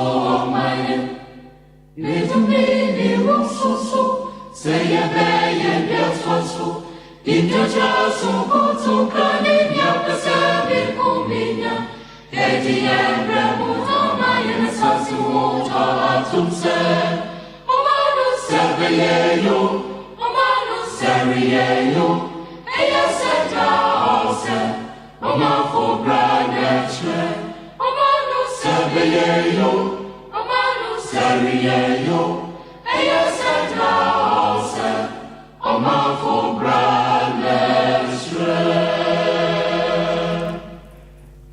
so my little baby so say a bay and so in your child so can in your Pacific Omnia Eddie and Ramuta my and Sassu water to say Omano Saviero Omano Saviero Oma for granted, Omano Saviero, Omano Saviero, Oma for granted.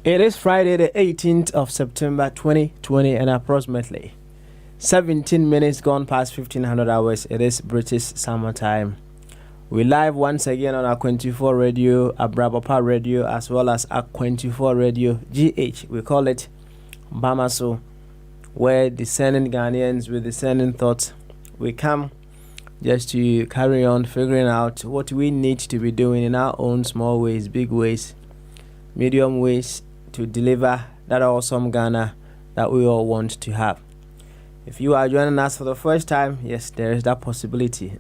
It is Friday, the 18th of September 2020, and approximately 17 minutes gone past 1500 hours. It is British summer time. We live once again on our 24 radio, Abrabapa radio, as well as our 24 radio GH. We call it Bamaso, where discerning Ghanaians with discerning thoughts, we come just to carry on figuring out what we need to be doing in our own small ways, big ways, medium ways to deliver that awesome Ghana that we all want to have. If you are joining us for the first time, yes, there is that possibility.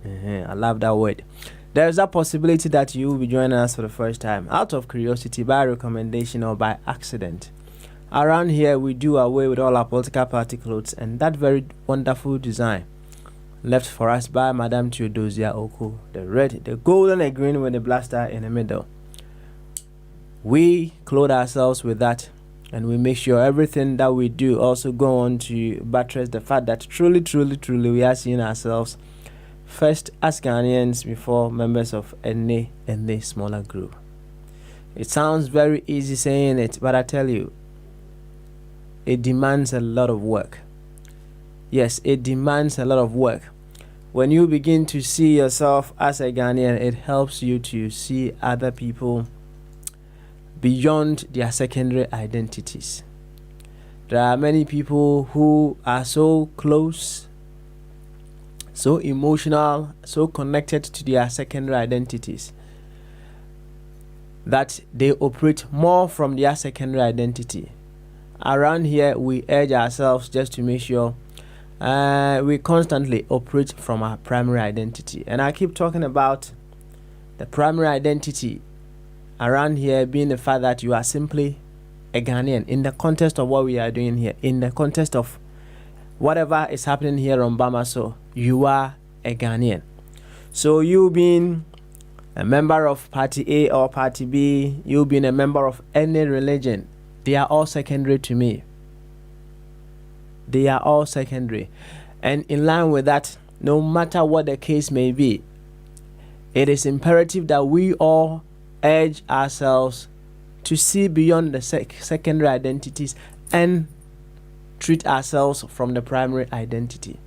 I love that word. There is a possibility that you will be joining us for the first time out of curiosity, by recommendation, or by accident. Around here, we do away with all our political party clothes and that very wonderful design left for us by Madame Theodosia Oko, the red, the gold, and the green with the blaster in the middle. We clothe ourselves with that, and we make sure everything that we do also go on to buttress the fact that truly we are seeing ourselves first as Ghanaians before members of any smaller group. It sounds very easy saying it, but I tell you, it demands a lot of work. Yes, it demands a lot of work. When you begin to see yourself as a Ghanaian, it helps you to see other people beyond their secondary identities. There are many people who are so close, so emotional, so connected to their secondary identities that they operate more from their secondary identity. Around here, we urge ourselves just to make sure we constantly operate from our primary identity. And I keep talking about the primary identity around here being the fact that you are simply a Ghanaian in the context of what we are doing here, in the context of whatever is happening here on Bamaso, you are a Ghanaian. So you being a member of Party A or Party B, you being a member of any religion, they are all secondary to me. They are all secondary. And in line with that, no matter what the case may be, it is imperative that we all urge ourselves to see beyond the secondary identities and treat ourselves from the primary identity.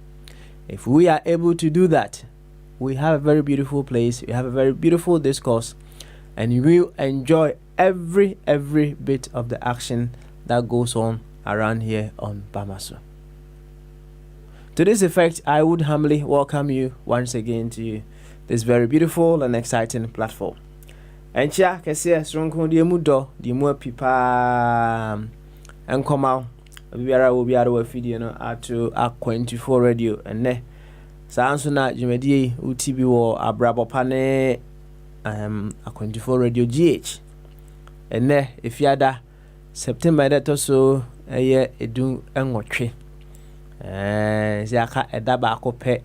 If we are able to do that, we have a very beautiful place, we have a very beautiful discourse, and you will enjoy every bit of the action that goes on around here on Bamaso. To this effect, I would humbly welcome you once again to this very beautiful and exciting platform. And chia kese sronko die mu do die mu pipa enkoma biara wo biara wa fidie no ato a24 radio enne sanso na jumedie utibi wo abrabopa ne a24 radio GH enne efiada September that so eye edu enwotwe si aka eda ba akopɛ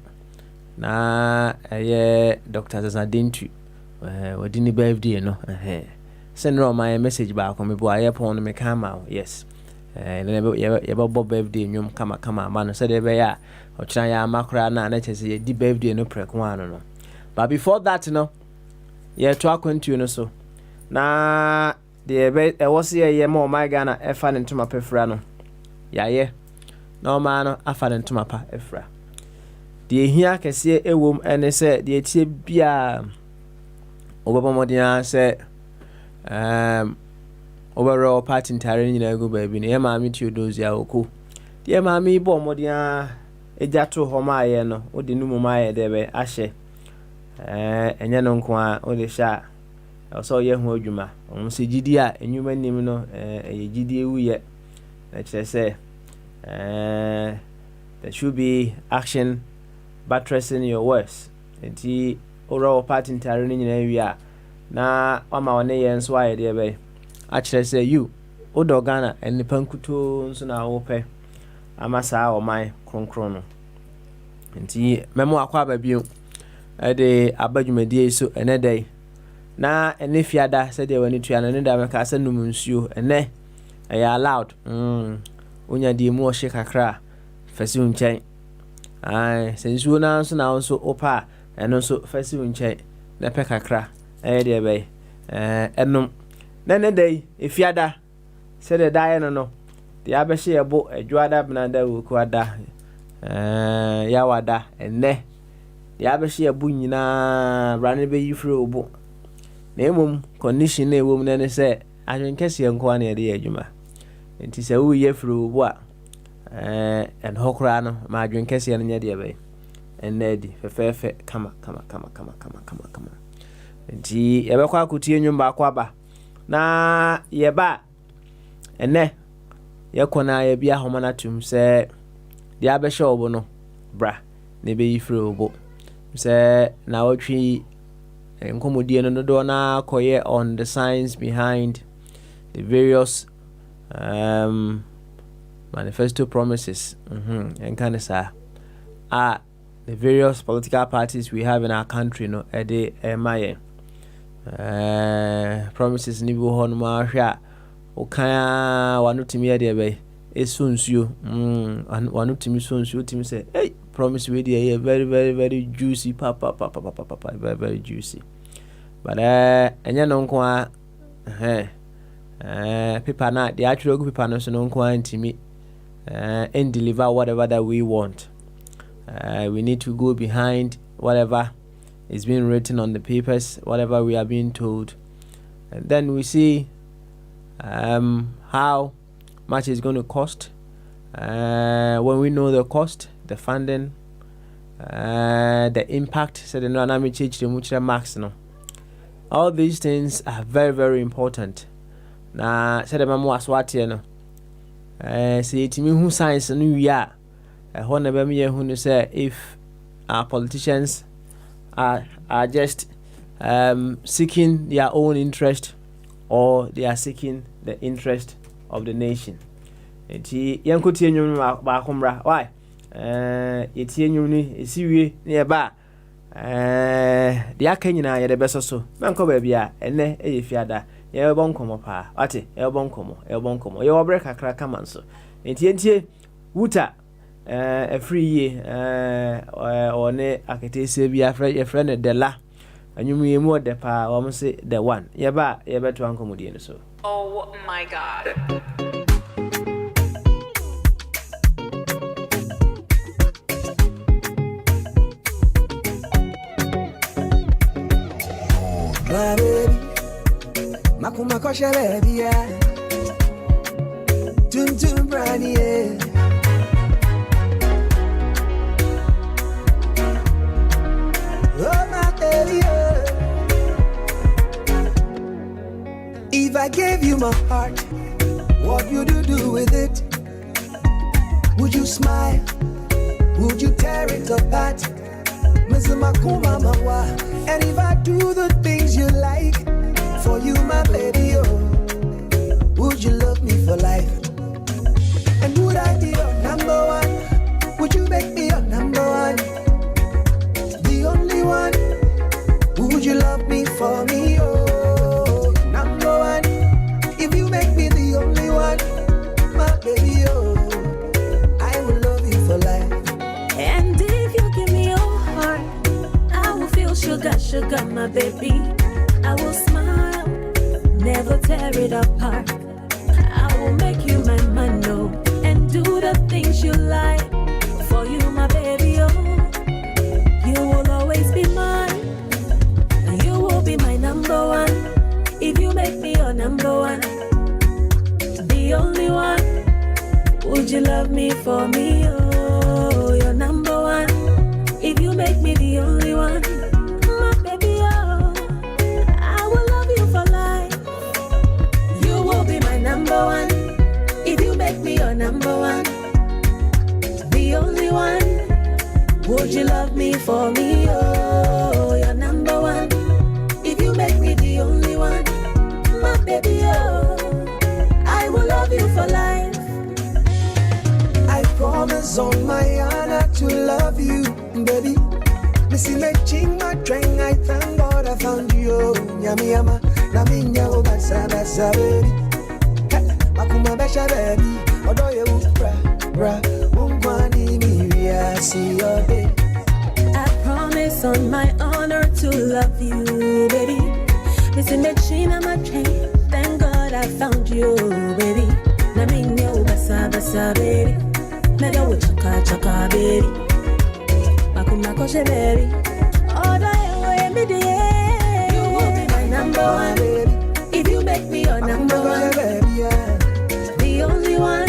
na eye Dr. Zazadentu wadini birthday no send my message back on me boy upon me kama yes yeba bob birthday nyum kama man said ebe ya ochira ya makra na na chese di birthday no preko ano no but before that no ye to akwantu no so na the ebe e was ye ma my Ghana efa ne ntoma pefra no yaye no ma no afa ne ntoma pa efra de hia kese ewom ene se de etie bia Obama Modia said, overall party entire in a go baby, near Mammy Theodosia Oko. Dear Mammy Bomodia, a jato homayeno, or the numaya debe ashe, and yanonqua, or the sha. I saw young Hojuma, on CGDA, and you may name no a GDU yet. Let's say, there should be action buttressing your words. Enti ora party ntare ni nyina wi a na ama wone ye nso aye de be a kire say you odo Ghana enipa nkuto nso na wo pe amasa o mai kronkron no. Enti memo akwa ba bio e de abadwumadie so ene dai na ene fiada se de wani tua ne da meka se num nsuo ene e allowed onya di mu o hye kakra fasi unchen ai se nsuo na nso na nso opa eno nso fasi unchen na pe kakra e de be enum na ne dai efiada se de dai no de abehye yebo adwada benada woku ada ya wada enne de abehye yebo nyina brane be yifre obo na emom condition na ewom na ne se adwenkese nko ana de adwuma enti se wo ye fre obo a en hokra no ma adwenkese no nya de be enne di fefefe kama enti yebekwa akutie nwumba akwaba na yeba enne yekona ye bia homana tum se dia abehye obo no bra ne be yifre obo se na wotwi enkomodie no do na koye on the science behind the various manifesto promises enkanisa the various political parties we have in our country no ede maye promises ni bo hono ma hwa okaya wanutimi ede be esunsuo wanutimi sunsuo timi say hey promise we dey very very very juicy papa very very juicy but enya no nko a paper na the actual paper no so no nko antimi and deliver whatever that we want. We need to go behind whatever is being written on the papers, whatever we are being told, and then we see how much it's going to cost. When we know the cost, the funding, the impact, so the no change the much max no. All these things are very very important. Na said the mamo aswati no. Say it me who science no ya. Hona be me who say if our politicians are just seeking their own interest or they are seeking the interest of the nation. Enti yankotie nwum ba akomra why etie nwum ni esiwie ne ba de aka nyina ye de besoso menko ba bia ene eye fiada ye bonkomo pa ate ye bonkomo ye obre kakra kama nso enti wuta free ye one aketese bia ye friend de la anyum ye mu de pa wo se the one ye ba ye beto ankomodie no so. Oh my god. Baby, makuma kosha baby ya tum brani ye oh my baby yeah. If I gave you my heart, what would you do with it? Would you smile? Would you tear it apart? And if I do the things you like, for you my baby, oh, would you love me for life? And would I be your number one? Would you make me your number one? The only one? Would you love me for me, oh, number one? If you make me the only one, my baby, oh, I will love you for life. And if you give me your heart, I will feel sugar, my baby. I will smile, never tear it apart. I will make you my man, no, and do the things you like. For you, my baby, oh, you will always be mine. You will be my number one. If you make me your number one, the only one. Would you love me for me, oh, your number one? If you make me the only one, my baby, oh, I will love you for life. You will be my number one. If you make me your number one, the only one. Would you love me for me? Oh, you're number one. If you make me the only one, my baby, oh, I will love you for life. I promise on my honor to love you, baby. Missy me ching my train, I thank God I found you. Yami yama, nami nyawo basa basa baby. Makuma besha baby, odo ye bra bra, mungwani miria see your day. I promise on my honor to love you, baby. Missy me ching my train, thank God I found you, baby. Nami nyawo basa basa baby. Nada wo chaka chaka baby. Makuma koshe baby. All I me the you will be my number one, baby. If you make me your number one, baby, yeah. The only one.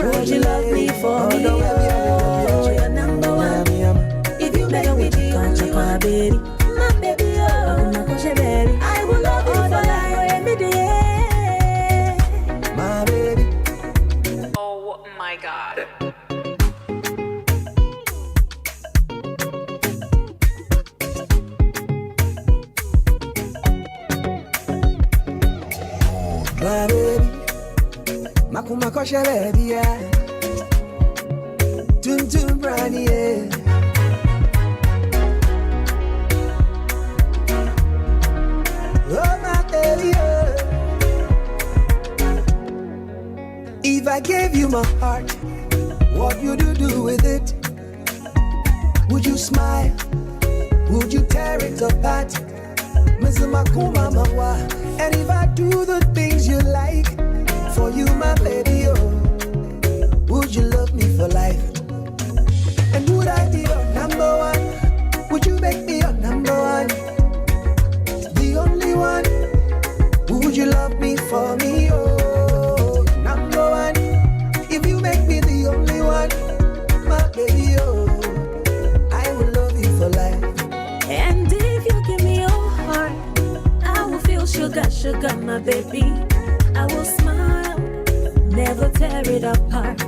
Would you love me for me? Oh, you're number one. If you make me the only one, baby, my baby, oh, makuma koshe baby. I will love you for life, me the my baby. Oh my God. My baby, makuma koshe baby, yeah. Tum tum brani, yeah. Oh my baby, yeah. If I gave you my heart, what would you do with it? Would you smile? Would you tear it apart? Mr. Makuma Mawa. And if I do the things you like, for you, my baby, oh, would you love me for life? And would I be your number one? Would you make me your number one? The only one? Would you love me for me, oh, number one? If you make me the only one, my baby, oh, I will love you for life. And if you give me your heart, I will feel sugar, sugar, my baby. I will smile, never tear it apart.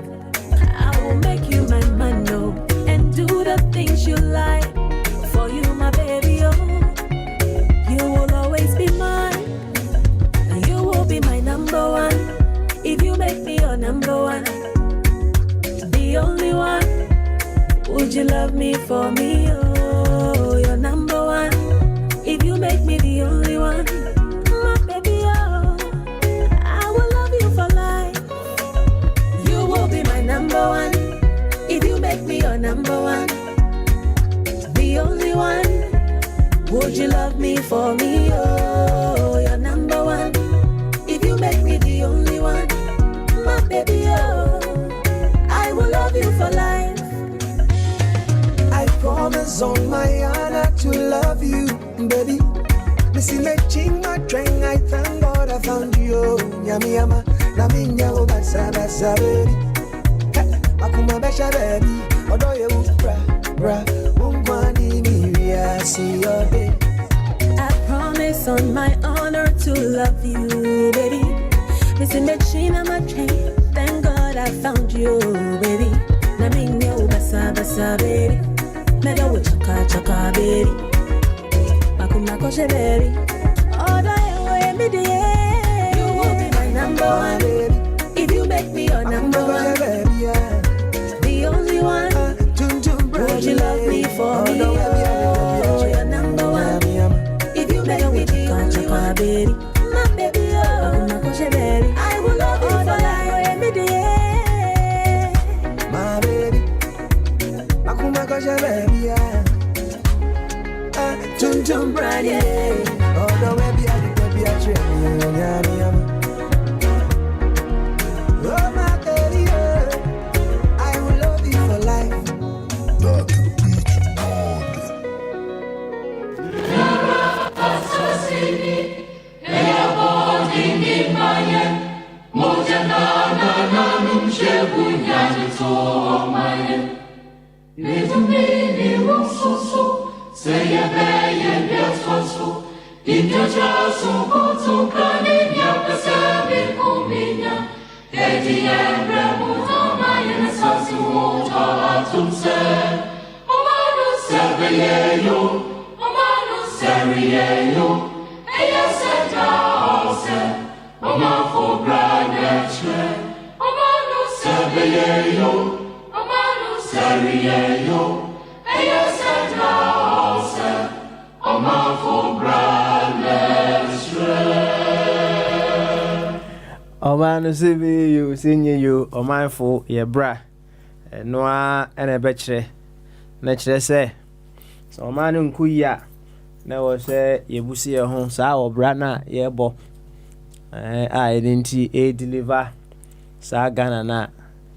I will make you my man, no, and do the things you like. For you, my baby, oh, you will always be mine. And you will be my number one. If you make me your number one, the only one. Would you love me for me, oh, you're number one. If you make me the only one, my baby, oh, I will love you for life. You will be my number one. If you make me your number one, the only one. Would you love me for me, oh, you're number one. If you make me the only one, my baby, oh, I will love you for life. I promise on my honor to love you, baby. Missy me ching my train, I thank God I found you. Yami yama, nami nyawo basa basa baby. Makuma besha baby, odo ye bra bra, mungwani miria see your day. I promise on my honor to love you, baby. Missy me ching my train, thank God I found you, baby. Nami nyawo basa basa baby. Nada wo chaka chaka baby. Makuma koshe baby. All I me the you will be my number one, baby. If you make me your number one, baby, yeah. the only one. Would you love me for me, oh, you're number one. If you make me the only one, baby, my baby, oh, makuma koshe baby. I will love you for life, me the my baby. Makuma koshe baby, yeah. Tum tum brand, yeah. Oh, no, baby, I train you, yeah. Oh, my baby, yeah. I will love you for life. That beach god. Asasini, Eabodi Nimaye, Mojana Nanum Shebunya Tomaye. Little mini Rosso, say a bay and Yasoso, in your Jaso, Koto, Kaninia, Pasabi, Omina, Eddie and Ramuta, my Assassin, Water, Atum said, O Sebeyeyo, Omanu Seriyeyo, Eyaseta Ose, Omafo Braneche, Omanu Sebeyeyo, Omanu Seriyeyo, Eyaseta Ose, Omafo Braneche. Omanu Sebeyeyo, Sinyeyo, Omafo Yebra, Noa and a betche. Nature say, so man nkuya na wo say yebusi ye ho saa obra na ye bo identity e deliver saa Ghana na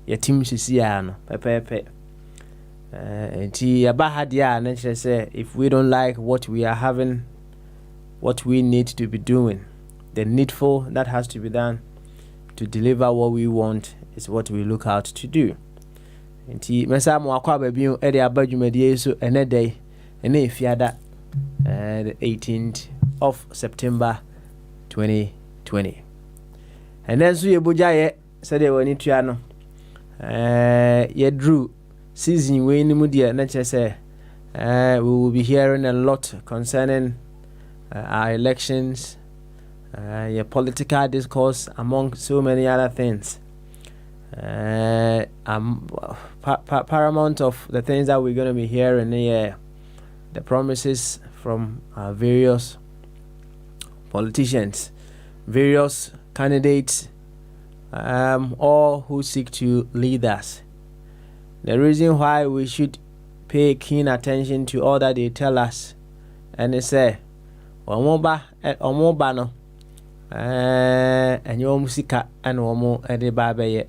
ye team sisi ya no pepepe enti ya ba hade a nature say if we don't like what we are having, what we need to be doing, the needful that has to be done to deliver what we want is what we look out to do. Nti mesa mo akwa babio e de abadwumadie so ene day ene efiada the 18th of September 2020. And then so ye Bogyae said they wani tua no ye drew season we ni mu de na che say we will be hearing a lot concerning our elections, your political discourse, among so many other things. Paramount of the things that we're going to be hearing here, the promises from various politicians, various candidates, all who seek to lead us. The reason why we should pay keen attention to all that they tell us, and they say, "Omoba no, and your musika and omo ede babaye."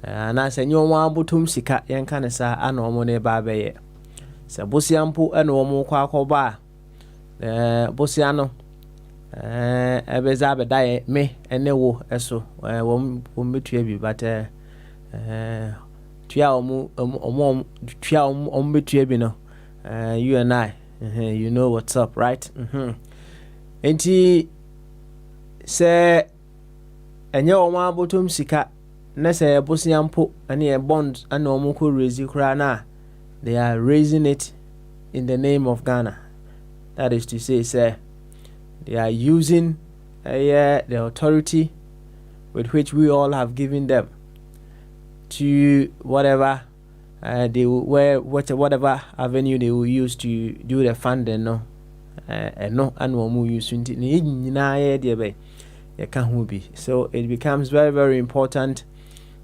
Na se nyo wa butum sika yen kan sa ana omo ne ba beye se bosiampo ana omo kwa akoba bosia no ebeza bedaye me ene wo eso wo metua bi but tua omo tua omo metua bi no you and I you know what's up, right? Enti se enye omo butum sika na say bosiampo and a bond and no raise krana, they are raising it in the name of Ghana. That is to say, they are using the authority with which we all have given them to whatever they will, whatever avenue they will use to do the funding. No, and no use so it becomes very, very important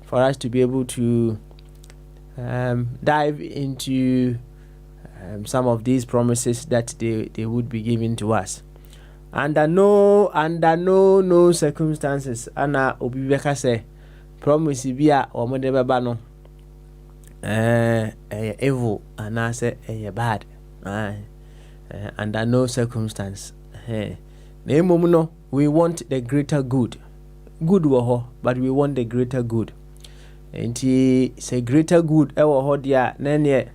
for us to be able to dive into some of these promises that they would be giving to us. Under no circumstances, Anna Obibeka say promise bia or modeba no evil and I say bad. Under no circumstance. No, we want the greater good. Good wo but we want the greater good. And say greater good ewo ho dia nene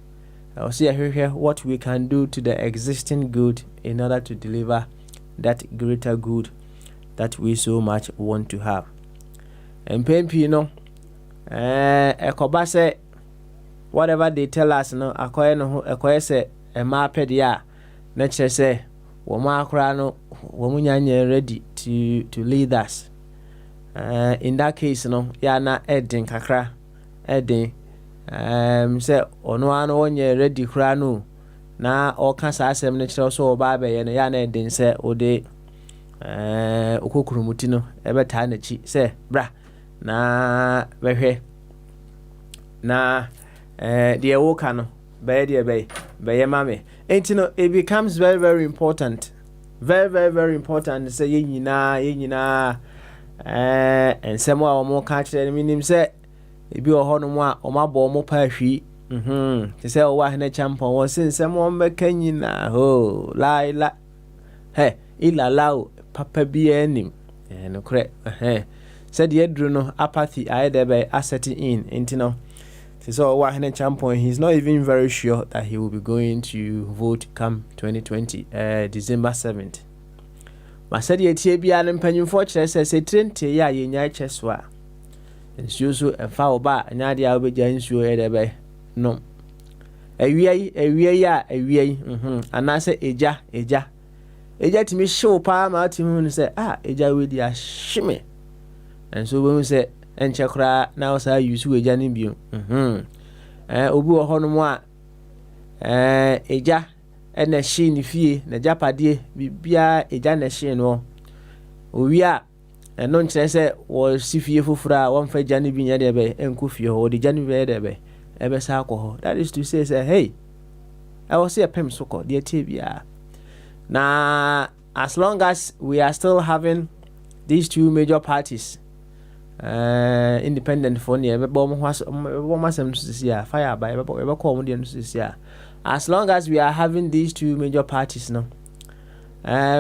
I'll see here what we can do to the existing good in order to deliver that greater good that we so much want to have. And pempi no ekoba say whatever they tell us no akoye no ekoye say e ma pedia na kire say wo ma akra no wo munyanya ready to lead us. In that case no ya na edin kakra edin say ono ano onye ready kra no na oka sa asem ne kire so oba be ye no ya na edin say ode okokurumuti no ebeta na chi say bra na behwe na the woka no be mame entino it becomes very, very important, very, very, very important say ye nyina and some more catch the minim say it be a honor or my bomb pashi. To say, oh, why champion was in some one mechanina. Oh, la hey, illa lao, papa be any and correct. Said the Edruno apathy I had by assetting in intino. So why champion he's not even very sure that he will be going to vote come 2020 December 7th. Said ye bia and penny for chess say trente ya ye nya cheswa. And so a foul ba and yadia be jansu edebe no. ewie ya ewie anase eja timi show pa ma timi say eja we dia shime and so when we say enche kra na osa use eja ni bio obi wo ho no mo a eja ena shi ni fie na japade bibia eja na shi no owi a eno nkyere se wo si fie fofura wo mfa eja ni bi nya de be enko fie ho de eja ni be de be ebe sa akọ. That is to say hey, I was say pem soko de tie bia. Na as long as we are still having these two major parties, independent for near fire by as long as we are having these two major parties no,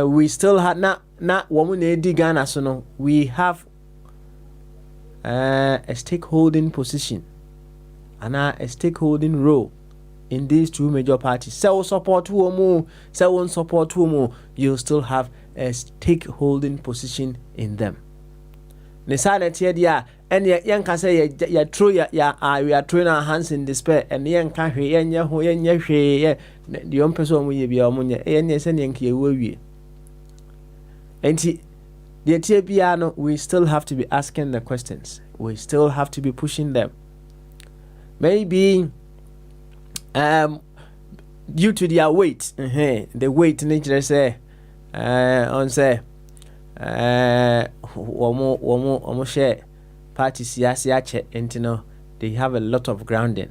we still have not woman Ghana so no, we have a stakeholding position and a stakeholding role in these two major parties. So support who so won't support who you still have a stakeholding position in them. Nesana tia dia and yan can say ya true ya we are throwing our hands in despair and yan can he yen ho yen hwe the young person we be omunye yen sen yan ki ewie enti the tia bia no, we still have to be asking the questions, we still have to be pushing them. Maybe due to their weight, the weight nature say on say womo share party siyasa ache entino, they have a lot of grounding.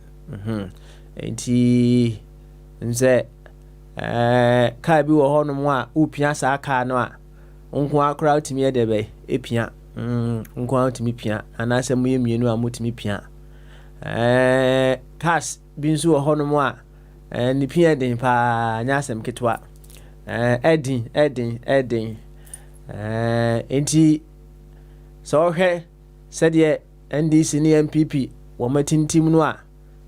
Enti nse ka bi wo hono mo a upia sa aka no a nko akra utimi edebe epia nko utimi pia anase mo yemienu a mutimi pia cars binsu wo hono mo a ni pia den pa nyasem ketwa edin enti so he said ye NDC ni MPP wo matintim no a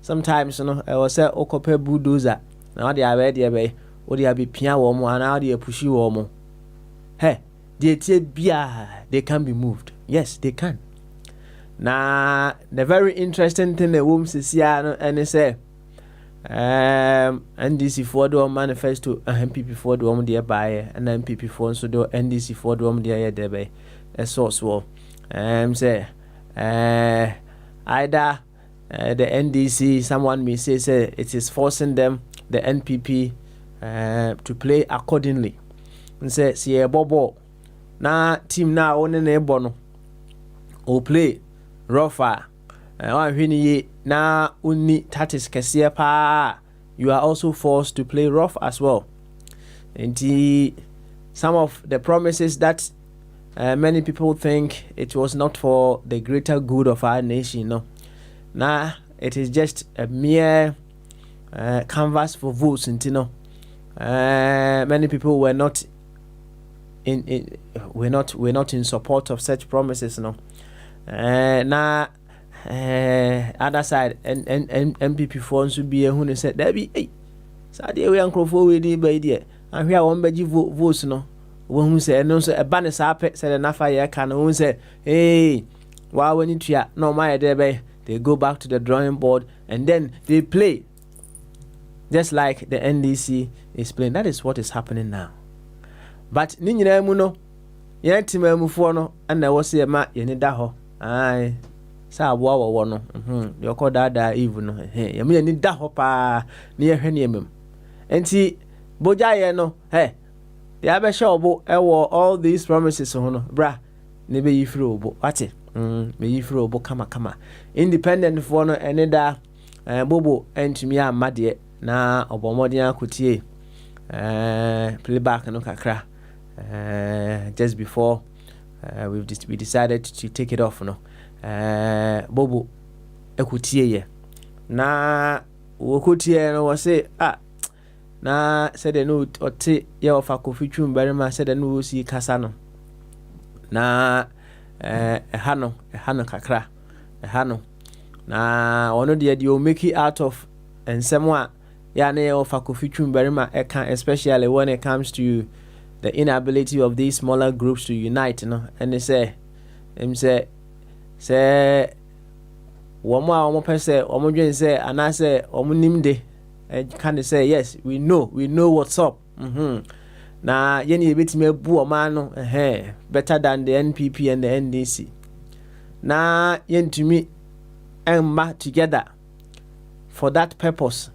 sometimes no wo say okope bulldozer na wo dey abe dey be wo dey abi pia wo mo ana wo dey pushi wo mo he dey tie bia they can be moved. Yes, they can. Now the very interesting thing the womb sisia no and say NDC for the manifesto MPP for the one there by and MPP for so the NDC for the one there by a source war say either the NDC, someone may say it is forcing them, the NPP to play accordingly and say see bobo na team na one na ebo no o play rougher na uni tatis kesiye pa, you are also forced to play rough as well. And some of the promises that many people think it was not for the greater good of our nation, no. Now it is just a mere canvas for votes, and many people were not in support of such promises, no. Now other side and MPP phones would be a who said there be hey Sadia we uncle for we by dear and here one beji votes no one who said no so a banner said enough I can who say hey why when you no my there they go back to the drawing board and then they play just like the NDC is playing. That is what is happening now. But ninyina mu no yentima mu fo no and na wo se ma yeni da ho ai sa aboa wo no de ko dada eve no ye me ni da ho pa ne ye hwene emem enti Bogyae no they have a show ewo all these promises ho no bra ne be yifiri obo wate me yifiri obo kama independent for no ene da bobo entumi amade na obomodin akotie playback no kakra just before we decided to take it off no bobo ekutie ye na wokotie no wo say na said no ote ye ofa kofitwum barima said no si kasa no na hano kakra hano na ono de o make it out of ensemo ya na ye ofa kofitwum barima especially when it comes to the inability of these smaller groups to unite, you know, and they say womo a womo pese womo dwen say anase womo nimde kind of say yes, we know what's up. Na yeni betime bu oma no better than the NPP and the NDC. Na yentumi emma together for that purpose.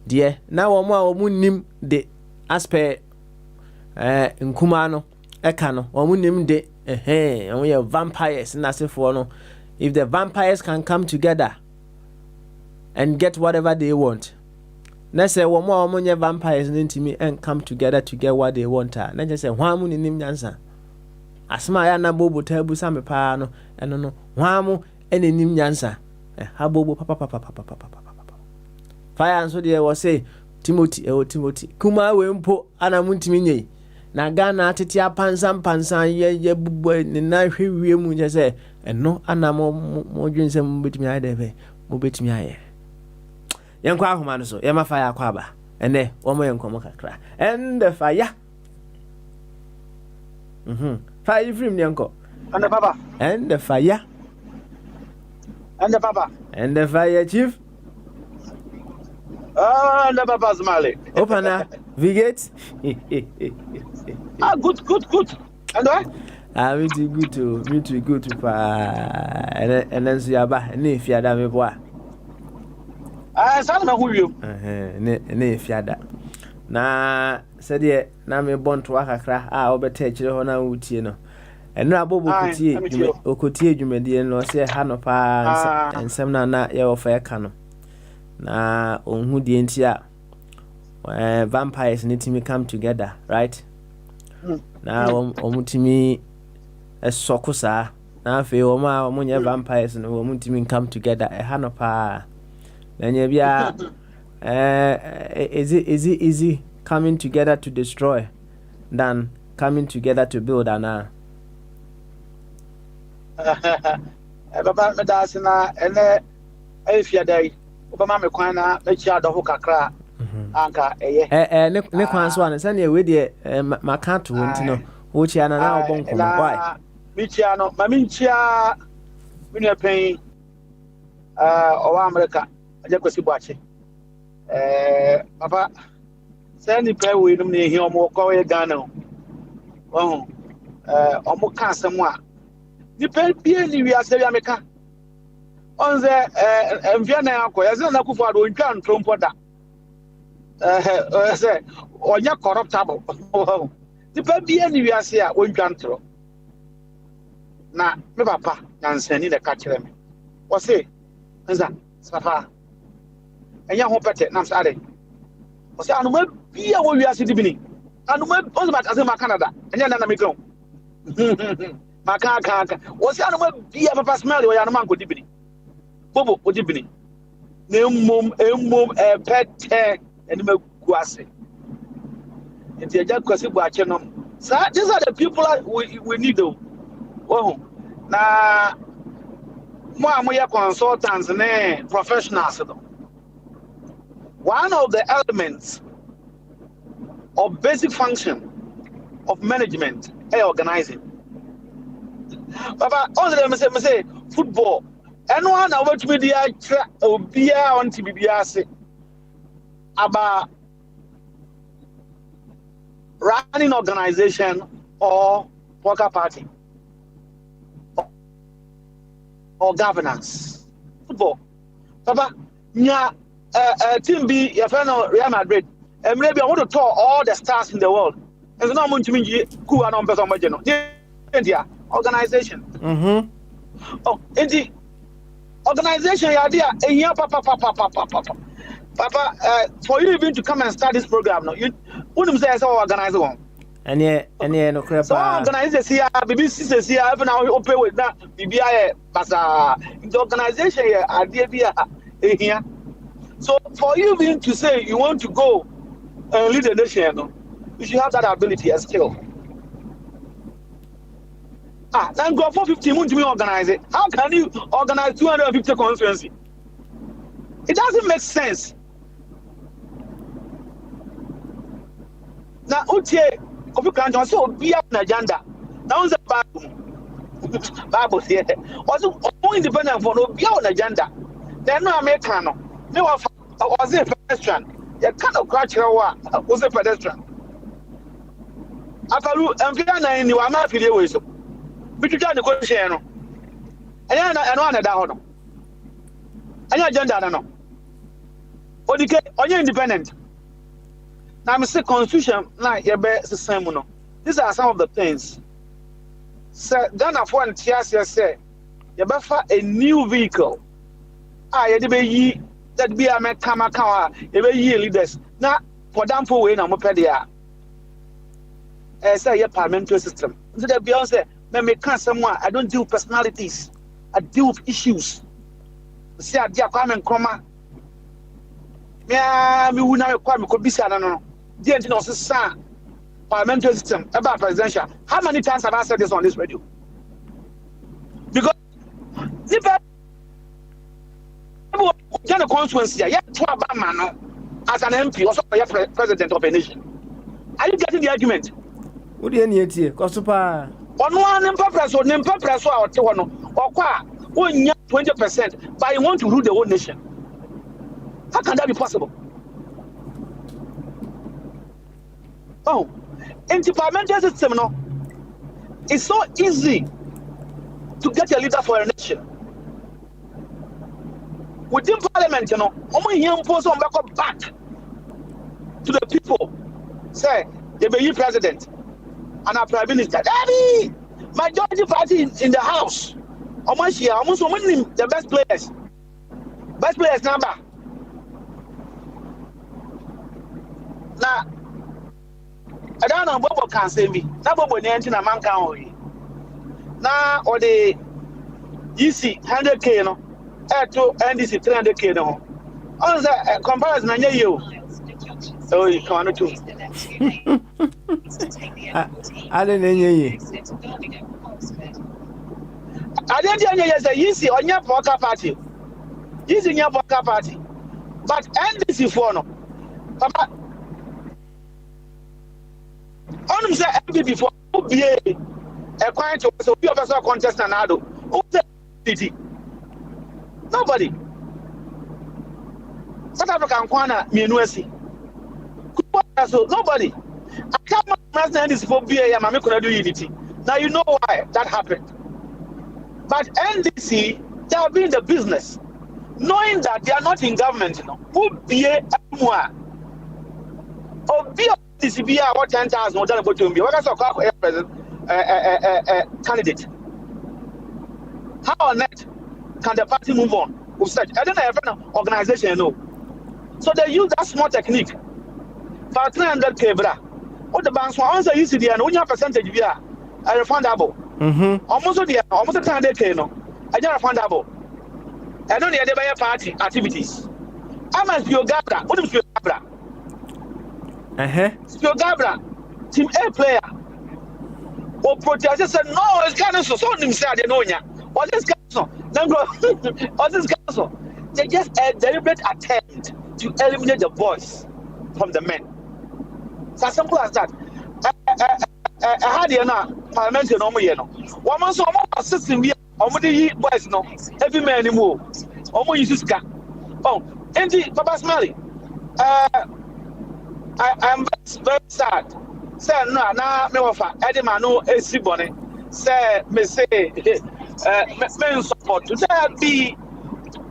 Dear, now omo nim de aspe nkuma no eka no omo nim de omo ye vampires na sefo no. If the vampires can come together and get whatever they want, na say omo nye vampires ntimi and come together to get what they want. Na just say hwamu ni nim nyansa asma ya na bobo tabu sambe pa no eno no hwamu ene nim nyansa ha bobo papa fire so dey was say Timothy kuma we mpo ana muntimi nyei na Ghana atete apansan ye bubo ni na hwewie mu je say eno ana mo dwensem betimi aye mo betimi aye yenkwa ahoma no so yema fire akwa aba ene omo yenkomo kakra and the fire fire from yenko and the papa and the fire and the fire chief and the papa smile opana vigate good and what me too good to pa and then so yaba na fiada me boa sana who you ne fiada na said na me bonto akakra obeta kire ho na wutie no eno abobo kotie dwumedie no se ha no pa ensem na ye ofa eka no na onhu die ntia vampires need to come together, right? Na omutimi esokusa na fe omunye vampires no omutimi come together hanopa na bia is it easy coming together to destroy than coming together to build ana baba me da sina ene afia dai obama me kwan na me chia do ho kakra anka eye ne kwan so an se na we de maka to wonti no wo chia na obonko why me chia no ma me chia me ne pen owa America aje kwesi boache papa se ni pe we num ne hi omo ko we Ghana o omo ka asem a ni pe bie ni wi ase wi ameka onze mvia na akoya ze na kufu ado ntwa ntrompo da say onya corruptible the baby any we ase a ontwa ntro na me papa nyansani de ka kire me wo say nza safa enya ho pete na sare wo say anu ma bia wo wi ase dibini anu ma o ma ase ma Canada enya na me gron maka wo say anu ma bia papa smell wo ya anu ma ko dibini bobo o dibini na emmom pete and me guase. And the Jacosi Bachenum. So these are the people we need though. Oh, now we are consultants and professionals. One of the elements of basic function of management is organizing. Papa, all of them say football. And one of which media be on TBBS. About running organization or worker party or governance. Football. Papa, team B, your friend Real Madrid, and maybe I want to tour all the stars in the world. And so now I'm going to mean who are on person India organization. Oh, India organization, idea, and yeah, papa. Papa, for you even to come and start this program, no, you wouldn't say so organize one. And yeah, no crap. So organize this here, BBC says here, even now we open with that, BBI, but the organization here, idea here. So for you even to say you want to go and lead the nation, no, you should have that ability and skill. Then go for 50 months to organize it. How can you organize 250 constituency? It doesn't make sense. Now, okay, Kofi Kanton so be an agenda. Now the Bible here. Also, independent for no be on agenda. Then no American. No was a pedestrian. You cannot catch her was a pedestrian. Apalu and Fiana in the Wama video is. But you can't negotiate. And I know down. And I don't know. Or you're independent. Now, I'm saying constitution, like your best same. These are some of the things. So, then I want to say, you better a new vehicle. I had to be that be a mechanical, you be leaders. Now, for them for way, I'm a pedia. Say, your parliamentary system. So, the Beyonce, me can't someone, I don't deal with personalities, I deal with issues. See, I dear come and come. Me would not require me could be said, no. The engine of the parliamentary system about presidential. How many times have I said this on this radio? Because the general constituency, you have to man as an MP or president of a nation. Are you getting the argument? What do you need here? Kosupa. On one purpose or name purpose or 20%, but you want to rule the whole nation. How can that be possible? Oh, in the parliamentary system, no, it's so easy to get a leader for a nation. Within parliament, only young person back to the people. Say, they be president and our prime minister. Daddy, majority party in the house. Almost the best players. Best players number. Now, I don't know what can say me. Now, what the man can now, or the EC 100K, to NDC 300K, no. On the comparison, oh, you can't do. I didn't hear you. I didn't hear you say EC on your poker party. EC in your poker party. But NDC for no. Papa. On him say MPP for Bogyae a client so we also contest and ado. Who said nobody. South African Kwana Minuesi. So nobody. I can't understand this for Bogyae and Mami could do unity. Now you know why that happened. But NDC, they have been in the business, knowing that they are not in government. Bogyae more. This be about 10,000 or done to be. What is a president candidate? How on earth can the party move on with such? I don't know every organization, no. So they use that small technique. For 300K, what the banks want to use the and only percentage we are refundable. Almost 300K, no. I don't refundable. I don't need the party activities. I must be your Gabra. What is your Gabra? Your Gabra, team A player. Or protest said, no, it's cancel. So him say they know ya. Or this cancel. Then go. Or this cancel. They just a deliberate attempt to eliminate the voice from the men. It's as simple as that. I had here parliament no more. One man so more system here. Omudi boys no. Every man anymore. Omo use ska. Oh, and Papa Smiley. I am very sad. Say no, na me wafa. Eddie Manu AC Bonnet. Say me say men support. That be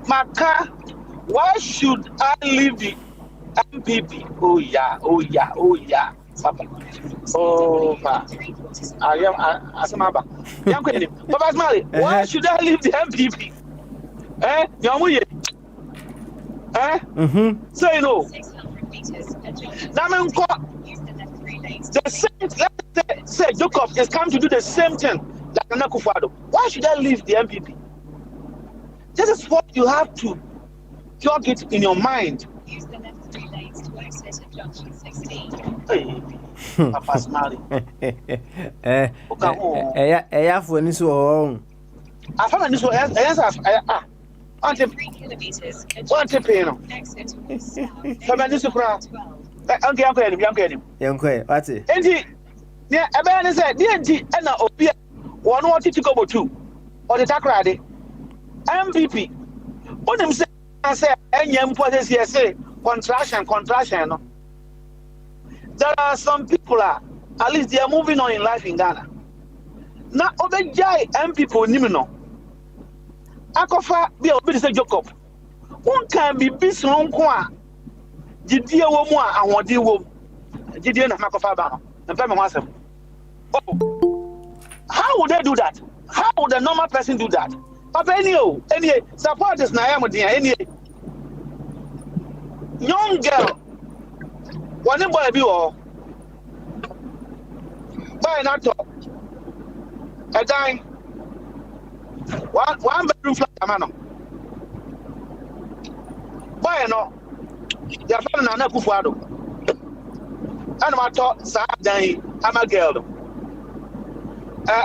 Maka. Why should I leave the MPP? Oh yeah, Papa. Oh, pa. I am Asamaba. Young Queen. Papa Smiley. Why should I leave the MPP? Yamuye. Say no. The same, let's say Jacob is coming to do the same thing like Anakufado. Why should I leave the MPP? This is what you have to jog it in your mind. Use the left 3 lanes to exit at junction 16. Hey, Papa Smiley. For this one. I found this one. Auntie, 3 kilometers. what a pain. Exit south. Come on, this is proud. Uncle, what's it? And he, yeah, a man said, DNT, and now, one wanted to go to, or the Takrade, MVP. What him say, I said, and young put this here say, contraction. No. There are some people at least they are moving on in life in Ghana. Now, Bogyae and people, Nimino. Akofa be a bit of Jacob. One can be busy on Kwa. Gideon Womoa and what you will. Gideon and Makofa and Pema myself. Oh, how would they do that? How would a normal person do that? Papa, any support is Nayamu, any young girl. One boy be all. Buy not talk. A dime. One bedroom flat, man. Buy no. They are found an Akufado. And I thought, Saturday, I'm a girl.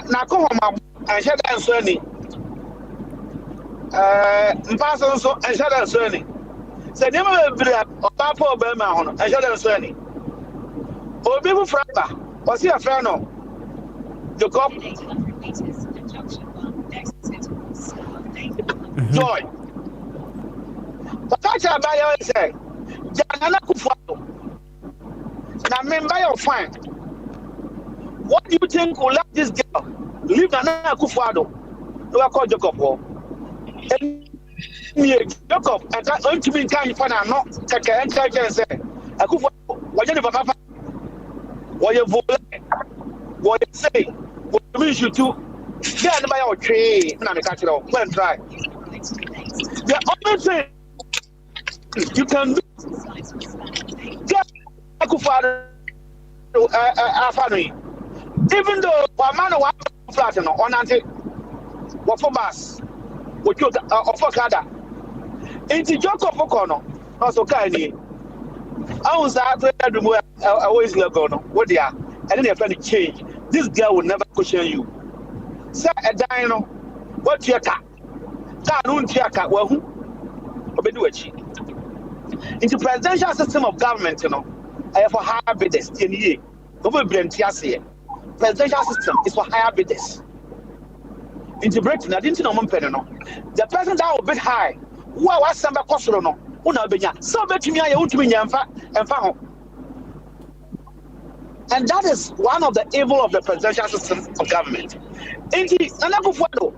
Now come home and shut down Sunny. Pass on so and shut down Sunny. Say, never be a papa or Burma and shut down Sunny. Or people frapper. Was he a friend? The cop. 800 meters at junction 1, exit Joy. But I buy your say, Janana Kufado. Now, member your fine. What do you think will let this girl leave Nana Kufado? You are called Jacob. And Jacob, and that going to be kind for not take and say, Akufado, what you papa? What you vote? What you say? What you should do? Yeah, buy your tree. And I'm catching up. Go and try. The only thing you can do get Akufado family. Even though one man one flat on anti what for bus, what you offer Kada. Into Jacob Okono, also kindly. I was out there always go. What they are, and then they're trying to change. This girl will never question you. Say a dino, what your cat? Can't your cat, well, who? Into presidential system of government, I have a higher bidders in ye. Over Brentias. Presidential system is for higher bidders. Into Britain, I didn't know the person that will bid high. Who was some cost no? Una benya. So bet me I want to be Yamfa and Faho. And that is one of the evil of the presidential system of government. Into another photo.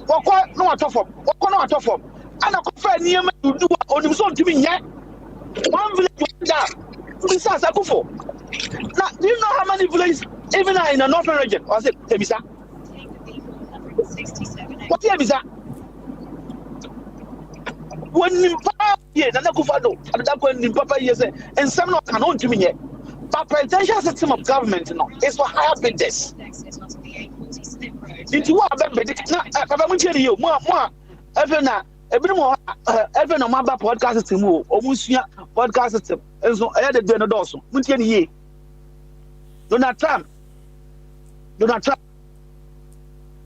What no at all? What no at all? And I prefer near me to do on his own to be yet. One village down. Besides, I go for. Now, do you know how many villages, even in the northern region, was it Temisa? What is that? When Nimpa, yes, and I go for no, and that when Nimpa, yes, and some not can own to me yet. But presidential system of government, is for higher bidders. Into what I'm telling you, more, every more, every no matter podcast system, almost podcast system, and so I had a dinner also. Donald Trump.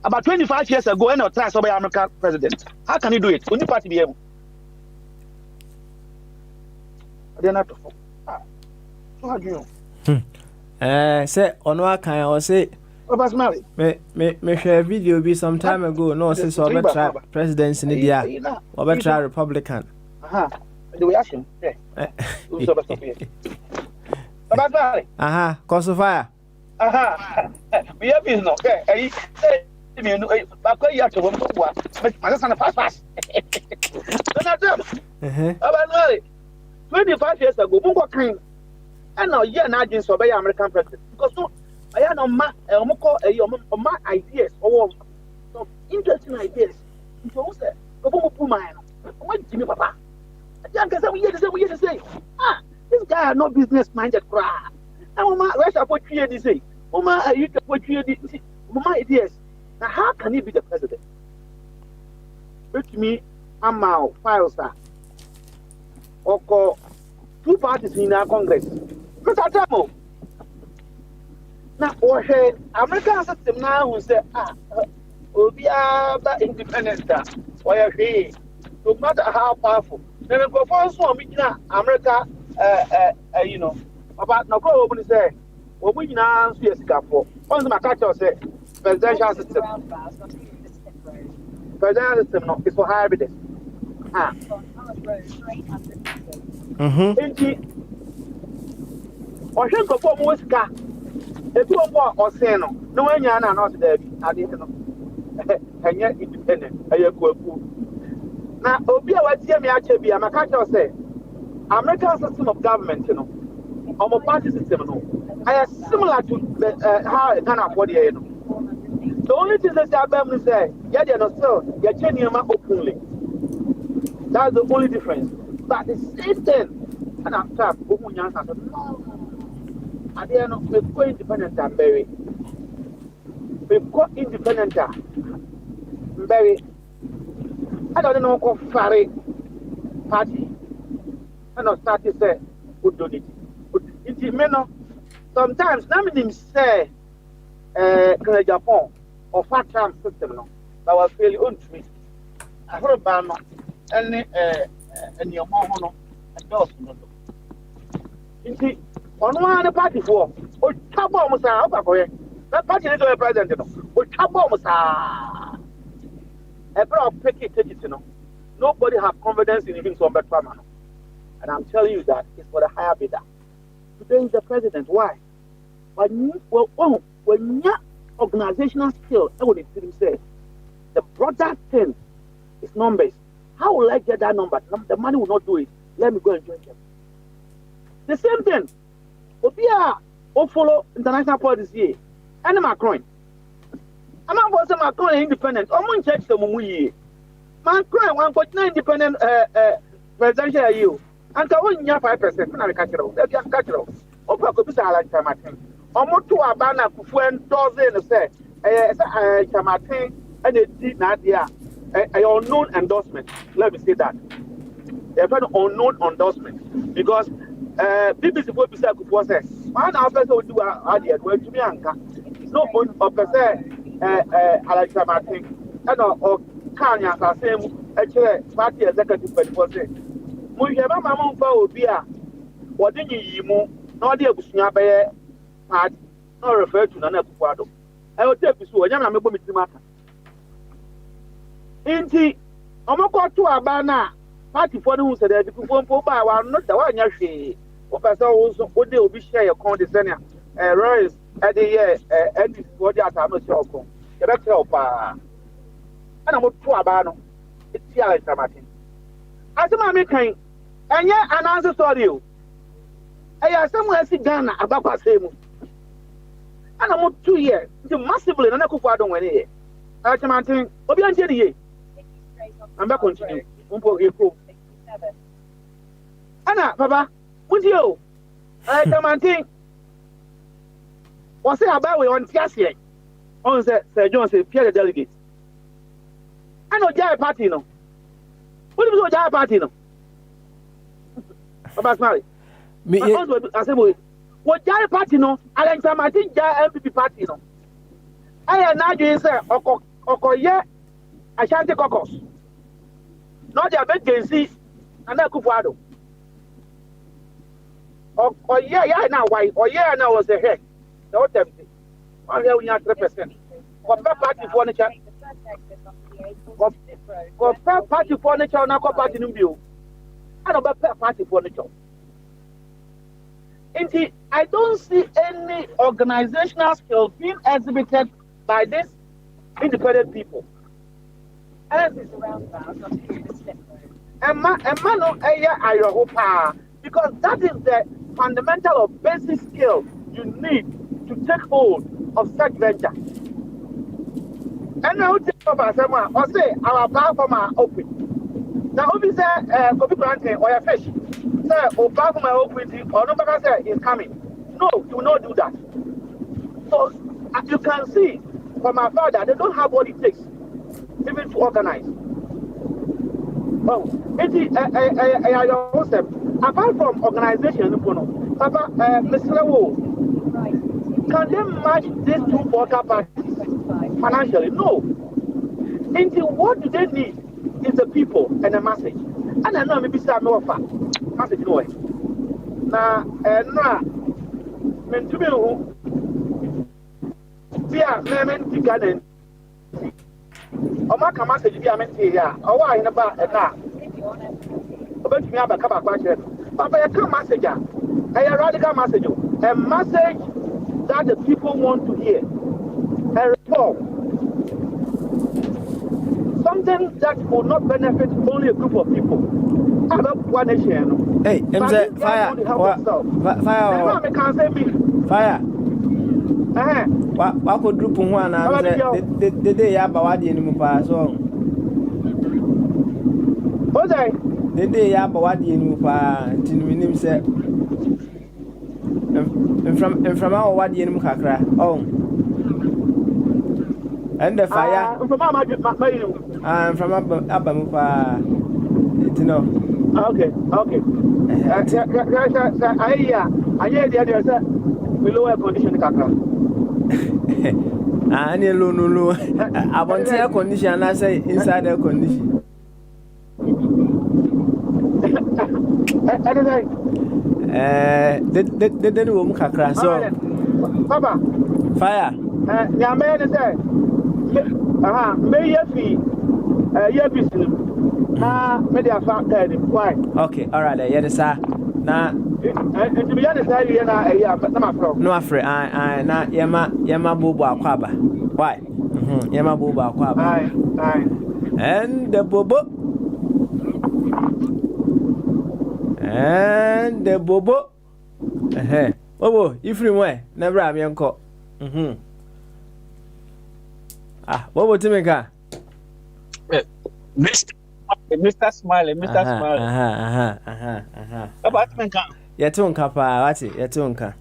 About 25 years ago, and tried to be American president. How can he do it? Only party be able. They're not. So how do you know? Say, on what kind or say, me share video be some time ago. No, since we try presidents in India, we try Republican. The reaction. Cause of fire. We have been okay. Back you have to work for what? My son, pass. Donald Trump. About 25 years ago, Mungo came. And now, yeah, now just obey American president. Because no, I am on my ideas or some interesting ideas. So, sir, go put my what Jimmy Papa. I can't say we to say. This guy has no business minded crap. And Mama, where's our poetry? They say, Mama, you can poetry. Mama, ideas. Now, how can he be the president? Look to me, I'm now files that. Or call 2 parties in our Congress. Look at them. Now, or American system now who say, will be about independence. Or no matter how powerful. Then the performance one, America, about no go open say, what we now see a scaffold. Once my catcher say, presidential system. Presidential system is for higher bidders. Enti ɔhwɛ nkɔfɔ mu sika ebi wɔn bɔ ɔsɛn no na wɔn nyinaa na ɔsɛ dɛbi adeɛ no ɛnyɛ independent ɛyɛ kuakuo na obi a watie mi akyɛ bi a maka kyerɛ sɛ American system of government no ɔmo party system no ɛyɛ similar to how Ghana for deɛ no the only thing they say about me say yɛdeɛ no still yɛkyɛ nneɛma openly that's the only difference but the same thing ɛna after ohun nyansa so no. Adeɛ no mekɔ independent a mbɛwe mekɔ independent a mbɛwe ɛna ɔde no kɔ fare party ɛna ɔstarte sɛ wodonate nti me no sometimes na menim sɛ kana Japan ɔfa Trump system no na wafeeli ɔntumi ahoroba no ɛne nneɛma ho no ɛdɔɔso no do nti ɔno ara ne party foɔ ɔtwa bɔɔ mo saa ɔbakɔyɛ na party ne dɔyɛ president no ɔtwa bɔɔ mo saa ɛberɛ a ɔpɛki tikiti no nobody have confidence in him so ɔbɛtɔ ama no and I'm telling you that it's for the higher bidder today is the president why wɔnya organizational skill ɛwɔ ne tirim sɛ the broader thing is numbers how will I get that number the money will not do it let me go and join them the same thing obi a follow international policy and Macron I'm not saying Macron is independent omo check the mumu yi Macron wan go independent presidential you and ka won nya 5% na ka kire o e bi ka kire o opa ko bisa ala chamatin omo to aba na kufu endoze no say chamatin and e di na dia unknown endorsement let me say that a very unknown endorsement because BBC for bisa kufu say man na person do adia go tumi anka no on person ala chamatin and o kan ya ka say mu e kire party executive for say mo yɛ ba ma mo fa obi a wɔde nyiyi mu na ɔde abusua bɛyɛ party na refer to na kufu ado o te bisu o nyam na mebɔ mitim aka inti ɔmɔkɔ to aba na party for no hu sɛ da bi kufu mpo ba wa no da wa nya hwee o pɛ sɛ wo so o de obi share your con de sɛnea Royce ɛde yɛ NDC for de ata no share ɔkɔn yɛ bɛ kyerɛ o paa ana mo to aba no eti ala tamati asema me kan enye anansi story o eya asemu asi Ghana abakwa semu ana mo 2 years the massively na kufu adon wani ye atamantin obi anje ni ye amba continue umpo eko ana baba muti o atamantin wose abawe on tiase on say Sir John say fear the delegate ana ojai party no what do you ojai party no Baba Smile. Me asebo. What jai party no? Alexa Martin jai MPP party no. I na you say okoye Ashanti caucus. No dey vacancy and na Kufuado. Oye ya na why? Oye na was the head. The what them say. Only we have 3%. Compare party furniture. Compare party furniture na party numbio. I don't prepare party furniture. Indeed, I don't see any organizational skill being exhibited by these independent people. And because that is the fundamental or basic skill you need to take hold of such venture. And now take over someone or say our platform are open. Now, if you say, copy granting or a fish, say, or back my equity, or no matter say is coming. No, do not do that. So, as you can see from my father, they don't have what it takes even to organize. Oh, apart from organization, Papa, Mr. Lewo, can they match these two voter parties financially? No. Into what do they need? Is the people and the message. And I know maybe say no offer. Message no way. Na men to me who be a men to garden. O ma message be a men here. O wa in ba na. O be me aba ka ba kwa che. Papa, you come message. A radical message. A message that the people want to hear. A reform. Something that will not benefit only a group of people. I don't one nation. Hey, Fire. fire. Fire. Wa ko group ho ana the day ya ba wade ni mu pa so. Ozai. The day ya ba wade ni mu pa ntinu nim se. From our wade ni mu kakra. Oh. And the fire. From Abamupa, you know. Okay. I hear the other below air condition. I need no. I want air condition. I say inside air condition. The room kakra. So, Papa, fire. Yaman say, may you fee. Media fact. Why? Okay, all right. Yeah, sir. Now, and to be honest, no afraid. I na yama bubu akwaba. Why? Yama bubu akwaba. Aye. And the bobo. Bobo, if you were never have yanko. Bobo Timika. Mr. Smiley. About Menka. Yatunka pa, what's it? Yatunka.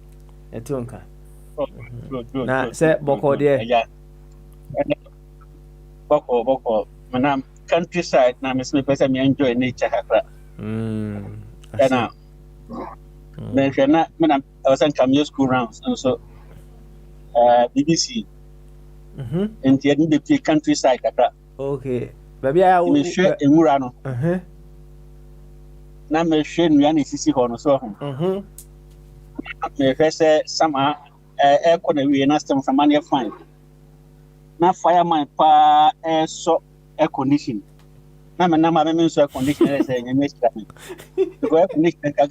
Good. Now, say Boko dear. Yeah. Boko. Manam countryside. Now, Miss Smith, I enjoy nature. And now, I was in Camille school rounds, and so BBC. And he hadn't the countryside. Okay. Baby, I will share in Murano. Now, me share in Sisi Horn, so. Me first say summer air conditioning and ask them for money fine. Now, fireman pa air so air conditioning. Now, my number means air conditioner is a next time. The air conditioner can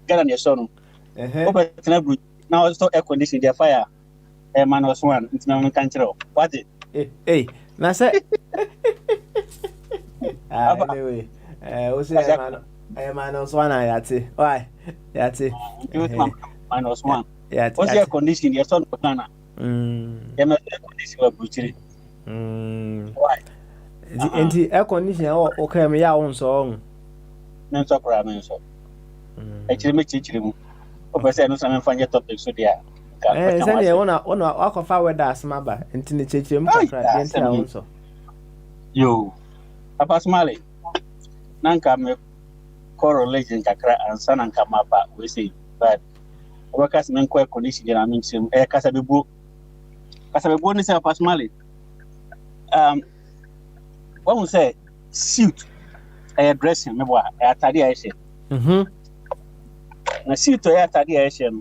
get on your son. Now, it's air conditioning, their fire. A man was one, it's no country. What it? Hey, now say. Anyway, what's it? Minus one, yati. Why? Yati. Minus one. Yati. What's your condition? Your son, Potana. Air condition of butchery. Why? The air conditioner, okay, me ya own song. No, so cramming so. Actually, make it. Over say, no, some find your topic, so dear. Send you one walk of our das maba, and tin the church, also. You, Papa Smiley. Nanka me correlation kakra and son and come up, we say, but workers men quite condition, I mean, some air Casabibu. Casabibu is a Pasmali. One will say, suit, a dressing, maybe a tidy I said. Na suit to a tidy I said.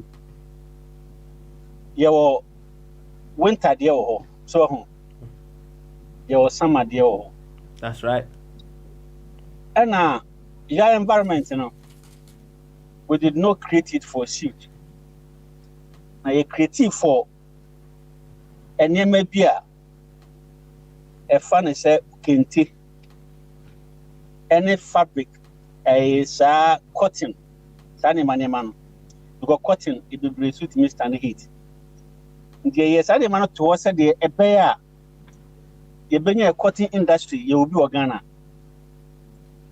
Your winter dear, so your summer dear. That's right. And your environment, we did not create it for suit. Now you create it for and you may be a funny say kente. Any fabric is cotton. Sani man. You got cotton, it will be suit me stand heat. Yes, I demand to us the a bear. You bring a cotton industry, you will be Ghana.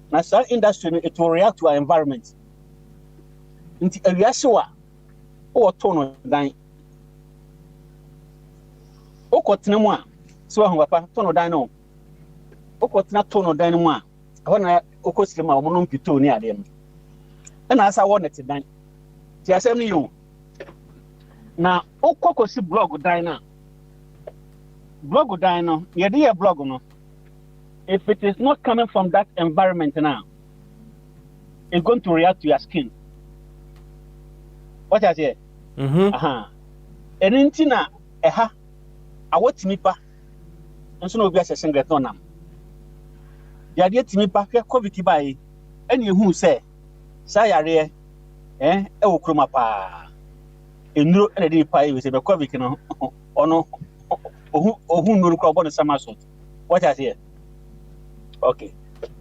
Now, some industry it will react to our environment. Into a yasua or tone of dine. O cotton one, so I'm a ton of dino. O cotton tone of dynamo. When I ocosima or monopito near them. And as I wanted to dine, just you. Now, o kokosi blog diner. Blog diner, your dear blog no. If it is not coming from that environment now, it's going to react to your skin. What I say? And intina I want me pa. And so no be a single tonam. The idea to me pa COVID by any who say, Sayare, ewo kroma pa enuro na dey pa we say be covid no ono ohun nuru kwa body sama so what I say okay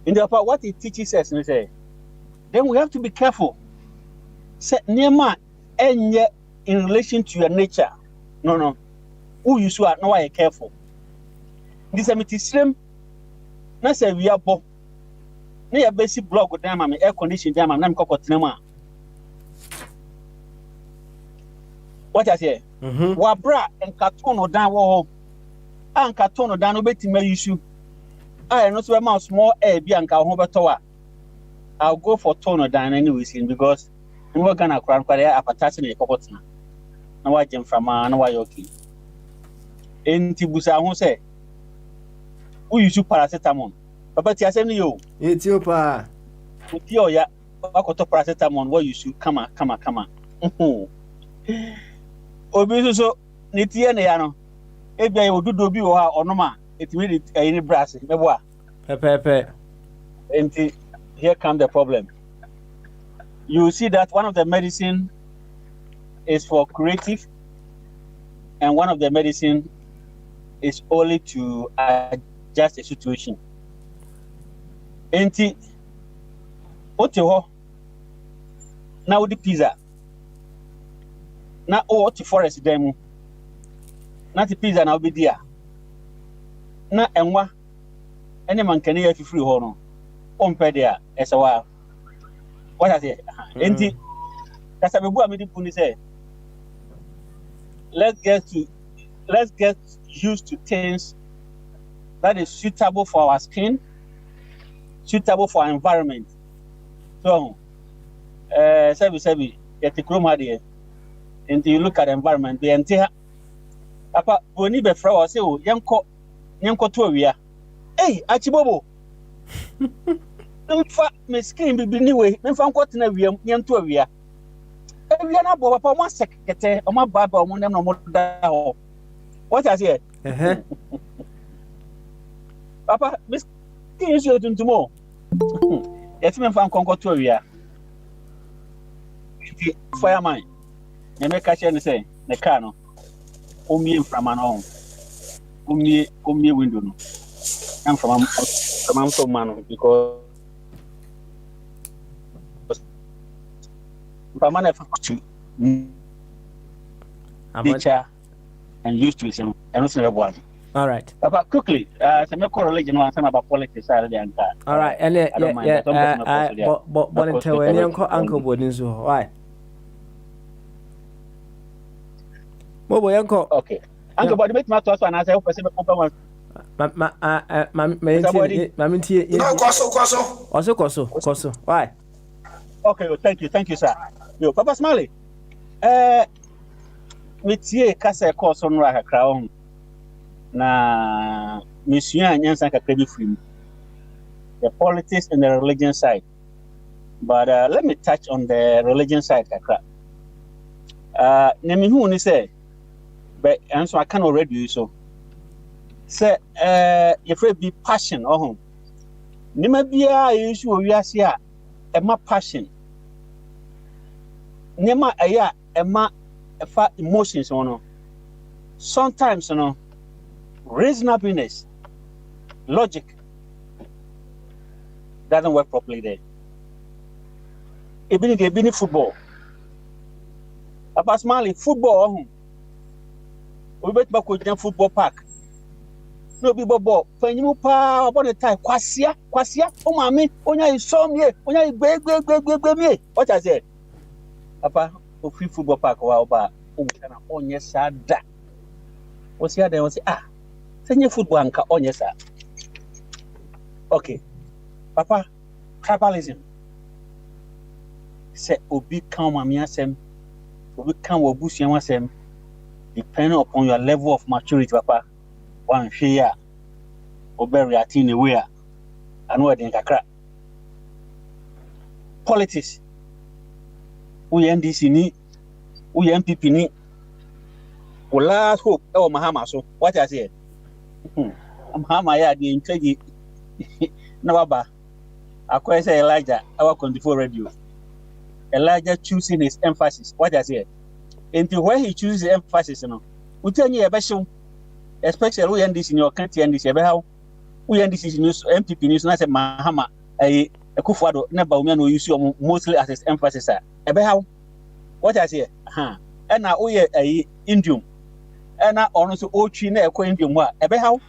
in the part what it teaches us we say then we have to be careful say niema enye in relation to your nature no who you are no why careful this amitisrem na say we abo na ya basic block down ma air condition down ma na mkokotena ma what I say wa bra enkaton no down wo ankaton no down no betima issue I no so ma small air bi anka ho beto a I'll go for tone down anyways because we gonna crown kware apatase na kokotena na wa jem from na wa yoki enti busa ho say who use paracetamol papa ti asem ni yo Ethiopia uti oya akoto paracetamol what you should come obi so ni tie na ya no ebia ye odudo bi wo ha onoma etimi ni brass mebo a pepe enti here come the problem you see that one of the medicine is for curative and one of the medicine is only to adjust the situation enti ote ho na odi pizza na o ti forest dem na ti pizza na obi dia na enwa ene mankane ya fifiri ho no ompe dia esewa what I say enti kasa bebu amedi puni say let's get used to things that is suitable for our skin, suitable for our environment. So sebi yet kroma there until you look at the environment the entire apa boni be fra o say o yenko to awia achibobo nfa me skin bibi ni we nfa nkotena awia yento awia na bo papa mo sekete o ma baba mo nem no mo da ho what I say papa me skin is you tuntumo yet me nfa nkonko awia fireman na me catch any say na car no omie mframa no omie window no am from so man because mframa na fakutu nature and used to it and also everyone. All right. Papa, quickly, some correlation on some about politics. All right, and but until when uncle boarding so why? Bobo yanko. Okay. Uncle body make my toss and I say person open koso. Why? Okay, well, thank you, sir. Yo, Papa Smiley. Metie kasa course on ra kakra na misua nyansa kakra bi free the politics and the religion side. But let me touch on the religion side kakra. Na me hu ni say but and so I can already so say you afraid be passion nima bia yesu owiase a ema passion nima aya ema efa emotions sometimes reasonableness logic doesn't work properly there even football about Mali football we bet back with football park no be bobo fanyimu pa obo the time kwasia o mami onya isom ye onya gbe me what I said papa o free football park wa oba o kana onye sada o sia dem o say senye football anka onye sa okay papa tribalism say obi kan mami asem obi kan wo busuan asem depending upon your level of maturity papa one share obe reacting away anu edin kakra politics we NDC ni we MPP ni we last hope e Mahama so what I say Mahama ya dey intrigue na baba akwai say Elijah our 24 radio Elijah choosing his emphasis. What does it? Into where he chooses emphasis, we tell you about especially we end this in your country and this how we end this in news MPP news. And I said, Mahama, a Kufuado, never woman who use you mostly as his emphasis. About how what I say, and now we a Indium, and now also Ochina, a Indium. What about how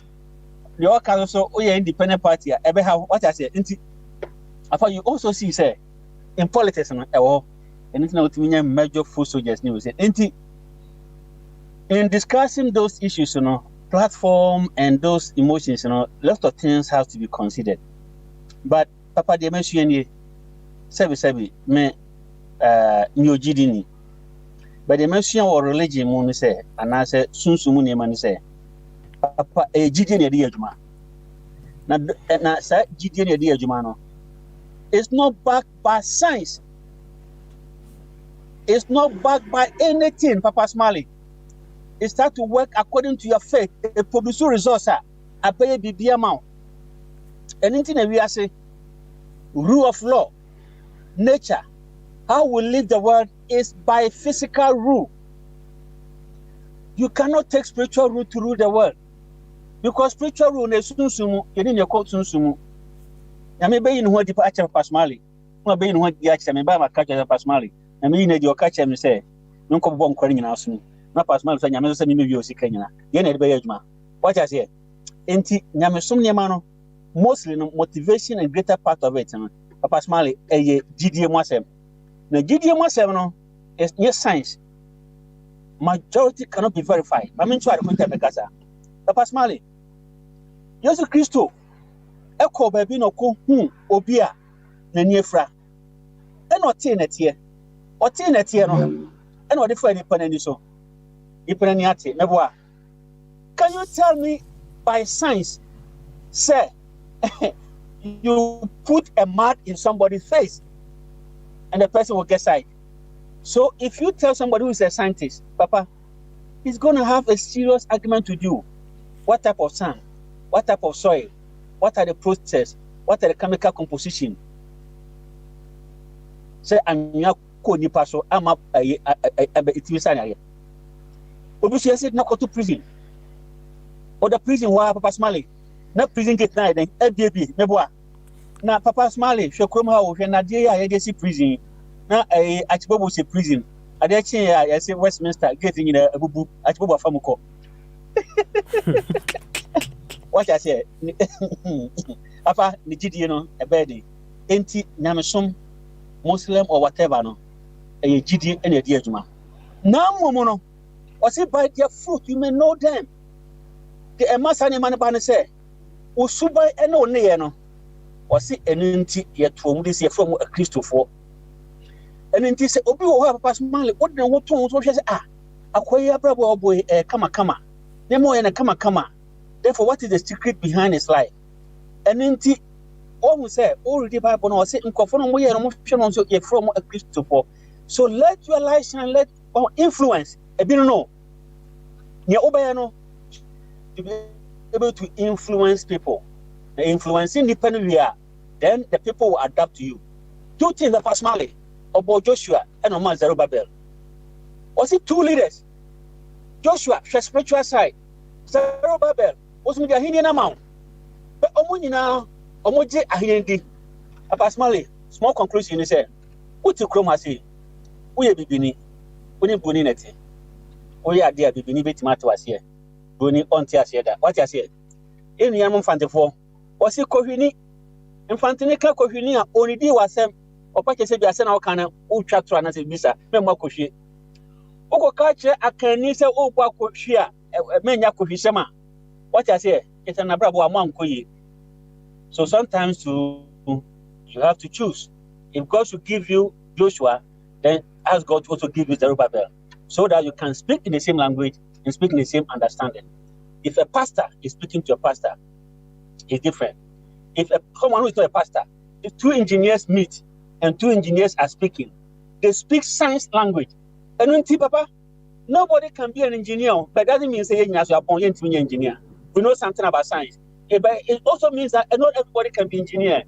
the all council we independent party? About how what I say, I thought you also see, say, in politics, and it's not major foot soldiers news. In discussing those issues, platform and those emotions, lots of things have to be considered. But Papa de mention sebi me nyojidini. But the mention or religion mun say, and I say sunsumu ne man say. Papa jidi ne di adwuma. Na say jidi ne di adwuma no. It's not backed by science. It's not backed by anything, Papa Smiley. It start to work according to your faith. A produce results a pay BB amount. Anything that we are saying, rule of law, nature, how we live the world is by physical rule. You cannot take spiritual rule to rule the world. Because spiritual rule is sunsumu, you need your code sunsumu. I may be in what the patch of Pasmali. No be in what the action, I may buy my catch of Pasmali. I mean, your catch and say, no come bomb calling in house. Na Pasmal say nyame so me wi osi kanyina ye na de be adwuma what I say enti nyame som ne ma no mostly no motivation and greater part of it no Pasmal eye gidie mu asem na gidie mu asem no is yes science majority cannot be verified I mean to are going to make us Pasmal Jesus Christo eko ba bi no ko hu obi a na ni efra e no te na tie no e no de fa ni panani so. Can you tell me by science, sir, you put a mud in somebody's face and the person will get sick? So if you tell somebody who is a scientist, Papa, he's going to have a serious argument to do. What type of sand? What type of soil? What are the processes? What are the chemical composition? Say, I'm not going to pass, I'm up a Obviously, I said not go to prison. Or the prison where Papa Smiley. Not prison get night then LBB, Meboa. Now Papa Smiley, Shokroma, when Nadia, I see prison. Now I Achbobo say prison. I say Westminster getting in a bubu Achbobo Famuko. What I say, Papa, Nijidi, a bedi, anti Namasom, Muslim or whatever, no, a GD and a Diajuma. Now, Momono. Or say by their fruit, you may know them. The Emasani Manabana say, Usuba and no neano. Or say an inti yet from this year from a Christopher. And in this, Obi will have a pass money. What then what tones what says, acquire bravo boy, a kama. Nemo and a kama. Therefore, what is the secret behind his life? And inti, all we say, already Bible or say, in conform way and motion on so from a Christopher. So let your light shine, let influence. I don't know. You to be able to influence people. The influencing dependent we are, then the people will adapt to you. Two things that personally about Joshua and Omar Zerubbabel. Was it two leaders? Joshua, the spiritual side. Zerubbabel was with the Indian amount. But Omunina, Omoji Ahindi. Personally, small conclusion is said. What you chroma say? We be bini. We need buninity. We are there, Bibini Betimato was here. Buni on Tiasiada. What I said. In Yamon Fantefo, was it Kohini? Infantinica Kohinia, only D was them, or Pacha Biasana Kana, who trapped to another visa, Memokoshi. Oko culture, I can say, oh, Bakoshia, a mania Kohisema. What I say, it's an abrabo among Koyi. So sometimes you have to choose. If God should give you Joshua, then ask God to also give you Zerubbabel, so that you can speak in the same language and speak in the same understanding. If a pastor is speaking to a pastor, it's different. If someone who is not a pastor, if two engineers meet and two engineers are speaking, they speak science language. And when Papa, nobody can be an engineer, but that doesn't mean saying you are born to be an engineer. We know something about science. But it also means that not everybody can be engineer.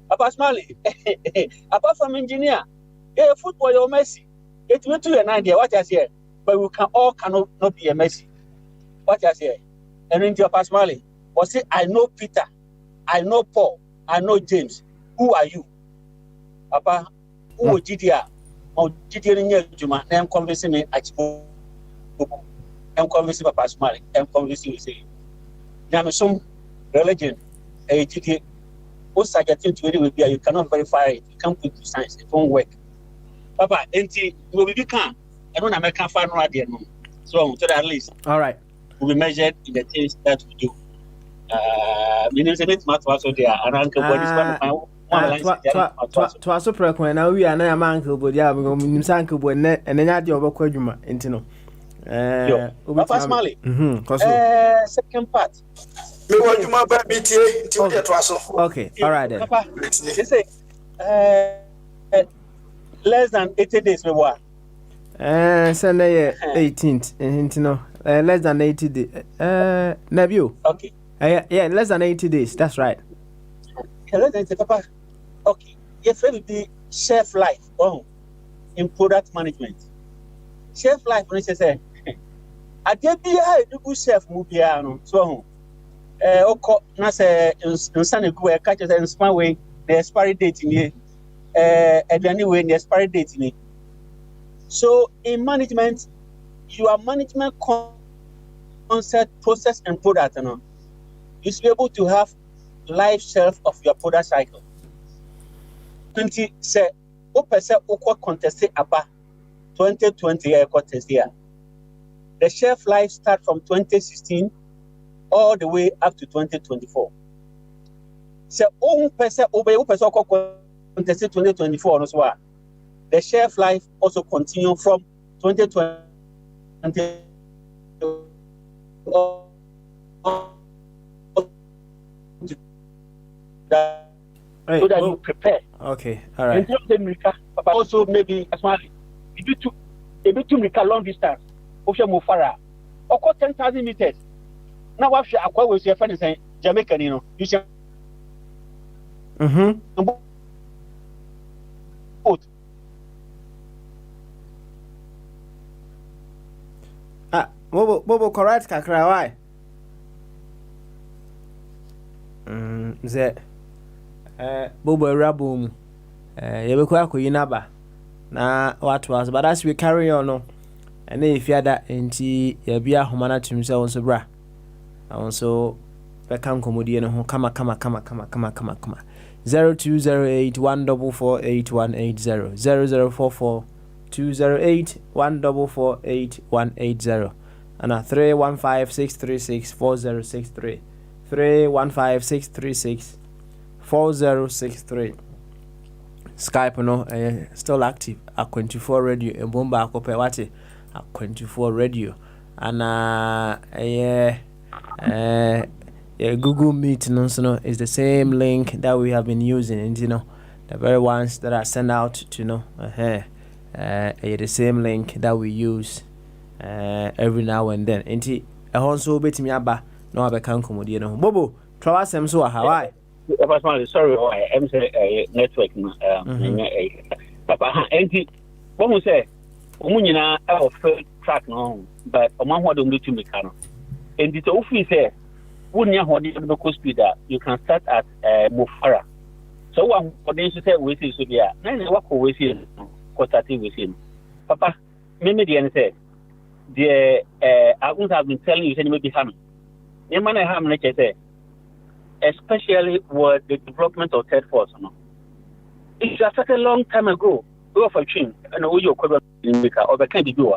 Papa Smiley, apart from engineer, football you're Messi. It will to an idea what I say, but we can all cannot not be a Messi. What I say, and in your past Mali, or say I know Peter, I know Paul, I know James. Who are you, Papa? Who GDR? Or GDR in your Juma? I'm convincing me at I'm convincing Papa Smiley. I'm convincing you say, now some religion, a GDR. What's suggesting to you will be you cannot verify it. You can't put to science. It won't work. Papa, you will be can. I don't American fan right there. So to at least. All right. Will be measured in the things that we do. Meaning a bit matter also there. And uncle body to aso preko na we ana ya uncle body a nim sa uncle body na enya de obekwa adwuma enti no Papa Smiley. Second part. Me want you my baby tie to the aso. Okay, all right then. Papa, they say less than 80 days we were. Sunday 18th enti no less than 80 days. Nebio. Okay. Yeah, less than 80 days. That's right. Less than 80, Papa. Okay. Yes, will be shelf life in product management. Shelf life, when you say, I did be a good chef movie. So, na say insane go catch us in small way the expiry date in here. Anyway, the expiry date in it. So, in management, your management concept, process, and product, you should be able to have life shelf of your product cycle. 20 say, percent contested about 2020 contest here. The shelf life start from 2016 all the way up to 2024. So, percent contested 2024 as well. The shelf life also continue from 2020. So that you prepare. Okay, all right. But also maybe as well, you do a bit too long distance. Ocean Mufara, or 10,000 meters. Now, what should I call with your friend saying Jamaican? You say, Bobo correct kakra why? Ze Bobo Rabum Yebeko Akuyinaba na what was, but as we carry on, no, and if you had that enti Yabia Humana to himself also bra. Also Beckham Comedian who come 0208 144 8180 0044 208 144 8180 and 315 636 4063 315 636 4063. Skype no still active at 24 radio and bomba akope wate at 24 radio and Google Meet no is the same link that we have been using, and the very ones that are sent out to the same link that we use every now and then. Enti ehonso betimi aba no abeka nkomodie no Bobo trawa sem so Hawaii. Sorry, I'm say network Papa enti bomo say omo nyina of track no but omo hodo mbi to meka no enti to ofi say wonya hodo no speed you can start at Mufara. So one potential say we see so dia na na wako we see constative we see Papa me dey say the I would have been telling you say maybe ham the man I have na say especially with the development of third force it started a long time ago go for chin and we your cover in America or can be do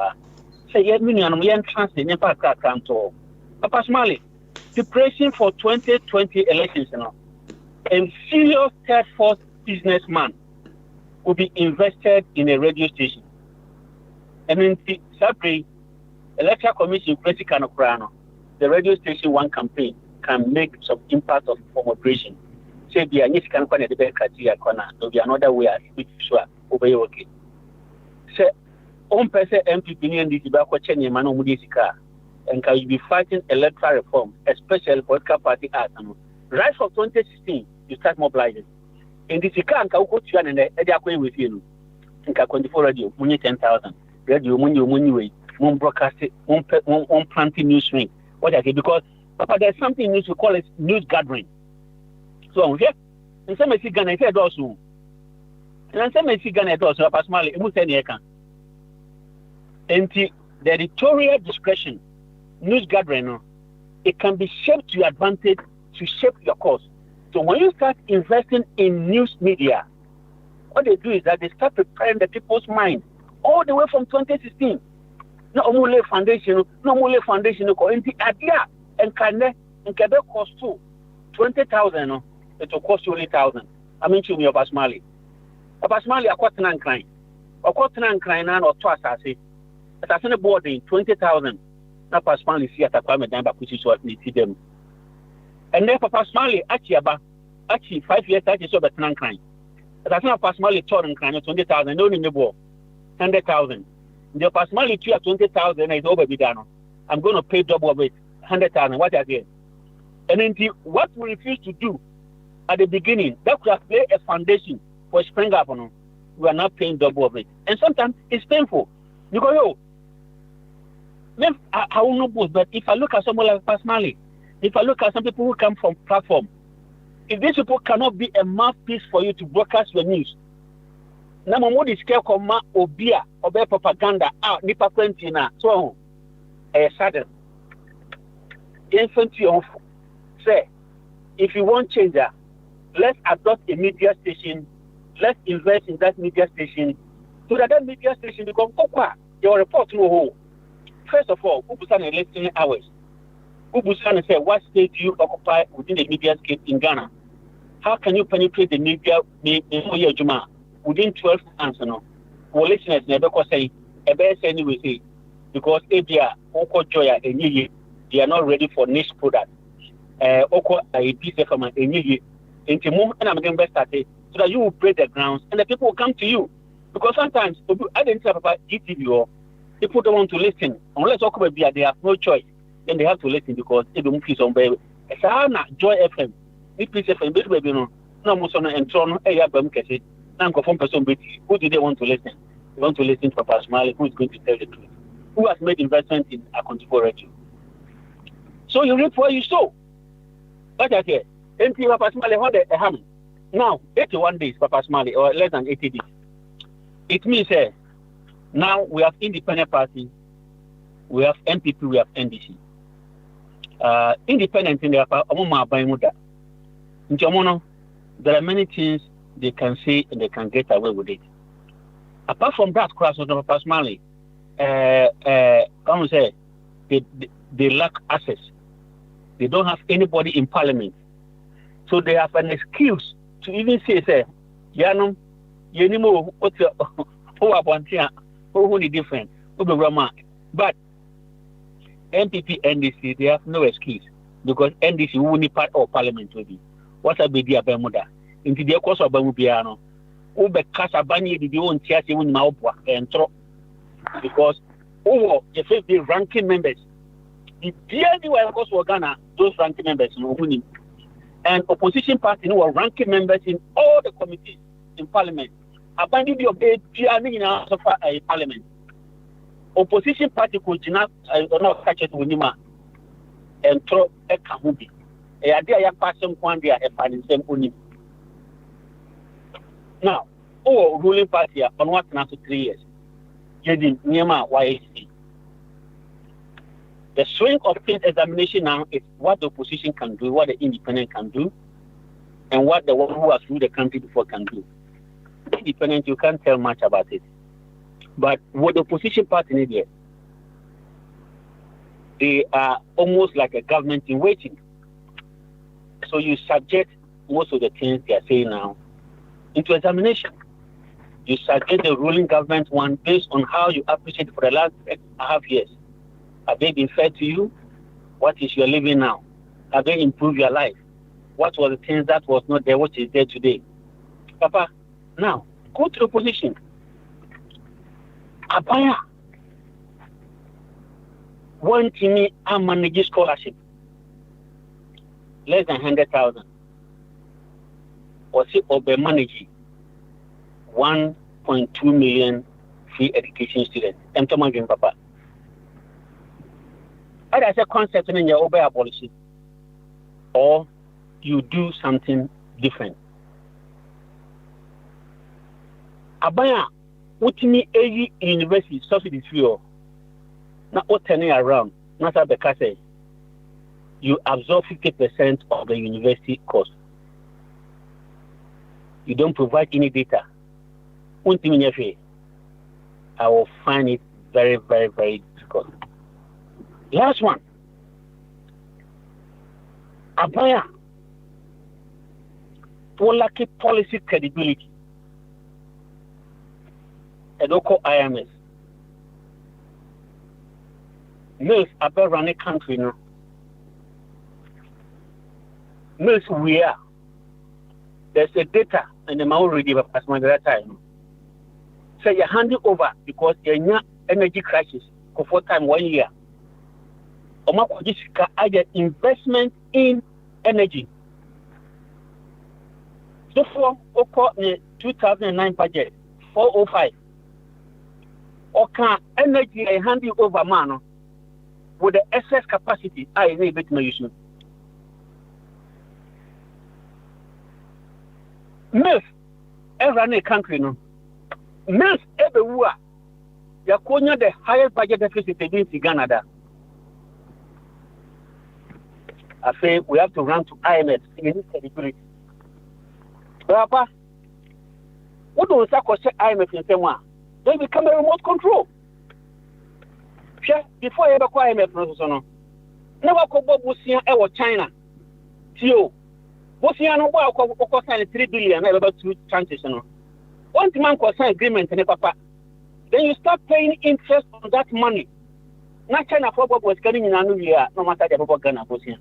say yet me and we entrance in impact can to Papa Smiley preparation for 2020 elections and serious third force businessman will be invested in a radio station. And in the Sabri Electoral Commission the radio station one campaign can make some impact of operation. Say the Anish can the best corner, there'll be another way which sure obey okay. Say on person MPP and the tobacco chain Mano Mudisika and can you be fighting electoral reform, especially political party act. Right from 2016 you start mobilizing. In this car and Kauko and the with you. Inka 24 radio, money 10,000. Radio, money way, one broadcast, one planting news string. What I say, because Papa, there's something news we call it news gathering. So, yeah, and some may see Ghana, I said also. And some may see Ghana also, Papa Smiley, it must say, and the editorial discretion, news gathering, it can be shaped to your advantage to shape your course. So when you start investing in news media, what they do is that they start preparing the people's mind all the way from 2016. No more foundation, idea and can cost you 20,000. It will cost you only 1,000. I mean, to me, Papa Smiley, I quite an crying. I quite an crying or twice. I say, as I board in 20,000. Now, Papa Smiley see at a climate down, but which is what we see them. And then Papa Smiley actually 5 years I saw better crying. But I think Papa Smiley told him crying 20,000, no in the ball, 100,000. The Papa Smiley 20,000 is over done. I'm going to pay double of it, 100,000. What I get? And then what we refuse to do at the beginning, that could have laid a foundation for spring up on. We are not paying double of it, and sometimes it's painful. You go, I will not boast, but if I look at someone like Papa Smiley, if I look at some people who come from platform, if these people cannot be a mouthpiece for you to broadcast your news, now what is care koma obia obe propaganda nipa kwentina so sudden infantry of say if you want change that, let's adopt a media station, let's invest in that media station so that media station become your report no whole. First of all, Ubusan listening hours. Ubusan say, what state do you occupy within the media scape in Ghana? How can you penetrate the media within 12 months? Our listeners never say, a best anyway say, because ABA, Oko Joya, they are not ready for niche product. Oko a piece of a new into more and I'm going to start it so that you will break the grounds and the people will come to you. Because sometimes I didn't say about GTV or people don't want to listen. Unless they have no choice, then they have to listen because they don't feel some baby. Joy FM, Peace FM, baby, no more and Tron, now from person, who do they want to listen? They want to listen to Papa Smiley, who is going to tell the truth, who has made investment in a control radio. So you reap what you sow. But I say, MP Papa Smiley had a ham. Now, 81 days, Papa Smiley, or less than 80 days. It means now we have independent party, we have NPP, we have NDC. Independent in the there are many things they can say and they can get away with it. Apart from that, class of Papa Smiley, they lack access. They don't have anybody in parliament. So they have an excuse to even say, Yanum, Yenimo, what's your who is different, but NPP, NDC, they have no excuse because NDC won't be part of parliament with you. What's a big deal about Bermuda? Into the course of Bamubiano, Ube Casa Bani, the own Chassis, and throw because the ranking members, the anywhere across Ghana, those ranking members no winning, and opposition party who are ranking members in all the committees in parliament. Abandon your bed, a parliament. Opposition party could not catch it with him and throw a kahubi. A idea passing one day a finding same only. Now, ruling party on what now to 3 years. Jedin Niema YAC. The swing of things examination now is what the opposition can do, what the independent can do, and what the one who has ruled the country before can do. Independent, you can't tell much about it. But what the opposition party need here, they are almost like a government in waiting. So you subject most of the things they are saying now into examination. You subject the ruling government one based on how you appreciate for the last 8.5 years. Have they been fair to you? What is your living now? Have they improved your life? What were the things that was not there, what is there today? Papa, now, go to the opposition. Abaya, one team and manage scholarship, less than 100,000. Or see, or be manage 1.5 1.2 million free education students. I'm talking papa. As a concept in your over abolition, or you do something different. Abaya, what me a university subsidy free or not what turning around, not at the case. You absorb 50% of the university cost. You don't provide any data. I will find it very, very, very difficult. Last one. Abaya, lack policy credibility. And local IMS. Mills about running country now. Mills we are. There's a data and the amount already as my time. So you hand it over because you're energy crisis for 4 times 1 year. Or investment in energy. So for the 2009 budget 405. Or can energy I hand it over man with the excess capacity I enable to use. Mills run a country no. Mills everywhere. Yakonya the highest budget deficit in Ghana. I say we have to run to IMF in this credibility. Papa, what do we say? IMF in same one? They become a remote control. Before I ever acquire IMF, never go Bosnia or China. Tio. Bosnia no go sign 3 billion about 2 transition. One man can sign agreement and papa. Then you start paying interest on that money. Not China for what was getting in another year, no matter the Bobo Ghana Bosnia.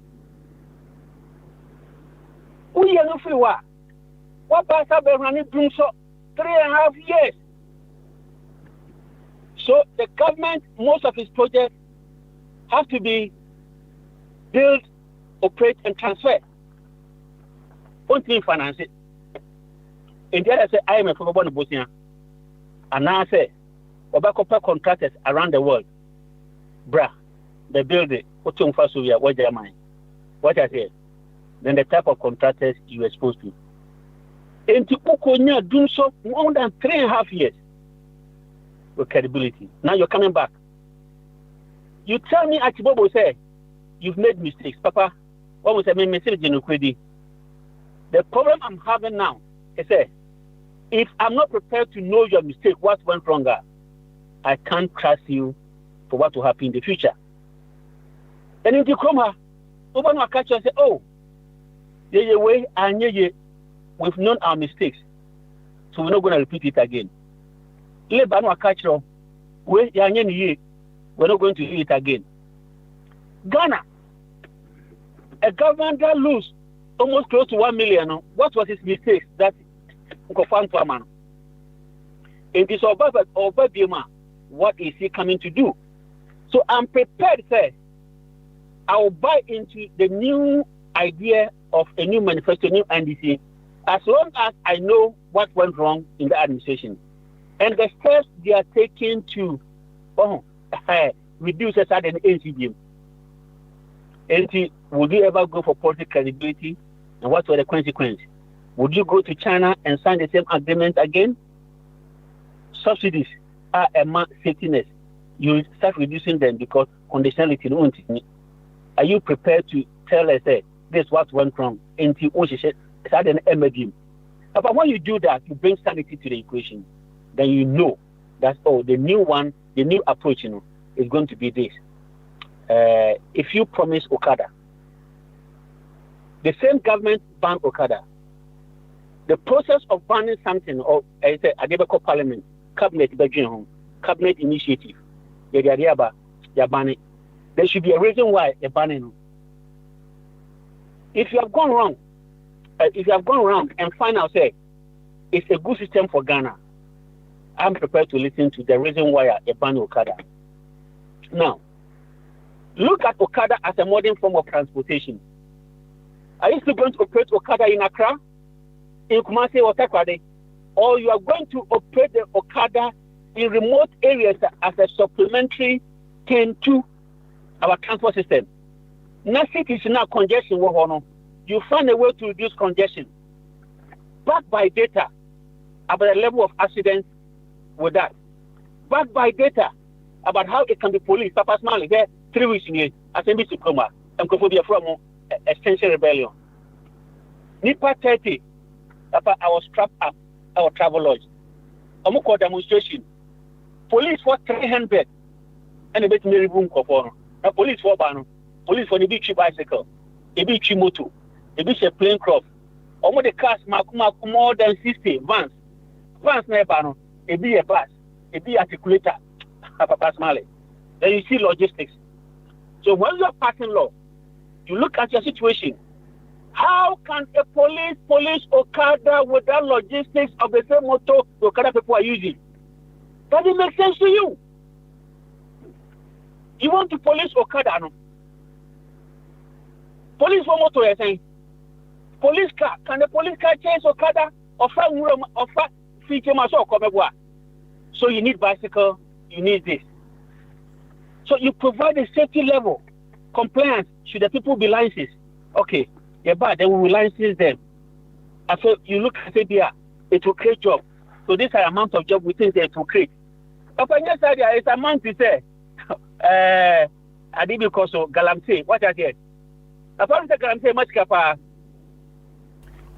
We are not free. What past have been running doing so 3.5 years. So the government, most of its projects have to be built, operate, and transfer. Only finance it. In the other say IMF for Bosnia, and now I say Obako contractors around the world. Bruh, they build it. What their mind? What I say? Then the type of contractors you are exposed to. And to Ukonya doing so more than 3.5 years with credibility. Now you're coming back. You tell me Achibobo say you've made mistakes. Papa, what was I mean message in Ukwedi? The problem I'm having now is that if I'm not prepared to know your mistake, what went wrong, I can't trust you for what will happen in the future. And in the Chroma, Obama catch and say, oh, we've known our mistakes, so we're not going to repeat it again. We're not going to do it again. Ghana, a government that lose almost close to 1 million. What was his mistake that found to a man? It is over Bima. What is he coming to do? So I'm prepared, sir. I will buy into the new idea of a new manifesto, new NDC, as long as I know what went wrong in the administration and the steps they are taking to reduce a certain NCBM. Would you ever go for political credibility? And what were the consequences? Would you go to China and sign the same agreement again? Subsidies are a safety net. You start reducing them because conditionality. Are you prepared to tell us this is what went wrong? But when you do that, you bring sanity to the equation. Then you know that the new approach, is going to be this. If you promise Okada, the same government banned Okada. The process of banning something, or I say, Adebeko Parliament, Cabinet Initiative, they're banning. There should be a reason why they're banning. If you have gone wrong, and find out, say, it's a good system for Ghana, I'm prepared to listen to the reason why they ban Okada. Now, look at Okada as a modern form of transportation. Are you still going to operate Okada in Accra, in Kumasi or Takoradi? or you are going to operate the Okada in remote areas as a supplementary thing to our transport system. Nothing is now congestion. You find a way to reduce congestion. Backed by data about the level of accidents with that. Backed by data about how it can be policed. Papa Smiley, there 3 weeks in here, as NBC Coma, and Kophobia from Extension Rebellion. Nipa 30, Papa, I was trapped up our travel lodge. Amuko demonstration. Police for 300 and a bit Mary Boom Kofono. A police for Bano, police for the big bicycle, a big moto, a big plane crop. Almost the cars more than 60 vans. Vans Nebano, a be a bus, a be articulator, Papa Smiley. Then you see logistics. So when you are passing law, you look at your situation. How can a police Okada without logistics of the same motor the Okada people are using? Does it make sense to you? You want to police Okada, no? Police for motor, you're saying? Police car, can the police car chase Okada? Offer feature maso komebwa. So you need bicycle, you need this. So you provide a safety level. Compliance, should the people be licensed? Okay, yeah, but then we will license them. And so you look at it here, it will create job. So this is the amount of job we think that it will create. But on your side, it's amount to say, I did because of Galamsey. What I said. Upon the Galamsey, much capa.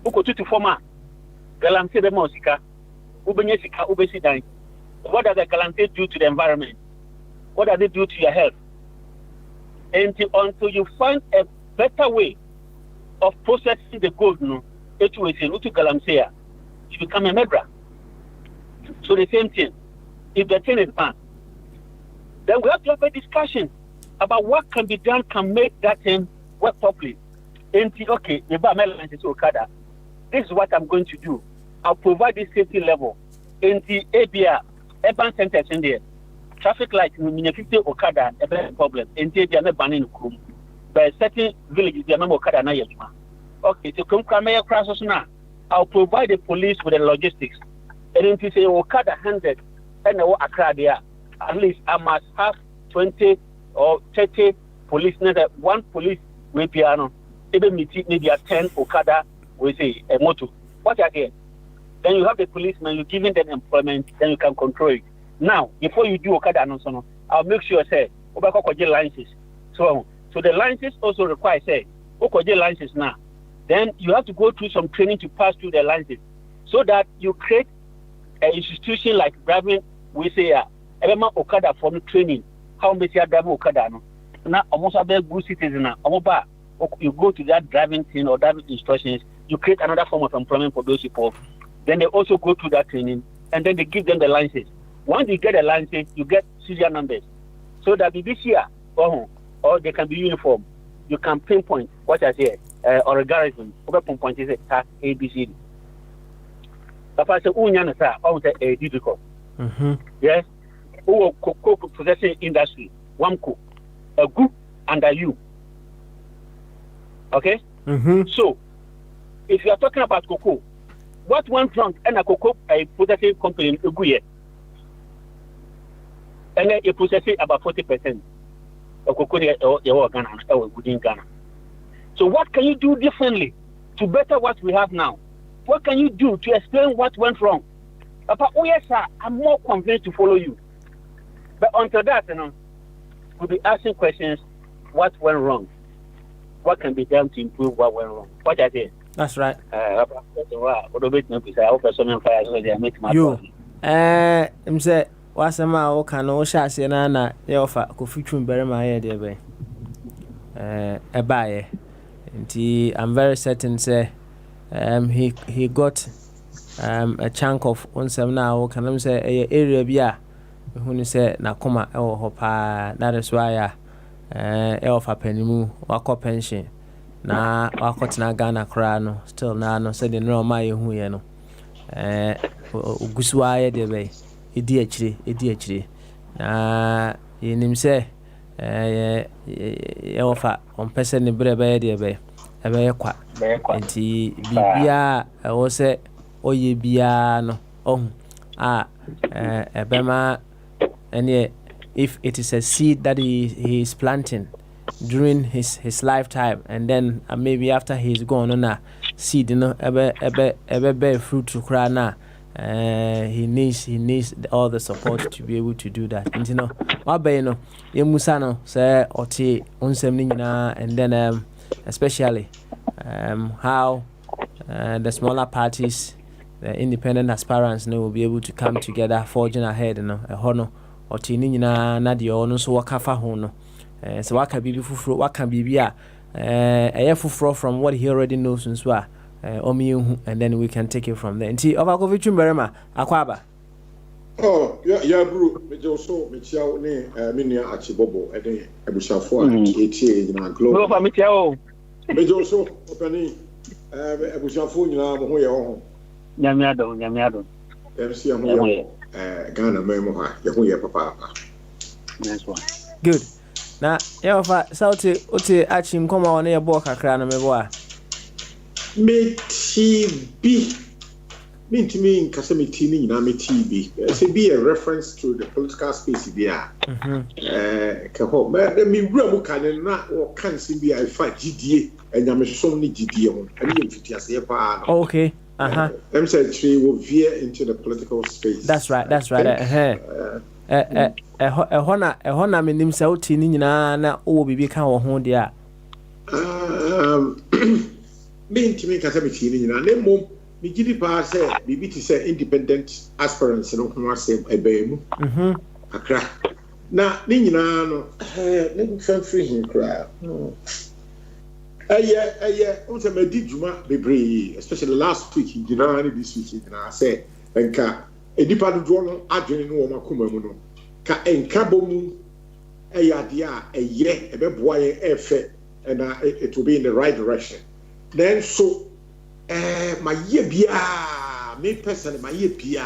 Uko to former Galamsey the Mosika, Ubenesika, Ubesidan. What does the Galamsey do to the environment? What does it do to your health? Until you find a better way of processing the gold, no, it will say, Utu Galamsey, you become a medra. So the same thing. If the thing is banned, then we have to have a discussion about what can be done, can make that thing work properly. Okay, Okada. This is what I'm going to do. I'll provide this safety level. In the ABR, urban centers in there, traffic light, in 50 Okada, a big problem. In the ABR, banning Kum. By certain villages, the number Okada na yajma. Okay, so come across us now. I'll provide the police with the logistics. And if you say Okada 100 and Accra there, at least I must have 20 or 30 police. One police will be maybe 10 Okada will say a motor. What are they? Then you have the policeman, you're giving them employment, then you can control it. Now, before you do Okada and so on, I'll make sure say licenses. So the licenses also require say licenses now. Then you have to go through some training to pass through the licenses, so that you create an institution like driving. We say Okada for training. How many drive Okada? No, now almost a very good citizen. You go to that driving thing or driving instructions. You create another form of employment for those people. Then they also go through that training, and then they give them the license. Once you get a license, you get serial numbers, so that this year or they can be uniform. You can pinpoint what I say or a garrison. Over pinpoint is ABCD. Papa say, "Unyana sir, I want a difficult." Yes. Who cocoa processing industry? Wamco, a group under you. Okay. So, if you are talking about cocoa, what went wrong? And a cocoa processing company in Uguye, and then you processing about 40% of cocoa Ghana within Ghana. So, what can you do differently to better what we have now? What can you do to explain what went wrong? Papa, yes, sir, I'm more convinced to follow you. But until that, we'll be asking questions: what went wrong? What can be done to improve what went wrong? What I say? That's right. You. I'm say what's a man who can no shots in Anna, the offer, could feature very my idea. A buyer. And I'm very certain, say, he got a chunk of 17 now, can I say, a area beer. When you say Nakoma, hopa, that is why offer penimu, wako pension. Na wakoti Ghana krano still no said the no my hu ye no uguswa de be edi achire na yenim se ye ofa on person ne brebe de be ebe kwa enti bibia wo se oye bia no ebema, and if it is a seed that he is planting during his lifetime, and then maybe after he's gone on a seed, ebe bear fruit to cry now. He needs all the support to be able to do that. And wabe yemusano say oti unsem ni nyina, and then especially how the smaller parties, the independent aspirants, will be able to come together, forging ahead. Hono oti ni nyina na de ono so wakafa ho no. So waka bibi fufuro, waka bibia fufuro from what he already knows and so and then we can take it from there. Nti Ovakovichu Mberema akwaba. Oh, yeah, bro. Me also me chia ne minia achibobo ede ebushafo etie nyina globe. Bro, fa me chia o. Me also opani ebushafo nyina mo ho ye ho. Nyame adon. MC ho ye Ghana memo ha ye ho ye papa. Nice one. Good. Na yefa sauti uti achi mkoma wane ye bo kakra na mebo a. Me TB. Me nkasa me tini nyina me TB. Say be a reference to the political space bia. Ka ho me wura mu kan na o kan sin bia fa gidie enyame som ni gidie ho. Ani mfiti ase pa no. Okay. Them said she will veer into the political space. That's right. Hona me nim sa uti ni nyina na o bibi kan wo ho dia. Me nkasa me tini nyina na mom me gidi pa say bibi ti say independent aspirants no ho asem ebemu. Akra. Na ni nyina no ne mfamfiri hin kra. Also me did juma bebre, especially last week in January, this week in I say enka edipa do no adwene no makoma mu no ka enka bomu dia ebeboa ye efe and it will be in the right direction. Then so my year bia me personally my year bia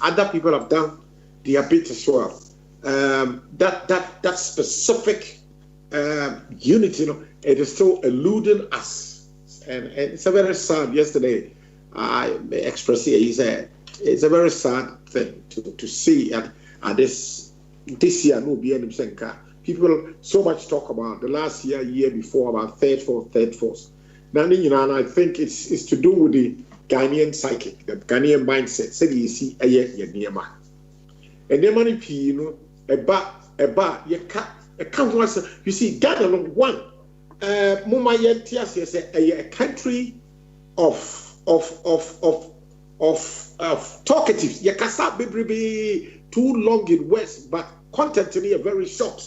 other people have done their bit as well. That specific unity, it is still eluding us, and it's a very sad. Yesterday, I expressed here. He said it's a very sad thing to see at this year. No, people so much talk about the last year before about third force. Now, I think it's to do with the Ghanaian psychic, the Ghanaian mindset. Say you see a year and the money, you see, Ghana one. Muma yetias say a country of talkatives. Yakasa bebrebe too long in West, but content to me are very short.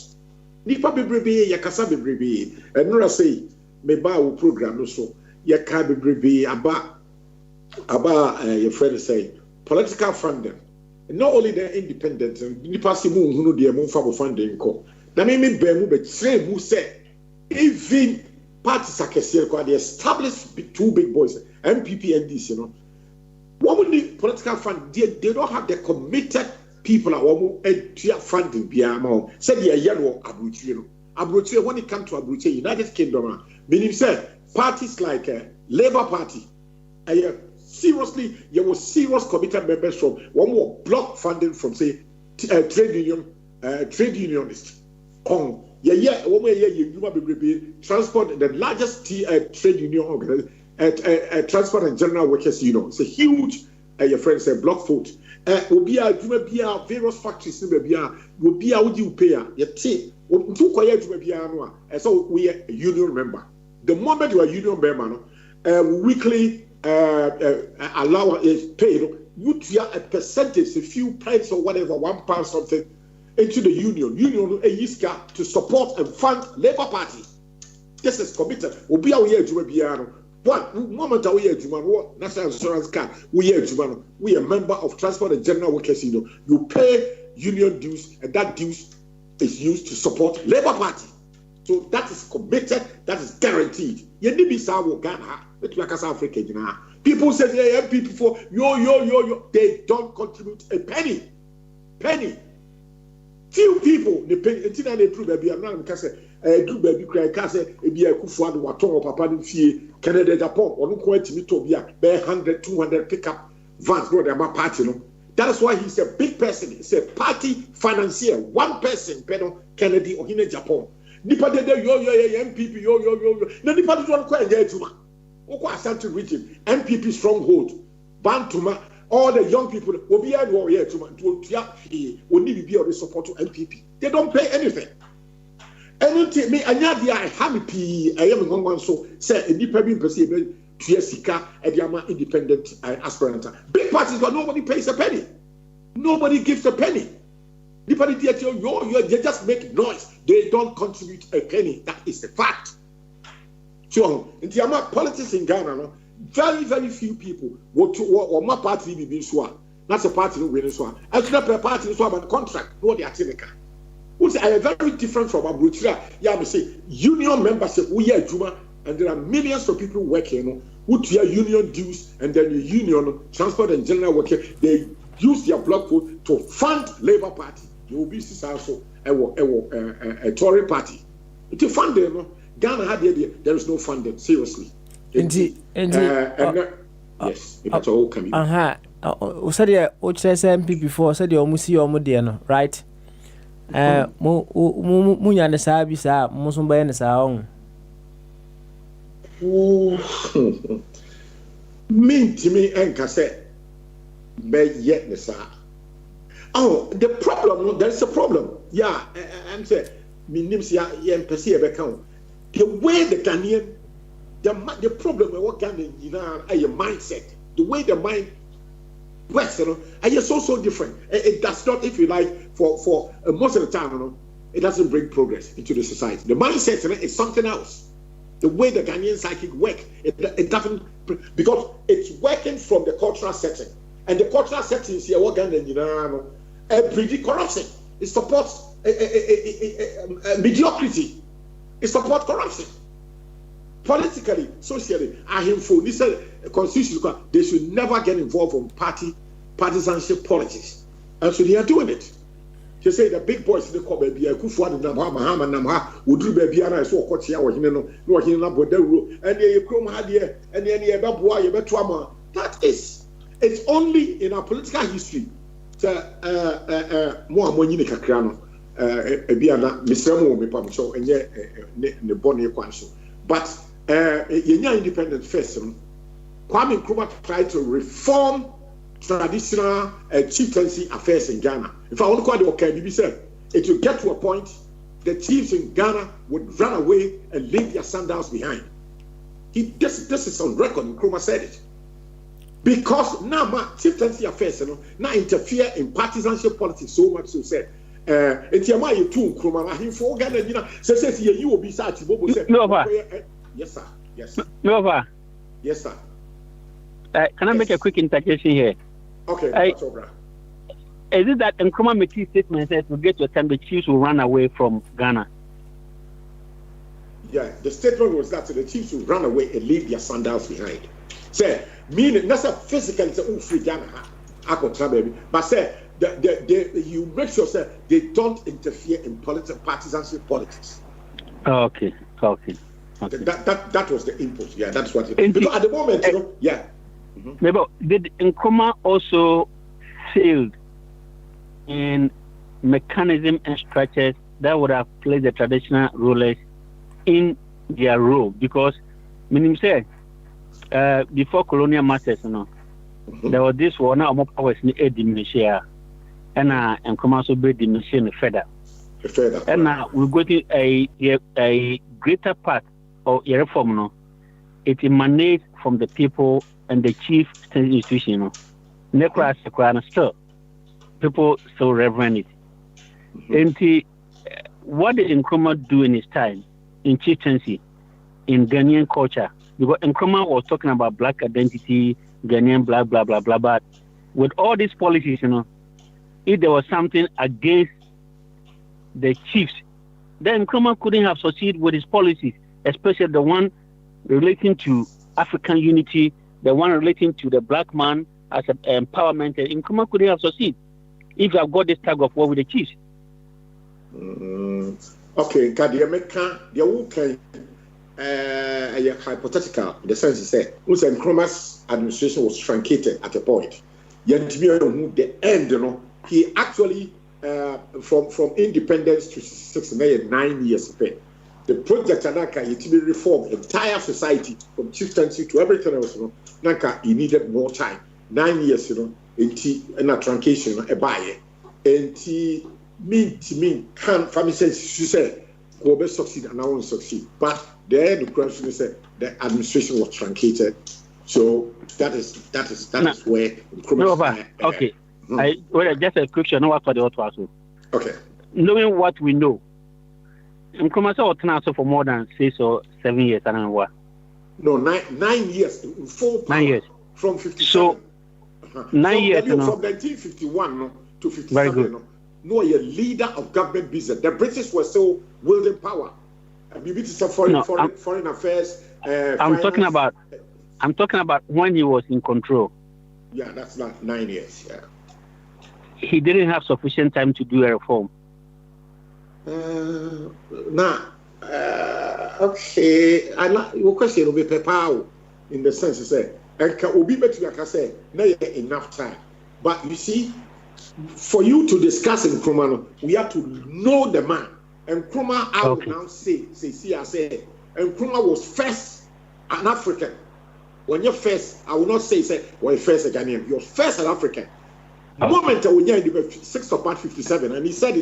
Nipa bebrebe yakasa bebrebe. And no say me ba wo program no so yaka bebrebe aba your friend say political funding. Not only the independent, nipa si mu hunu de mu fa funding ko. Na me be mu be tre mu say even parties are the established two big boys, MPP and this, What would the political fund? They don't have the committed people at one funding. Said the yellow Abrutio. When it comes to Abrutio, United Kingdom, meaning said parties like Labour Party, seriously, there was serious committed members from one more block funding from say trade unionists. Transport, the largest trade union organization, Transport and General Workers Union. It's a huge, your friend said, block vote. Will be various factories, will be you pay so we are a union member. The moment you are a union member, weekly allowance is paid. You have a percentage, a few pence or whatever, £1 something. Into the union to support and fund Labour Party. This is committed. We are one moment we are National Insurance Card. We are a member of Transport and General Workers Union. You pay union dues, and that dues is used to support Labour Party. So that is committed. That is guaranteed. People say they have people for yo. They don't contribute a penny. Few people they pay until they prove baby I'm not say do baby cry can say e be akufu ado waton papa dem fie Canada Japan onu ko atimi to bia be 100 200 pickup vans no dem party no That's why he's a big person. He's a party financier. One person, Pedro Kennedy or in Japan. Nipa de yo MPP yo. Na nipa de one kwa enye tuma. Oko Asante region, MPP stronghold. Bantuma, all the young people will be at war here tuma. Will need to be on support to MPP. They don't pay anything. Anything me anyadi I have p I am ngwan so say nipa bi person Sika Ediama independent aspirant. Big parties, but nobody pays a penny. Nobody gives a penny. They just make noise. They don't contribute a penny. That is the fact. So, in the politics in Ghana, no, very, very few people or my party be being sworn. That's a party who win sworn. It's not a party sworn by the contract, no the activity. Which are very different from Abuja. Yeah, I say union membership, we are Juma. And there are millions of people working, who to your union dues, and then the union, transport and general worker, they use their block vote to fund Labour Party. You will be also a Tory party. To fund them, Ghana had the idea there is no funding, seriously. Yes, it's all coming. Said you MPP before, said you almost see your modern, right? Munya and the Sabisa, Musumba and the Sound. Mean to me and cassette, but yet the sir. Oh, the problem, there's a problem. Yeah, I'm saying, me name's ya perceive account. The way the Ghanaian, the problem with what Ghanaian, you know, a mindset, the way the mind works, you know, and it's so different. It does not, if you like, for most of the time, you know, it doesn't bring progress into the society. The mindset, you know, is something else. The way the Ghanaian psychic work, it doesn't, because it's working from the cultural setting. And the cultural setting is here, what Ghanaian, you know, predict corruption. It supports mediocrity. It supports corruption. Politically, socially, he said, constitution, they should never get involved in partisanship politics. And so they are doing it. They say the big boys they call baby Kufuor and Mahama Namha would do baby and I saw Kotia or no Boderu and the Chrome had here and then you better. That is, it's only in our political history. More money Kakrano, Biana, Mr. Mo, Pamcho, and yet the Bonnie Quanso. But you're independent first. Kwame Nkrumah tried to reform traditional chieftaincy affairs in Ghana. If I want to call it okay, said it will get to a point the chiefs in Ghana would run away and leave their sandals behind. This is on record. Nkrumah said it because now my chieftaincy affairs, now interfere in partisanship politics so much. So said, it's your mind too. Nkrumah, he for Ghana, says you will be sad. Yes, sir. Yes. Nova. Yes, sir. Can I make a quick interjection here? Okay, that's all right. Is it that Nkrumah made his statement that we get to a time the chiefs will run away from Ghana? Yeah, the statement was that the chiefs will run away and leave their sandals behind. Say, meaning that's a physical, it's a free Ghana, baby. But say, you make sure say, they don't interfere in partisanship politics. Okay. That was the input. Yeah, that's what it is. Because at the moment, yeah. Maybe did Nkrumah also failed in mechanism and structures that would have played the traditional rulers in their role? Because, meaning say, before colonial masters, there was this war now more powers in a diminution, and Nkrumah also be diminishing further. And now we're going to a greater part of your reform. It emanates from the people and the chief state institution. Still, people still reverend it. And what did Nkrumah do in his time in chieftaincy, in Ghanaian culture? Because Nkrumah was talking about black identity, Ghanaian blah blah blah blah. But with all these policies, if there was something against the chiefs, then Nkrumah couldn't have succeeded with his policies, especially the one relating to African unity, the one relating to the black man as an empowerment. Nkrumah couldn't have succeeded if you have got this tag of war with the chiefs. Okay, hypothetical in the sense he said, Nkrumah's administration was truncated at a point. yɛntumi the end no he actually from independence to 9 years the project anaka yɛtumi reform entire society from chieftaincy to everything else no nanka he needed more time 9 years enti na truncation no ɛbaayɛ enti mean can family sense she said go be succeed and I won't succeed but the question is the administration was truncated so that is where okay just a question no what for the auto also okay knowing what we know Nkrumah say for more than 6 or 7 years I don't know what no 9 years full 9 years from 57 so 9 years from 1951 to 57 very good. No, a leader of government business. The British were still wielding power. Foreign affairs. I'm talking about when he was in control. Yeah, that's not 9 years. Yeah. He didn't have sufficient time to do a reform. Okay. Your question will be PayPal in the sense say, and can be better like I say, no enough time. But you see. For you to discuss in Nkrumah, we have to know the man. And Nkrumah, I will now say, and Nkrumah was first an African. When you're first, I will not say well, first a Ghanaian. You're first an African. The moment when you're in the 6th of March 57, and he said,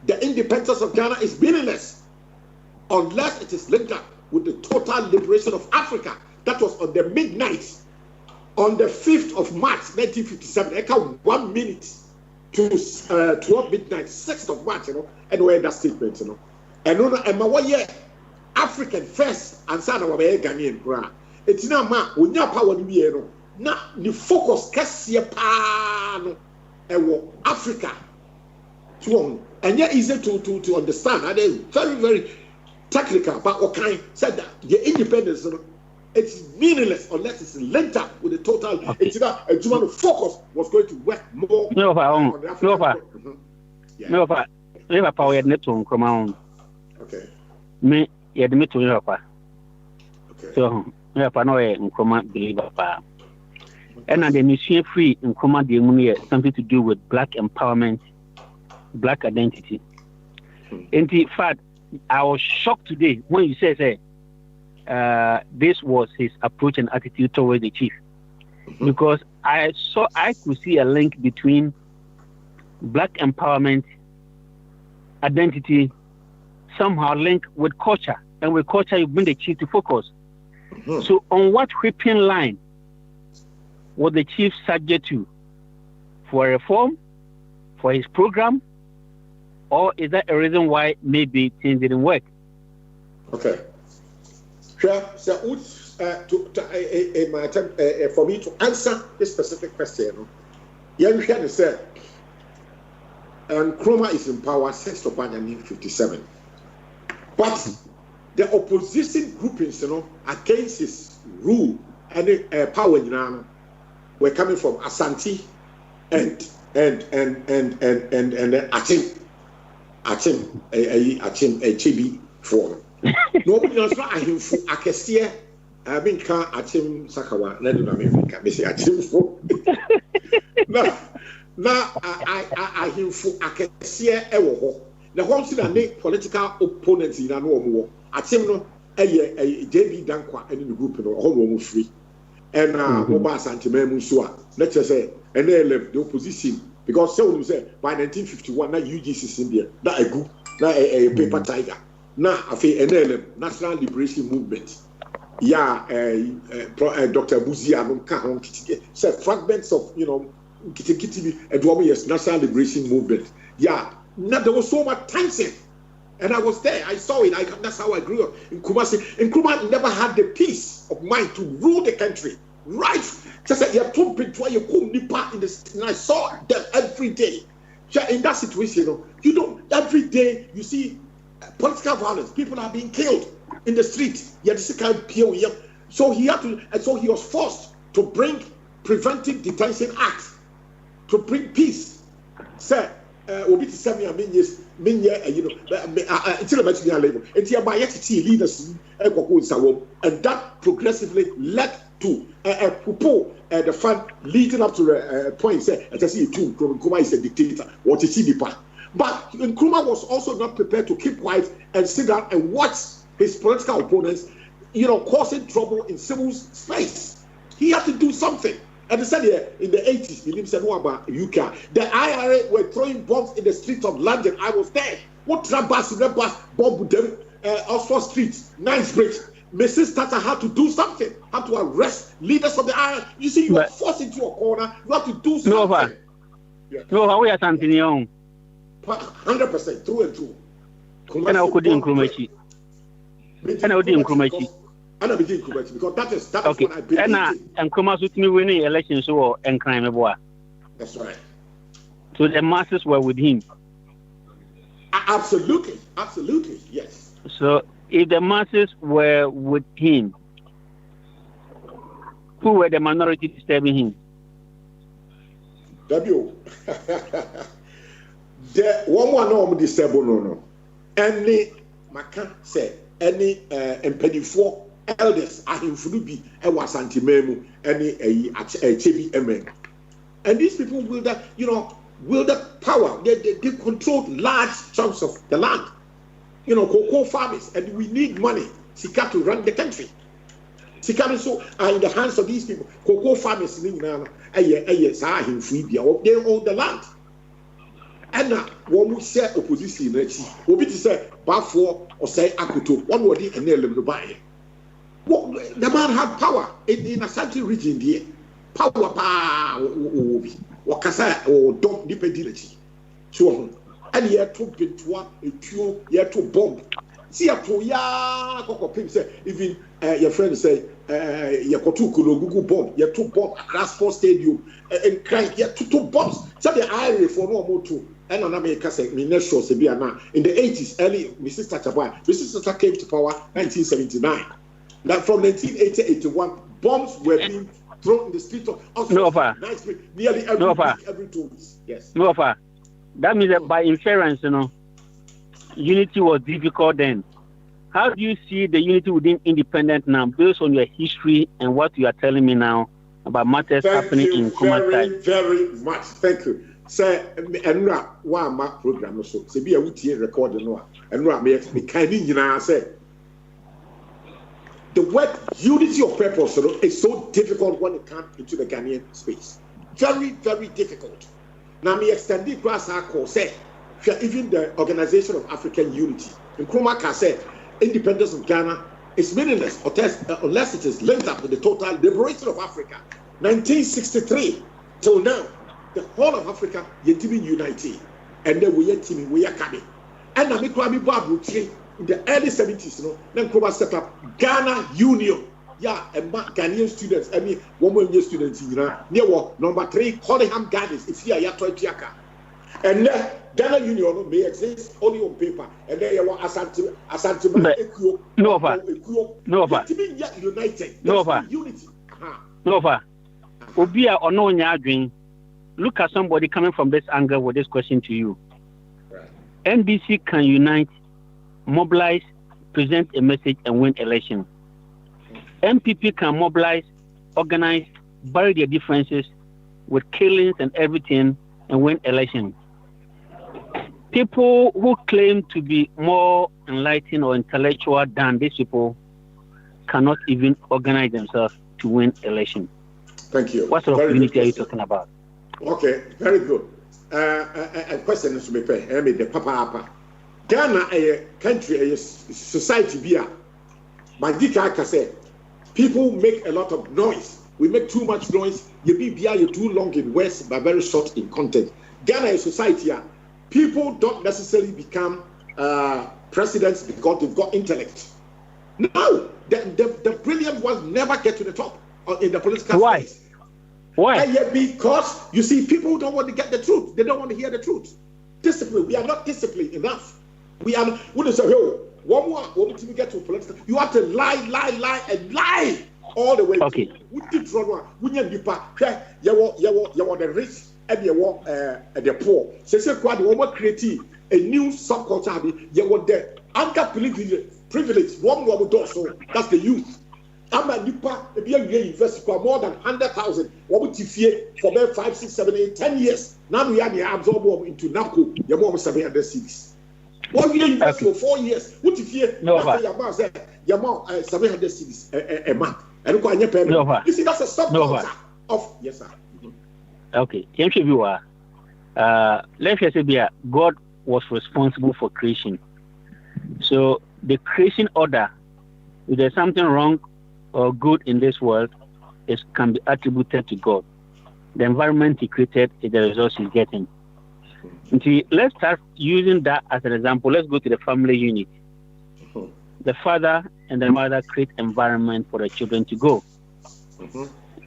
the independence of Ghana is meaningless unless it is linked up with the total liberation of Africa. That was on the midnight, on the 5th of March 1957. 1 minute. To 12 midnight, 6th of March, and we had that statement, And my year, African first, and son of a Ghanaian cry. It's now when your power to be, now the focus, Cassia Pan, and Africa, and yet easy to understand. And it's very, very technical, but what kind said that the independence. It's meaningless unless it's linked up with the total. Okay. It's not a human focus was going to work more. No, power had net to Nkrumah. Okay. Me, you had me to Europa. Okay. So, Europa no Nkrumah believer. And the mission free Nkrumah the money something to do with black empowerment, black identity. And in fact, I was shocked today when you say. This was his approach and attitude towards the chief, because I could see a link between black empowerment, identity, somehow linked with culture, and with culture you bring the chief to focus. So, on what whipping line was the chief subject to for reform, for his program, or is that a reason why maybe things didn't work? Okay. So, my attempt for me to answer this specific question, you can say, Nkrumah is in power 6th of March 1957, but the opposition groupings, against his rule and power, were coming from Asante and Chibi form. Nobody knows what I am for. I can see I mean, can't Achim Sakawa, let me say Achim for. Now, I him for I can see ewo. The whole thing that make political opponents in an war. Achim no a JB Dankwa and in the group no all free. And Mobas Antimemu Sua. Let's just say and they left the opposition because so say by 1951 that UGC is in there. That a group, that a paper tiger. Now, I feel NLM, National Liberation Movement. Yeah, Dr. Bogyae, said fragments of, National Liberation Movement. Yeah, there was so much tension. And I was there, I saw it, that's how I grew up. In Nkrumah never had the peace of mind to rule the country. Right? Just like you're pumping to you come nipa in the and I saw them every day. In that situation, every day you see political violence, people are being killed in the street. So he had to, and so he was forced to bring Preventive Detention Act to bring peace. Sir, obi to send me a leaders and that progressively led to the fund leading up to the point say I see too Nkrumah is a dictator what is he part. But Nkrumah was also not prepared to keep quiet and sit down and watch his political opponents, causing trouble in civil space. He had to do something. And they said here in the 80s, he didn't say no about UK. The IRA were throwing bombs in the streets of London. I was there. What trabas in the bus, bomb with them, Oxford Street, Nice Bridge. Mrs. Thatcher had to do something, had to arrest leaders of the IRA. You see, you are forced into a corner, you have to do something. No, how we are something young. 100% through and through. And I could Nkrumah. And I would Nkrumah. And I begin Nkrumah because that is okay. What I believe. And Nkrumah with me winning elections so and crime. That's right. So the masses were with him. Absolutely, yes. So if the masses were with him, who were the minority disturbing him? W. The one no disturb no. Any Maka said any impedifo elders ahimfunu bi e wasantimemu any chebi emen. And these people will that will the power they control large chunks of the land. Cocoa farmers, and we need money sika to run the country. Sika so are in the hands of these people. Cocoa farmers they own the land. And now one would say opposition will be to say Bafo or say Akuto, one word and nail them buy. The man had power in a certain region there. Power or Kasa or don't dependability. So and he had to bid to a pure, he had to bomb. See a to ya Coco say, even your friend say, Yakotu Google bomb, you have to bomb across sports stadium and crying, you have two bombs. So the IRA for no more too. And on America say, in the 80s, early Mrs. Thatcher came to power 1979. Now from 1980 to 81, bombs were being thrown in the streets of Oxford. Nearly every 2 weeks. Yes. No, that means that by inference, unity was difficult then. How do you see the unity within independent now, based on your history and what you are telling me now about matters happening in Nkrumah side? Very much. Thank you. Say, Enra, one mark program so. Se be a witty recording no. Enra me kind of say. The word unity of purpose is so difficult when it comes into the Ghanaian space. Very, very difficult. Now me extend the grass call say, even the Organization of African Unity. Nkrumah can say independence of Ghana is meaningless unless it is linked up with the total liberation of Africa. 1963 till now. The whole of Africa yetimi united, and then we yetimi we are coming. And na me Babu in the early 70s, then Nkrumah set up Ghana Union. Yeah, and Ghanaian students, I mean, 1 million students in near number 3, Collingham Gardens. It's here, Yatoitiaka. And then Ghana Union may exist only on paper, and then you want Asante united. Unity. Nova. Obia or no Nyadwin. Look at somebody coming from this angle with this question to you. Right. NBC can unite, mobilize, present a message, and win election. MPP can mobilize, organize, bury their differences with killings and everything, and win election. People who claim to be more enlightened or intellectual than these people cannot even organize themselves to win election. Thank you. What sort of unity are you talking about? Okay, very good. A question is to me, the Papa. Ghana, a country, a society, my Dika say, people make a lot of noise. We make too much noise. You're too long in West, but very short in content. Ghana, a society, people don't necessarily become presidents because they've got intellect. No, the brilliant ones never get to the top in the political space. Why? Because you see, people don't want to get the truth. They don't want to hear the truth. Discipline. We are not disciplined enough. We are. When they say, "Yo, one more, when we get to political, you have to lie, and lie all the way." Okay. We did wrong. We need to pay. You want the rich and you want the poor. So quite we want to create a new subculture. You want the underprivileged privilege. One more so that's the youth. I'm a nipa, a university for more than 100,000. What would you fear for about 5, 6, 7, 8, 10 years? Now we are the absorb into NAPCO, your mom 700 cities. 1 year university for 4 years. What you fear? No, your mom 700 cities a month. And go on your payment. No, you see, that's a subculture of yes, sir. Okay, let's just say God was responsible for creation. So the creation order, if there's something wrong or good in this world, it can be attributed to God. The environment He created is the results He's getting. See, let's start using that as an example. Let's go to the family unit. The father and the mother create environment for the children to go.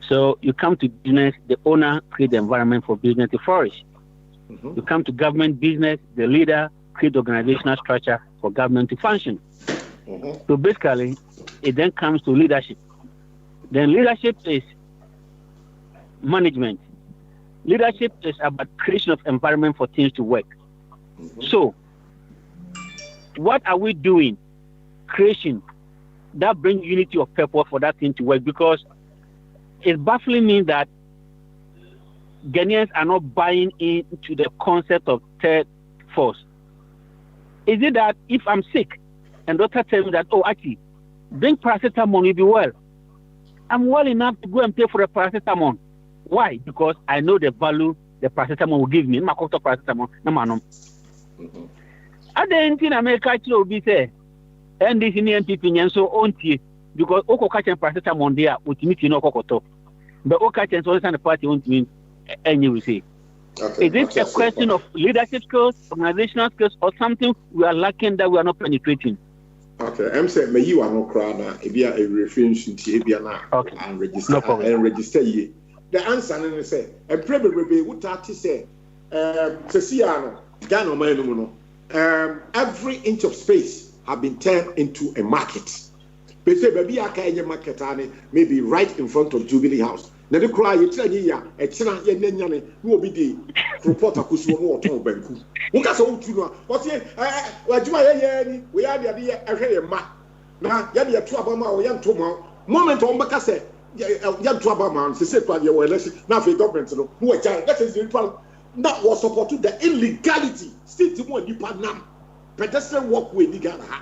So you come to business, the owner create the environment for business to flourish. You come to government business, the leader create organizational structure for government to function. So basically, it then comes to leadership. Then leadership is management. Leadership is about creation of environment for things to work. So, what are we doing? Creation. That brings unity of purpose for that thing to work, because it's baffling me that Ghanaians are not buying into the concept of third force. Is it that if I'm sick and doctor tells me that, oh, actually, drink paracetamol, you'll be well. I'm well enough to go and pay for the paracetamol. Why? Because I know the value the paracetamol will give me. My doctor paracetamol, no man. At the end in America, it will be say, and this Indian people, and so on, because Oko catch and paracetamol there, which means you know Kokoto. But Oko catch and so on the party won't mean any will say. Okay, is it a question of leadership skills, organizational skills, or something we are lacking that we are not penetrating? Okay, I'm saying, may you are no crown, if you are a reference to Tibiana and register and register ye. The answer is say, and probably what Tati say, Ceciano, Gano Manuno, every inch of space have been turned into a market. They say, baby, I can't market maybe right in front of Jubilee House. Now the cry, you tell you, a china, who will be the reporter who's more to Banku. Who can say, what's here? We are the idea, a ma. Now, Yadia Trabama or Yan Toma, moment on Bacase, Yan Trabaman, she said, you were election, now for government, who are giant. That is the problem. That was supported the illegality. Still, to one deeper now. Pedestrian walkway, Nigana.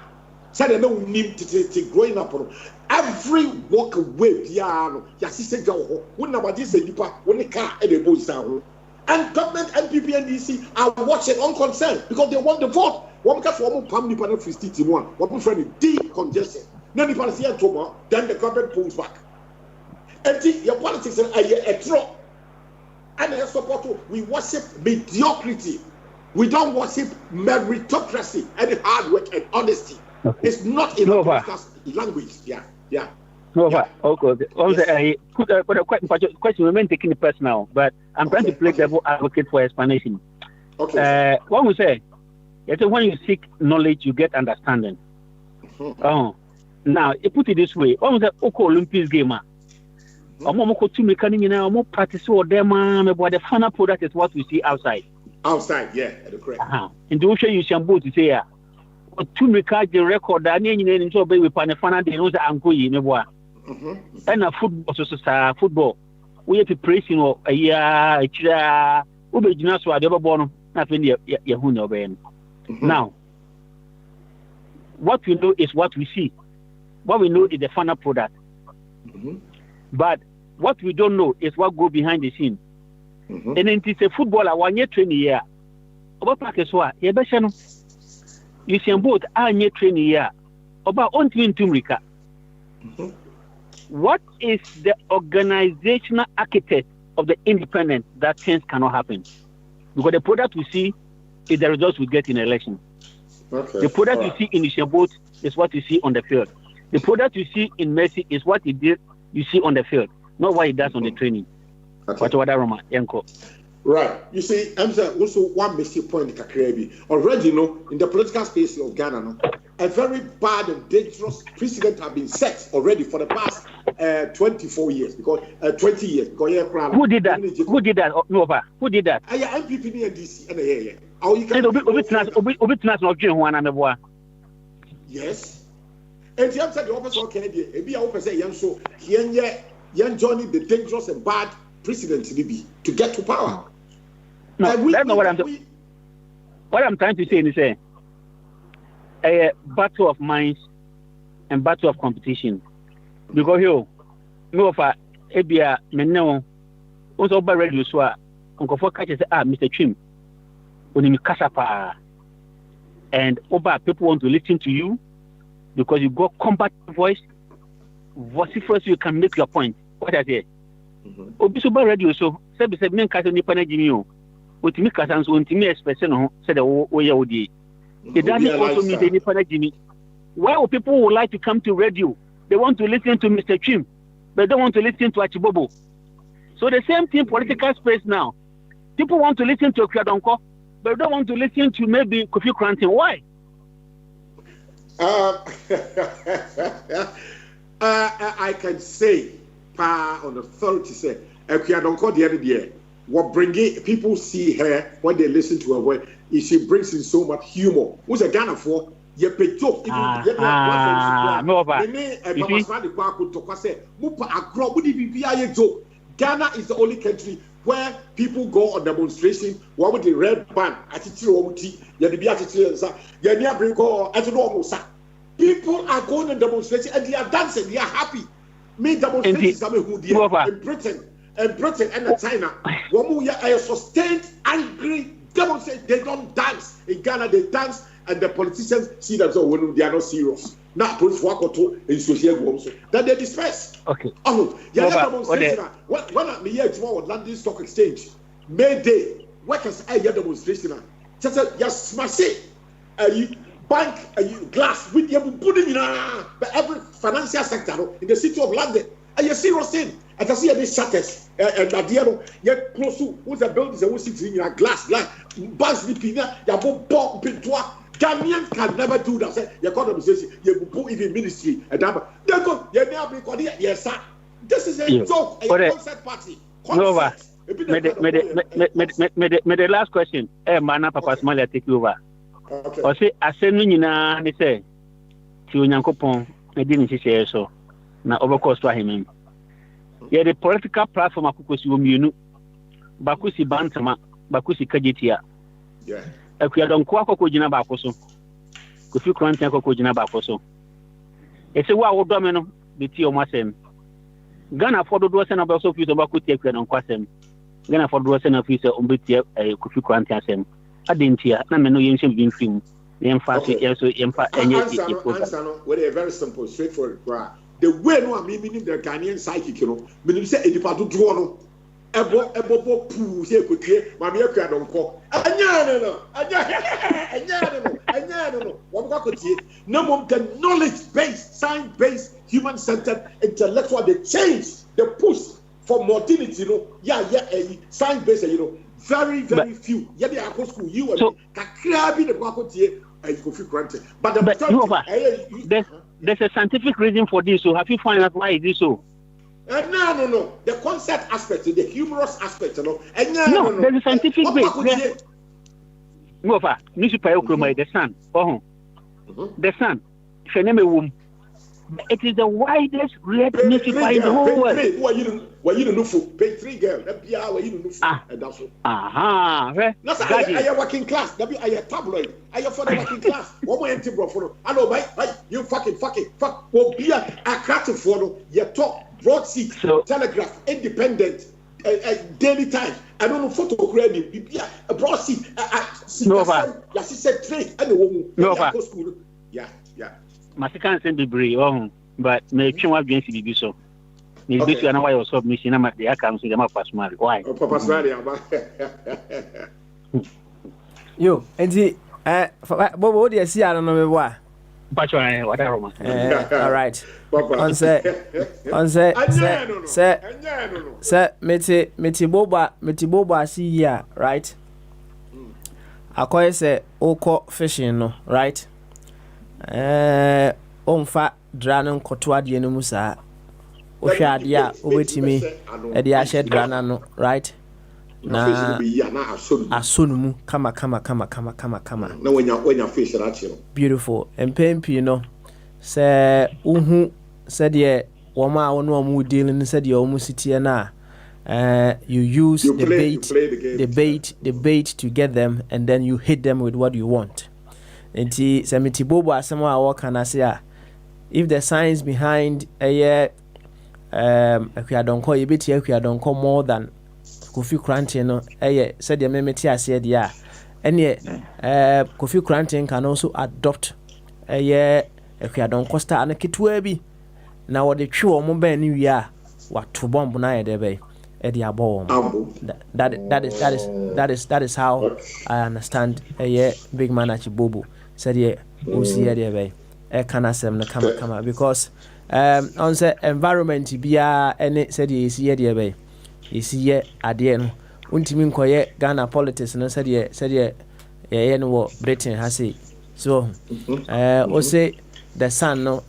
Said they don't need to growing up. Every walkway, piano, your sister go, when nobody say deeper, when the car and the boys down. And government, NPP, and DC are watching unconcerned because they want the vote. One can form a family panel for state one, one friend decongestion. Then the policy and trauma, then the government pulls back. And your politics are a throw. And as support, we worship mediocrity. We don't worship meritocracy and hard work and honesty. Okay. It's not in our language. Yeah. No, yeah. Okay. Question remain taking it personal, but I'm trying to play devil advocate for explanation. Okay. One will say, when you seek knowledge, you get understanding. Oh, now you put it this way. One will say, Olympics gamer. Practice or them, but the final product is what we see outside. Outside, yeah, correct. And the ocean you shampoo to say, two record the record that any so be with Panafana, they know the uncle in the boy. And a football, so football. We have to praise a year, Ube Jinaswa, the other born, nothing Yahuno Ben. Now, what we know is what we see. What we know is the final product. But what we don't know is what goes behind the scene. And it is a footballer 1 year training year. About practice, you see both 1 year training year. About on Tumrika. What is the organizational architect of the independent that things cannot happen? Because the product we see is the results we get in election. The product you see in the Shabot is what you see on the field. The product you see in Messi is what he did you see on the field, not what he does on the training. Right. You see, I'm saying also one missing point in Kakrebi. Already, in the political space of Ghana, a very bad and dangerous precedent have been set already for the past 24 years, because 20 years. Because, who did that? Who did that? Nova. Who did that? MPP and DC. Yes. And you said the officer okay, be a officer young so young Johnny the dangerous and bad president to get to power. No, that's not what I'm saying. What I'm trying to say is a battle of minds and battle of competition. Because you know for Abia Menno also by radio so Uncle for catches Mr. Chim when you kasapa and over people want to listen to you because you got combative voice, vociferous, you can make your point. What I say? Obi so by radio so say men kasa ni pana jimi o otimi kasa so ontimi express no say the oya odi. It doesn't also mean any pana jimi. Why would people would like to come to radio? They want to listen to Mr. Chim, but they don't want to listen to Achibobo. So the same thing, political space now. People want to listen to Okradonko, but they don't want to listen to maybe Kofi Krantin. Why? I can say, on authority, say, Okradonko the other day, what bringing people see her when they listen to her voice is she brings in so much humor. Who's a Ghana for? You pay joke. Ghana is the only country where people go on demonstration. What with the red band? People are going on demonstration and they are dancing. They are happy. Me demonstrations in Britain and China. Are sustained, angry demonstration. They don't dance. In Ghana, they dance. And the politicians see themselves when they are not serious. Now, police work in social groups. Then they disperse. Okay. Oh, yeah, demonstration. When I'm here tomorrow at London Stock Exchange, May Day, workers are here demonstration. Just yes, smash it. Bank, glass, with you putting in every financial sector in the city of London. And you serious thing. I can see these shutters and Adiano, yet close to who's the buildings and who's sitting in a glass, banks, bomb, pintoir. Ghanaians can never do that. Say, your economy says you put even ministry and they go, yes, sir. This is a joke, a concert party. May the last question. Mana Papa Smile take over. Okay. Or say, I send you na they say to Yankopon, I didn't say so. Now overcost to him. Yeah, the political platform Akukosi Umunu, Bakusi Bantama, Bakusi Kajitia. Yeah. Ekuyadonko akoko gina ba akoso Kofi Krantin akoko gina ba akoso ese wa wo do me no de ti o masem Ghana fodo do se na ba so fi so ba ko ti ekuyadonko asem Ghana fodo do se na fi se o be ti Kofi Krantin asem adentia na me no yen sem bin film yen fa so yen so yen fa enye answer no very very simple straightforward. The way no am meaning the Ghanaian psychic no me say edipa do do no ebo pu se kwetwe ma me Ekuyadonko anya no what go tie no mom the knowledge based science based human centered intellectual they change the push for modernity science based very few they are school you and kakra bi the go tie Kofi Krantin but there's a scientific reason for this, so have you found out why it is so? No. The concept aspect, the humorous aspect, no, there's a scientific base. No, the sun. The sun. If your name is womb, it is the widest red newspaper in the whole world. Why you don't know? Pay 3 girl. Why you don't know? And that's all. Are you working class? Are you tabloid? Are you for the working class? What more empty bro for? I know, you fuck. Well, be a craft for you talk. Broadsheet, Telegraph, Independent, Daily Times. I don't know photo credit. A broadsheet. She said trade and the woman. Yeah. Masikan send the brave, but me try to be able to so. Me be to why you submission. I'm at the account. So I'm pass marry. Why? Papa Smiley. Yo, and Bobo, what do you see? I don't know why. Whatever. All right. On say, meti boba see here, right? Akoye say oko fishing no, right? Omfa drana nkoto ade no musa. Ohwe ade a obetimi e de ahye drana no, right? Na asonu kama. Na wenya fish right here. Beautiful. Empempi no. Say uhu said ye wama ono mu dealing said ye omu city na you use You the play- you bait play the game. to get them, and then you hit them with what you want. Nti semiti bobo asemo a waka na say if the science behind akuadonko yebeti akuadonko more than Kofi Krantin no said the memeti ase de a ene Kofi Krantin can also adopt akuadonko star na kitwa bi na wode twe o mo ban ni wi a wato bomb na ye de be e de abom. That is how I understand big man Achibobo said ye o see de be e kana sem na kama because on say environment bia ene said ye see de be ye see ade no untimi nkoye Ghana politics no said ye no wo Britain ha say so o say the son no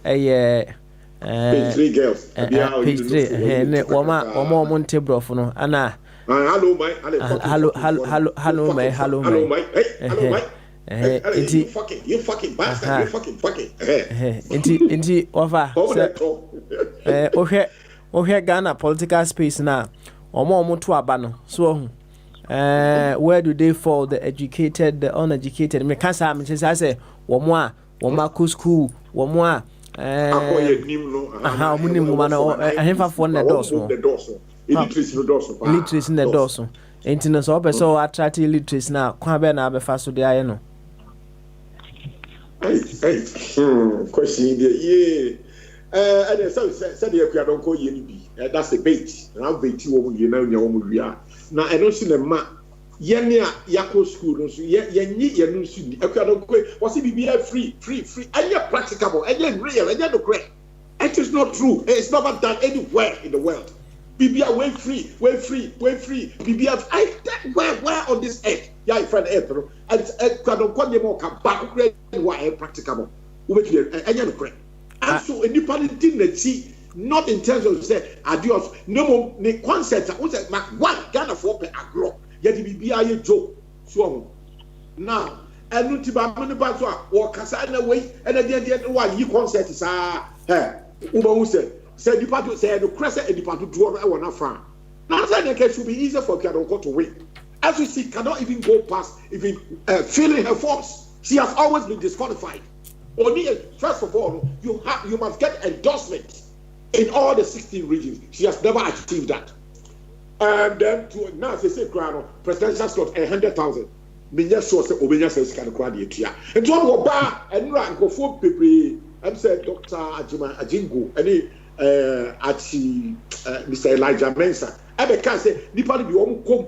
Page 3 girls. page 3 ne woma monte brofo no ana Hello, Mike. hello Mike. Hello, Mike. Hey, hello, Mike. Hey, you fucking bastard. You fucking. Inti over. Ohwe Ghana political space na omo to aba no so where do they fall, the educated, the uneducated? Me can say say womo a school womo a munim no ahemfa for na doso illiteracy na doso enti no so opeso attract illiteracy na kwa be na abefa so de aye no. Question there. And so said the Akuadonko ye bi. That's the bait. And I'll bait you over you know we are. Now I don't see the ma yenya yako school no so ye ni ye no so Akuadonko was it be free and you practicable and you real and you no correct. It is not true. It's never done anywhere in the world. BBA way free. BBA where on this earth? Yeah, friend earth. And Akuadonko ye mo ka back why practicable. And you no correct. And so independent thing see not in terms of say adios no more the concept what say one Ghana for per agro yet the BBI joke so now and no tiba money ba so or kasa na way and the one you concept is who say department say the crescent department draw I want farm now say the case should be easier for Akuadonko to win as we see cannot even go past even filling her forms. She has always been disqualified. Only first of all, you must get endorsement in all the 16 regions. She has never achieved that. And then to now they say presidential slot 100,000. Minya so say obenya says can crowd the etia. And to one ba and rank of 4 people. I'm saying Dr. Ajingo any Mr. Elijah Mensah. I can say nipa bi won kom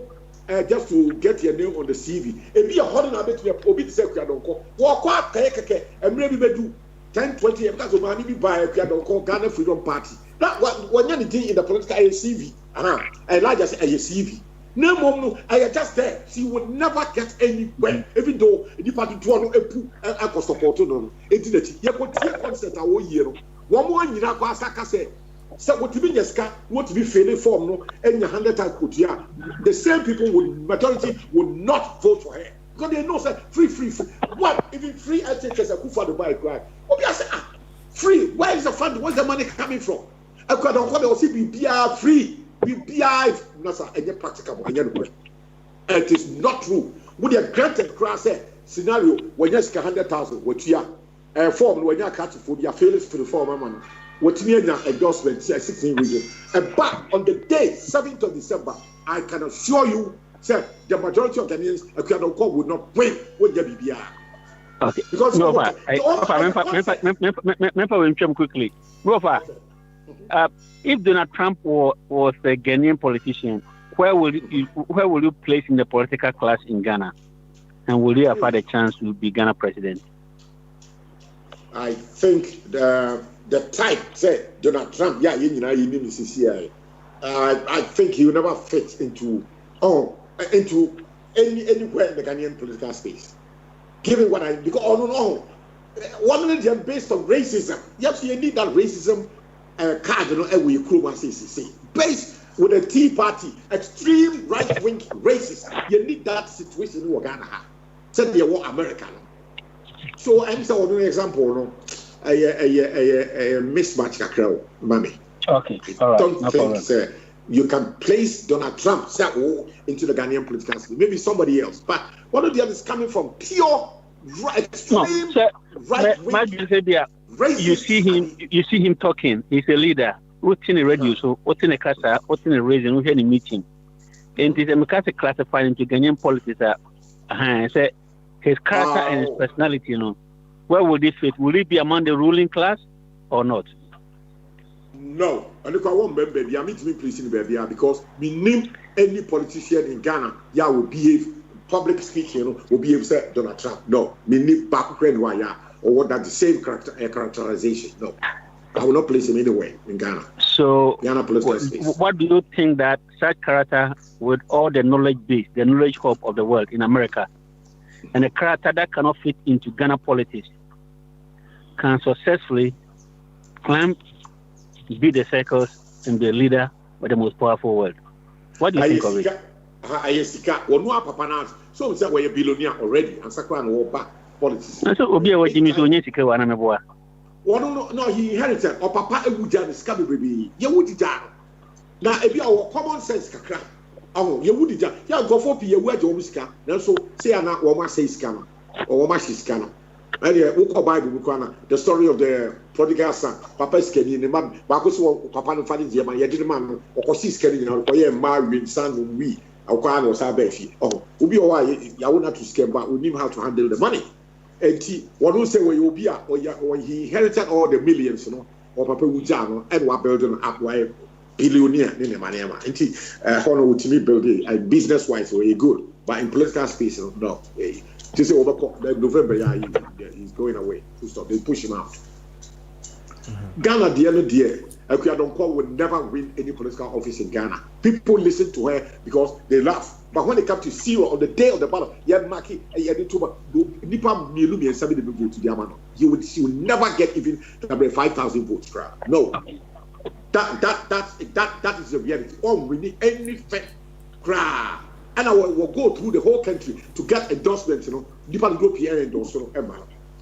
just to get your name on the CV. If you are holding a bit of Obi to say Akuadonko, walk out, and maybe do 10, 20 years because of money by Akuadonko, Ghana Freedom Party. That when you're in the political CV, Elijah said a CV. No more, I just there. She would never get anywhere, even though the party to one a support on it. You could see concert a whole year. One more year, I say. So what to be what to be failing form no any 100 times put here. The same people majority would not vote for her because they know say free. What even free as a coup for the buy cry. Okay, I say free. Where is the fund? Where's the money coming from? Akuadonko will see BBI free. BBI nasa any practicable any no. It is not true. Would you granted class scenario when you 100,000 what here form when you catch for your failures for the form man. What me endorsement 16 regions. But on the day 7th of December, I can assure you, sir, the majority of Ghanaians Akuadonko would not win with the BBI. Okay. Because quickly. If Donald Trump was a Ghanaian politician, where will you place in the political class in Ghana, and will you have had a chance to be Ghana president? I think the type say Donald Trump, I think he will never fit into anywhere in the Ghanaian political space. Given what because one minute based on racism. Yes, you need that racism card, based with a Tea Party, extreme right-wing racism. You need that situation in Ghana. Said they were American. So I'm saying one example, a mismatch kakra mami. Okay, all right. Don't No think problem. you can place Donald Trump into the Ghanaian political system. Maybe somebody else, but one of the others coming from pure extreme right wing. You see him talking. He's a leader. What's in the radio? So what's in the class? What's in the radio? What's in the meeting? And it's a classified into Ghanaian politics. Say his character and his personality. You know, where would he fit? Will he be among the ruling class or not? No, and look, I won't remember. I mean to be pleasing baby because we name any politician in Ghana. Will behave public speaking. Will behave say Donald Trump. No, me name back or what that the same characterization. No, I will not place him anywhere in Ghana. So, Ghana political space. What do you think that such character with all the knowledge base, the knowledge hub of the world in America, and a character that cannot fit into Ghana politics, can successfully climb, beat the circles, and be a leader of the most powerful world? What do you think of it? So it's that we're a billionaire already, and Sakura and back politics. So, Obi, what Jimmy Sonyeka wana meboa. No, he inherited or Papa Ebuja is coming baby. You would it now if you are common sense kakra. Oh, you would it ya go for P where you miska. Now so say na Woma says scammer or Woma is scammer. And Bible the story of the prodigal son. Papa is getting the man, Bakus Papa no finding the man, yet man or she's getting or married son we. Our was our baby. Oh, Ubi or I will not to scam, but we knew how to handle the money. And what will say where you be or he inherited all the millions, you know, or Papa Wujano and what building up why billionaire in the Manema. And he honor to me building a business wise very good, but in political space, no. Just over November, he's going away. To stop, they push him out. Ghana, the end of the year, Akuadonko would never win any political office in Ghana. People listen to her because they laugh. But when it comes to zero on the day of the battle, you will never get even 5,000 votes. No, that is the reality. Oh, we need any fair crowd, and I will go through the whole country to get endorsements. You know, Nipa go PN endorsement,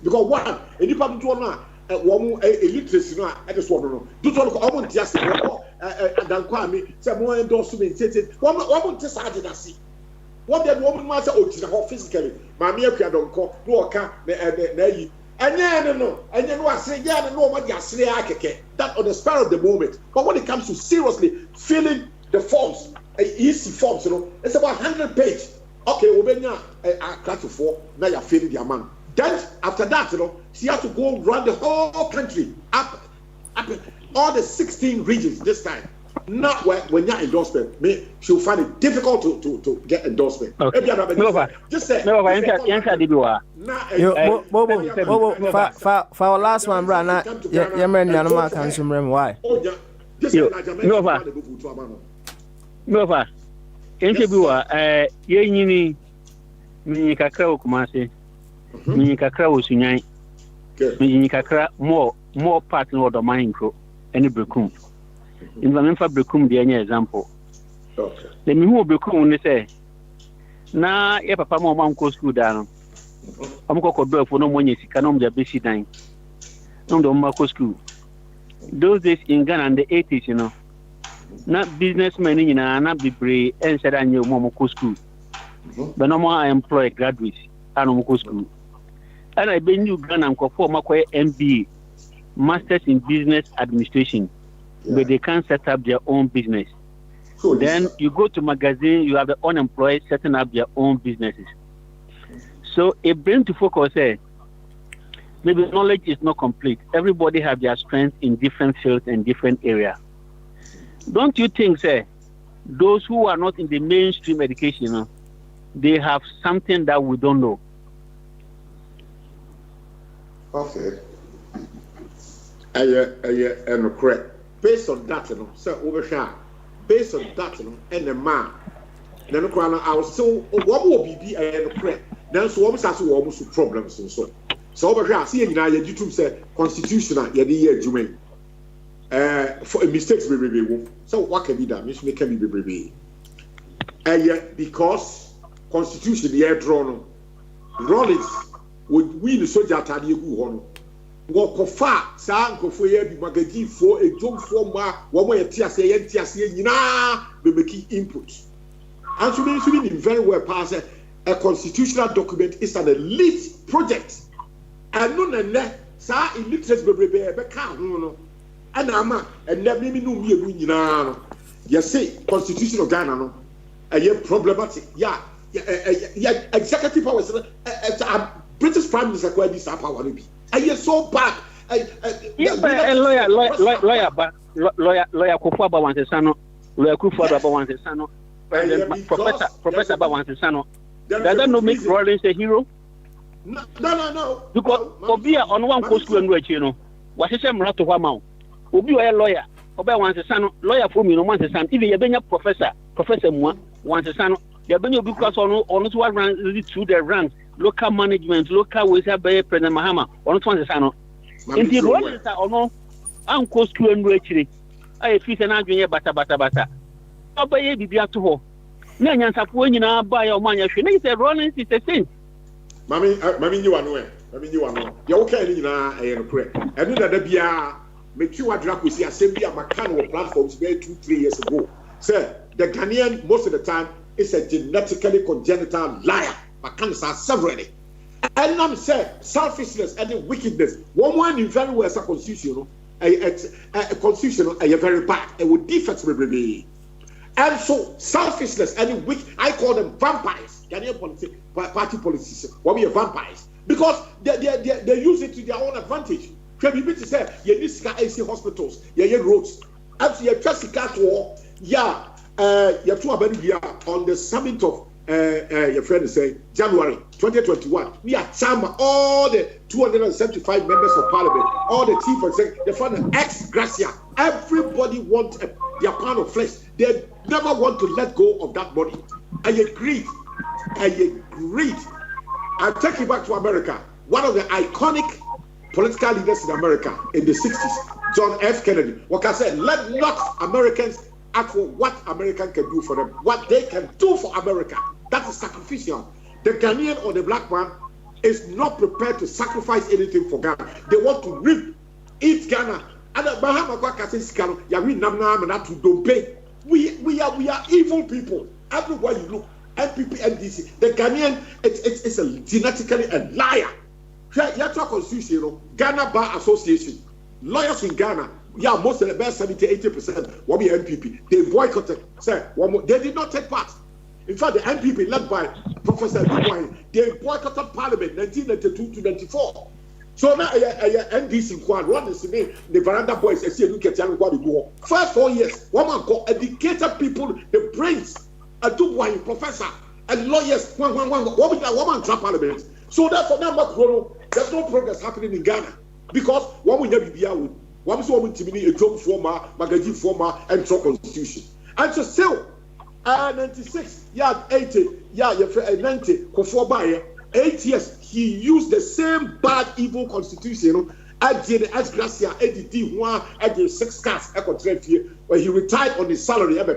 because one, Nipa do one. Illiteracy, no, I just want to know. Do you want to come on just and then call me, say more endorsement, one just added a see. What that woman must say, oh, physically, my mere don't call, no, can't, and no, and then I say, yeah, no, what you say, that on the spur of the moment. But when it comes to seriously filling the forms, easy forms, you know, it's about 100 pages. Okay, we'll be now, I class to 4, now you're filling the amount. Then after that, you know, she has to go around the whole country, up all the 16 regions this time. Not when you're endorsement, she'll find it difficult to get endorsement. Okay. Just say. For our last one, Brana, Yemen Yanama can swim. Why? Nova, Yenini, Minikakra Kumasi, Minikakra was Unai, Minikakra more part of the mine crow, any Brekum. In the Memphis Brekum, the any example. The Mimu Brekum, they say, na ye papa mo manko school down. Amko ko do for no money sikanom the basic nine. No do manko school. Those days in Ghana in the 80s, you know. Not businessmen in na bibre and said anyo mo school. But no more I employ graduates and mo school. And I been you Ghana ko for makoy MBA, Masters in Business Administration. But they can't set up their own business. So then you go to magazine, you have the unemployed setting up their own businesses. So it brings to focus, maybe knowledge is not complete. Everybody have their strengths in different fields and different areas. Don't you think, those who are not in the mainstream education, they have something that we don't know? Okay. And correct. Based on that, sir, overshot. Based on that, and the man, then the crown, I was so what will be and correct. Then so almost as almost problems and so. So over here, see, now you YouTube say constitutional, you're the year Jume. For mistakes, baby. So what can be done? Which can be baby. Yet because constitution, the air drawn, Rollins would win the soldier at the Wokofa sa nkofo ye bi magagifo ejomfo ma wo mo yete ase nyina be make input. And so we very well pass a constitutional document is an elite project. And no na sa illiterate bebrebe be ka ho no. And ama and never me no me nyina no. You say constitution of Ghana no a problematic. Yeah, executive powers British Prime Minister kwa this power no be. I so bad. Lawyer Kufu about one sano, lawyer Kufu about one sano, Professor about one sano. Does that not make Rollins a hero? No. Because Obia on one coast school and you know, what is a to Wamau? Obi a lawyer, Oba one sano, lawyer for me no one son, even a Benya professor one sano, the Benio because on what runs through the ranks. Local management, local ways have by President Mahama, on one sano. In the Rollins are no uncle school and actually. I feel an argument bata. Obey be to ho. Nanya Sapuin by your money. She said Rollins is a saint. Mammy, you are nowhere. You are no. You're okay in a prayer. And that the Bia make you a drug with the assembly of mechanical platforms 2-3 years ago. Sir, the Ghanaian most of the time is a genetically congenital liar. Mechanics are severally. And I'm saying selfishness and wickedness. One in very well as a constitutional, a constitutional, a very bad. It would defect me. And so selfishness and wicked, I call them vampires. Ghanaian party politicians, what we are vampires. Because they use it to their own advantage. Can you to say, you need to AC hospitals, you roads. After you trust the cat war, you have to on the summit of your friend is saying January 2021. We are charm all the 275 members of parliament, all the chief executive, the fund ex gratia. Everybody wants their pound of flesh. They never want to let go of that body. I agreed. I'll take you back to America. One of the iconic political leaders in America in the 60s, John F. Kennedy. What I said, let not Americans ask for what America can do for them, what they can do for America. That is sacrificial. The Ghanaian or the black man is not prepared to sacrifice anything for Ghana. They want to eat Ghana. We are evil people. Everywhere you look, NPP, NDC, the Ghanaian, it's a genetically a liar. Yatra Constitution, Ghana Bar Association, lawyers in Ghana, most of the best 70-80% will be NPP. They boycotted. They did not take part. In fact, the NPP led by Professor Bogyae, they boycotted Parliament 1992 to 94. So now NDC one is the veranda boys. First 4 years, one man called educated people, the brains, a Bogyae professor, and lawyers. One man trap Parliament. So therefore, now there's no progress happening in Ghana because one will never be out. One is one to be a job former, magazine former, and so constitution. And so still. 96, 80, 90, for 8 years, he used the same bad, evil constitution. I did as Gracia, I did 6 cars, where he retired on his salary. That's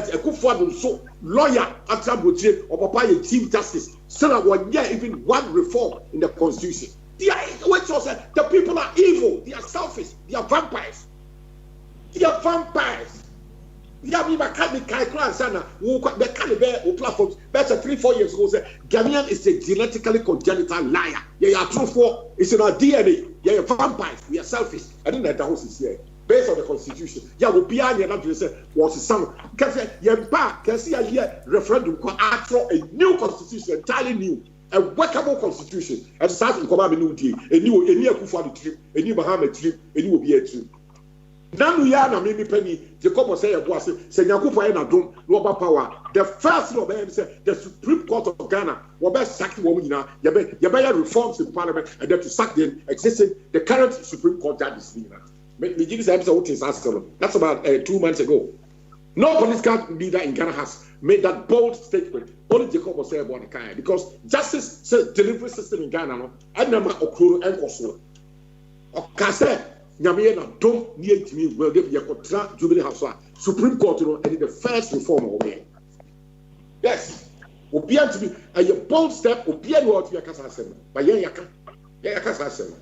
a good for so lawyer, or Papa, Chief Justice, still 1 year, even one reform in the constitution. The people are evil, they are selfish, they are vampires. Yeah, me mechanic class and the caliber platforms. Better 3-4 years ago, Ghanaian is a genetically congenital liar. Yeah, true for it's in our DNA. Yeah, vampires. We are selfish. I don't know that house is here. Based on the constitution. Yeah, we'll be on your say what's the sum. Can say can see a year referendum a new constitution, entirely new. A workable constitution. And starting to come up a new deal. A new Kufa trip, a new Bahama trip, a new Obia trip. Now we are Mimi Penny, Jacob say a boss, Senyakupa and Adum, Loba Power. The first law said the Supreme Court of Ghana will best sack women now. Yabaya reforms in Parliament and then to sack the current Supreme Court judges. That's about 2 months ago. No political leader in Ghana has made that bold statement. Only Jacob was saying about the kind because justice delivery system in Ghana, I remember Okuru and Koso. Okase. Nyamiena don't need me well give your contract Jubilee House Supreme Court and the first reform over here. Yes. Obian to be a bold step, Obian what you can say. But yaka kasa sɛ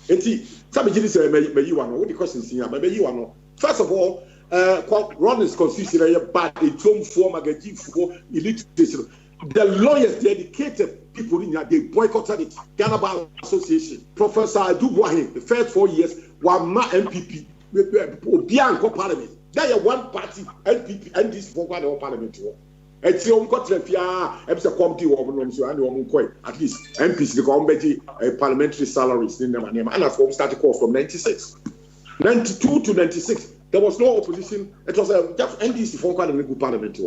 enti sabe gidi sɛ me yi one what the questions here me yi one first of all Ronald's constitution is bad a tom for magaji for illiteracy the lawyers the educated people in they boycotted it Ghana Bar Association Professor Adubuahin the first 4 years were ma MPP Obianko Parliament that is one party NPP and this for one parliament and see Trefia episode committee at least MPs the committee parliamentary salaries in the name and from started course from 96 92 to 96 there was no opposition it was just NDC for quite a good parliament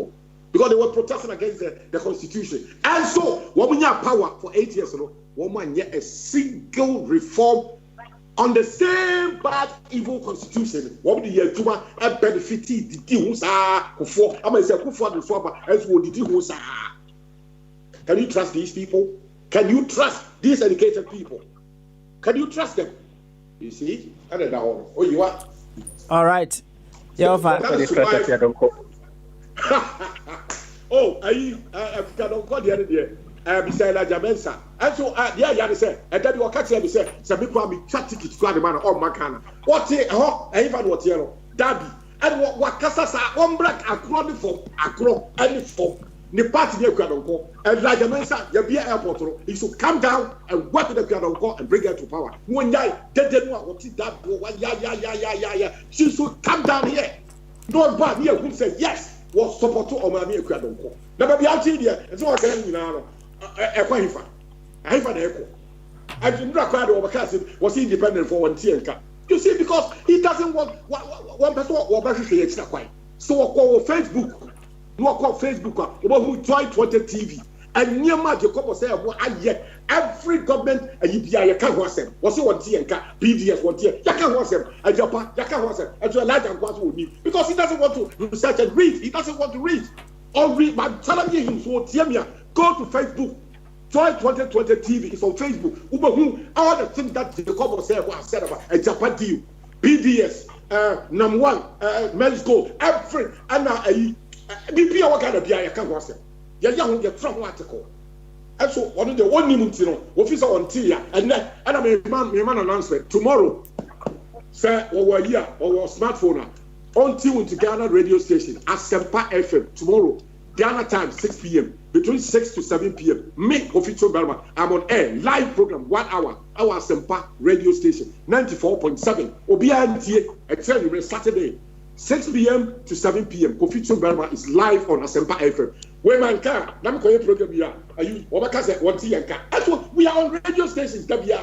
because they were protesting against the constitution and so when we have power for 8 years woman yet a single reform on the same bad evil constitution what the year tuma and benefit the who's for I may say for the former as would the who's can you trust these people? Can you trust these educated people? Can you trust them? You see? I don't know. Oh, you are. All right. Yeah, oh, I don't call the other day. Beside La Jamensa. And so, yeah, say, and then you are catching me say, some people me chat tickets to the man or Macana. What even what yellow? Dabby. And what Casasa, one black, across any form. The party near Kwadonko, and La Jamensa, your beer airport, he should come down and work with the Kwadonko and bring her to power. One day, they didn't want what that, yeah. She should come down here. No bad here who say yes, was support to Omani Kwadonko. Never be out here, and so I can, you know. I find the echo. I did not cry over Cassin was independent for 1 year. You see, because he doesn't want one person or extra quiet. So I call Facebook. No call Facebook. Who join 20 TV. And near my Jacob say, every government and you can't watch them. Was it 1 year? PDS 1 year. You can't watch them. And Japan, you can't watch them. And you like them with me. Because he doesn't want to research and read. He doesn't want to read. Or read, but telling him so go to Facebook. Join 2020 TV. It's on Facebook. All the things that Jacob said about a Japan deal, PDS, number one, men's gold, every and BP. What kind of beer you can watch them? You're young, you're from article. And so one of the one minute, officer on Tia, and then I mean, man announcement tomorrow. Say, over here, or smartphone on to Ghana radio station at Sempa FM tomorrow. Ghana time 6 p.m. between 6 to 7 p.m. Me official Belma. I'm on air live program 1 hour. Our Sempa radio station 94.7. Obiantie at Saturday 6 p.m. to 7 p.m. Official Belma is live on Sempa FM. Where man can nam ko program here. Are you Obaka say one tea and car? That's what we are on radio stations. Dabia.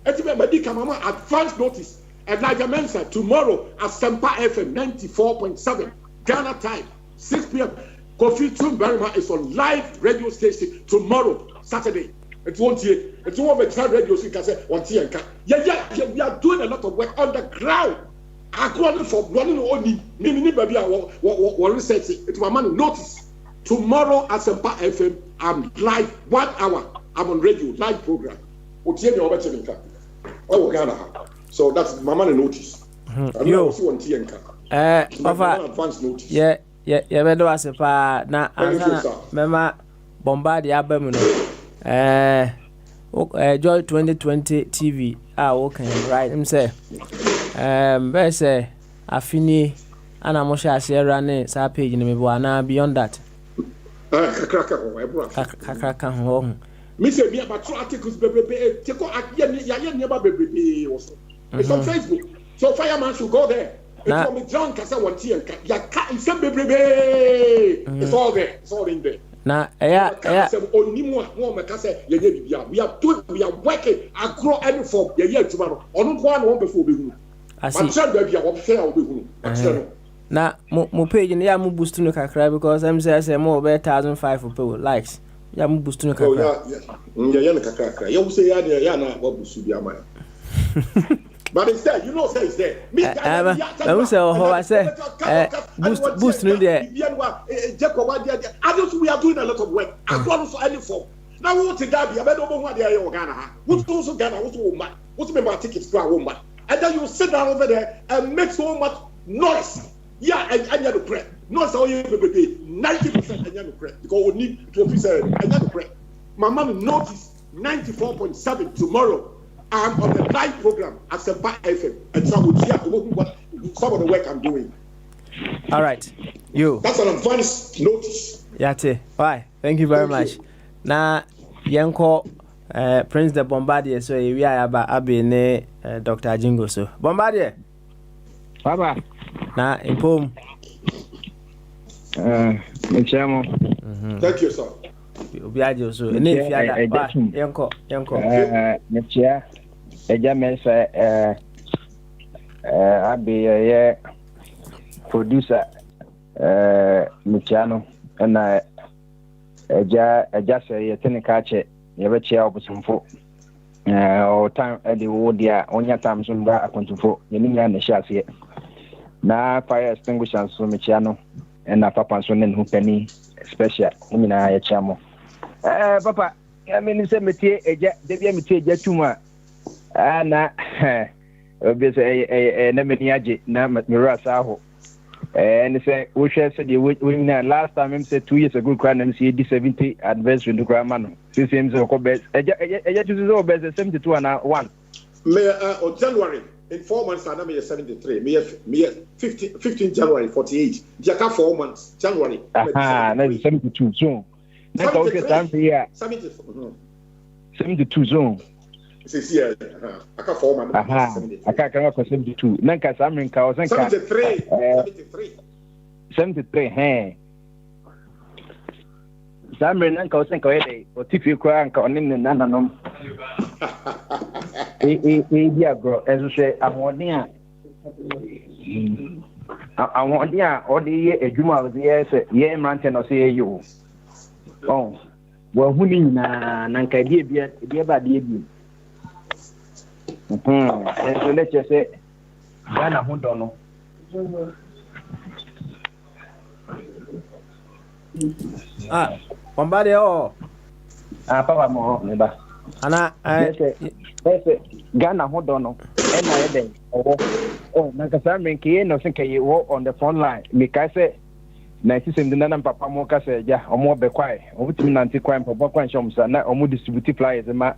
Etibe Madika Mama advance notice. And like I mentioned, tomorrow at Sempa FM 94.7 Ghana time 6 p.m. Kofi Tumbarima is on live radio station tomorrow, Saturday. It won't be radio station. Yeah, we are doing a lot of work on the ground. According for running only, me baby, I will research it. It's my man notice. Tomorrow at Sempa FM, I'm live 1 hour. I'm on radio, live program. So that's my man notice. Yo, advance notice. Yeah. Yeah, bedo asepa na ansana mema bombard ya bamu no Joy 2020 TV okay right him say be say afini ana mo sha share run sa page ni me bo ana beyond that kakraka ho me say me about articles bebe take ya never bebe also it's on Facebook so fireman should go there. It's from the John Kasa 1 tea and it's all there. It's all in there. Now, we are working across any form. Tomorrow. On one before we I see. Now, mo page in mo boost no kakra because I'm say more 1,500 people likes. Ya mo boost no kakra. Yeah, kakra. You say ya na what boost be am. But it's there, you know, say it's there. I say, boost no there. We are doing a lot of work. I don't for any form. Now, what's the Gabi? I don't know what they are in Ghana. What's also Ghana? What's my tickets to a woman? And then you sit down over there and make so much noise. Yeah, and you're the prep. Not so you baby 90% and you're the prep because we need to officer and you're the prep. My man notice 94.7 tomorrow. I'm on the live program at Sempa FM, and so I will hear what some of the work I'm doing. All right, you. That's an advance notice. Yate. Bye. Thank you very much. Now, Yanko, Prince the Bombardier, so we are about Abine, Dr. Jingo. So, Bombardier. Baba. Now, in poem. Thank you, sir. Obiadio so ene fiada yanko nechia eja mensa abi ye producer Michiano na eja say ye tenika che ye be chia obusumfo o time e de wo dia onya time so mba akontumfo ye ni nya na hia na fire extinguisher so Michiano na papa so ne hu pani special nyina ye chiamo papa I mean say metie eja debia metie eja tuma na obese na meni age na mira saho and say we share say we na last time him say 2 years ago kra na say 70 anniversary do kra man since him say ko best eja to so best 72 and 1 me on January in 4 months I am 73 me 15 January 48 jaka 4 months January na 72 so na ka okay time here 72 zone this year aka 4 months aka kan ko 72 na ka samin ka o san ka 73 he samin na ka o san ka ele o tifi ko an ka onin na nanom dia bro ezo se ahoden a odi ye adwuma o ye se ye mrante no se ye yo oh well huni na nka bia ba dia bi so let's just say bana ho do no Bombardie papa mo me ba ana Ghana ho do no e na ye den na ka sa men ke no sen ke wo on the front line me ka say na system din na papa mo ka say ja omo be kwai omo timi na anti kwai papa kwai shom sa na omo distribute flyers ma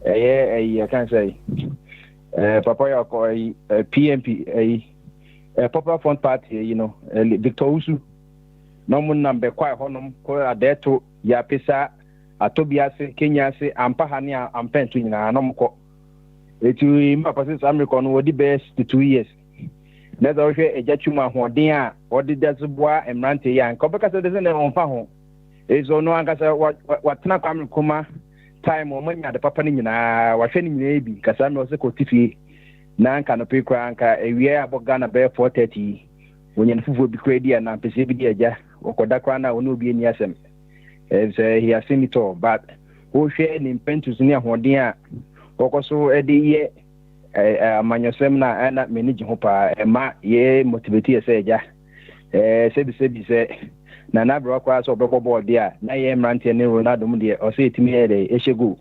I can say papa ya ko PMP Popular Front Party you know Victor Usu no mun na be kwai honom ko adeto ya pesa atobiase Kenya se ampa hani ampentu nyina no mko etu ma pase America no wodi best 2 years na za ohwe ejatuma hoden a odi dasboa emrante ya nko beka se de ne onfa ho ezo no ankasa watena kwa America time o manya de papa ni nyina wahwe ni nyina ebi kasa me o se ko tifie na anka no pe kwa anka ewie aboga na be 4:30 wonye fufu bi kredi na pese bi dia okoda kwa na onu obi ani asem he has seen it all but who share ni pentus ni ahoden a okoso edi ye amanyosem na manage ho pa ma ye motivate say ja sebi say na bro kwa so obeko board dia na ye mrante ne Ronaldo mu dia o say etimi ye eshego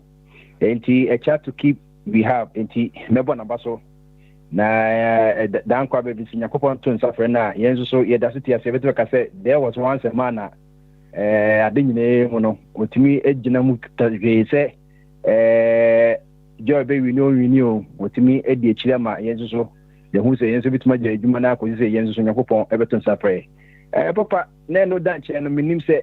enti a chat to keep we have enti mebo na baso na dan kwa be bisinya kopon to nsafre na yenzo so ye dasiti ase beto ka say there was once a man adenyine mu no otimi ejina mu tadwe say joy be we know otimi edi echire ma yenzo so the hu say yenzo bituma je adwuma na akozi say yenzo so nyakopon ebeto nsafre papa na no danche no minim say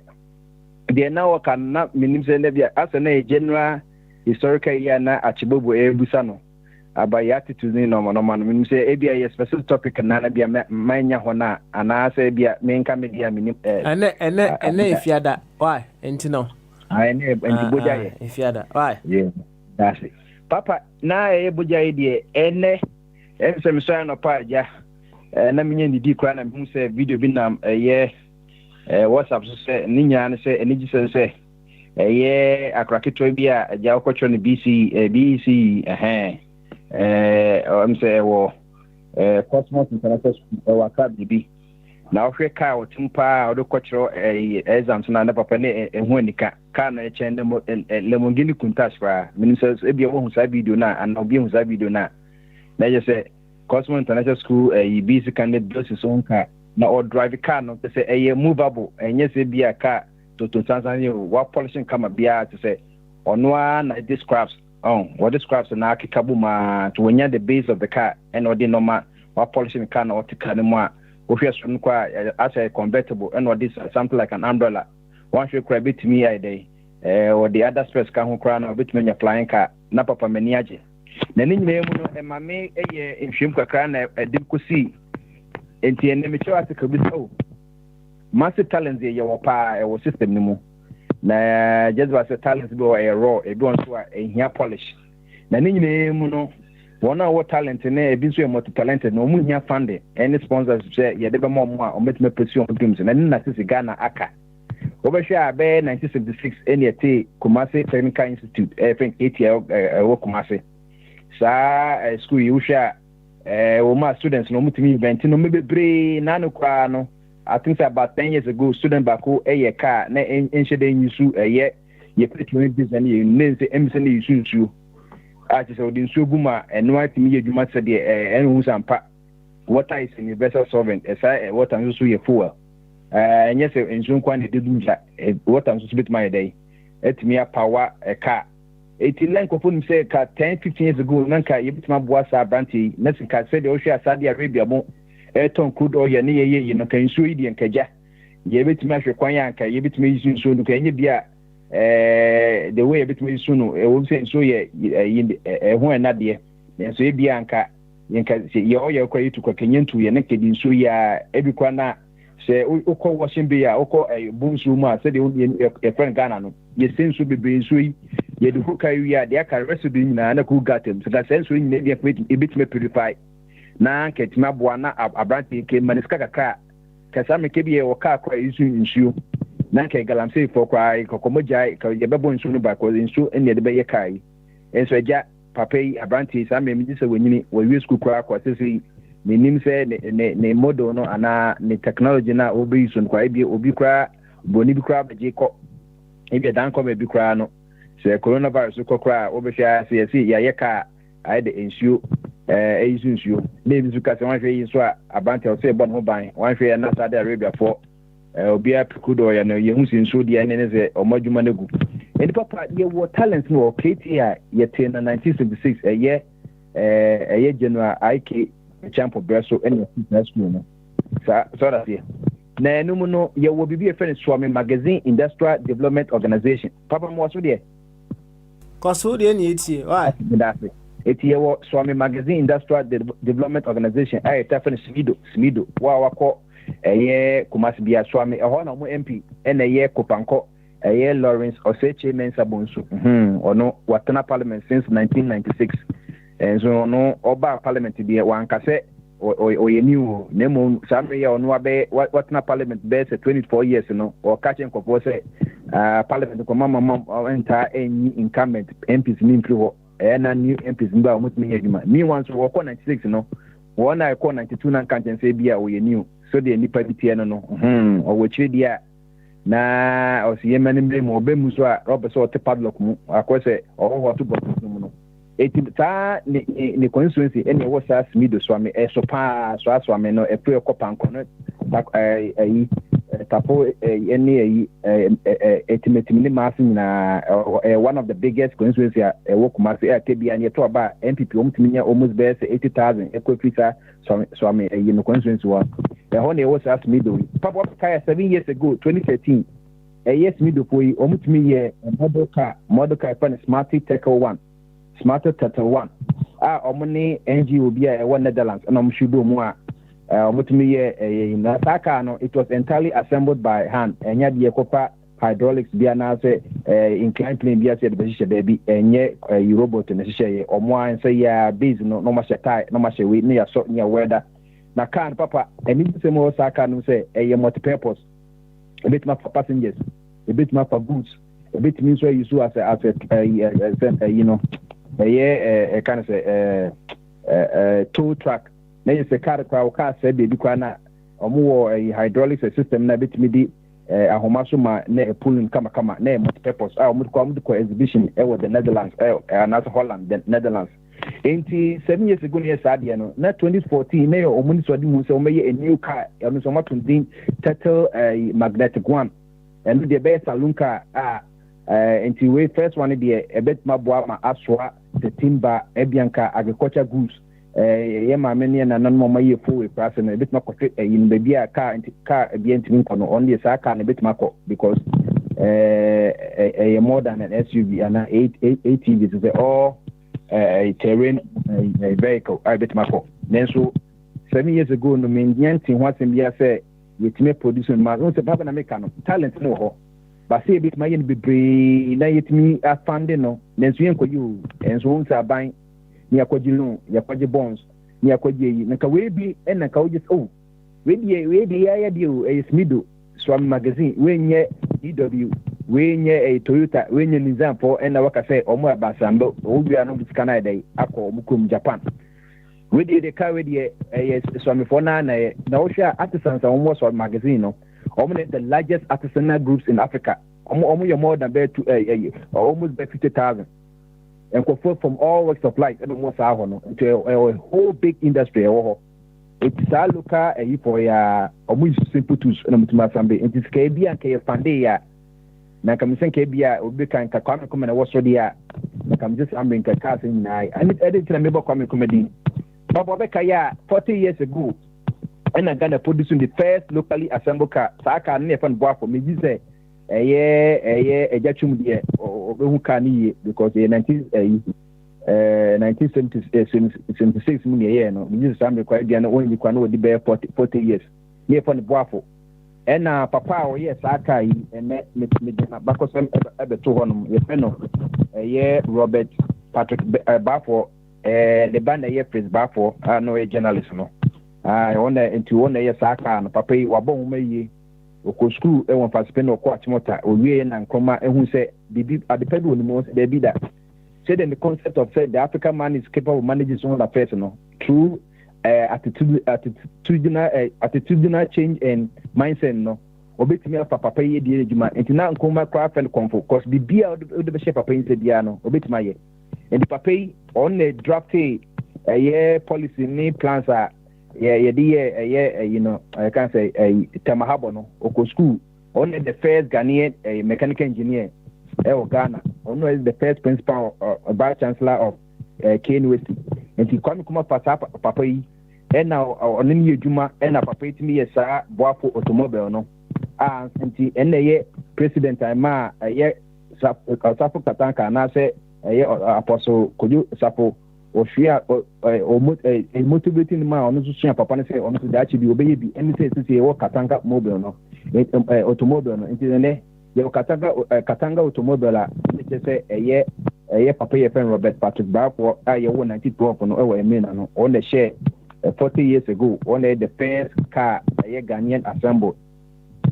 de na wo kan na minim say na bia asa na general historical year na achibobo ebusa no about attitude ni no minim say ebia ye specific topic na bia manya ho na ana say bia menka media minim ene ifiada why entino ene Bogyae ifiada why yeah that's it papa na Bogyae de ene em so no pa ja na menye ni di kwa na hu say video bi na WhatsApp so say ni nya na say eni gi say akraketwa bi a ja okotwo no BC I'm say Cosmos International School wa ka bi na ohwe ka otimpa odo kwotro exams na papa ne ehu anika ka na eche lemongini kuntash kwa ministers e bia wo hu sa video na and obi hu sa video na je say Cosmos International School BC candidate doses on ka na or drive car no to say movable enye se bia ka to Tanzania wa polishing kama bia to say Onwa na this scraps. What the scraps na kikabuma to when the base of the car and or the normal or polishing the car or to car more. If you are as a convertible and what this something like an umbrella. Once you grab it to me a day, or the other space can crown or bit when you're flying car, napa pamaniaje. Nanin Memuno and my may a year in Shimka Kran a Dimkusi. And the enemy article be so. Massive talents here, your pa or system no more. Na just was a talent go a raw, a bronze a hair polish. Nanin Memuno. One hour talent in a business multi talented, no moon funding. Any sponsors say, yeah, they more or met me pursue on dreams and then that's Ghana Aka. Overshare Bay 1976 NET Kumasi Technical Institute, I think ATL Kumasi. Sa school you share my students no muti event no maybe brain nano kwano. I think about 10 years ago, student back who a car na enshade yusu a year, you put your business and you name the emissary you. I just said in Suguma and no to me, you must say, and who's and pa. Water is universal solvent, as I what I'm used to a fool. And yes, in Junquan, it didn't what I'm supposed my day. It's me a power, a car. 18 length of him say, 10, 15 years ago, Nanka, you put my boss, Branty, nothing can say the Ocean Saudi Arabia, Ayrton crude oil, you know, can Sweden and Kaja. You bit me require, you bit me soon, can you be the way a bit me soon, I will say so, when not dear, and so Bianca, you can say you're credit to Kenyan to your naked in Suya, every corner. Say, Oko washing beer, Oko a boom suma, said a friend Ghana. You seem to be being sweet, yet the hookah you are the aka recipe in an cool got him, so that sense we maybe a bit me purify. Now, get my buana a brandy came maniscaka car. Kasami Kibia or car cry is in shoe. Nanke galam say for cry, Kokomojai, Yababon soon back was in shoe and the bay kai. And so, Jack, Papa, a brandy, some minister when you school crack was say. Ni nim se ne model no ana ne technology na obi so kwa ebi obi kra boni bi kra beje ko ebi dan ko be bi kra no se coronavirus ko kra obi hia se ya ye ka ai de ensure ensure ne bi suka se wan hwe yi so abante o se bon ho ban wan hwe na Saudi Arabia for obi apikudo ya no ye hu sin so dia ne se omadwuma na gu eni papa ye wo talent no KTA ye te na 1976 ye general IK champ of Bresso and your school. So that's it. Na no no you will be a friend Swami Magazine Industrial Development Organization. Papa was there. Cause who they need here? Why? That's it. It's your Swami Magazine Industrial Development Organization. I definitely Smido. Wow, call a year Kumasi be a Swami, a honor MP, and a year Kopanko, a year Lawrence or Seche Mensa Bonsu. Or no, Watana Parliament since 1996. And so no Oba Parliament to be one cassette or you new Nemo Samria or Noabe what na Parliament best 24 years or catching compose Parliament to Mama Mom or entire any incumbent MPs in Influ and a new MPs in Ba me once walk on 96 one I call 92 and can't say be or you new so the nipa no or which dia na or see man blame or bemuswa Robert or te padlock mu akwese or what to go no Etita ni constituency any was as middle swami so pa so aswami no e pre kopanko no tapo any etimetimi masin na one of the biggest constituency e wokumasi e tebi ani to ba MPP omtiminya almost best 80,000 equifisa swami no constituency one e ho ne was as middle papa kai 7 years ago 2013 yes middle for omtimi ye model car fan smarty tackle one Smarter 31. Omni NGO be a one Netherlands and Shubo Mua. It was entirely assembled by hand. And yet the Copa hydraulics be announced inclined plane be the position baby and yet a robot in the share or more and say yeah busy no much tie no much we near so near weather. Now can't papa and need to more Saka say a multi purpose a bit more for passengers, a bit more for goods, a bit means where you saw as a a kind of tow truck. Then it's a car said baby kwana or a hydraulic system na bit midi a homasuma ne pulling kama ne multi purpose would come to exhibition with the Netherlands not Holland the Netherlands 7 years ago near Sadiano na 2014 ne o muni so di mu so a new car no so matundin turtle magnetic one and the best saloon car until we first one the a bit my boy ma aswa the timber ebianka agriculture goods ma many and non more year for person a bit more in baby a car be kono on the car and a bit mako because a more than an SUV and an 8 ATVs is all a terrain vehicle a bit mako then so 7 years ago no mean yanting what in be say with me producing my own papa na make talent no but say a bit my be brave na yet me a funding no then so yanko you and so on buy ni akwaji loan ya kwaji bonds ni akwaji yi nka we bi en nka wo just oh we di ya di o is middle swam magazine we nye DW we nye a Toyota we nye Nissan for en na waka say omo abasambo o bia no bisikana dai akọ omukum Japan we di the car we di swam for na wo hwa artisans omo swam magazine no omo the largest artisanal groups in Africa omo you more than almost 50,000 and from all walks of life and almost into a whole big industry. It's a local for ya almost simple tools and Mutumasambe. It is KB and K Pandea. Nakamisan KBA will be kind of come and was so dear. Nakam just aming a cousin and it's edited a member coming comedy. Bobekaya 40 years ago, and I'm gonna producing the first locally assembled car. Saka and Nefan Bois me say. A jachum dear or who can because in 1976 million no we just am required and only you can know the bear 40 years near from the boafo and papa or yes akai and me bakos ebe to honum ye feno Robert Patrick Bafo the band ye Prince Bafo no a journalist no on into one yes aka no papa wabon me oko school e won participate no ko atimota owie na nkoma ehun se bibi adepedu oni mo there be that said in the concept of said the African man is capable of managing his own affairs no through attitudinal change and mindset no obetimi papa ye die adwuma entina nkoma craft and comfort cause bibi a de be share papa yin se dia no obetimi ye and the papa on the draft policy ni plans are you know, I can't say Tamahabono, Oko School, only the first Ghanaian mechanical engineer, Ghana, only the first principal vice chancellor of Kane West, and he come up Papa, and now on New Juma, and a papa to me, sir, Boafo automobile, no, and the president, a year Sapo Katanka, and I say, Apostle, could you Sapo? Or share or motivating man on the share papa say on to that be obey be any say to say what Katanga mobile no automobile no into the your Katanga automobile just say a year papa your friend Robert Patrick Bafo I 192 no e mean no on the share 40 years ago on the first car a Ghanaian assembled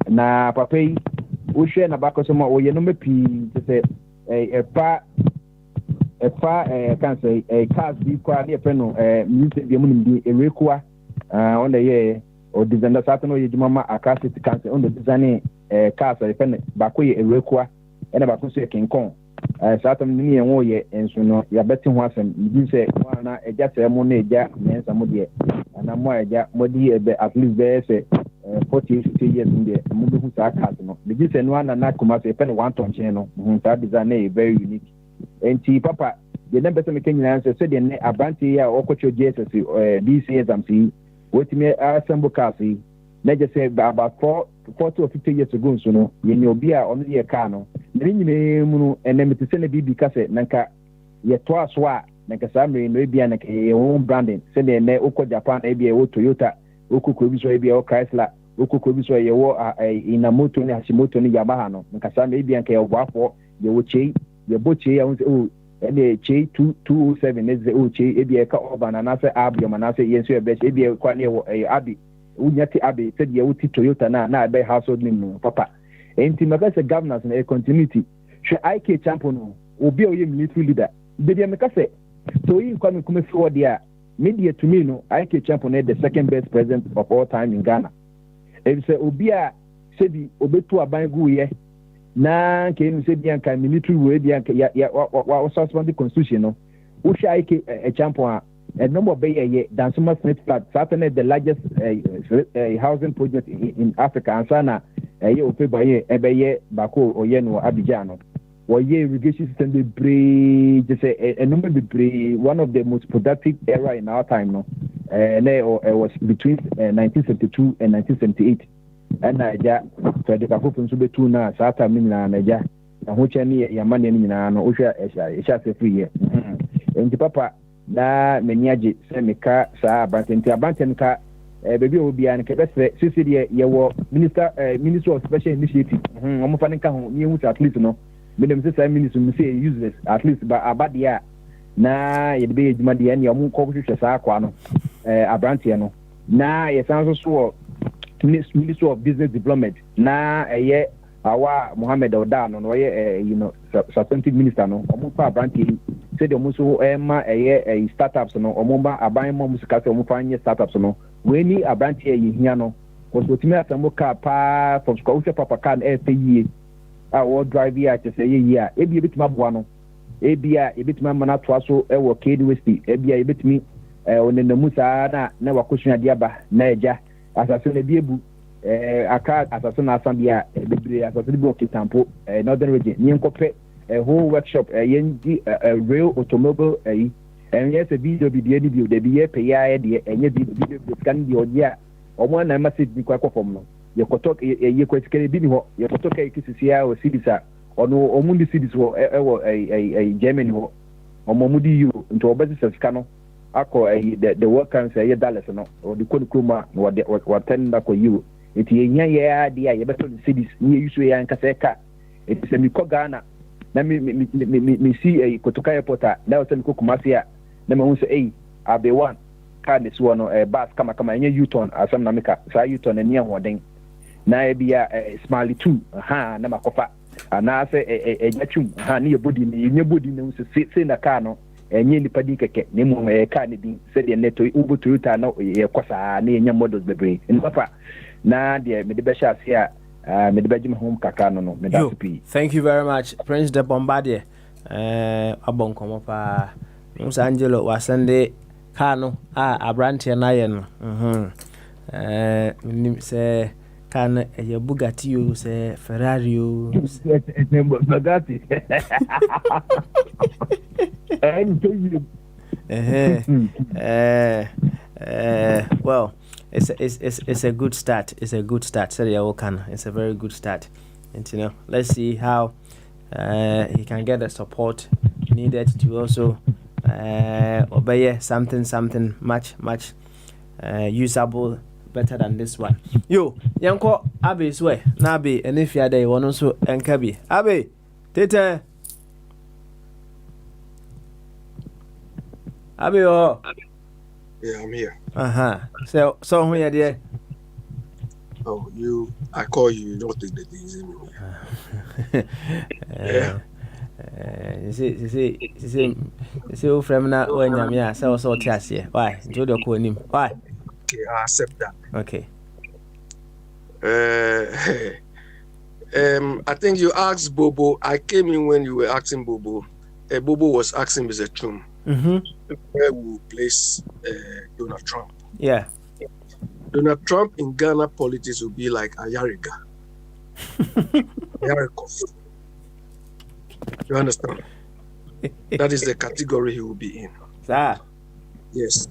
na papa we share na back so ma o ye no me pi say can say a cars be quite near Peno, music the moon be a requa on the year or design Saturno Yamama a car city council on the designing cars a pen Bakwe a requa and about to say King Kong. Saturn Mini and Warrior and so no, you're betting once and you say, one, a just a money jack, and some of the and I'm more jack, Modi at least there's a 40 50 years in the movie who's a casino. The just and one and not come as a pen one ton channel, that design very unique. And papa, the number of Kenyan said the Abanti or Cocho Jesus these years I'm seeing what me assemble Cassie. Let's just say about 40 or 50 years ago, so no, you be only a cano. And then to send a BB cassette, Nanka, yet twice wa, Nanka Samri, maybe an own branding, send a Oko Japan, maybe a Toyota, Oko Kubiso, maybe a Chrysler, Oko Kubiso, in a motor, Hashimoto, Yamahano, Nanka Sam, maybe a Wafo, you would change. The butcher oh and the Che 227 is the Uche, Ebiaka Orban, and I say Abium, and I say yes, you best Ebia quite near a Abbey. Unyati Abbey said you would Toyota now by household name, Papa. And Timaka governors and a continuity. Should I care champion or be a military leader? Did you make us say? So you come forward there. Media to me, no, I care champion the second best president of all time in Ghana. If say Obia said the Obetu Abangu, na ke no se bianka military way bianka ya suspend the constitution no wo sha ike a champion a number be ye Dansoma Smith flat certainly the largest housing project in Africa and sana ye ope baye ebe ye bako oye no Abidjan no irrigation system just a number one of the most productive era in our time no. And it was between 1972 and 1978. And Naija, so the Kapupun Subetu na Sata Mina Naija, and which any Yamani Nina, Osha free year. And the papa, da Meniaji, Semika, Sa, Bantenka, baby will be an Sicily, your minister of special initiative. Omofanika, you at least no. Madam says minister say useless, at least by Abadia. Na you'd be Madi and your moon coverage as Aquano, Abrantiano. Na, yes, also Minister of Business Development. Na a year, our Mohammed Odan, or substantive minister, no, Omupa Branti, said the Musu Emma a startups, no, Omumba, a buying more Musicata, Omupania startups, no, Winnie a Branti, Yiano, was what me at Samuka pa from Scotia Papa can FA. I will drive here to say, yeah, a bit Mabuano. Ebia ebit ma mana to aso e wo Kade West ebia ebit mi onen na musa na wakoshua diaba na eja asase na biebu aka asase na asambia bebre asase bi okitampo northern region ni nkope whole workshop yendi real automobile yes a video bi de bi de bi pe ya de enye video scan di odia omo na ma sit bi kwa fom no ye kotok ye kwasikere bi ni ho ye kotok e kisisia o sidisa ono omundi cities wo Germany wo omomudi euro nto obesi sika no akọ the world currency ye dollars no o de kodukuma no wa tenda ko euro eti yenya ye ade a ye beto cities ni yusu ya nkasa ka eti se mi ko Ghana na mi si kotoka airport na o se mi ko Kumasi a na ma hu se abe one ka de so no bus kama enye U-turn asam na meka sa U-turn ani ahoden na e bia small 2 na makofa ana se ejachum ni yebodi ni nyebodi ne se na car no enye nipa di keke ne mu car ne din se de neto ubu Toyota na ye kosa na enya models bebre en papa na de me de be sha se a me de be jim home kaka no me da pi. Thank you very much Prince de Bombardier abon komo pa Musa Angelo wasande car no abrante na ye no se kan a Bugatti o say Ferrari o Bugatti well it's a good start. It's a good start. It's a very good start. And let's see how he can get the support needed to also obey something much usable, better than this one. Yo, yanko Abe swe na Abe and if you day one also enkabi Abe tete Abe oh yeah, I'm here. So who you there? Oh, I call you don't take the things in me. You see from na when yamia say also tiase why do the ko nim why. Okay, I accept that. Okay. I think you asked Bobo. I came in when you were asking Bobo. Bobo was asking Mr. Chum where we will place Donald Trump. Yeah. Donald Trump in Ghana politics will be like Ayariga. Ayarikov. You understand? That is the category he will be in. Sir. Yes.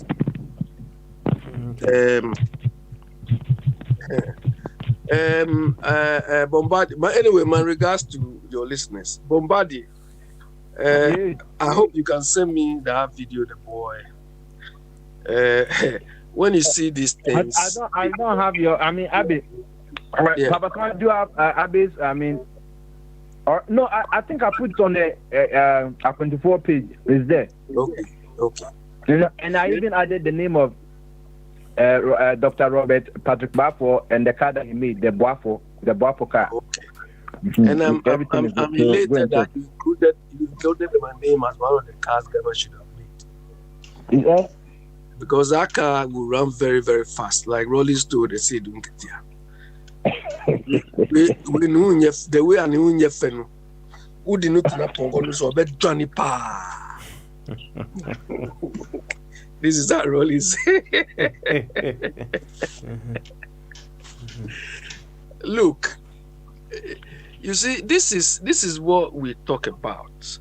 Bombardier. But anyway, my regards to your listeners. Bombardier. I hope you can send me that video, the boy. When you see these things, I don't have your. I mean, Abby. Yeah. Papa, can you have Abby's? I mean, or no? I think I put it on the 24 page. Is there? Okay. And I even added the name of Dr. Robert Patrick Bafo and the car that he made, the Bafo car. Okay. And I'm elated that you included my name as one of the cars Ghana should have made. Yeah. Because that car will run very, very fast. Like Rolling Stone, they say, don't get here. We know the way I knew your friend. Who did not know Pongo, so I bet Johnny Pa. This is that Rolling. Look, You see, this is what we talk about.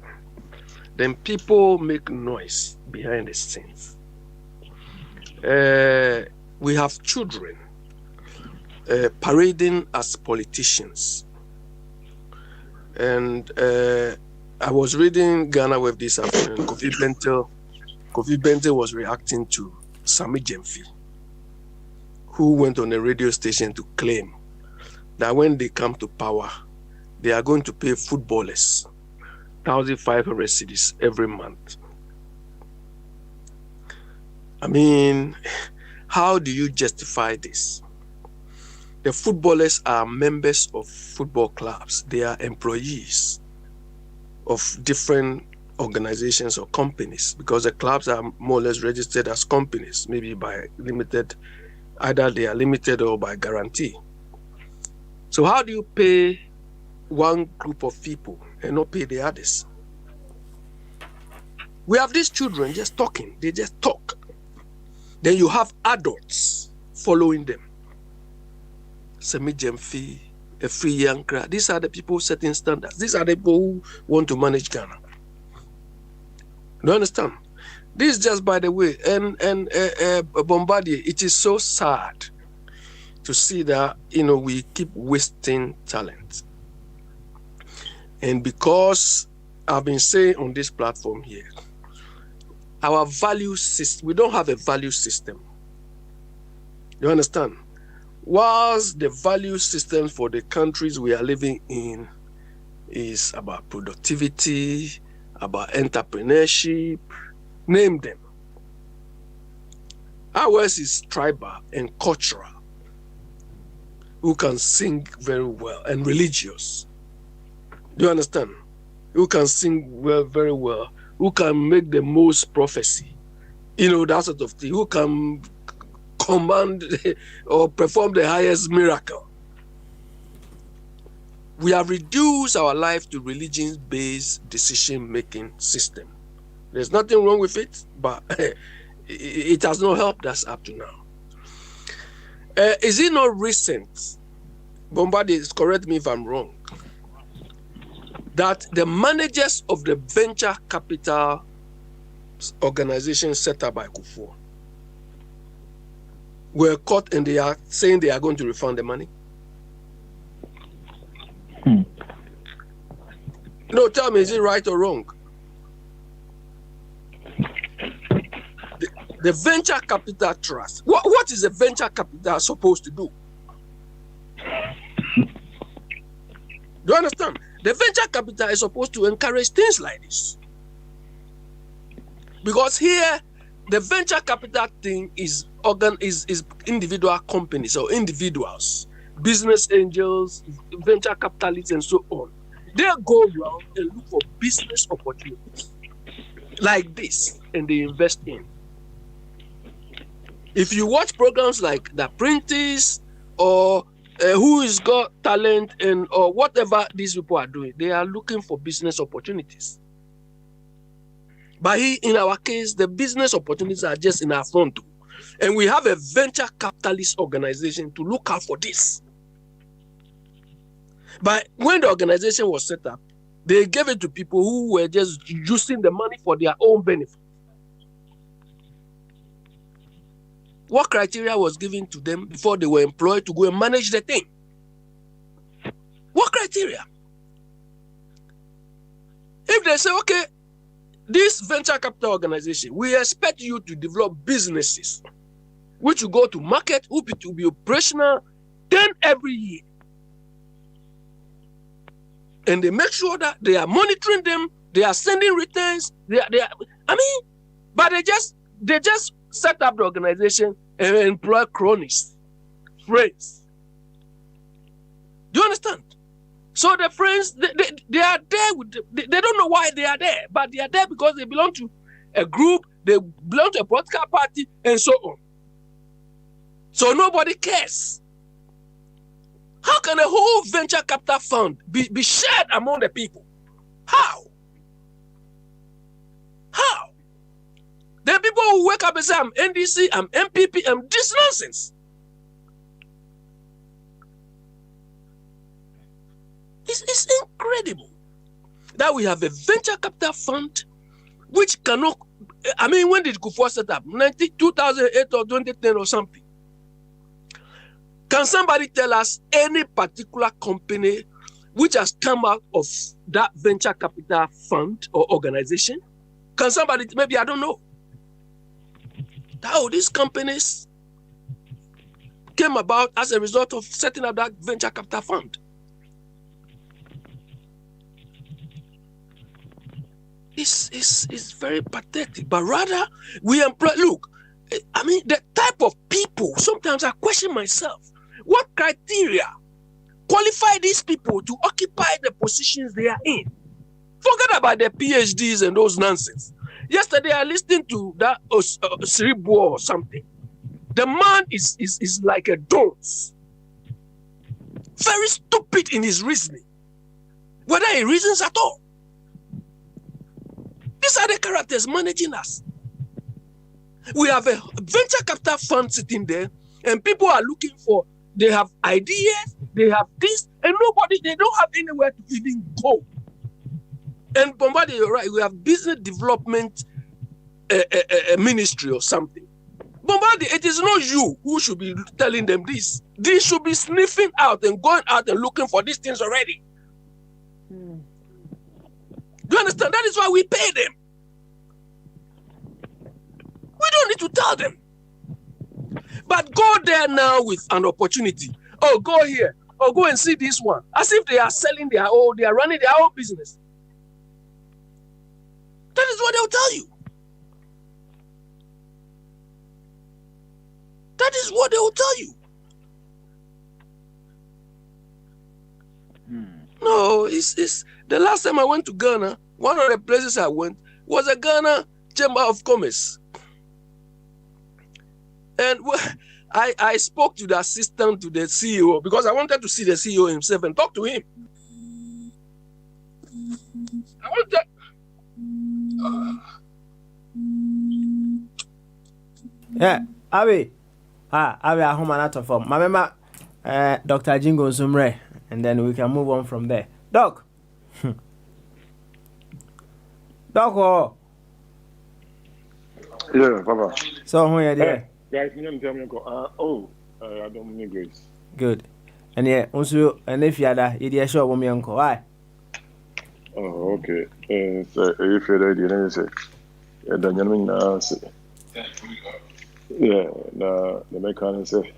Then people make noise behind the scenes. We have children parading as politicians. And I was reading Ghana Wave this afternoon. Kofi Bente was reacting to Sami Jemfi, who went on a radio station to claim that when they come to power, they are going to pay footballers 1,500 cedis every month. I mean, how do you justify this? The footballers are members of football clubs. They are employees of different organizations or companies, because the clubs are more or less registered as companies, maybe by limited, either they are limited or by guarantee. So how do you pay one group of people and not pay the others? We have these children just talking. They just talk. Then you have adults following them. Semi Jemfi, a free young crowd. These are the people setting standards. These are the people who want to manage Ghana. Do you understand? This is just by the way. And Bombardier, it is so sad to see that, we keep wasting talent. And because I've been saying on this platform here, our value system, we don't have a value system. You understand? Whilst the value system for the countries we are living in is about productivity, about entrepreneurship, name them. Ours is tribal and cultural, who can sing very well, and religious. Do you understand? Who can sing well, very well, who can make the most prophecy, that sort of thing, who can command or perform the highest miracle. We have reduced our life to religion-based decision-making system. There's nothing wrong with it, but it has not helped us up to now. Is it not recent, Bombardier, correct me if I'm wrong, that the managers of the venture capital organization set up by Kufuor were caught and they are saying they are going to refund the money? No, tell me, is it right or wrong? The venture capital trust. What is a venture capital supposed to do? Do you understand? The venture capital is supposed to encourage things like this. Because here, the venture capital thing is individual companies or individuals, business angels, venture capitalists, and so on. They go around and look for business opportunities like this, and they invest in. If you watch programs like The Apprentice or Who's Got Talent or whatever these people are doing, they are looking for business opportunities. But in our case, the business opportunities are just in our front door. And we have a venture capitalist organization to look out for this. But when the organization was set up, they gave it to people who were just using the money for their own benefit. What criteria was given to them before they were employed to go and manage the thing? What criteria? If they say, okay, this venture capital organization, we expect you to develop businesses which will go to market, which will be operational 10 every year. And they make sure that they are monitoring them, they are sending returns, but they just set up the organization and employ cronies, friends. Do you understand? So the friends, they are there they don't know why they are there, but they are there because they belong to a group, they belong to a political party, and so on. So nobody cares. How can a whole venture capital fund be shared among the people? How? How? There are people who wake up and say, I'm NDC, I'm MPP, I'm this nonsense. It's incredible that we have a venture capital fund which cannot. I mean, when did Kufuor set up? 2008 or 2010 or something? Can somebody tell us any particular company which has come out of that venture capital fund or organization? Can somebody, maybe I don't know, how these companies came about as a result of setting up that venture capital fund? It's very pathetic, but rather we employ. Look, I mean, the type of people, sometimes I question myself, what criteria qualify these people to occupy the positions they are in? Forget about the PhDs and those nonsense. Yesterday I listened to that Cerebro or something. The man is like a dunce. Very stupid in his reasoning. Whether he reasons at all. These are the characters managing us. We have a venture capital fund sitting there, and people are looking for, they have ideas, they have this, and they don't have anywhere to even go. And Bombardie, you're right, we have business development ministry or something. Bombardie, it is not you who should be telling them this. They should be sniffing out and going out and looking for these things already. Do you understand? That is why we pay them. We don't need to tell them. But go there now with an opportunity. Oh, go here. Oh, go and see this one. As if they are selling they are running their own business. That is what they'll tell you. That is what they will tell you. No, it's the last time I went to Ghana, one of the places I went was a Ghana Chamber of Commerce. And I spoke to the assistant to the CEO because I wanted to see the CEO himself and talk to him. I wanted. Yeah, Abi, I home and out of form. Remember, Dr. Jingo Zumre, and then we can move on from there. Doc. Doc, oh. Yeah, Papa. So, who are there? Guys, I don't need grace. Good. And yeah, also, and if you are there, you're sure woman uncle. Why? Oh, okay. So, if you're ready, let me say, yeah, the gentleman say, yeah, the mechanic say,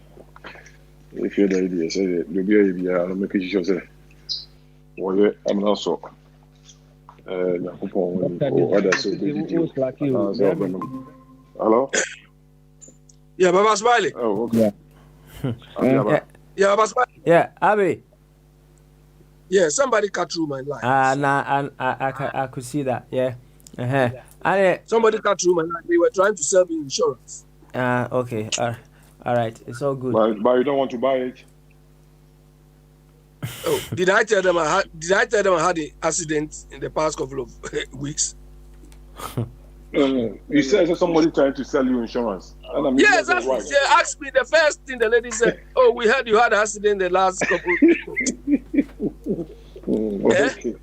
if you're ready, say, you'll be able to make it sure, say, well, I'm not so. Hello? Yeah, Baba Smiley. Oh, okay. Yeah, Baba Smiley. Yeah, Abi. Yeah, somebody cut through my line. I could see that. Yeah. Somebody cut through my line. They were trying to sell me insurance. Okay. All right. It's all good. But you don't want to buy it? Oh, did I tell them I had an accident in the past couple of weeks? You said somebody trying to sell you insurance. Yes, that's right. They asked me the first thing. The lady said, "Oh, we heard you had an accident the last couple." Okay.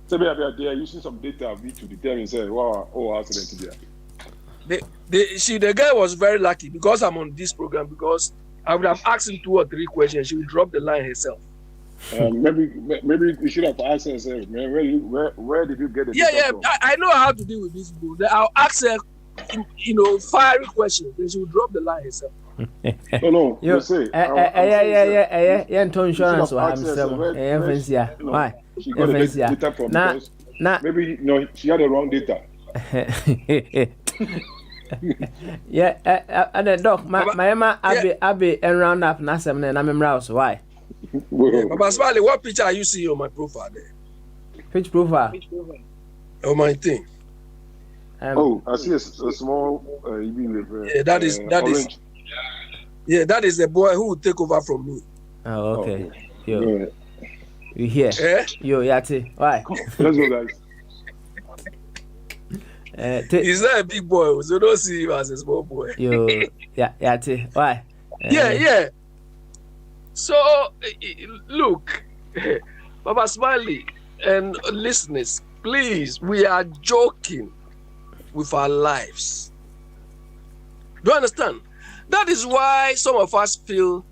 So they are using some data to determine say, wow, accident there. The girl was very lucky because I'm on this program because I would have asked him 2 or 3 questions. She would drop the line herself. Maybe you should have asked her, say, where did you get the data from? I know how to deal with this bull. I'll ask her, fiery questions. Then she will drop the line herself. No. You say. Yeah. Insurance. Why? She got the data from because maybe she had the wrong data. Yeah, and the doc, my Emma Abby and round up Nasam and I'm in Rouse. Why? Baba Smiley, what picture are you seeing on my profile there? Which profile? Oh, my thing. I see a small that is the boy who will take over from me. Oh, okay. Yo, you here? Yo, Yati. Why? Let's go, guys. He's not a big boy, so don't see him as a small boy. Yo, Yati. Why? Yeah. So, look, Papa Smiley and listeners, please, we are joking with our lives. Do you understand? That is why some of us feel,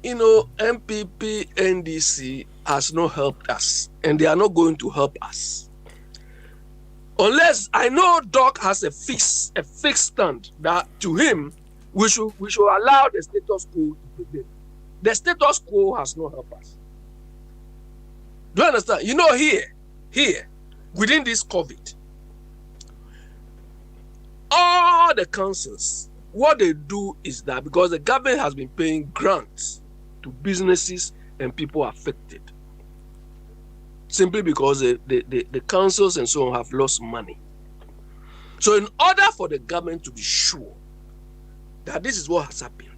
MPP, NDC has not helped us, and they are not going to help us. Unless I know Doc has a fixed stand that to him we should allow the status quo to prevail. The status quo has not helped us. Do you understand? Here, within this COVID, all the councils, what they do is that because the government has been paying grants to businesses and people affected, simply because the councils and so on have lost money. So in order for the government to be sure that this is what has happened,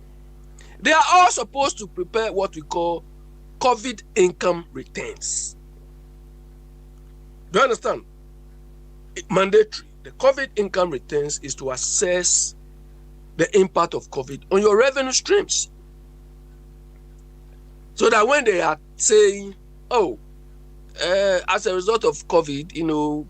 they are all supposed to prepare what we call COVID income returns. Do you understand? It's mandatory. The COVID income returns is to assess the impact of COVID on your revenue streams. So that when they are saying, as a result of COVID,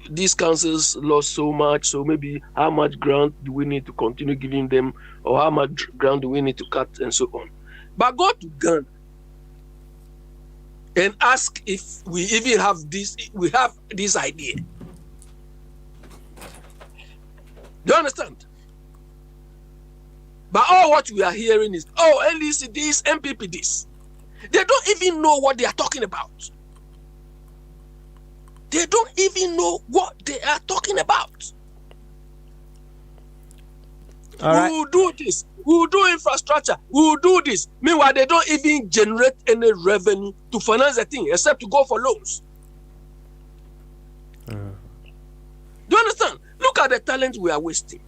these councils lost so much, so maybe how much grant do we need to continue giving them, or how much grant do we need to cut, and so on. But go to Ghana and ask if we even have this idea. Do you understand? But all what we are hearing is, NDC this, MPP this. They don't even know what they are talking about. They don't even know what they are talking about. All right. We will do this. We will do infrastructure. We will do this. Meanwhile, they don't even generate any revenue to finance the thing except to go for loans. Do you understand? Look at the talent we are wasting.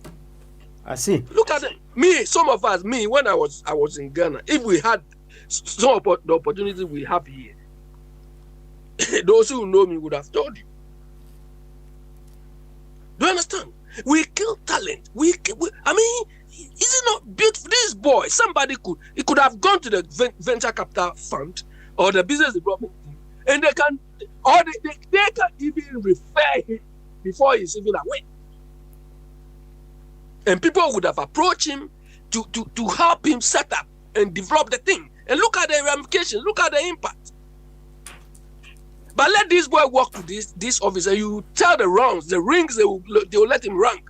I see. Look at it. Some of us, when I was in Ghana, if we had some of the opportunity we have here, those who know me would have told you. Do you understand? We kill talent. Is it not beautiful? This boy, he could have gone to the venture capital fund or the business development team, and they can even refer him before he's even away. And people would have approached him to help him set up and develop the thing. And look at the ramifications, look at the impact. But let this boy walk to this office and you tell the wrongs, the rings, they will let him rank.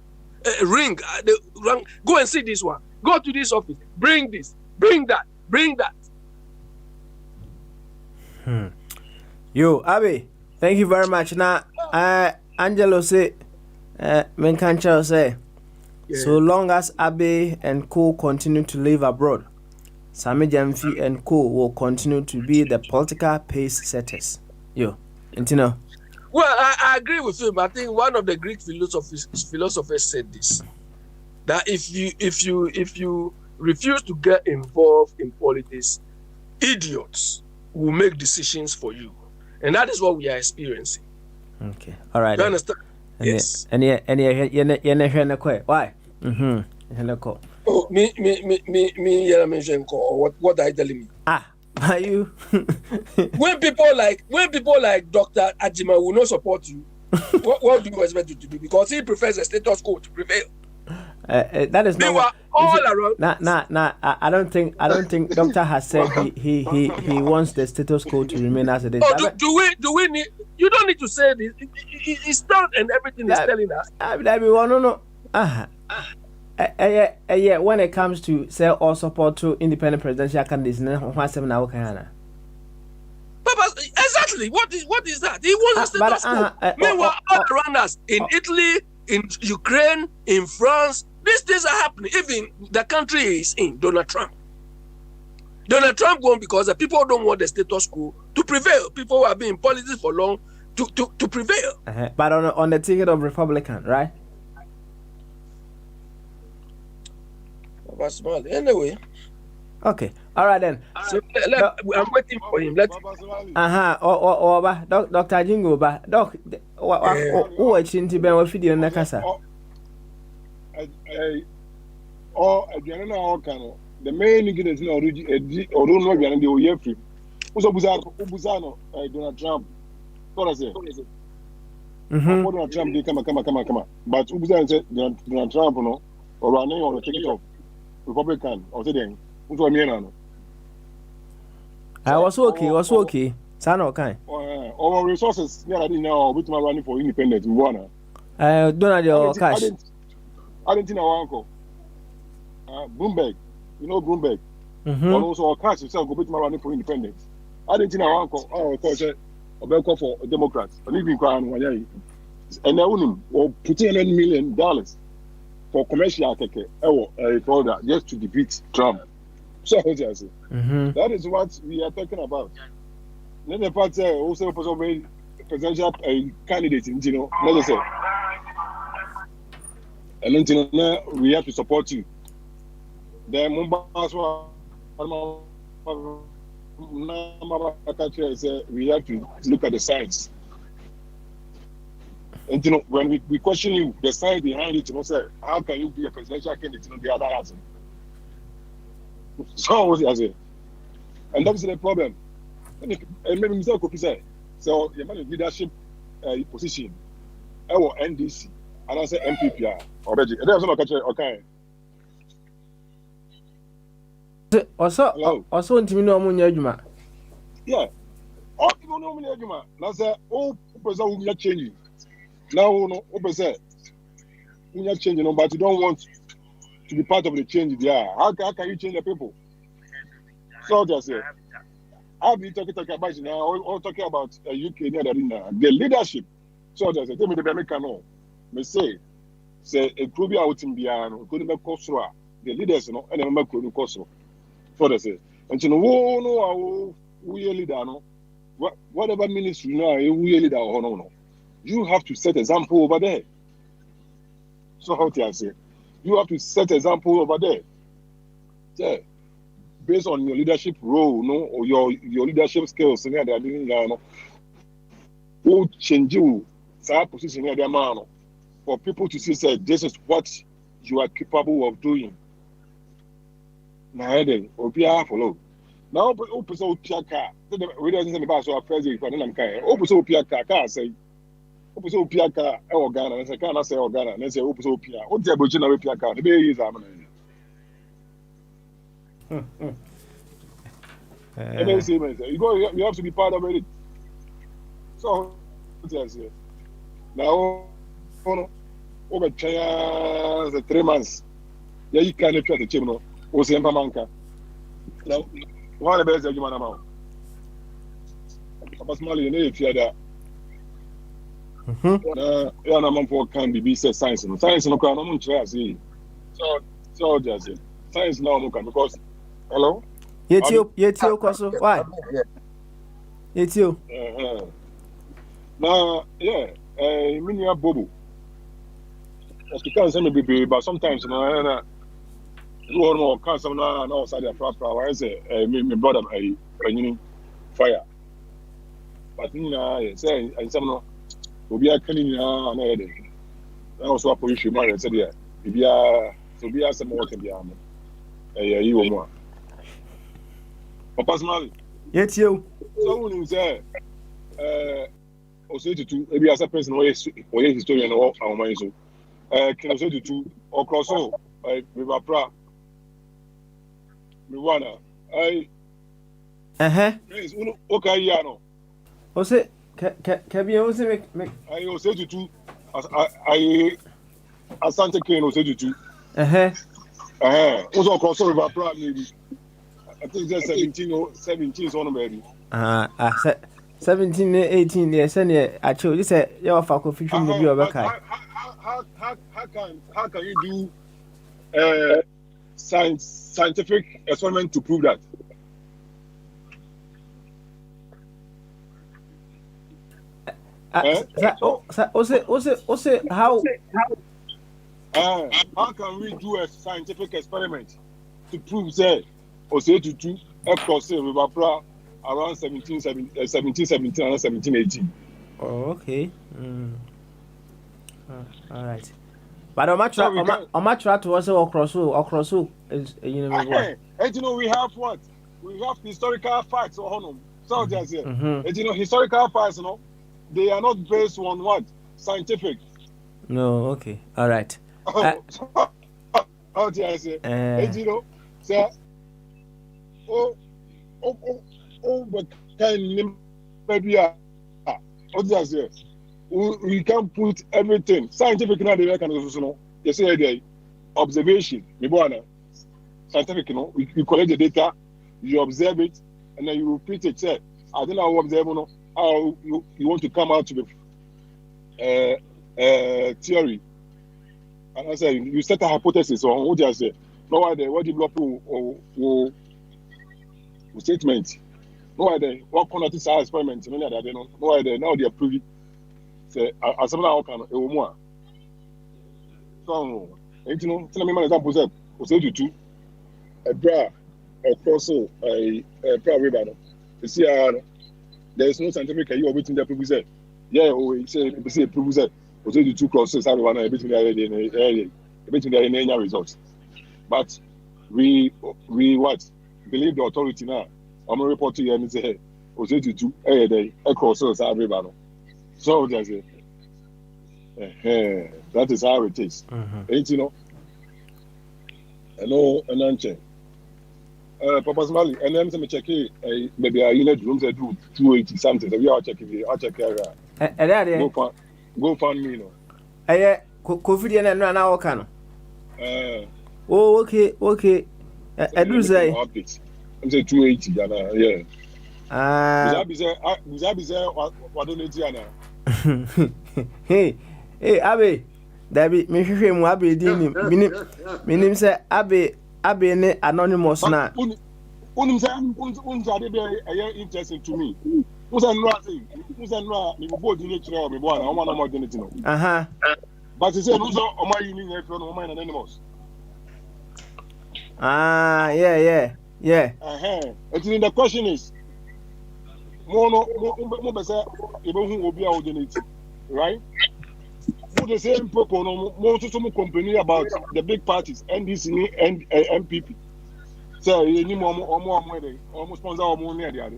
Go and see this one. Go to this office. Bring this. Bring that. Bring that. Yo, Abby, thank you very much. Now, Angelo say, Menkancha say, so long as Abe and Co continue to live abroad, Sami Jamfi and Co will continue to be the political pace setters. Yo, Intino. Well, I agree with him. I think one of the Greek philosophers said this: that if you refuse to get involved in politics, idiots will make decisions for you, and that is what we are experiencing. Okay, all right. Do you understand? Yes. Why? Oh, me, what are you telling me? Are you? when people like Dr. Ajima will not support you, what do you expect you to do? Because he prefers the status quo to prevail. That is not what, all around. Nah. I don't think Doctor has said he wants the status quo to remain as it is. Oh, do we need? You don't need to say this. It's done and everything is telling us. No. When it comes to say all support to independent presidential candidates, exactly. What is that? He wants the status quo. Meanwhile, all around us, in Italy, in Ukraine, in France, these things are happening. Even the country is in Donald Trump. Donald Trump won because the people don't want the status quo to prevail. People who have been in politics for long to prevail. But on the ticket of Republican, right? Anyway. Okay. All right then. So I'm waiting for him. Dr. Jingo ba. Doc, what chinti ben wa video na kasa. The main thing is no original no the way free. Uso Buzano, Donald Trump. What I say? Donald Trump, they come. But Ubuzano said Donald Trump, no, or running on the ticket of Republican, or saying, Uso Miano. I was okay. Son of kind. Our resources, yeah, I didn't know which my running for independence in Ghana. Donald your cash. I didn't know our uncle. Bloomberg, you know Bloomberg. Mm-hmm. And also our cash itself go with my running for independence. I didn't know our uncle. Oh, of course, call for Democrats. And even crying one year. And I wouldn't put in $1 million for commercial for that just to defeat Trump. So that is what we are talking about. Then the party also presidential candidate, you know, let's say. And then we have to support you. The Mumbai we have to look at the science. And you know, when we question you, the science behind it, you know, say, how can you be a presidential candidate? You know, the other has. So what I say, and that's the problem. And maybe Mr. Kofi say, so the man in leadership position, our NDC, and I say MPP already. And there's no okay. Also, intimi no munya adwuma. Yeah. Oh, you know munya adwuma. Na say, oh, person will not change. Now, no, person will not change, but you don't want to be part of the change there. How can you change the people? So just say, I'll be talking about now, or talking about UK near the leadership. So just say, tell me the American no. Me say a Kubia out in Biano, couldn't make Kosra, the leaders, no, and then make Kosra. So they say, and you know, no, we leader, no, whatever ministry, no, we leader or no. You have to set example over there. So how do I say? You have to set example over there. Yeah. Based on your leadership role, no, or your leadership skills, and they are doing no, who change you, position in their man, for people to see, say, this is what you are capable of doing. Now, then, Opia follow. Now, Opus Opia car, we don't say about our president, but I'm kind. Opus Opia car, say, Opus Opia car, or Ghana, and say, can I say, or Ghana, and say, Opus Opia, what's the original Opia car? The baby is you have to be part of it. So, now, over 3 months, yeah, you can't try to change. O se manca. Now, one of the best you man Papa Smalley, you fear that. Yeah, I'm for can be science. Science no can no try see. So just science now no can because hello. Yetio kwaso. Why? Yetio. Now, yeah, mini bobo. As you can say maybe, but sometimes you know. You know, can't some now outside the flower. I say, my brother, fire. But you know, say, and some no, will be a cleaning now. I also a position. I said, yeah, if you are, so be as some more can be armed. You more. Papa Smalley. Yes, you. So when you say, also to maybe as a person or historian or our mind so, can also do two or cross over. We were proud. Miwana, okay, yeah, no. Ose, can be also make. I also do two. I Asante Kane also do two. Also cross over proud maybe. I think that's 17 is on baby. 17, 18, they send it. Actually, you say you're for coffee from the view of a car. How can you do scientific experiment to prove that? How can we do a scientific experiment to prove that Osetutu F-Cross around 1717 and 1718? Oh, okay. All right. But on my track to also across is and you know we have what? We have historical facts or So just say, historical facts, they are not based on what scientific. No, okay, all right. How do I say? Say, but can maybe what do I say? We can put everything scientific now. The kind of you say there observation. Scientific, you collect the data, you observe it, and then you repeat it. Say, I don't know how observe, how you want to come out with theory. And I say you set a hypothesis on what you say. No idea what develop or statement. No idea what kind of experiment. No idea now they are proving. Say as someone how can a woman. So tell me an example. Say you two a bra or crosso a bra river. You see there is no scientific you are waiting there people say say prove say you two crosses everyone between there in any results. But we what believe the authority now. I'm gonna report to you and say you two crosses everyone. So there's it. That is how it is. And answer. Papa Smiley, and then some check it. Maybe I unit rooms that do 280 something. So we are checking. I'll check it out. Go find me, Coffee and now can. Oh, okay. I do say. I'm saying 280. Yeah. What don't you Hey, Abe, David, me hwehwe mu Abe di minim say Abe ne anonymous na. Unim say unja dey interesting to me. Usa no me bo di nature me bo na o ma na mo di no. But say no so o ma yi ni e fro no o ma na anonymous. Yeah. And the question is mo be say e be hu obi a o donate, right? Who the same people mo so some company about the big parties NDC and MPP. So you need more there, almost sponsor more near the other.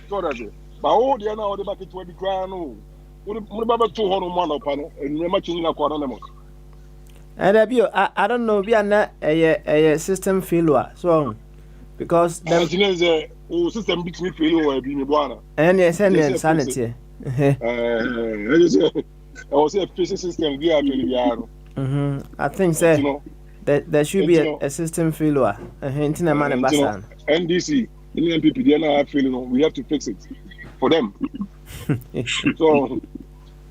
So that's it. But all the other back to the crown, no. What about 200 up and we're matching in a quarter. And I don't know, we are not a system failure. So because the system beats me failure being one. And yes, and insanity. I was a physics system. I think so. There should be a system failure. NDC, Indian people, they are not feeling. We have to fix it for them. So,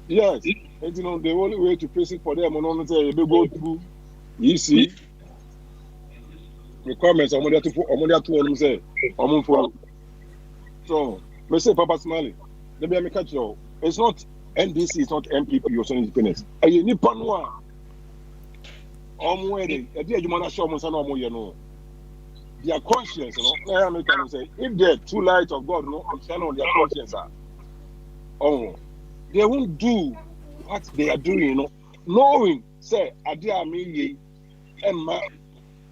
yes, and, the only way to fix it for them, they go through EC requirements. I'm going to say, so, let's say, Papa Smiley, let me catch you. It's not NDC, it's not MPP, you're saying independence. And you need Panua. Their conscience, say, if they're too light of God, I'm saying on their conscience, they won't do what they are doing, knowing, say, Adia me, Emma,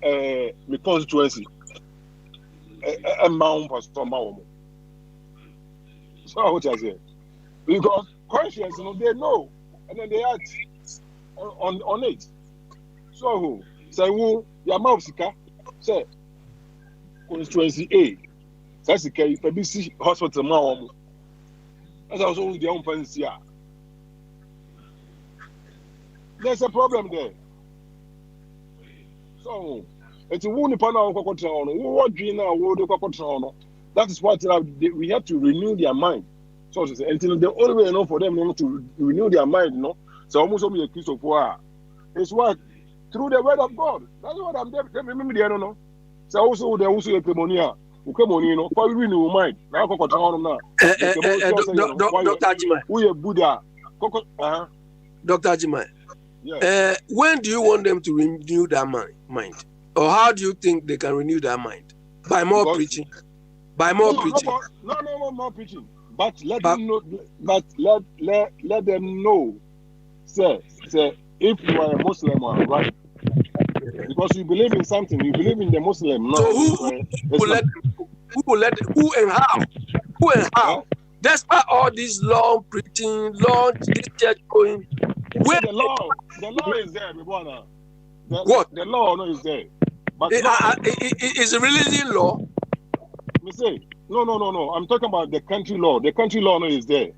the constituency, a mount for some. So, what I say? Because conscience, they know, and then they act on it. So, say, who your mouth say, constituency A, that's the case, BBC hospital, mom. That's also their own fancy. There's a problem there. So, it's a wound upon our control. What do you know? That is what we have to renew their mind. So, until the only way for them to renew their mind, so almost only a piece of war. It's what through the word of God. That's what I'm there. Remember, I don't know. So also there also a pneumonia. For renew mind. Now, Dr. Ajimai. We are Buddha. Dr. Ajimai. When do you want them to renew their mind? Or how do you think they can renew their mind? By more preaching. By more preaching. No, more preaching. But let them know. But let them know. Say, if you are a Muslim, right? Because you believe in something, you believe in the Muslim. No, so who let them know? who and how? Despite all this long preaching, long this church going, where the law is there, Bibwana. What? The law no is there. But is a religion law. Me say, no. I'm talking about the country law. The country law no is there.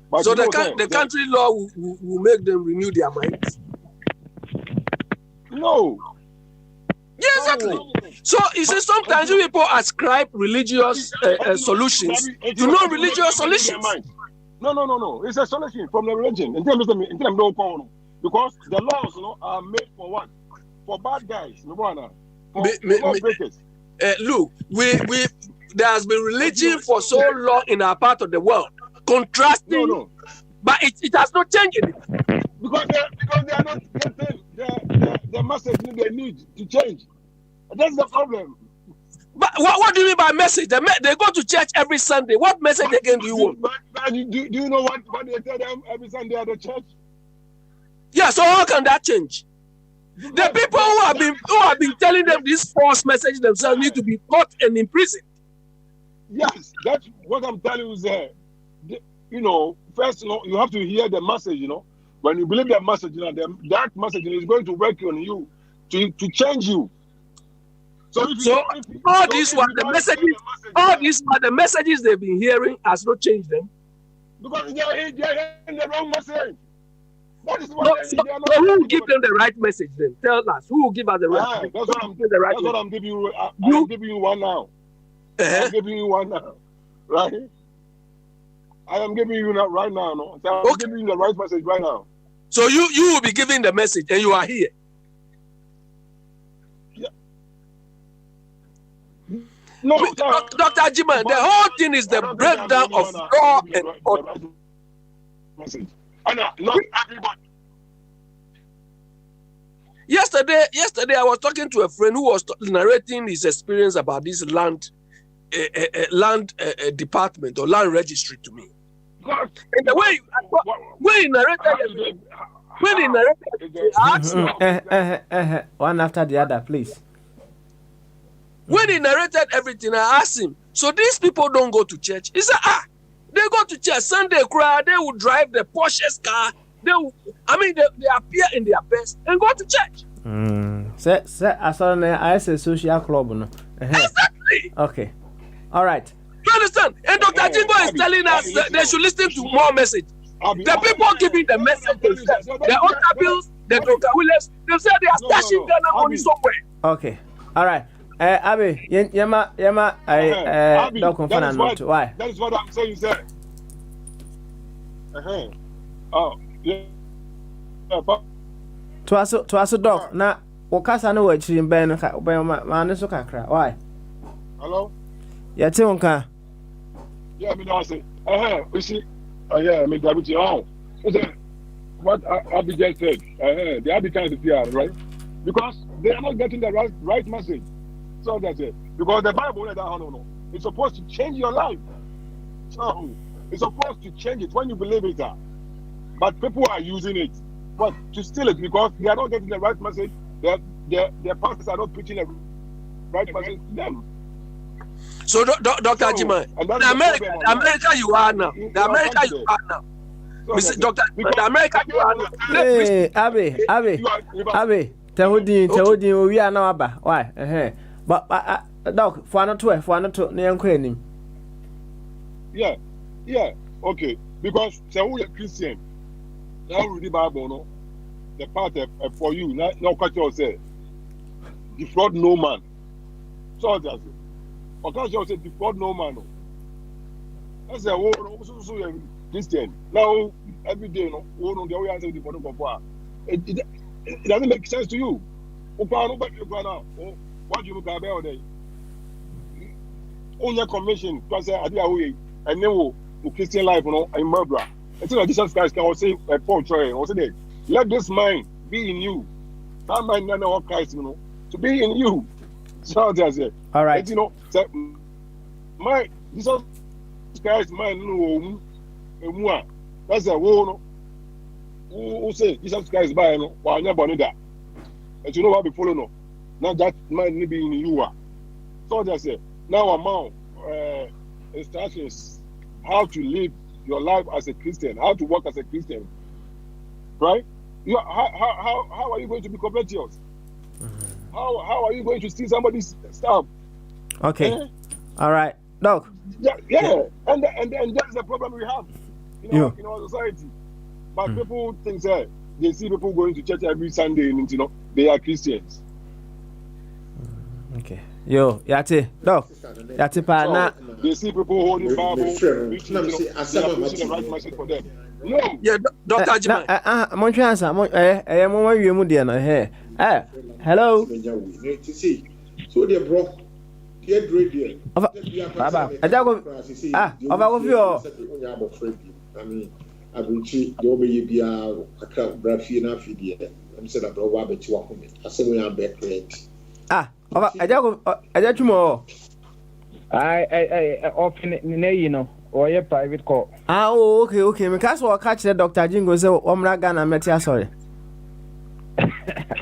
But So the country law will make them renew their minds. No. Yeah, exactly. So you see, sometimes you people ascribe religious solutions. You know religious solutions. No. It's a solution from the religion. In terms of because the laws, are made for what? For bad guys. For breakers. Look, there has been religion for so long in our part of the world, contrasting, but it has not changed anything. Because they are not getting the message they need to change. That's the problem. But what do you mean by message? They go to church every Sunday. What message again do you want? Do you know what they tell them every Sunday at the church? Yeah, so how can that change? The people who have been telling them this false message themselves need to be caught and imprisoned. Yes, that's what I'm telling you. First, you have to hear the message. When you believe that message, that message is going to work on you to change you. So all the messages they've been hearing has not changed them. Because they're hearing the wrong message. That is so who will give them the right message then? Tell us. Who will give us the right message? That's what I'm giving you. I'm giving you one now. I'm giving you one now. Right? I am giving you that right now. No? So I'm giving you the right message right now. So you will be giving the message and you are here. Yeah. No, Dr. Jiman, the whole thing is the breakdown of law and order. Message. Not everybody. Yesterday, I was talking to a friend who was narrating his experience about this land department or land registry to me. And the way he narrated, I asked him, one after the other, please. When he narrated everything, I asked him, so these people don't go to church? He said, they go to church Sunday, they will drive the Porsche's car. They appear in their best and go to church. I say social club. No? Exactly. Okay. All right. You understand? And Dr. Jingo is telling us that they should listen to more message. The people giving the message themselves, the Otabills, the Dr. Williams, they say they are stashing Ghana money somewhere. Okay. All right. Abi, yama, don't confirm not. Why? That is what I'm saying, sir. Oh, yeah. To us, dog. Now, Okasa no watch in Ben, man, so kakra. Why? Hello? Yeah, Tionka. Yeah, me don't say. We see. Yeah, me grab it. What Abi just said. The Abi kind of PR, right? Because they are not getting the right message. So that's it. Because the Bible, it's supposed to change your life. So it's supposed to change it when you believe it. But people are using it, but to steal it because they are not getting the right message. Their pastors are not preaching the right message to them. So, Dr. Jiman, the America you are now. The America you are now. Dr. The America you are now. Hey, Abi. Tell we are now about. Why? But dog, for not to Yeah, okay. Because so we are Christian. Now read the Bible, no. The part for you, now catch yourself. Defraud no man. So that's it. Or catch yourself, defraud no man. No. That's a word so Christian. Now every day, no, the way I say the it doesn't make sense to you. What do you look at all day? On your commission, because I did away, and then Christian life, and murder. Until the Jesus Christ can say a Paul Troy, or say, let this mind be in you. That mind not know Christ, to be in you. So that's it. All right. My Jesus Christ, mind, that's a war. Who say Jesus Christ by no, while you're born that. And you know what we follow no. Now that might be in you. So that's it. Now I'm out. instructions how to live your life as a Christian, how to work as a Christian, right? How are you going to be covetous? How are you going to steal somebody's stuff? Okay. All right, Doc. Yeah. And that's the problem we have in our society. But people think that they see people going to church every Sunday and they are Christians. Okay. Yo, yate, Doc. Yate pa na. They see people holding Bible, preaching the right message for them. No. Yeah, Dr. Ajima. Mon chance, mo wan wie mu de no he. Hello. So they bro. Get ready. Baba. Ajago. Oba go fi o. I mean, Abuchi, the Obe Bia, Akra, Brafi, and Afidi. I'm said about what bet you are home. I say we are back late. Oba, Ajago mo. I often, you know, or your private call. Okay. Because we catch the Dr. Jingo say Omra Ghana metia sorry.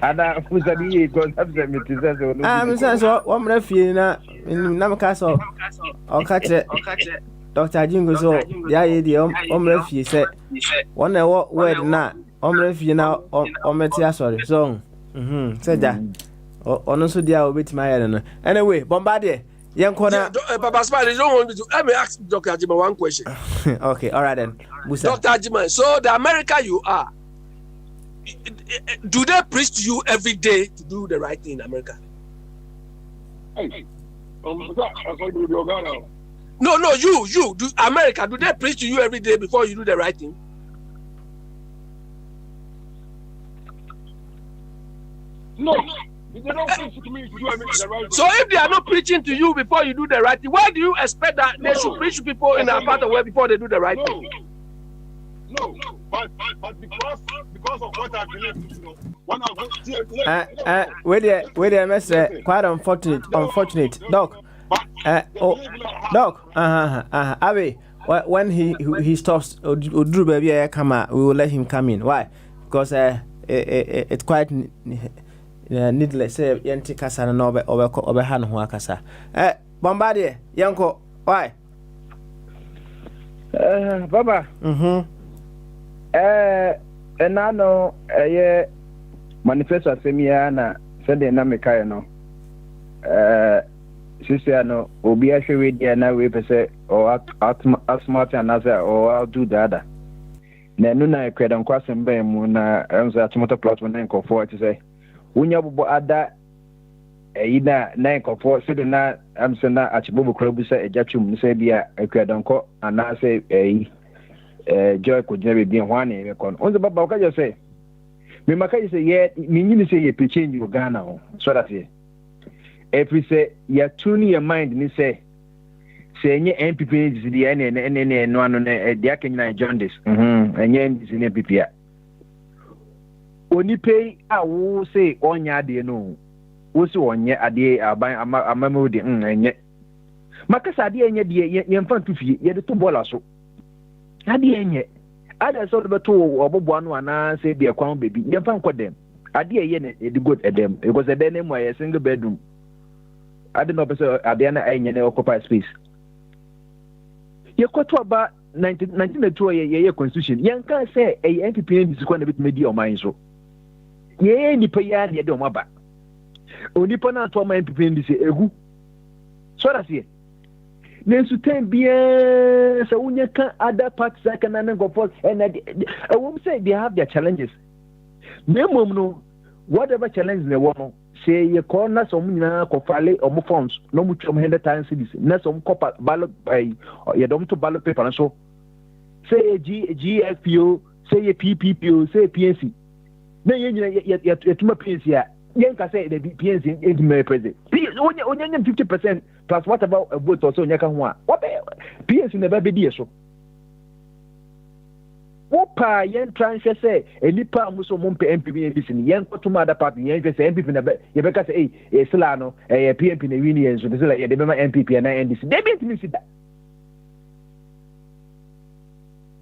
Ada fusabi because I'm saying so Omra fi na namkaso. O catch Dr. Jingo so ya ye di Omra fi say one word na Omra fi na ometia sorry. So say that. Ono so dia obetima here no. Anyway, Bombardier Papa Smile, you don't want me to. Let me ask Dr. Ajima one question. Okay, all right then. Busa. Dr. Ajima, so the America you are, do they preach to you every day to do the right thing in America? No, you. Do America, do they preach to you every day before you do the right thing? No. They don't preach to me to do the right thing. So if they are not preaching to you before you do the right thing, why do you expect that they should preach to people in a part of the world before they do the right thing? No, but because of what I believe, when I wait there, Mister. Quite unfortunate, Doc. Doc. Abe, when he stops, Drew baby, come out. We will let him come in. Why? Because it's quite needless. Say yanti kasa na obe han ho akasa. Bombardier, yanko. Why? Baba. And I know manifesto semia na sede na mekae no sister no obi ahwe we dia na we pese or smart and as or I'll do the other na no na kweda nkwasem ba mu na enzo atomoto plot na nkofo to say unya bobo ada ina na nkofo sede na amse na achibobo krabu say ejatwum say bia kweda nko ana say joy could never be one in on the Baba just say me maka say yeah me say you change your Ghana so that if we say you tune your mind ni say any MPP is the N no no they can join this and yen is in MPP oni pay a wo say onya de no wo say onya ade aban amamo de enye maka sa de enye de yemfa tufi ye de to bola so ade enye ada so be to obobo anu ana say be kwan baby yemfa nkodem ade eye ne e good edem because ede ne mo a single bedroom ade no person ade na enye na occupy space ye kwato aba 1992 ye constitution yanka say e NPP bi sikwa na betime di oman so ye ni pa ya ne de omaba onipa na to oman NPP bi se egu so that say nensu ten bien so unya kan other parts that can go for and I won't say they have their challenges memom no whatever challenge they want say you corner some na ko fale o mo funds no mu twom 100 cities na some copper ballot you don't to ballot paper so say GFPO say PPPO say PNC na you tuma PNC a yen ka say the PNC into my president onya 50% plus what about a vote or so nyaka ho a what PNC never be there so what pa yen transfer say enipa amuso mompe MPP NDC ni yen ko tuma other party yen say MPP na be ye be ka say sila no PNP na win yen so be say ye de be ma MPP na NDC they be ntimi sida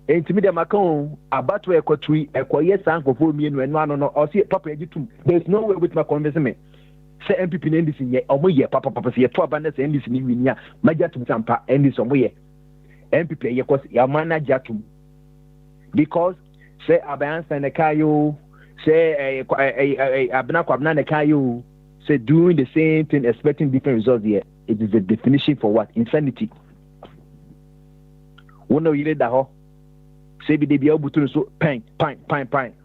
ntimi de makon abato ekotui ekoye sankofo mienu enu ano no o see papa egitum there is no way with my convince me say MPP na NDC ye omo ye papa say to abanda say NDC ni winia maja tum sampa NDC omo ye MPP ye cause ya manage atum because say abayansa na kayo say abna kwabna na kayo say doing the same thing expecting different results here. It is a definition for what? Insanity. Wono yile da ho say bi de bia obutu so pine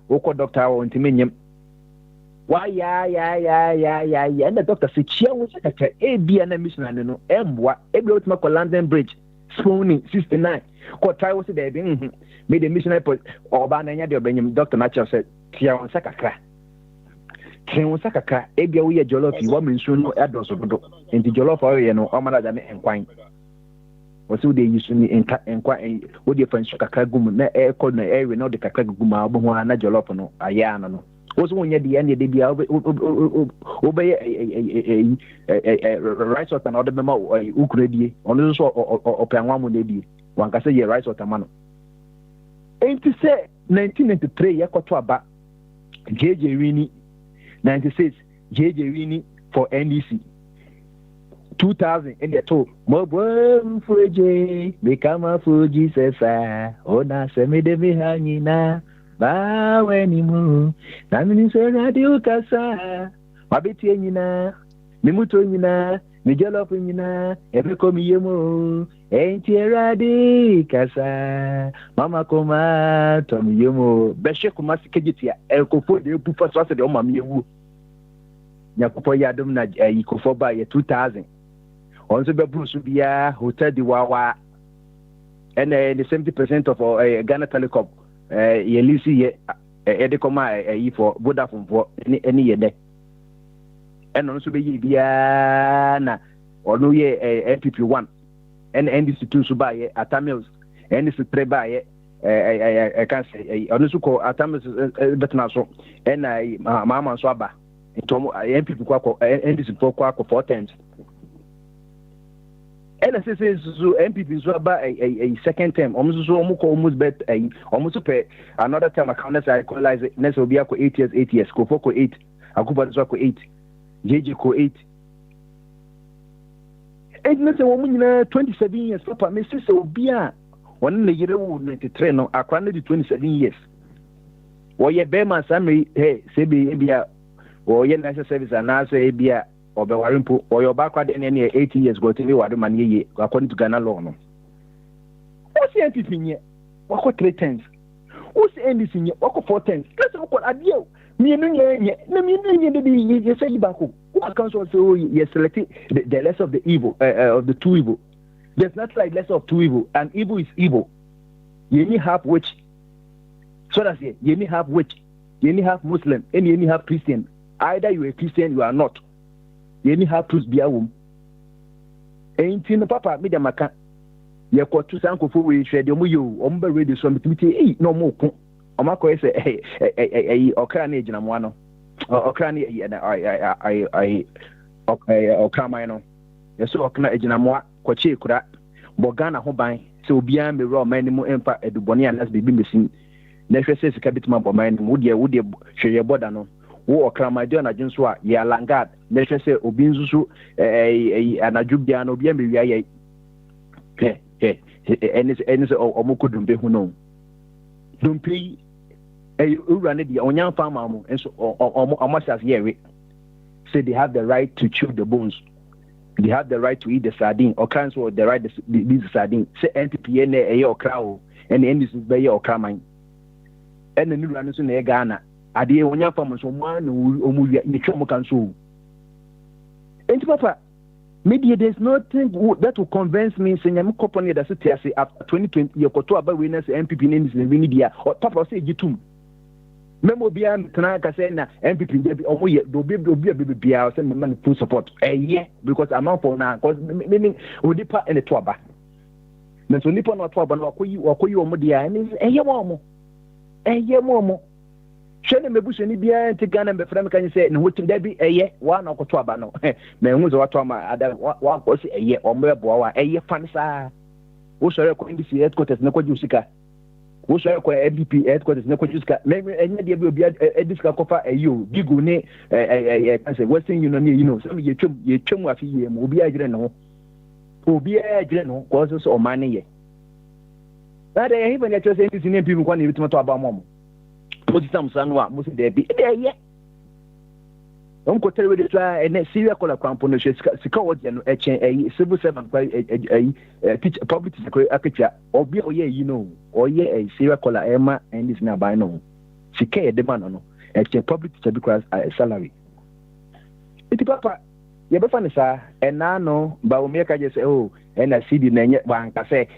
woko doctor wo ntime why ya and the doctor say chia wo sekata e bia na mission ane no emboa e bia otima ko London Bridge spawning 69 ko try wo say there be me the missionary oba na nya de obenyim doctor na chia say chia wo sekakra e bia wo ye jollof yi wo mensu no edoso dodo enti jollof o ye no o mara da me enkwan wasi de yusu ni enkwa wo de fansu kakra gum na e ko na e we na de kakra gum a bo ho na jollof no aya no woso wonya de ene de bia obeye rice water na odemema ukredie ono so opanwa mo na die wanka say ye rice water mano enti say 1993 yakoto aba JJ Wini 96 JJ Wini for NDC 2000 in the two mo bom fuji become a fuji sesa ona semi de mi hanyina ba weni mu na mi se radio kasa wabeti nyina mi muto nyina mi jollof nyina ebe ko mi yemo enti radio kasa mama koma to mi yemo be she kuma sikejitia ekofo de pufa so ase de o ma mi ewu nyakopo yadom na ikofo ba ye 2000 also be Bruce Bia Hotel Diwawa and the 70% of Ghana Telecom Yelisi ye Edekoma for Vodafone for any year. And also be Bia na or no ye NPP 1 and NDC 2 Subai Atamils and this 3 by I can't say also call Atamis Betnaso and Mama Swaba NPP Quaco NDC 4 times. NSS so MPP so about a second term almost bet almost pay another term account I equalize it next will be 8 years ko 4 ko 8 akuba so ko 8 JJ ko 8 and next woman 27 years papa me say so bia one na yere wo 93 no akwa na di 27 years wo ye be man samri hey say be bia wo ye national service and say bia obe warimpo or your backward in any 80 years go to be wadu maniye according to Ghana law no what's the NPP here what 3 times what's the NDC here what 4 times let's look at adio me no nye na me no nye de you say back who council say oh you select the less of the evil of the two evil there's not like less of two evil and evil is evil you need half which so that's it you need half which you need half Muslim and you need half Christian either you are Christian you are not. Yeni have to be a womb. Ain't in the papa, me the maca. Ye quote to Sanko for we share the muyu, omber ready so me no more. Omako say, a Okranage and one or Okrani and I Okramino. Yes, so Okna Ejinamwa, Quachi Kura, Bogana Hobai, so beyond the raw minimum empire at the Bonia and let's be missing. Never says a capital of mine, would you share your bodano. Wo okramadio na jinswa ya langard na hwese obi nsusu anadwubia na obi amewia ye enise omukudum be hu no dumpi ura ne dia onyan fama mo enso omashas yewe say they have the right to chew the bones, they have the right to eat the sardine or cancel the right to eat the sardine say NPP na okra o and NDC be okraman and the new run so na Ghana ade wonya fam so mo na omuwia ni twom kan so enti papa media there's nothing that will convince me say nyam company that say after 2020 yekoto aba we na say MPP na ni dia papa say gitum memo bia tana ka say na MPP dey omo ye do be bia say man full support because amount for na cause meaning odipa in the to aba na so nipa na to aba na wakoyi omo dia ni mo Shene mebuso ni bia nti Ghana be frame kan say ne hotim da bi wa na okoto aba no me hu zo wato ma ada wa ko si omo ebo wa fansa wo sore ko ndisi headquarters na kwaji usika wo so ko NDP headquarters ne ko juska me enye de bi obi ediska kofa ayo bigu ne kan say Western Union you know some ye twem afi ye mo obi agire ne ho ko so o man ye that dey even just say this name people ko na bitima to aba mo mo ti sam sanwa mo se de bi ye on ko tere de try and serious call kwampo no sika wodi no echen civil servant teacher public teacher akacha obi oye you know oye serious call ema and this na buy no sika e de man no echen public teacher because salary iti papa ye be fane sa ena no ba o me ka je say oh ena cd na nye banka say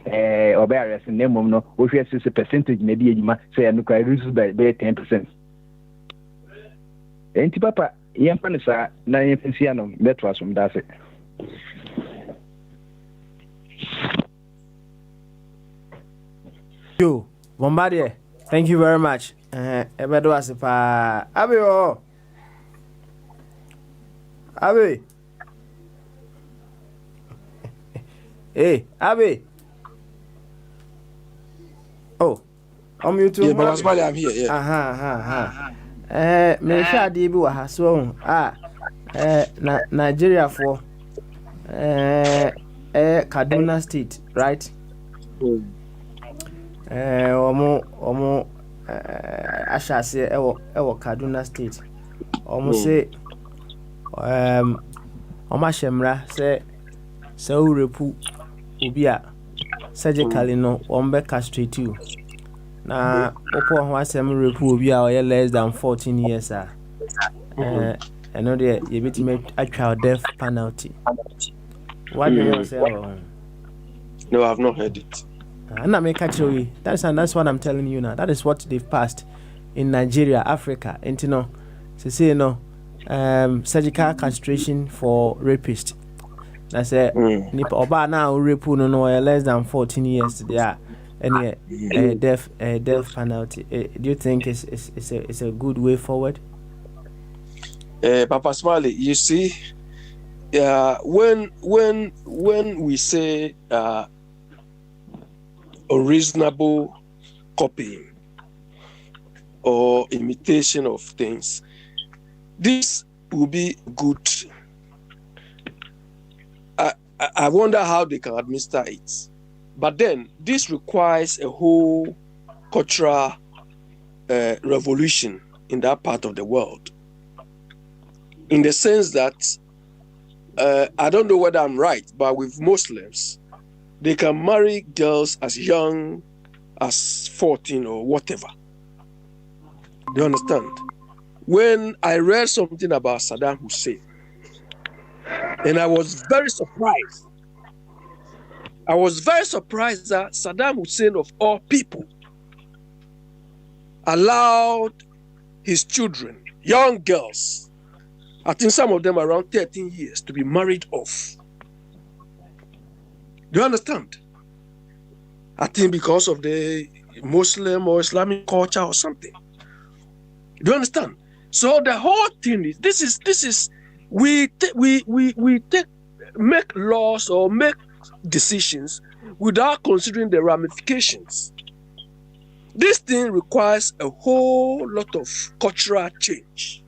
obe arrest na mom no o hwe 60% na di ejima say no kwa reduce by 10%. Enti papa yẹn fẹ́ ni sa na yẹn fi si àná bẹ́ẹ̀ asom dáṣẹ́. Yo, Bombardier, thank you very much. Ebe do ase pa. Abi o. Abi. Hey, Abi. Oh, I'm you too. Yeah, but I'm here. Yeah. Me sha de bi wa ha so na Nigeria for Kaduna State, right? Omo ashase ewo Kaduna State. Omo say omo shemra say urepu obi a surgically no ombe castrate you. Na opo ho asem repu obi a oye less than 14 years I know there you bit me actual death penalty. What do you say? No, I have not heard it. And I make actually that's what I'm telling you now. That is what they've passed in Nigeria, Africa. And you know, say no surgical castration for rapists. I say nipa oba now repu no less than 14 years there. Any death penalty. Do you think it's a good way forward? Papa Smiley, you see, when we say unreasonable copying or imitation of things, this will be good. I wonder how they can administer it. But then this requires a whole cultural revolution in that part of the world. In the sense that, I don't know whether I'm right, but with Muslims, they can marry girls as young as 14 or whatever. Do you understand? When I read something about Saddam Hussein, and I was very surprised. I was very surprised that Saddam Hussein, of all people, allowed his children, young girls, I think some of them around 13 years, to be married off. Do you understand? I think because of the Muslim or Islamic culture or something. Do you understand? So the whole thing is we make laws or make decisions without considering the ramifications. This thing requires a whole lot of cultural change.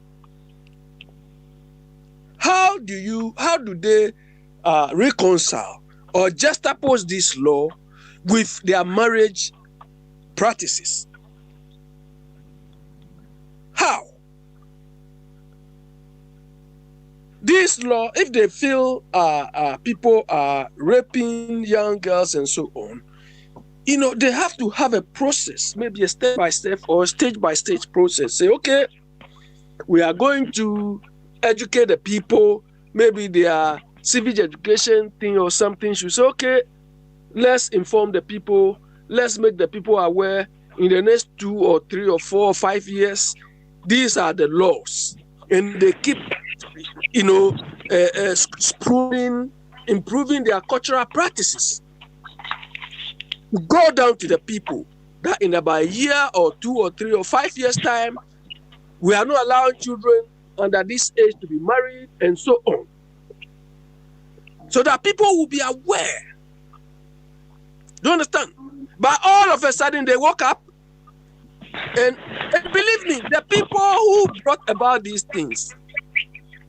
How do they reconcile or juxtapose this law with their marriage practices? How? This law, if they feel people are raping young girls and so on, they have to have a process, maybe a step-by-step or stage-by-stage process. Say, okay, we are going to educate the people, maybe their civic education thing or something. Should say, okay, let's inform the people, let's make the people aware in the next 2 or 3 or 4 or 5 years, these are the laws. And they keep improving their cultural practices. Go down to the people that in about a year or 2 or 3 or 5 years' time, we are not allowing children under this age to be married and so on. So that people will be aware. Do you understand? But all of a sudden they woke up And believe me, the people who brought about these things,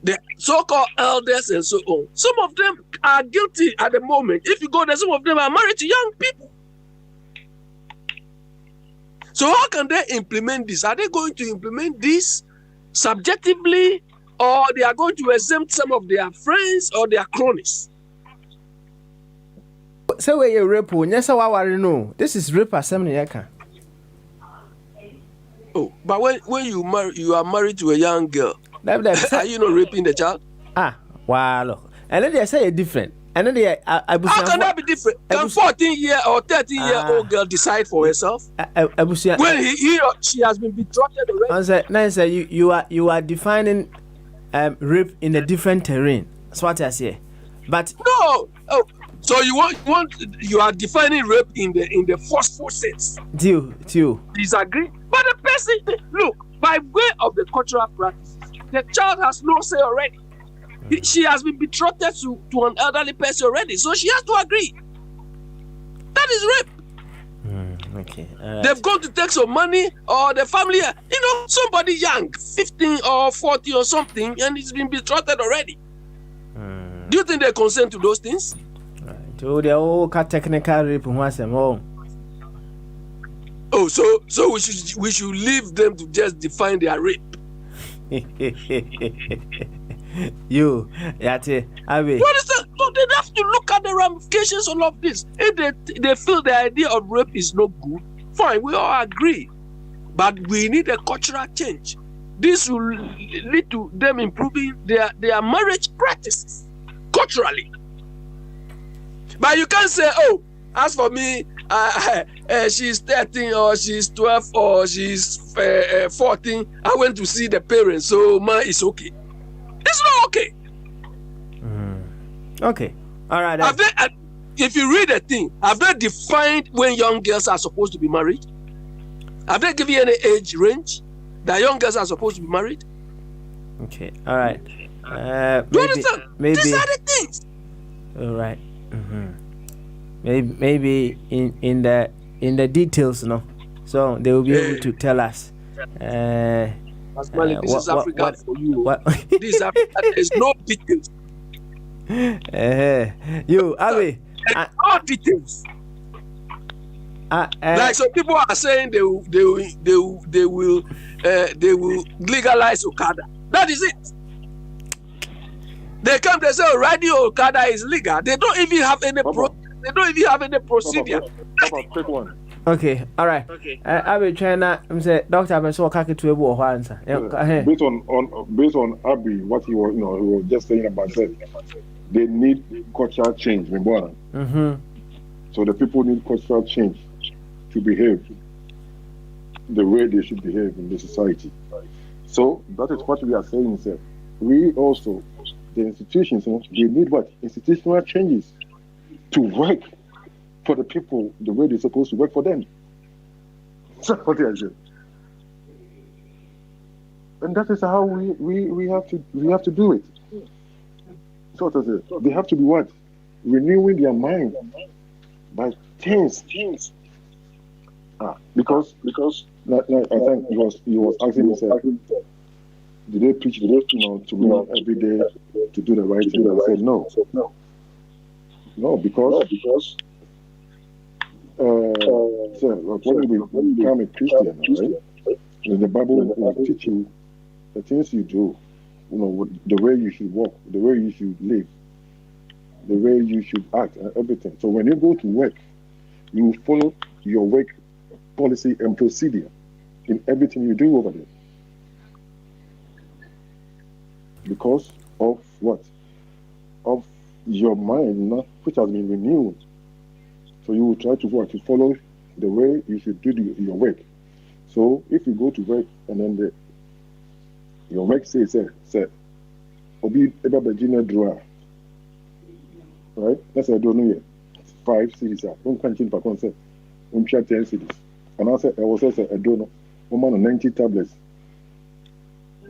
the so-called elders and so on, some of them are guilty at the moment. If you go there, some of them are married to young people. So how can they implement this? Are they going to implement this subjectively, or they are going to exempt some of their friends or their cronies? So where you rape, yes, no. This is rape assembly. Oh, but when you are married to a young girl. Are you not raping the child? Wow. And then they say it's different. And then they how can that be different? Can 14-year or 13-year-old girl decide for herself? When he or she has been betrothed already? You are defining rape in a different terrain. That's what I say. But no. Oh, so you are defining rape in the forceful sense. Deal. Disagree. But the person, look, by way of the cultural practice, the child has no say already. She has been betrothed to an elderly person already, so she has to agree. That is rape. Okay. They've gone to take some money, or the family, somebody young, 15 or 40 or something, and he's been betrothed already. Do you think they consent to those things? To the whole technical rape once and more. Oh, so we should leave them to just define their rape. You, Yate, Abe. What is that? No, they have to look at the ramifications of all of this. If they feel the idea of rape is not good, fine, we all agree. But we need a cultural change. This will lead to them improving their marriage practices culturally. But you can't say, oh, as for me, she's 13 or she's 12 or she's 14. I went to see the parents, so man, it's okay. It's not okay. Okay. All right. If you read the thing, have they defined when young girls are supposed to be married? Have they given you any age range that young girls are supposed to be married? Okay. All right. Do you understand? These are the things. All right. Maybe in the details, no. So they will be able to tell us. This is Africa for you. This is Africa. There's no details. You, Abe. No details. Like some people are saying they will legalize Okada. That is it. They come, they say, riding Okada is legal. They don't even have any procedure. Quick one. Okay, all right. Okay. I will try now. I'm say Doctor, I'm so kaki to able answer. Based on Abi, what he was just saying about that, they need cultural change, So the people need cultural change to behave the way they should behave in the society. So that is what we are saying, sir. We also, the institutions, they need what? Institutional changes to work for the people the way they're supposed to work for them. That's what they are saying. And that is how we have to do it. So they have to be what? Renewing their mind by things. Because I think he was asking himself, did they preach to me every day to do the right thing? I said no. No, because when we become a Christian, right? The Bible will teach you the things you do, the way you should walk, the way you should live, the way you should act, and everything. So when you go to work, you follow your work policy and procedure in everything you do over there. Because of what? Of your mind, which has been renewed. So you will try to follow the way you should do your work. So if you go to work and then your work says, Obi Eba Virginia draw, right? That's I don't know yet. 5 cities. Don't continue for concept. 10 cities. And I said, I was say I don't know. 90 tablets.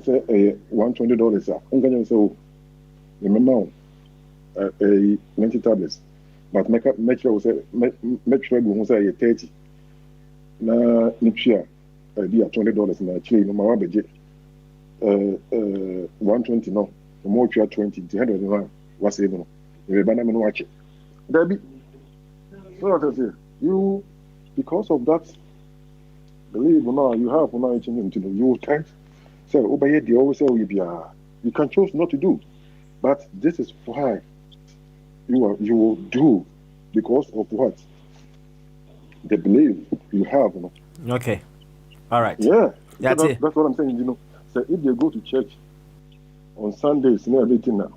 Say $120. Don't say, remember, 90 tablets. But make sure we say 30. Na next year, be at $20 in a chain, no my budget. 120 no. The more you are 20, the head of the one was able. The banana watch it. There be. So what I say, you because of that believe or not, you have no change to you thank. So obey the always say you can choose not to do. But this is why you will do because of what? The belief you have. You know? Okay. All right. Yeah. That's it. That's what I'm saying, you know. So if they go to church on Sundays and everything now,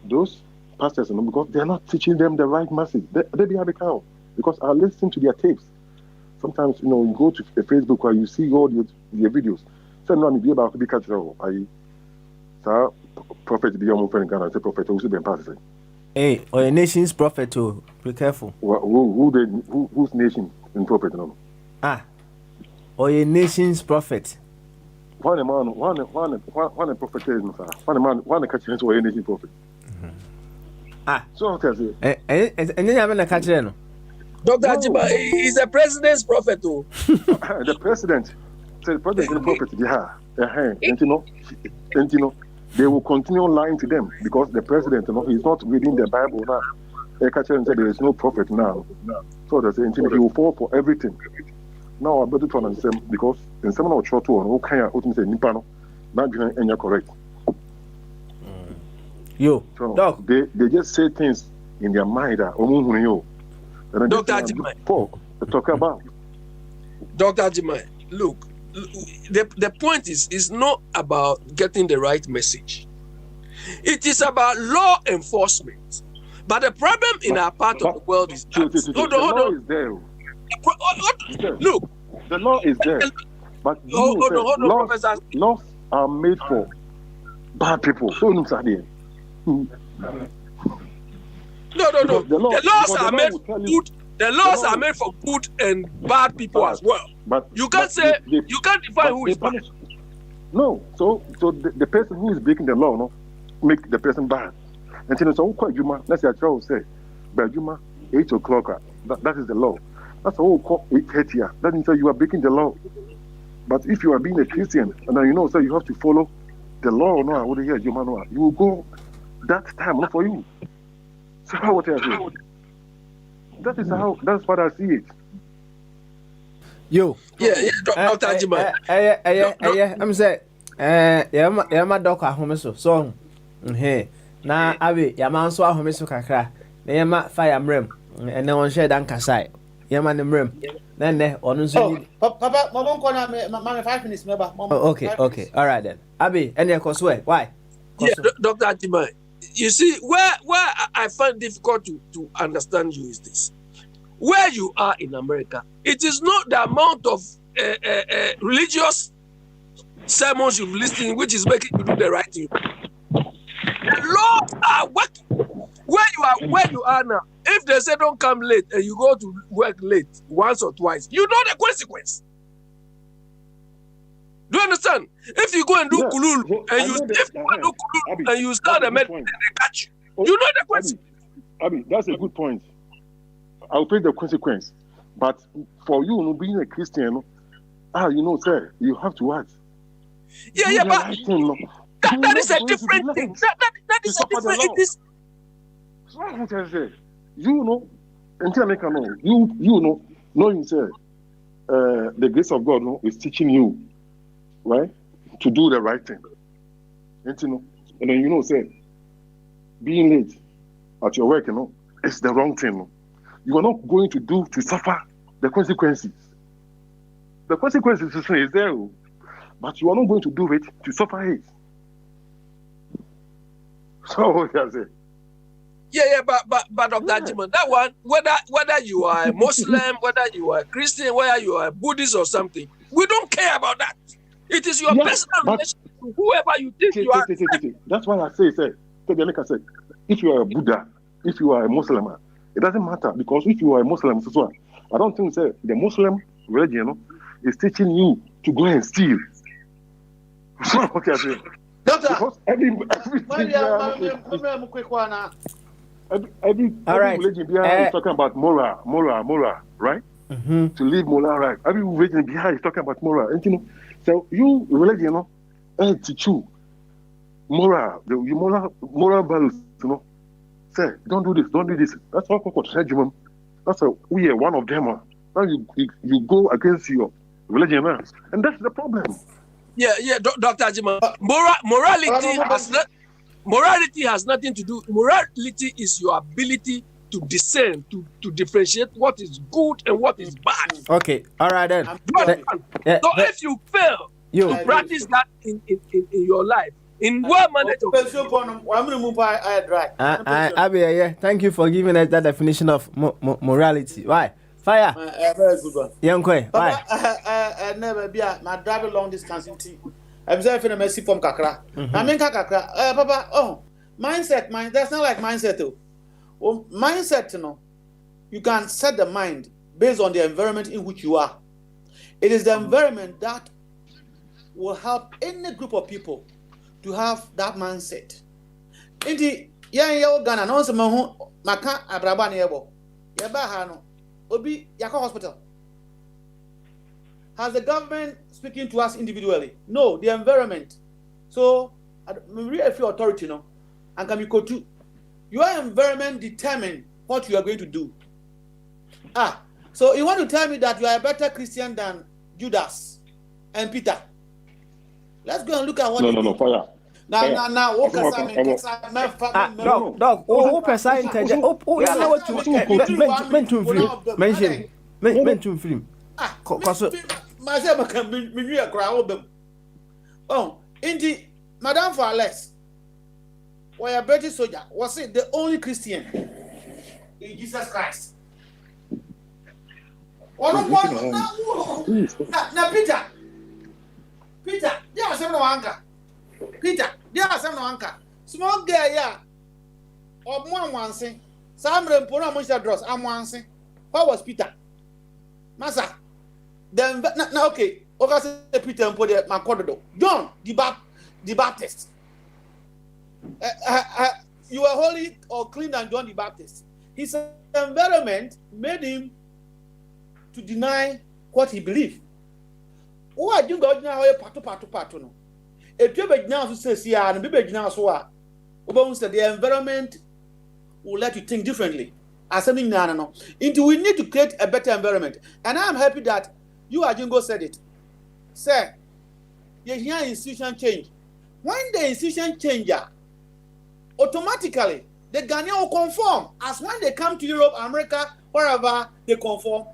those pastors, you know, because they're not teaching them the right message. They be account because I listen to their tapes. Sometimes, you know, you go to Facebook where you see all their videos. So now be about to be catched. I prophet be your friend Ghana. Say prophet who's been pastor. Hey, or a nation's prophet too. Be careful. Whose nation in prophet no? Or a nation's prophet. One prophet is no sir. One catch him so a nation prophet. So what I say? And then you have a catcher no. Dr. Ajima is the president's prophet too. The president. So the president is the prophet. And you know, they will continue lying to them because the president, you know, he's not reading the Bible now. They catch him and say there is no prophet now. So they say he will fall for everything. Now I better to understand because in some of short one, okay, I say Nipano, not doing correct. Yo, so Doc. They just say things in their mind that Dr. Ajima. Talk about. Dr. Ajima, look, the point is not about getting the right message. It is about law enforcement. But the problem in our part of the world is that, hold on. Is there. Look, the law is there. But hold on, Professor. Laws are made for bad people. So No. The laws are made for good. The laws are made for good and bad people as well. But you can't say you can't define who is bad. No. So the person who is breaking the law, no, make the person bad. And so quite Juma. Let's say I try to say, by Juma 8 o'clock. That is the law. That's a whole call 8:30. That means you are breaking the law. But if you are being a Christian and then you know, so you have to follow the law. No, I would hear Juma. No, you will go that time not for you. So how would I say? That's what I see it. Yo. Yeah, Dr. Ajima. I'm saying, yeah, my doc at home so hey. Na abi yaman so ahome so kakra na yema fire mrem and na on share dan kasai yema ne mrem na ne onu so ni papa mo ko na me 5 minutes me ba okay all right then abi any cause why yeah, Dr. Ajima, you see where I find difficult to understand you is this. Where you are in America, it is not the amount of religious sermons you've listened which is making you do the right thing. The laws are working. Where you are now, if they say don't come late and you go to work late once or twice, you know the consequence. Do you understand? If you go and do kululu and you start a medicine, they catch you. You know the consequence. Abi, that's a good point. I'll pay the consequence. But for you, being a Christian, sir, you have to what? Yeah, but that is a different thing. That is a different thing. Until I can know, you know, knowing, sir, the grace of God is teaching you, right, to do the right thing. And then, sir, being late at your work, it's the wrong thing. You are not going to suffer the consequences. The consequences is there, but you are not going to do it to suffer it. So what I say? Yeah, but Dr. Ajima, that one, whether you are a Muslim, whether you are a Christian, whether you are a Buddhist or something, we don't care about that. It is your personal relationship to whoever you think you are. That's why I say, if you are a Buddha, if you are a Muslim, it doesn't matter because if you are a Muslim, I don't think the Muslim religion is teaching you to go and steal. Okay, I say. Doctor, because every religion is talking about moral, right? to live moral right. I mean, waiting behind is talking about moral. And you know, so you religion, you know, teach you moral, moral values, you know. Say, don't do this, don't do this. That's what said, that's we are one of them. Now you go against your religion, and that's the problem. Yeah, Dr. Ajima. Morality has nothing to do. Morality is your ability to discern, to differentiate what is good and what is bad. Okay, all right then. So if you fail to practice that in your life, in what manner of thank you for giving us that definition of morality. Why? Fire. Very good one. Young Kwe. Why? Never be my driving long distance in tea. I'm sorry for the messy from Kakra. I mean Kakra. Papa, mindset, that's not like mindset though. Well, mindset, you know, you can set the mind based on the environment in which you are. It is the environment that will help any group of people to have that mindset. Indeed, Ghana, no one maka abraba nebo. Yaba hano. Obi yako hospital. Has the government speaking to us individually? No, the environment. So, really a few authority, no, and can be go to your environment determine what you are going to do. So you want to tell me that you are a better Christian than Judas and Peter? Let's go and look at what. No, fire. Now, what can dog. Oh, person intelligent. Oh, yeah, what to mention film. Myself can be a crowd. Oh, indeed, Madame Farless, why a British soldier was it the only Christian in Jesus Christ? Now, Peter, there are some no anchor. Peter, there are some no anchor. Small girl, yeah. Or one saying, some Pona Monster Dross, I'm one saying. What was Peter? Massa. Then, now, okay. Over Peter and put my corridor. John, the Baptist. You were holy or clean than John the Baptist. His environment made him to deny what he believed. Oh, I didn't go now. No. If you be now to say, and be now so, the environment will let you think differently. As something no. Into we need to create a better environment, and I'm happy that you Ajungo said it. Sir, you hear institution change. When the institution change, automatically the Ghanaian will conform. As when they come to Europe, America, wherever they conform,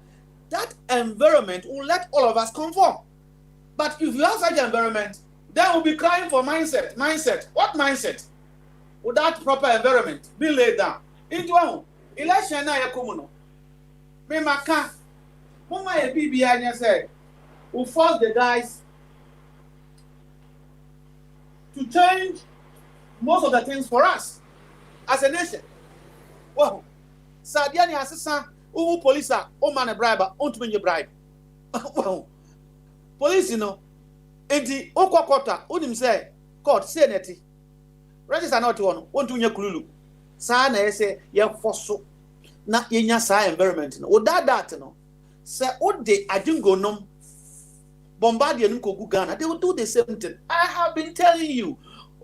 that environment will let all of us conform. But if you have such an environment, then we'll be crying for mindset. Mindset. What mindset? Without proper environment be laid down. Into one election na yakomuno. Me maka. Mama e BBI say, we force the guys to change most of the things for us as a nation. Wow. Sadiani assistant, police are, man a bribe, to bribe. Wow. Police, you know, and the Okokota, him say, court, say neti. Register not one to Kululu. Sana say, yeah, for so. Na yenya sa environment, no. That, no. Say, what day I didn't go no. Bombardier Nko Ghana, they will do the same thing. I have been telling you,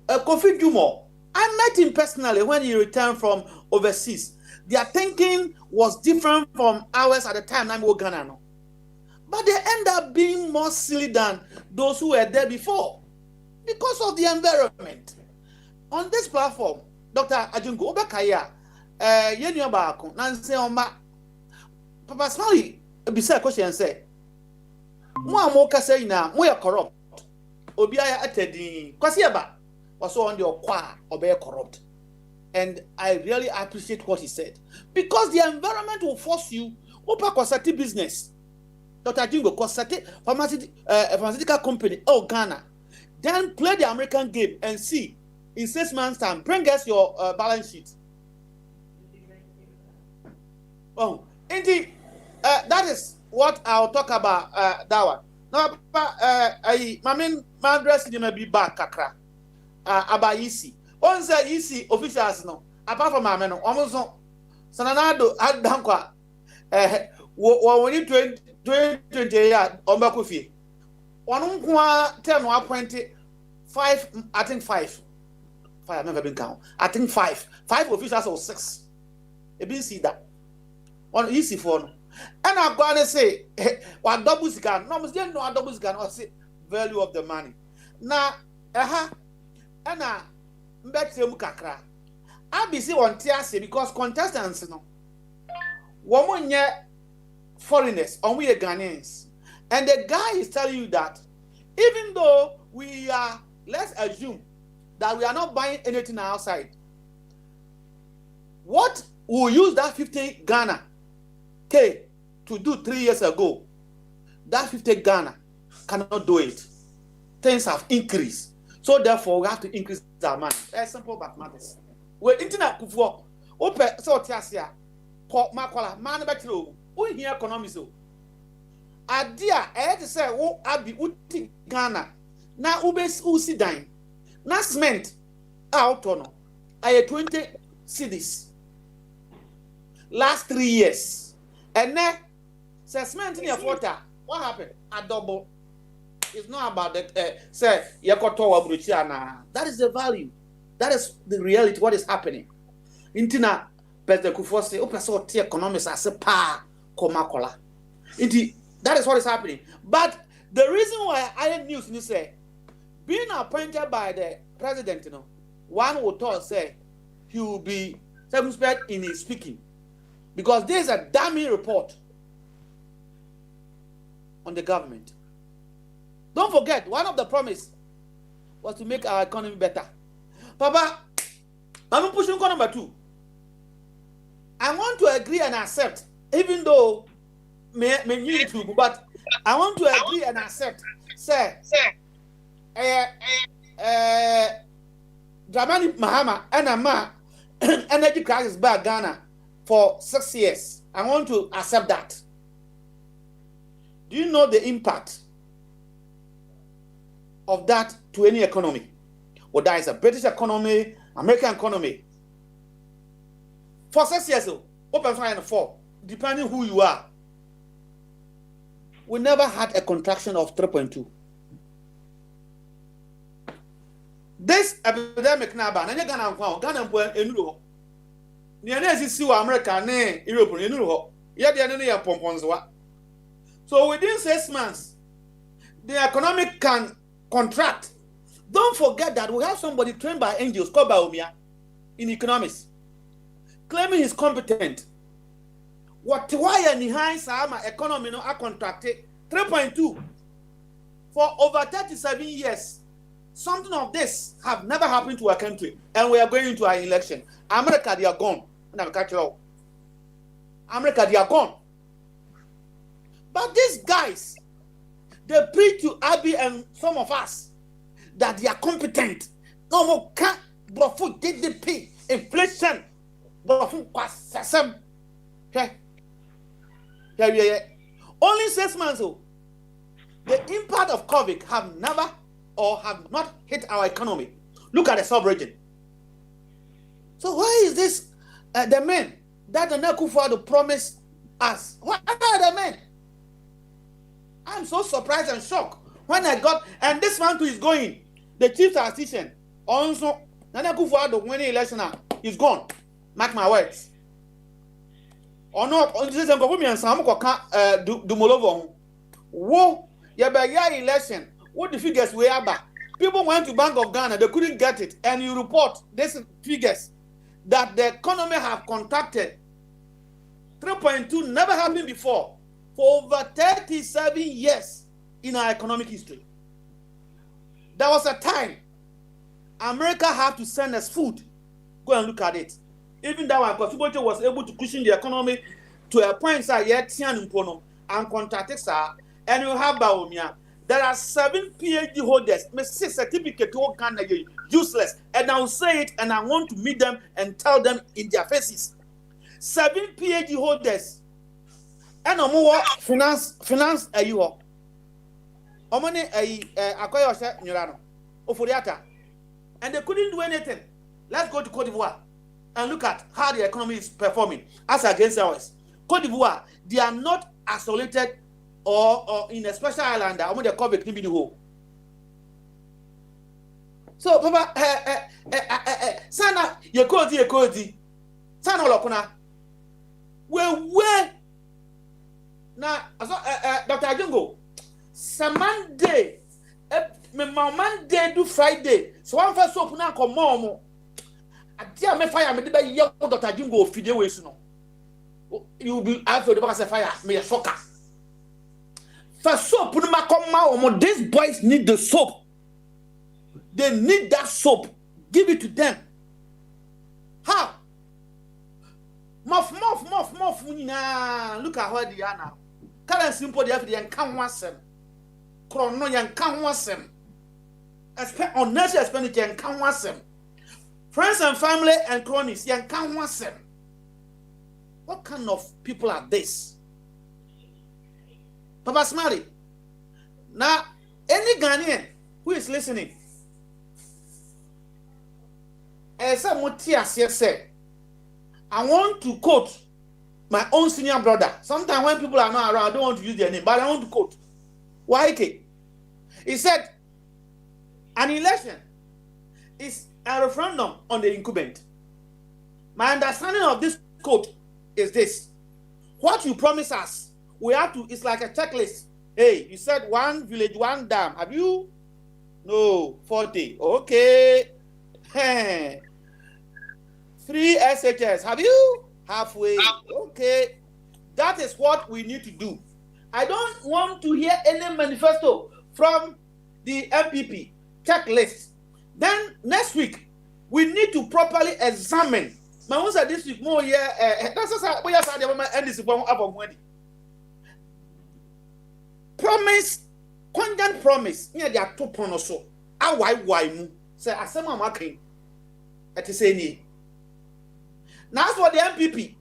Kofi Dumo, I met him personally when he returned from overseas. Their thinking was different from ours at the time. I'm Ghana, no. But they end up being more silly than those who were there before because of the environment. On this platform, Dr. Ajungo Obekaya, Yenyo Bako, Nancy Oma, Papa Smiley, beside question and say, Moka say now, we are corrupt. Obiaya attending, Kwasiaba was on the Okwa, Obey corrupt. And I really appreciate what he said. Because the environment will force you, Opa Kwasati business. Dr. Jingo Kwasati, pharmaceutical company, Ghana. Then play the American game and see, in 6 months' time, bring us your balance sheet. Oh, indeed, that is what I'll talk about that one. Now, my main address is be back, Kakra. About easy. On say easy officials, no. Apart from my men, almost no. Sananado, Adankwa. When you 2020 year on Bakufi. One term appointed 5, I think 5. 5, I've never been count. I think 5. 5 officials or 6. You didn't see that. One easy phone. And I'm going to say, what double scan? No, must no double scan or say value of the money. Now, and bet you kakra. I be see on TRC because contestants, no. Woman yet foreigners, and we are Ghanaians. And the guy is telling you that even though we are, let's assume that we are not buying anything outside, what we use that 50 Ghana K to do 3 years ago, that 50 Ghana cannot do it. Things have increased. So therefore, we have to increase our money. It's simple mathematics. We're internet kufo. Open so tiasia. Pop makwala man betro. We hear economics. Adia I to say wo abi uti Ghana. Na ubes usi dine. Na cement out no. I 20 cedis. Last 3 years. And then cement in your water. What happened? A double. It's not about that. Say that is the value. That is the reality. What is happening? Intina President Kufuor say, "Open so economics as a pa komakola." Inti that is what is happening. But the reason why I news you say being appointed by the president, one will talk say he will be circumspect in his speaking because there is a damning report on the government. Don't forget, one of the promise was to make our economy better. Papa, I'm pushing number 2. I want to agree and accept, even though me too, but I want to agree and accept. Say, Dramani Mahama and Ama energy crisis back Ghana for 6 years. I want to accept that. Do you know the impact of that to any economy? Whether it's a British economy, American economy. For 6 years, open 5 and 4, depending who you are, we never had a contraction of 3.2. This epidemic now, Ghana Enuro. America, Europe, so within 6 months, the economic can contract. Don't forget that we have somebody trained by angels called Baumia in economics, claiming he's competent. Why and behind Sama economy no are contracted 3.2 for over 37 years. Something of this have never happened to our country, and we are going into our election. America, they are gone. America, they are gone. But these guys, they preach to Abby and some of us that they are competent. No more can't buffoon GDP, inflation, buffoon kwasasem. Only 6 months ago, the impact of COVID have never or have not hit our economy. Look at the sub-region. So why is this the men that the Kufuor promised us? What are the men? I'm so surprised and shocked when I got, and this one too is going. The chief statistician also, Nana Kufuor winning election now is gone. Mark my words. Or not, on this and some do Molovo. Whoa, your election. What the figures were back? People went to Bank of Ghana, they couldn't get it, and you report these figures that the economy have contracted 3.2, never happened before for over 37 years in our economic history. There was a time America had to send us food. Go and look at it. Even that one, Bogyae was able to cushion the economy to a point and contract, and you have Baumia. There are 7 PhD holders. My certificate to Ghana useless, and I'll say it, and I want to meet them and tell them in their faces. 7 PhD holders, and no more finance. You are. Omani akoyoshe nyurano oforiata, and they couldn't do anything. Let's go to Cote d'Ivoire and look at how the economy is performing as against ours. Cote d'Ivoire, they are not isolated or in a special island. I'm going to call it Nibidiho. So, Papa, Sana, you Kodi, Sana Lokuna. Where now, Dr. Ajongo, Monday, Monday to Friday. So one first open up come mom. I tell me fire me the young Dr. Ajongo feed away no. You will be after the box of fire, me a soccer. First soap, put my come out. These boys need the soap. They need that soap. Give it to them. How? Muff. Look at where they are now. Current simple, they have the income once. Chrono, young can once. Unnecessary expenditure and can once. Friends and family and cronies, young can once. What kind of people are this? Papa Smari. Now, any Ghanaian who is listening, as I want to quote my own senior brother. Sometimes when people are not around, I don't want to use their name, but I want to quote YK. He said, an election is a referendum on the incumbent. My understanding of this quote is this: what you promise us, we have to, it's like a checklist. Hey, you said 1 village, 1 dam. Have you? No, 40. Okay. 3 SHS. Have you? Halfway. Okay. That is what we need to do. I don't want to hear any manifesto from the MPP checklist. Then next week, we need to properly examine. My own said this week more here. That's why I said I end this one. Promise, content promise. Near the two pronoso. Why mu? Say asema making. At the same. Now for the MPP,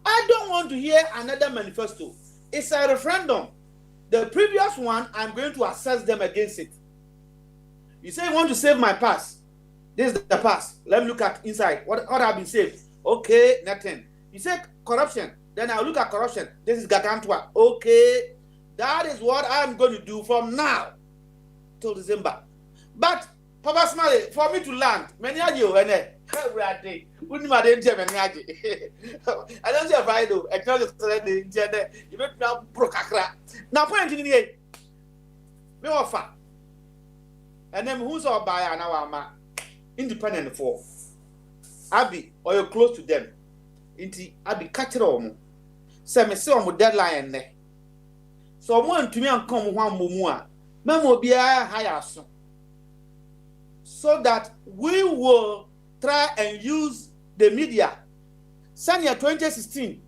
I don't want to hear another manifesto. It's a referendum. The previous one, I'm going to assess them against it. You say you want to save my pass. This is the pass. Let me look at inside. What have been saved? Okay, nothing. You say corruption. Then I'll look at corruption. This is Gargantua. Okay. That is what I'm going to do from now till December. But, Papa Smiley, for me to land, many of you, I don't see a video. I tell you, you make me broke. Now, point in the me offer. And then who's all by an hour independent for Abby or you're close to them. Inti Abby catch it on. Say me see on deadline there. So one to me and come one more. Memo be a higher son. So that we will try and use the media. Sanya 2016.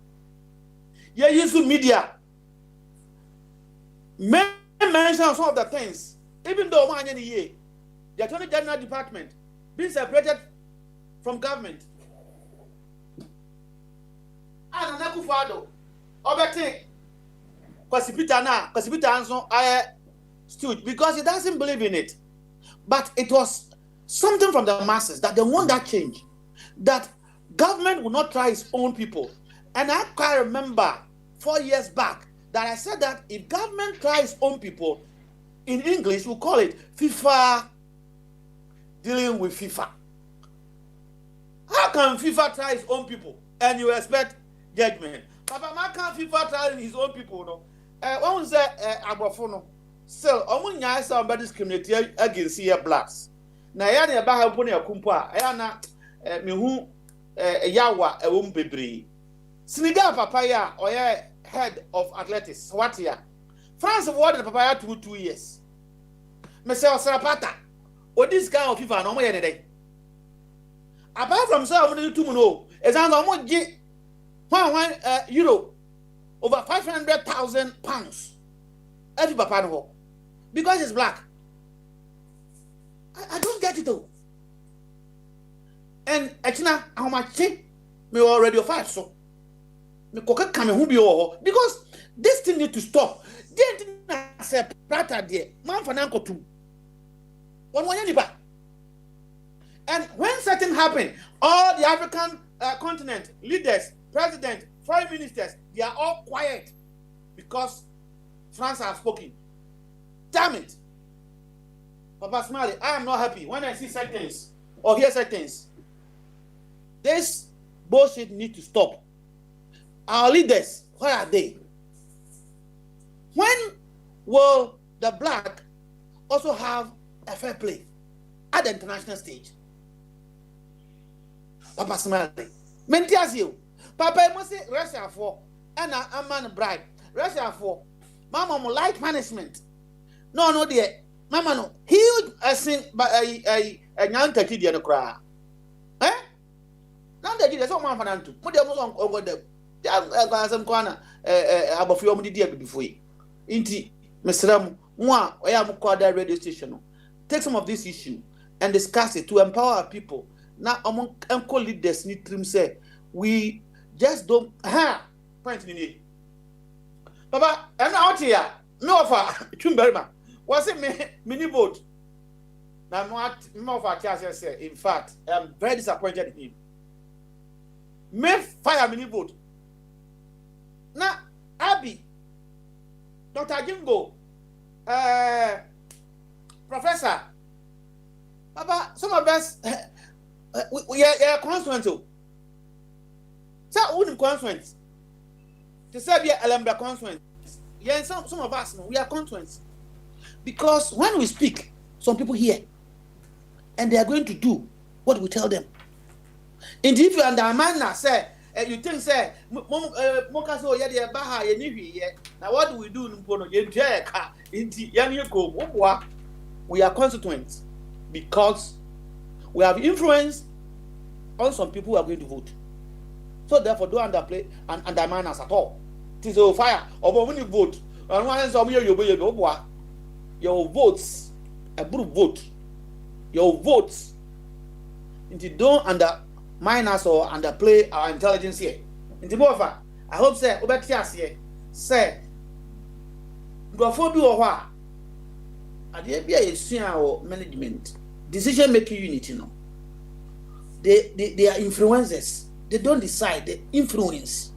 You use the media. May mention some of the things. Even though one year, the Attorney General Department being separated from government. And an Akufado, Obete, Kwasipita Anson, I stood because he doesn't believe in it. But it was something from the masses that they want that change, that government will not try its own people. And I quite remember 4 years back that I said that if government tries its own people, in English we call it FIFA dealing with FIFA. How can FIFA try its own people and you expect judgment? Papa, how can FIFA try his own people? No, one was Abafono. Still, I'm going to discriminate against here blacks. Na ya na ba ha poni akumpo a ya na mehu yawa ewom bebre Senegal papa ya oye head of athletics what ya France award the papa ya 2 years me say Osrapata o this guy of FIFA no mo ye ne dey apart from so am do mu no example mo gi euro over 500,000 pounds every papa no because he's black. I don't get it though. And Achina, how much me already 5 so. Me koka kame hu bi o because this thing need to stop. They didn't say prata there. Man for nanko too. One. And when something happen, all the African continent leaders, president, foreign ministers, they are all quiet because France has spoken. Damn it. Papa Smiley, I am not happy when I see such things or hear such things. This bullshit need to stop. Our leaders, where are they? When will the black also have a fair play at the international stage? Papa Smiley, mentias you. Papa must say Russia for and a man bribe. Russia for Mama mo light punishment. No, dear. Mama no. Huge sin by a young Tati and a cry. Eh? Now they did so man for them. Put them on over them. They have some corner about few of the dear before. Inti, Mr. Ram, I am called that radio station. Take some of this issue and discuss it to empower our people. Now, among uncle leaders, need to say, we just don't. Point in it. Papa, I'm out here. No offer. Chumberma. Was it mini vote? Now, more of our chance say. In fact, I'm very disappointed in him. May fire mini vote. Now, Abby, Dr. Jingo, Professor, Papa, some of us, we are constituent. So, wouldn't constituent. To say we are Alambra constituent. Yeah, some of us, we are constituents. Because when we speak, some people hear. And they are going to do what we tell them. Indeed, if you undermine say, you think, say, Mokaso, Yadia Baha, now what do we do? We are constituents because we have influence on some people who are going to vote. So therefore, don't underplay and undermine us at all. It is a fire. Or when you vote, and one is your votes, a good vote, your votes, into don't undermine us or underplay our intelligence here. Into both, I hope say, Obetias here, say, go for do or what? At the ABA or management, decision making unit, you know. They are influencers. They don't decide, they influence.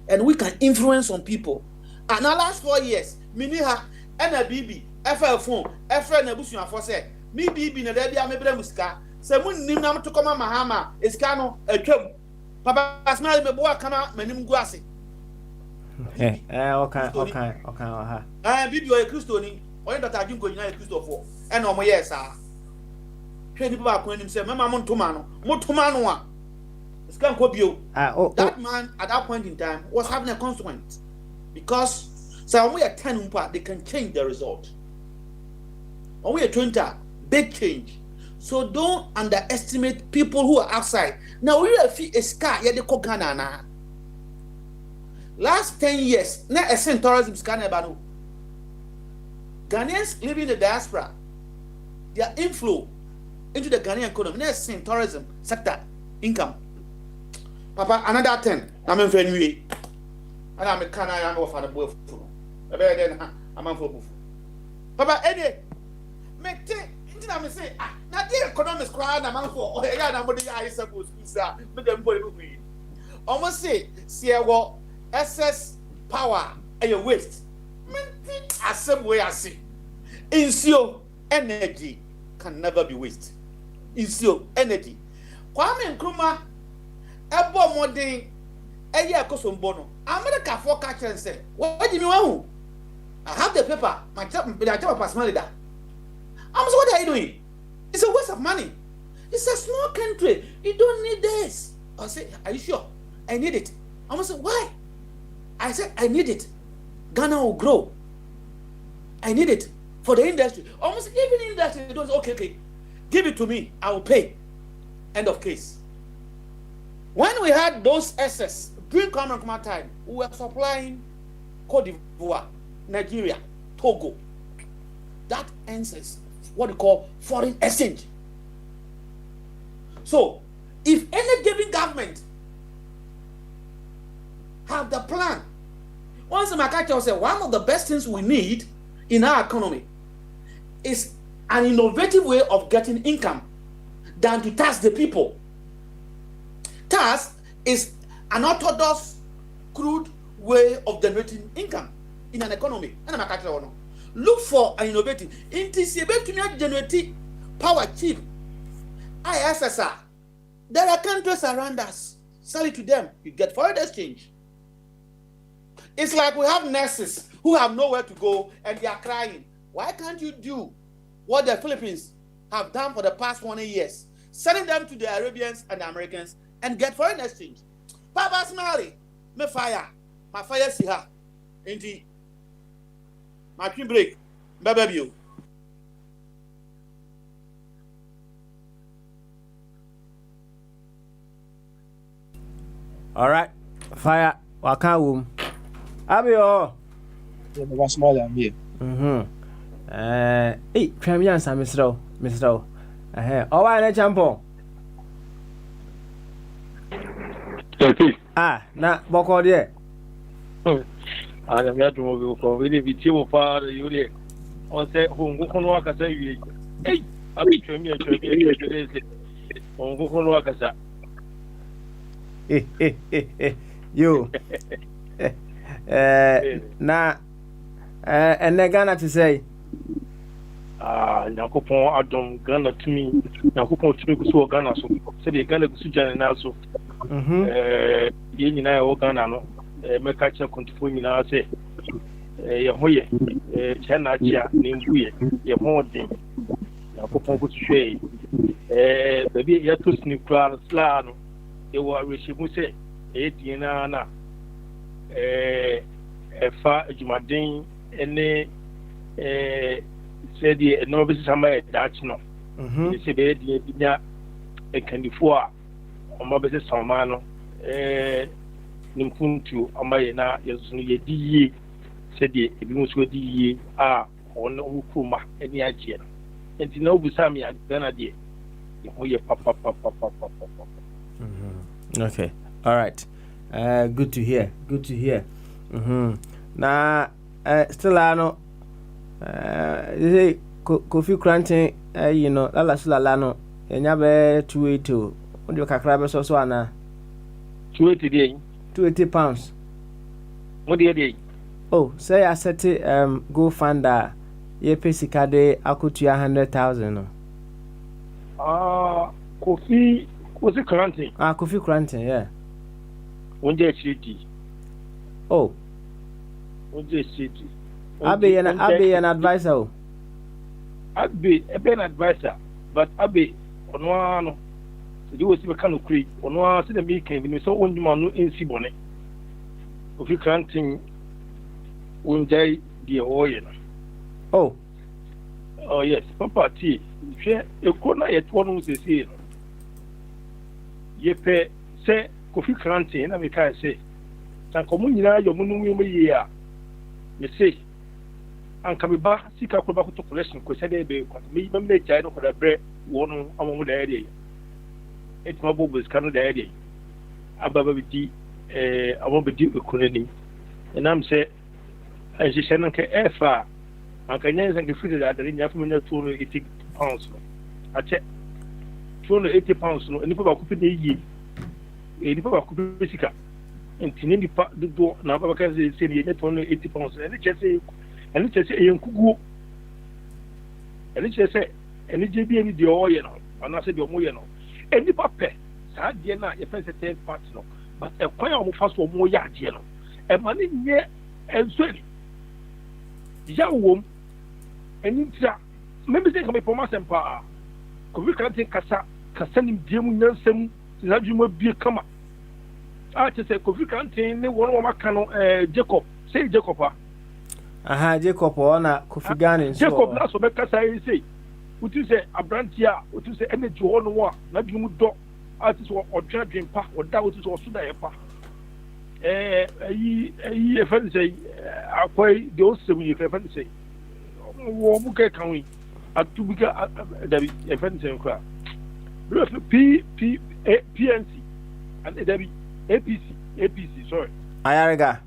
And we can influence on people. And the last 4 years, Miniha, and a BB, FL phone, FL Nabusian for say, me BB, Nadia, maybe Muska, Samun Nimam to come on Mahama, Escano, a job. Papa Smile, my boy, come out, my name Guassi. Okay. BB or a Christoni, or that I didn't go United Christopher, and on my yes, sir. Training back when himself, Mamma Montomano, Montomano. That man at that point in time was having a consequence because so when we are 10 they can change the result. When we are 20, big change. So don't underestimate people who are outside. Now we have a scar yeah they call Ghana. Last 10 years, na a tourism scanner banu. Ghanaians living in the diaspora, their inflow into the Ghanaian economy, na tourism sector income. Papa, another 10. I'm in Fenway. And I'm a canine of a boy. I'm a fool. Papa, Eddie, make it. I'm saying, now the economics crying. I'm for. Oh, yeah, I'm going to suppose. But then, boy, almost say, see, what excess power and your waste. As some way I see. Insure energy can never be wasted. Insure energy. Kwame Nkrumah. Ebo modern eye akosombo America for catch and say what do you want? I have the paper my job personally that I'm so what are you doing? It's a waste of money. It's a small country, you don't need this. I say, are you sure? I need it. I must say, why? I said, I need it. Ghana will grow. I need it for the industry. Almost even industry it was okay, give it to me, I will pay. End of case. When we had those excess during common time, we were supplying Cote d'Ivoire, Nigeria, Togo. That ends what we call foreign exchange. So, if any given government have the plan, once Makacha said one of the best things we need in our economy is an innovative way of getting income than to tax the people. Tax is an orthodox crude way of generating income in an economy. And I'm a look for an innovative. To generate power cheap. ISSR. There are countries around us. Sell it to them. You get foreign exchange. It's like we have nurses who have nowhere to go and they are crying. Why can't you do what the Philippines have done for the past 20 years? Sending them to the Arabians and the Americans and get foreign exchange. Papa Smiley, my fire see her. Indeed. My tree break. Baby you. All right. Fire. Wakawum. Abio. Yeah, but what's more than here? Hey, Tramian, Mr. Oh, I champion. Na boko de. I'm not to move for really be too far. You did. On say, who go work as a hey, I'll be Tramian. On go work as a you. Na and they gonna to say Nakopon Adam Ghana to me, Nakopon to me so Ghana so said the Ghana Sujan and also Yin I Ghana no make catch a control now say Yahoye China Chia Nimbuye Yamodin Nakopon to say baby Yatus Nuclear Slano they were Rishimu say 8 na Efa Jumadin any said the novice summer Dutch no. They say the Candifua or Mobile Samano Nimpuntu Amayana Yasuni said the Bimus are on Ukuma any idea. And you know Busami at Ganadia. Papa. Okay. All right. Good to hear. Na still I know you say Kofi Cranton you know lala sula no enya be 280 onde kakra be so ana 280 dey 280 pounds what dey oh say I set go fund ye pesika de akotua 100,000 no Kofi Cranton Kofi Cranton yeah onde chiti oh onde chiti Abe an advisor. Abe an advisor, but Abe on one. You was a kind of creek on one. See the making. We saw one man in Siboney. If you can't think, one day the oil. Oh yes, Papa T. Share a corner at one who's a seal. Ye pay say Kofi Cranton, and we can say, San Comunina, your moon year. You say. And come back, seek out about to collection, because I did me, make China for the bread, one among the area. It's my bubbles, Canada area. Above the I won't be due to Kunini. And I'm saying, as you said, okay, far. I can use and refuse that in your 280 pounds. I check 280 pounds, and if I could be ye, if I could be sick. And Tinini the door, now I can say, 280 pounds, and it's just and it's a young cuckoo. And it's just and it's be any the oil, and I said, you're more, and the papa, sad dinner, your first third part, but a quite almost fast for more yard, and money near and sweaty. The young woman, and it's maybe they can be for my empire. Could we can't take Cassanim Jim Nelson, that you might be a comer. I just say, could we can't take one of my canon, Jacob, say Jacob. Jacob ona Kofi Gane Jacob na so be kasa yi say utu say abrantia utu say energy ho no wa na bi mu do ati so odwa dwempa oda utu so so da ye pa ayi e fa say akwai de o se mu ye fa say wo mu ke kan wi atubuka da bi e fa say kwa PNC and da bi APC sorry Ayariga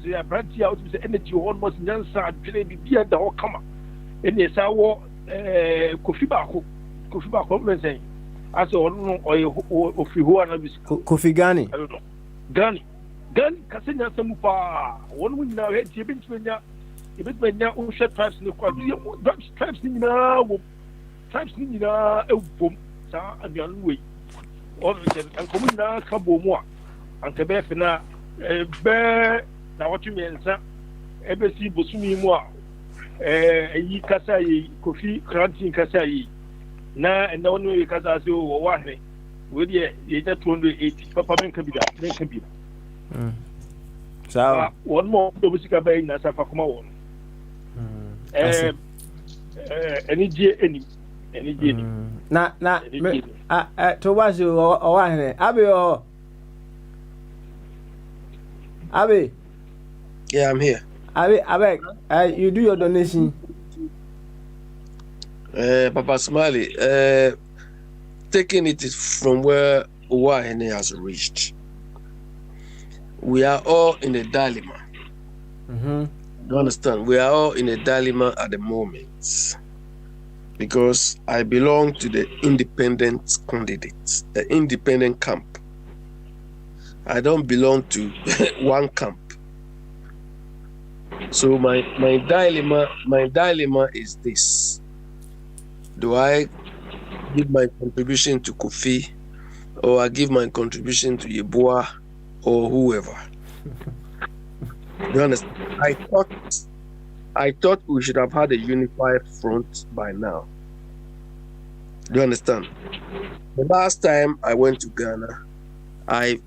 so ya branch out to say energy almost nyansa adwene bibia da ho kama ene sa wo kofi ba ko men say as ono ofi ho ana bi Kofi Gane Gani kasenya samu pa won mu nyina he tie bintmenya ebetmenya o hwe tribes ne kwa tribes ni nyina wo tribes ni nyina ewbom sa aduanu we o ke ankomu nyina ka bo mu a anka be fe na be na watu mensa ebesi bosumi mu a yi kasa yi kofi krantin kasa yi na wonu yi kasa se o wa he we dey ye 280 papa men ka bida so one more do bisika bay na safa kuma won any na to was you o wa he Abi Yeah, I'm here. Abeg, you do your donation. Papa Smiley, taking it from where Uwahene has reached. We are all in a dilemma. You understand? We are all in a dilemma at the moment. Because I belong to the independent candidates, the independent camp. I don't belong to one camp. So my dilemma is this: do I give my contribution to Kofi, or I give my contribution to Yeboah, or whoever? You understand? I thought we should have had a unified front by now. Do you understand? The last time I went to Ghana, I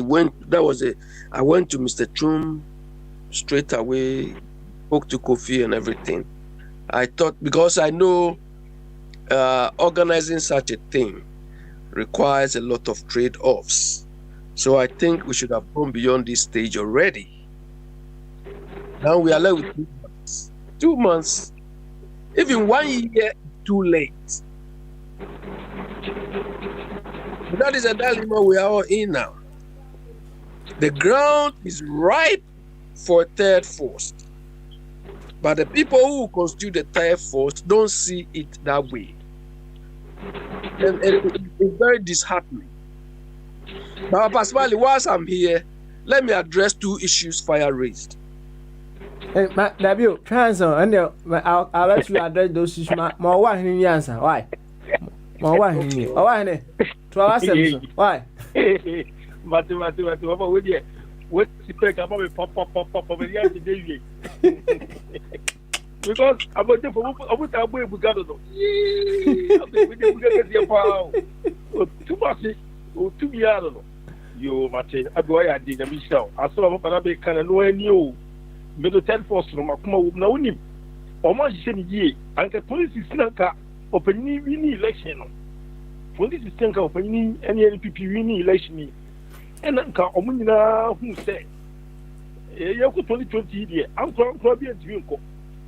went to Mr. Chum straight away, spoke to Kofi and everything. I thought, because I know organizing such a thing requires a lot of trade-offs. So I think we should have gone beyond this stage already. Now we are left with 2 months. 2 months, even 1 year, too late. But that is a dilemma we are all in now. The ground is ripe for a third force, but the people who constitute the third force don't see it that way, and it's very disheartening. But Pasquale, whilst I'm here, let me address 2 issues fire raised. Hey, Dabio, transfer, and I'll let you address those issues. More one in the answer. Why? More one in here. Why? 12 hours. Why? But with you. What the pick about me pop over the other day? Because about the over the way we got to know. Too much or 2 years. You, Martin, I go I did a Michelle. I saw a Panabe can know new middle 10 force from Akuma no him. Almost ye, and the police is Sinaka opening election. Police is Sinaka opening any NPP winning election. And Uncle Omina who said, Yoko 2020 year, Uncle Crabby and Junko,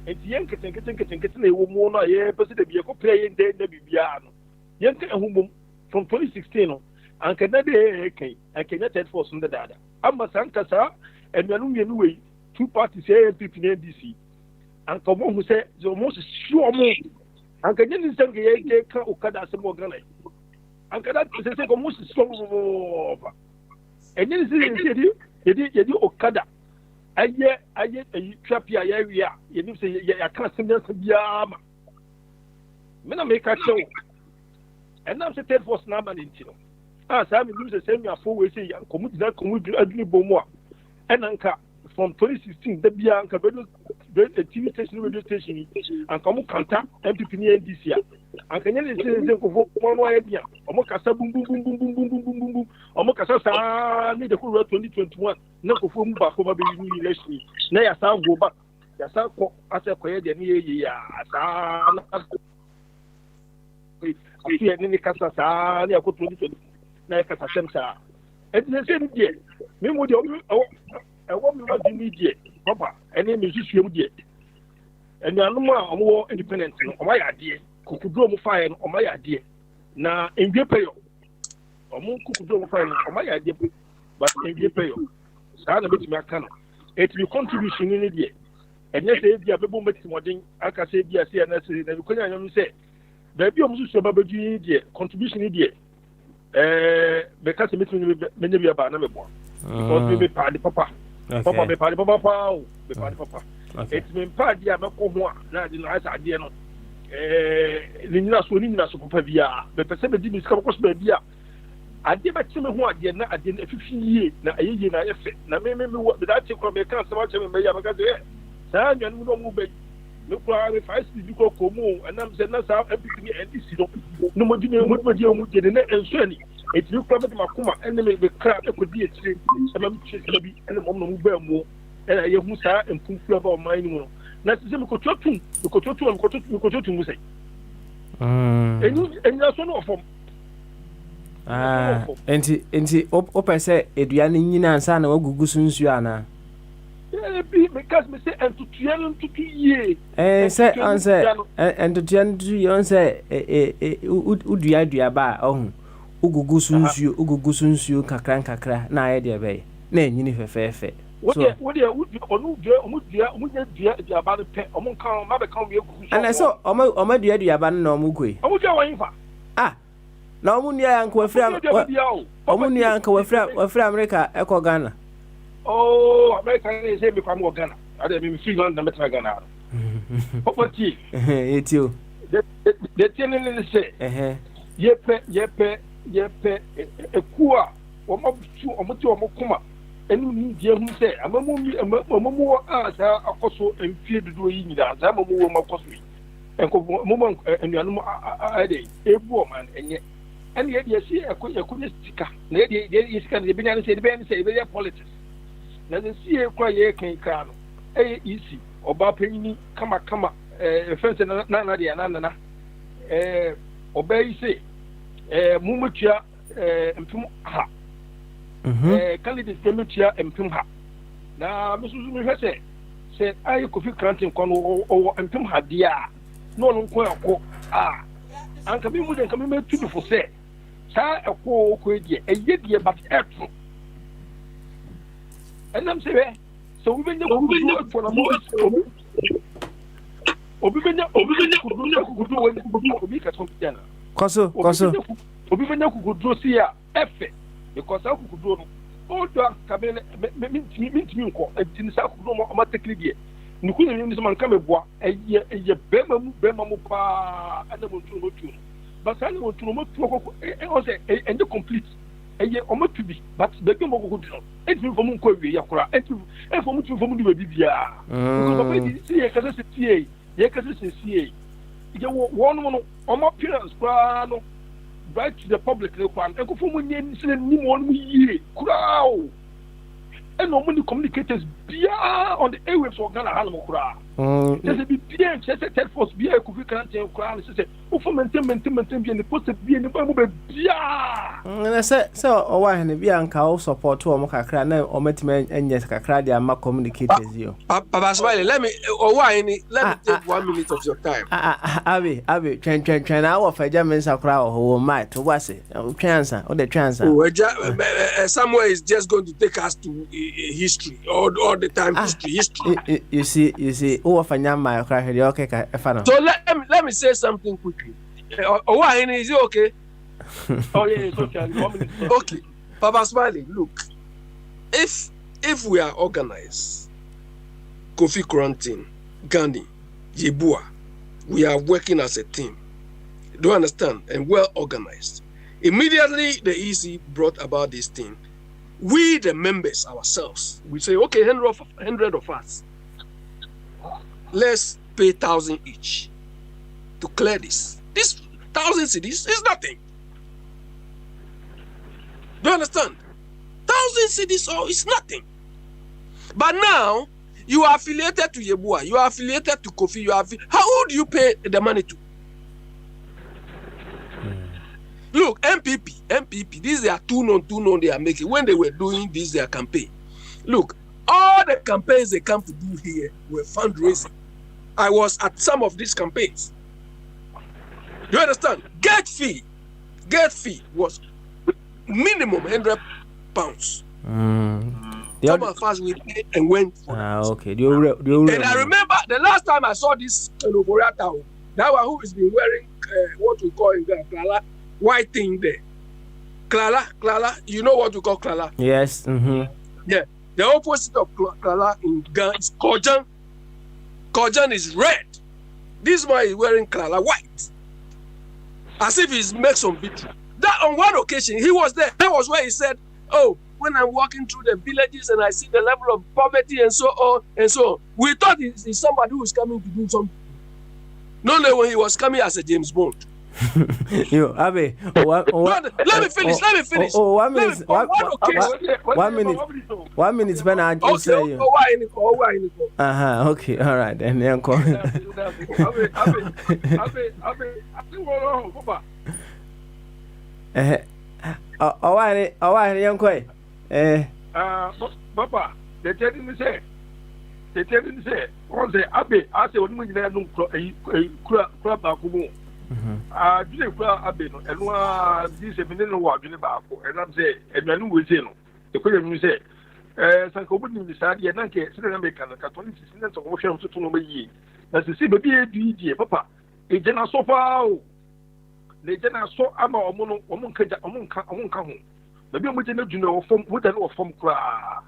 and the Yank and getting a woman, a president, Yoko playing dead Nebiano. Yank and Hum from 2016, and Canada, I cannot tell for some data. I'm a Sankasa, and Yanumian way, 2 parties, ANP in NDC. And come on, who said the most sure more. And can you send a Okada some more granite? And can I say almost strong? And then you did Okada. I trap your area. You say, I can't send us a yam. Men make a show. And I'm the for Snaman in Tino. As I lose the same 4 ways, and commute that commute ugly Bomoa. And Anka from 2016, the Bianca a TV station radio station, and come contact MPP this year. And can you say one way? Omokasa boom boom boom boom boom boom boom boom boom. Omokasa need the whole 2021. No for back over the election. Now ya sound go back. Ya sound as a quiet the year. I see any Casa Sanya 2020. Now Casa Semsa. And the same year, me would I want me to media, Papa, and then musician yet. And there are no more independent on my idea. Could draw fire on my idea. Now, in Japan, or more could draw fire on my idea, but in Japan, Sana bit my canon. It will contribution in India. And yes, if you have a boom, I can say, yes, and you can say, there be almost a baby contribution India. Because many about number 1. because me party papa. Papa me party papa. Me party papa. It's me party am ko ho na di na asa de no. Ni nyina so papa bia. Me pese be di mi sika ko so ba bia. Ade ba teme ho ade na ade na fifi yie na ayeye na yefe. Na me wo da che ko me kan se ba che me ya ba ka se. Sa nwan mu mu be me kwa me fa si bi ko mu anam se na sa MPP ni NDC no mo di mu je ne enso ani eti bi kwa be makoma ene me kra e ko di etire e ma mtwe se bi ene mo mu ba mu ene ye hu sa empumfu aba o man ni mu na se me ko totum mu sai enu so no fom enti opese eduane nyina ansa na wagugu sunsu ana because me say entutuan ntutu ye say answer entutuan ntutu ye on say udua ba ohun ugugu sunsu kakra na aye de be na enyini fefefe so what dey onu dua ba pe omo kan ma be kan we gugu ana so omo dua ba na omo koi omo dua wan fa na omo nia yanko wafra America eko Ghana. Oh, America is say me from Ghana. I dey me free London me try Ghana. Popoti. It's you. The thing is say. Yepe ekua omo kuma. Enu ni die hu say amamu asa akoso emfie dodo yi nyida. Za amamu wo makoso yi. Enko mo enuanu ade ebu o man enye. And yet you see a good sticker. You can be say politics. Now the see a quiet can crown. Easy or Bapini, kama, fence and nana. Obey say, Mumutia and Pumha. Candidate Pumutia and Pumha. Now, Mrs. Said, I could feel counting or and Pumha, dear. No one quite and come in with and come in to for say. Sa a ko ye a ye but etro. And I'm saying, so we been for a moment. Koso. Obivenya could do see a effort because I could do all the cabin mint ko and tin sa could no automatically. Nukuni ni man come boa a ye bema pa and the but I want to know and the complete a year or to be, but the game of good. And from Munko, Yakura, and from the Bibia. See a Cassia, Yakassia. You one on my parents, right to the public, and go for one year. Crow. And normally communicators on the airwaves of Ghana Halamokra. There's a BPM, said force be a coffee can't tell crown, said, oh, for maintain the post be in the Bible. And I said, so, or why, and the Bianca support to a Moka now, or Metman and Yesca, they are more communicators. You, Papa Smiley, let me, or why, let me take 1 minute of your time. Abby, train our for Germans are crowd who might, was it? Cancer, or the chance. Somewhere is just going to take us to history, all the time history. You see, oh, if I am my crack, okay, so let me say something quickly. Why is it okay? Oh, yeah, it's okay. Okay, Papa Smiley, look, if we are organized, Kofi Quarantine, Gandhi, Yebua, we are working as a team. Do you understand? And well organized. Immediately, the EC brought about this thing. We, the members ourselves, we say, okay, 100 of us, let's pay 1,000 each to clear this. This 1,000 cedis is nothing. Do you understand? 1,000 cedis is nothing. But now, you are affiliated to Yebua, you are affiliated to Kofi, how do you pay the money to? Look, MPP, these are two known they are making. When they were doing this, their campaign. Look, all the campaigns they come to do here were fundraising. I was at some of these campaigns. Do you understand? Gate fee was minimum £100. Some of us we paid and went for okay. And I remember the last time I saw this Borata, that one who has been wearing what we call in Ghana, white thing there. Klala, you know what we call Klala? Yes. Yeah. The opposite of Klala in Ghana is Kojan. Kojan is red. This man is wearing Klala white. As if he's make some beat. That on one occasion, he was there. That was where he said, oh, when I'm walking through the villages and I see the level of poverty and so on and so on. We thought he's somebody who is coming to do something. No, when he was coming as a James Bond. Yo, Abe, let me finish. Oh, 1 minute. 1 minute, Ben. I just say you. Okay, all right, and then call. Young Quay. Papa, they didn't say. One say, Abe, I say, when we did a club, didn't cry a bit, and one this evening walk in the bar, and I'm saying, and then we say, the Queen say, Sanko wouldn't decide yet, and get American Catholic students of Ocean to know me. That's the same baby, Papa. A general so far. The general so I'm a woman, come. The people with you know from with an off from cry.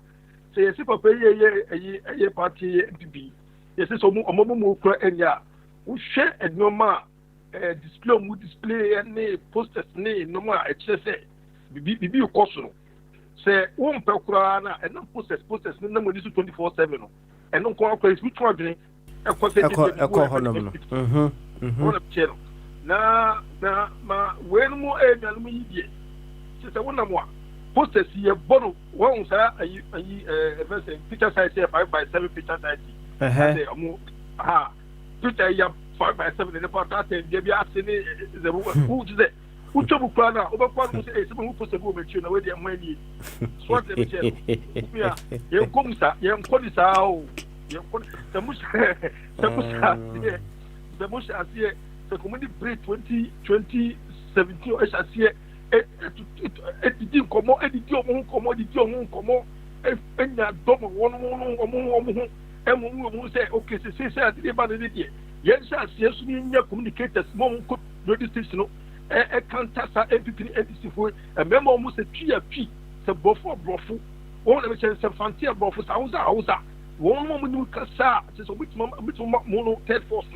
Say, a super a party MPB. Yes, it's a moment cry and ya. We share and no more. Display any posters no more HSA. Bibi Kosono. Say one per crana and no posters no more 24/7. And no call which one a channel. Na when more media. Says a one more. Posters here bono one sir a picture size 5x7 picture size. Picture 5x7 in the part and Debbie asking the who is it? Who took Plana over Quan say someone who puts a woman to know where they are money. Swat the young Comsa, young Colisa, the Mush as here, the community break 2017 as here. It didn't come out, it didn't come out, and that double one, and say, okay, say, I didn't buy it. Yes, yes, we communicators, mom could register a counter MPP NDC for a member almost a TFP, the Bofo Brofu, one of the Fantia Brofus, Hausa, one moment you can say, so which mono third force,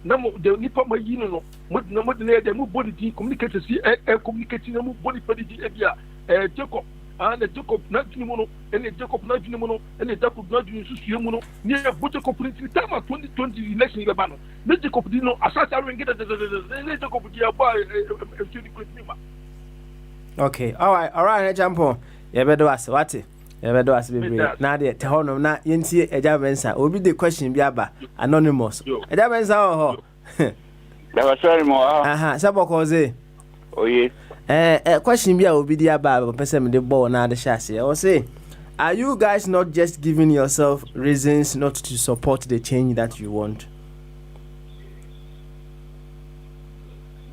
no, the Nipa Mayino, what no more than the move body communicators, communicating a move body Jacob. And the Jacob Natimono, and the Jacob Natimono, and the Jacob Natimono, near Butcher Company, time of 2020 election in Lebanon. The Jacob Dino, Assassin, and get the Jacob Okay, all right, jump on. You better ask what it. You better ask me. Now, the Tehonum, not Yensi, a Javansa, will be the question, Biaba, anonymous. A Javansa, there was very more. Sabocose. Oh, yeah. Question be will be the about person the ball now the chassis. I will say, are you guys not just giving yourself reasons not to support the change that you want?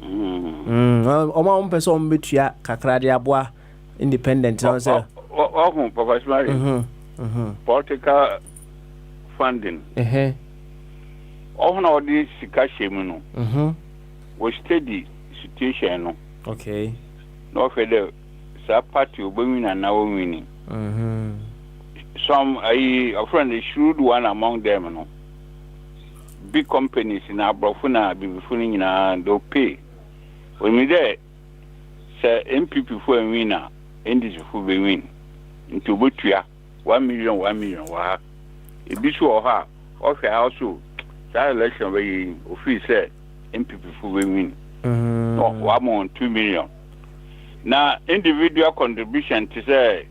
One person between Kakradia Bois independent. Political funding. All these Sikashimuno was steady situation. Okay. No further, party women are now winning. Some a friend, a shrewd one among them, no. Big companies in our Brofuna be fooling in our do pay. When we there, say MPP for a winner, and this will be win. Into Butria, 1 million. Wow. It be sure her, okay, also, that election where office said MPP for win. No, 2 million. Now, individual contribution to say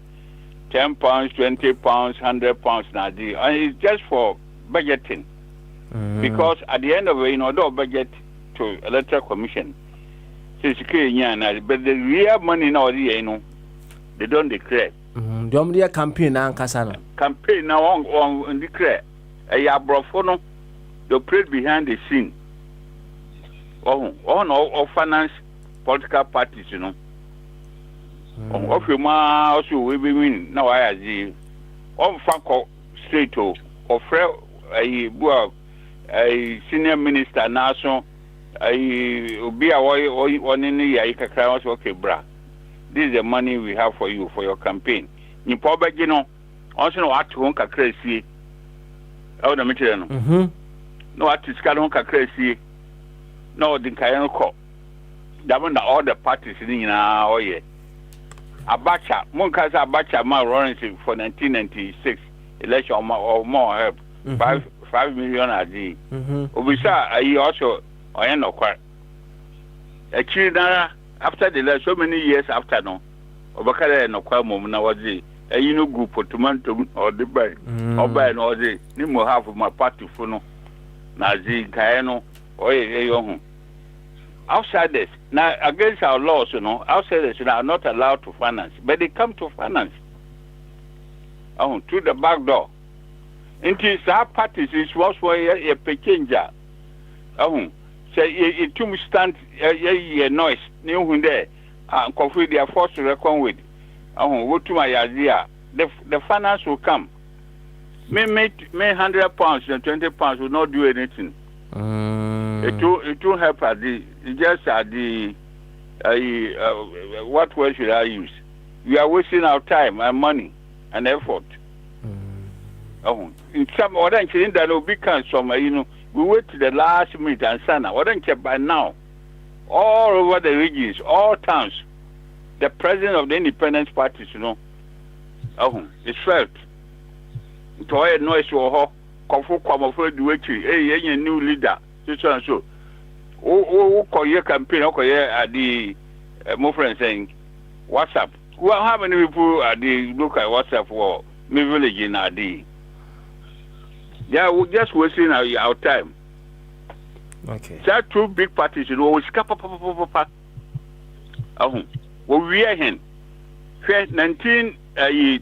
£10, £20, £100 now, and it's just for budgeting. Because at the end of it, don't budget to electoral commission. But the real money now, they don't declare. The campaign now, Casano. Campaign now on declare. A Yabrofono, they pray behind the scene. Or finance political parties, Of your ma also we be win now I see. On Franco straight to or a senior minister national I be a one in the year okay bra. this is the money we have for you for your campaign. You probably, you know, also no what to home crazy. I would admit it. No what to scan home crazy. No, the Kayan call. That one, all the parties in oh, yeah. Abacha, Monkas Abacha, my running for 1996 election or more help. 5 million a day. Obisa, I also, I am not quite. Actually, after the last so many years after no, Obakara no quite moment now was it. A you know group for tomato or the buy or buy no day. Nimo half of my party for no. Nazi Kayano or a young. Outsiders now against our laws, you know, outsiders are not allowed to finance, but they come to finance. Oh, through the back door. Into our parties is was for a pechanger. Oh, say it too much stand a noise. New there, and coffee they are forced to reckon with. Oh, what to my idea? The finance will come. May £100 and £20 will not do anything. It will help at the just at the what word should I use? We are wasting our time and money and effort. Oh, in some other things that will become some, you know, we wait to the last minute and sana. What don't you by now? All over the regions, all towns, the president of the independence parties, you know, it's felt. To a noise or ho, Kofu Kwamofo Duechi, a new leader, so and so. Call your campaign, at the my friend saying WhatsApp. Well, how many people are the look at WhatsApp for me village in Adi? Yeah, we're just wasting our time. Okay. There are two big parties, you know, we scap up. We are in 19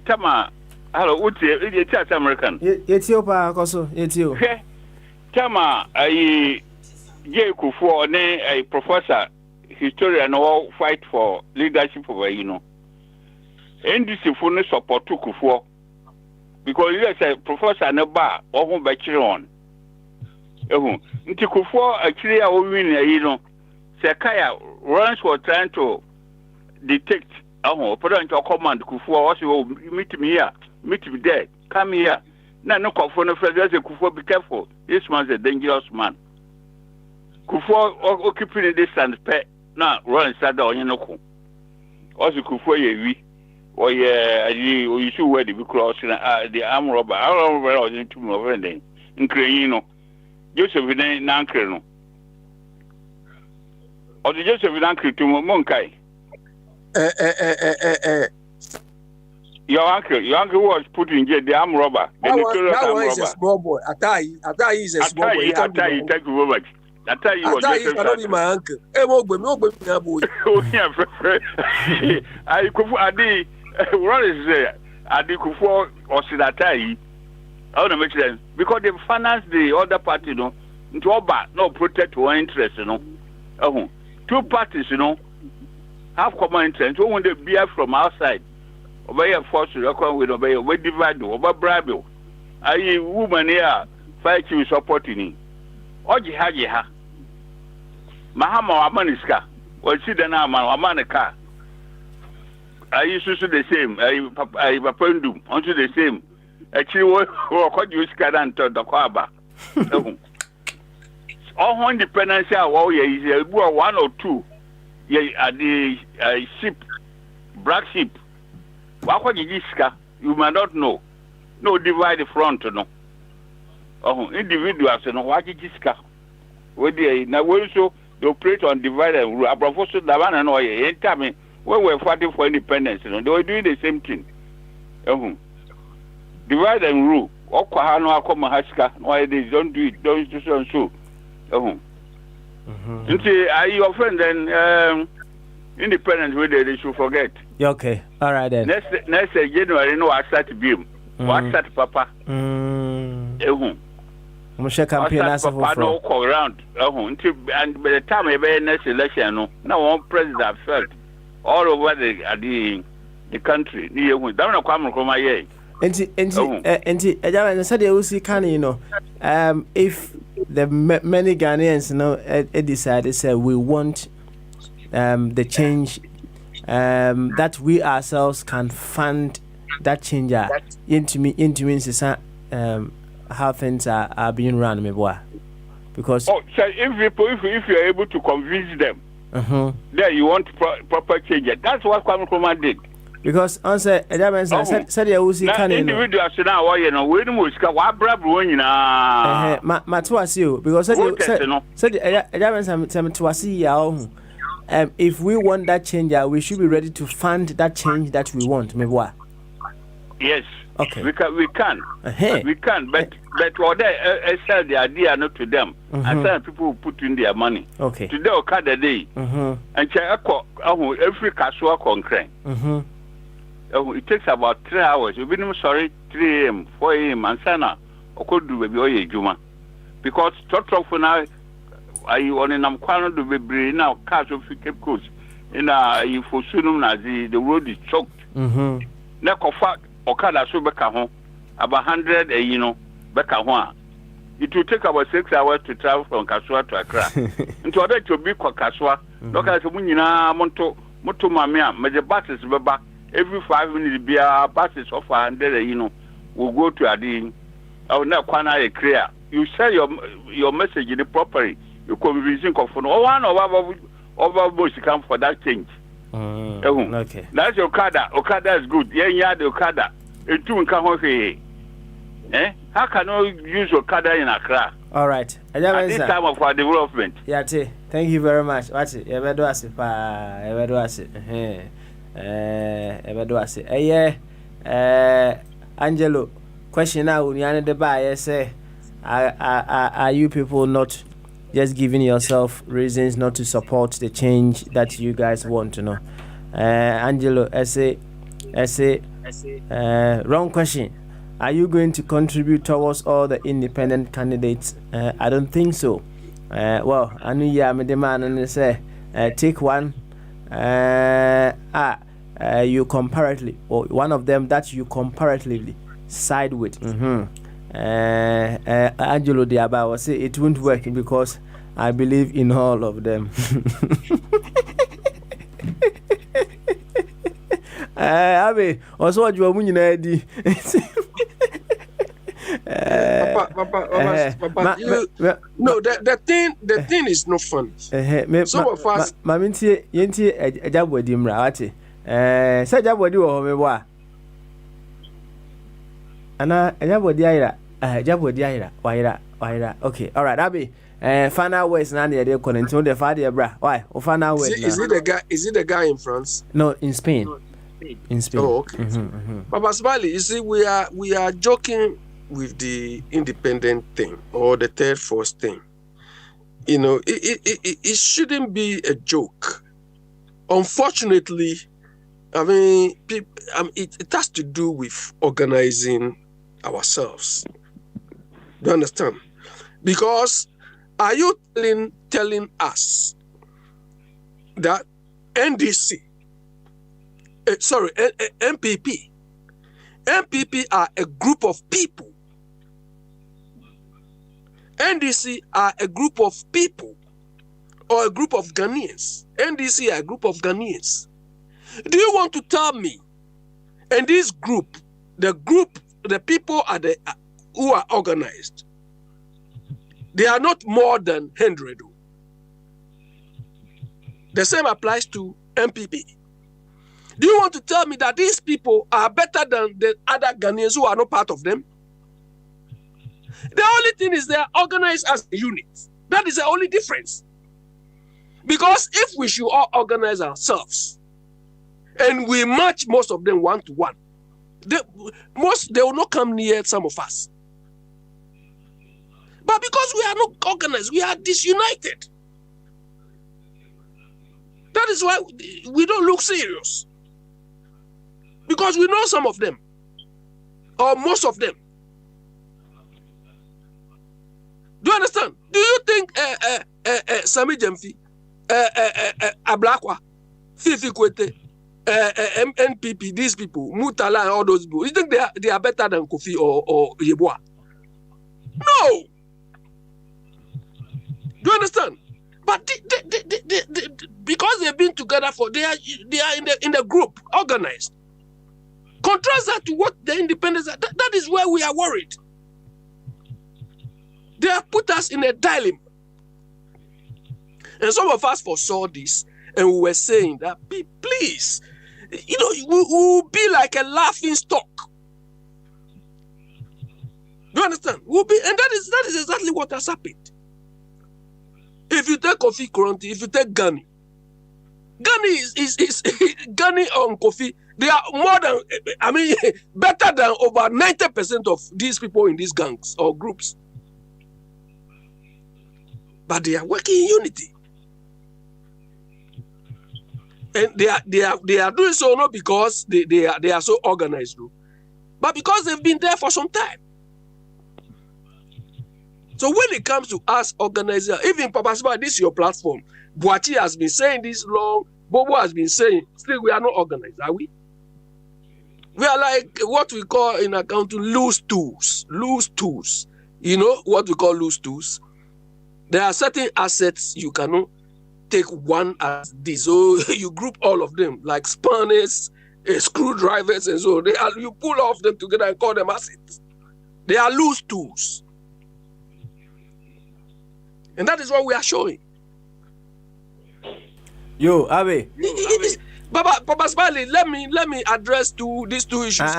Tama. Hello, what's it? American. It's your park also. It's you. Tama, Jay Kufuor, a professor, historian, all fight for leadership over, you know. NDC for no support to Kufuor. Because there's a professor in a bar, or home by children. Into Kufuor, actually, I will win, you know. Sekaya runs were trying to detect, put on your command, Kufuor, also meet me here, meet me there, come here. No, Kufuor, no, Kufuor, be careful. This man's a dangerous man. Kufuor occupying this and pet now run inside on your no. Also, Kufuor, ye or you should wear the cross the arm robber. I don't know where into my vending in Crayino. Joseph in Nancreno. Or the Joseph in Ancre to Monkai. Your uncle was put in jail, the arm robber. That was a small boy. Atai is a small boy. Atai, thank you very much. I tell you what, cannot be my uncle. I could what is there? I did Kufuor or Sidatai. I don't make sense because they finance the other party, you know, into all bad, no protect one interest, you know. Two parties, you know, have common interest. So when they bear from outside, obey a force to reckon with, obey divide, over bribe. I woman here fight you supporting. Oji ha. Mahama Amaniska, or see the name of Amanica. I used to do the same. I Papendu, onto the same. Actually, what you scadan to the Kwaba. All independence, is one or two. At the ship, black ship. What you may not know. No divide the front, no. Individuals, no, what is this? What they now also they operate on divide and rule. Abrafoso Davan and Oye, and tell me when we're fighting for independence, you know, they were doing the same thing. Divide and rule. Okwahano Akoma Haska, why they don't do it, don't do so and so. And see, are you offend then independence where they should forget? Okay, all right then. Next January, no, I start to beam. What start, Papa? I'm sure campaign as a no call around. And by the time I be next election, no, one president felt all over the country. Don't know come from my year. And said they will see can you know, if the many Ghanaians you know decide they say we want the change that we ourselves can fund that change into me how things are being run, me boy. Because so if you're able to convince them that you want proper change, that's what Kwame Nkrumah did. Because answer said you will see individuals now we no ska wa brabro nyina ma to asio because said to asi ya if we want that change we should be ready to fund that change that we want, me boy. Yes. Okay. We can. But what they sell the idea not to them. And some people put in their money. Okay. Today Okada day. And every casual concrete. It takes about 3 hours. You've been 3 a.m., 4 a.m. and sana could do baby oye juma. Because talk for now I on in Amquano do baby now cars of Cape Coast. In if for soon as the road is choked. Nekofa Okada so beka home about 100 beka home. It will take about 6 hours to travel from Kasua to Accra. Into order to be kwa Kasua, look at Munina Monto Mamia, major buses beba every 5 minutes be a buses of 100 will go to Adin. I will not quite clear. You say your message in the properly. You convince of one over bush come for that change. Okay. That's Okada. Okada is good. Yeah, the Okada. It too can how can you use Okada in Accra? All right. At this time of our development. Yeah, thank you very much. What's it? Ebedo ase. Angelo, question now. The buyer say, are you people not just giving yourself reasons not to support the change that you guys want to know? Angelo, I say, wrong question. Are you going to contribute towards all the independent candidates? I don't think so. Well, I knew you am the man and say, take one. You comparatively, or one of them that you comparatively side with. Angelo Diaba will say it won't work because I believe in all of them. Abi, also what you are winning, Eddie. Papa, no, the thing is not fun. Some of us, Maminti, Yenti, a job with him, Rawati. Said that would do or me wa. And a job with the Ira, a job with the Ira, Waira. Okay, all right, Abi. Final West, Nani, they're calling to the father, bra. Why? Or Final West. Is it the guy in France? No, in Spain. In Spain. Oh, okay. Papa Smiley, you see, we are joking with the independent thing or the third force thing. It shouldn't be a joke. Unfortunately, I mean, it has to do with organizing ourselves. Do you understand? Because are you telling us that NDC, MPP are a group of people? NDC are a group of people or a group of Ghanaians. NDC are a group of Ghanaians. Do you want to tell me, in this group, the people who are organized, they are not more than 100? The same applies to MPP. Do you want to tell me that these people are better than the other Ghanaians who are not part of them? The only thing is they are organized as a unit. That is the only difference. Because if we should all organize ourselves and we match most of them 1-to-1, they will not come near some of us. But because we are not organized, we are disunited. That is why we don't look serious. Because we know some of them, or most of them. Do you understand? Do you think Sami Jemfi, Ablakwa, Fifi Kwete, NPP, these people, Mutala and all those people, you think they are better than Kofi or Yeboah? No! Do you understand? But because they've been together they are in the group, organized. Contrast that to what the independents are. That is where we are worried. They have put us in a dilemma. And some of us foresaw this, and we were saying that, please, we will be like a laughing stock. Do you understand? We'll be, and that is exactly what has happened. If you take Kofi Koronti, if you take Ghani is Ghani and Kofi, they are more than, better than over 90% of these people in these gangs or groups. But they are working in unity. And they are doing so not because they are so organized, but because they've been there for some time. So when it comes to us organizers, even Papa Sba, this is your platform. Bogyae has been saying this long. Bobo has been saying, still we are not organized, are we? We are like what we call in accounting loose tools. Loose tools. You know what we call loose tools? There are certain assets you cannot take one as this. So you group all of them like spanners, screwdrivers, and so you pull off them together and call them assets. They are loose tools. And that is what we are showing. Yo, Abe. Papa Smiley, let me address these two issues.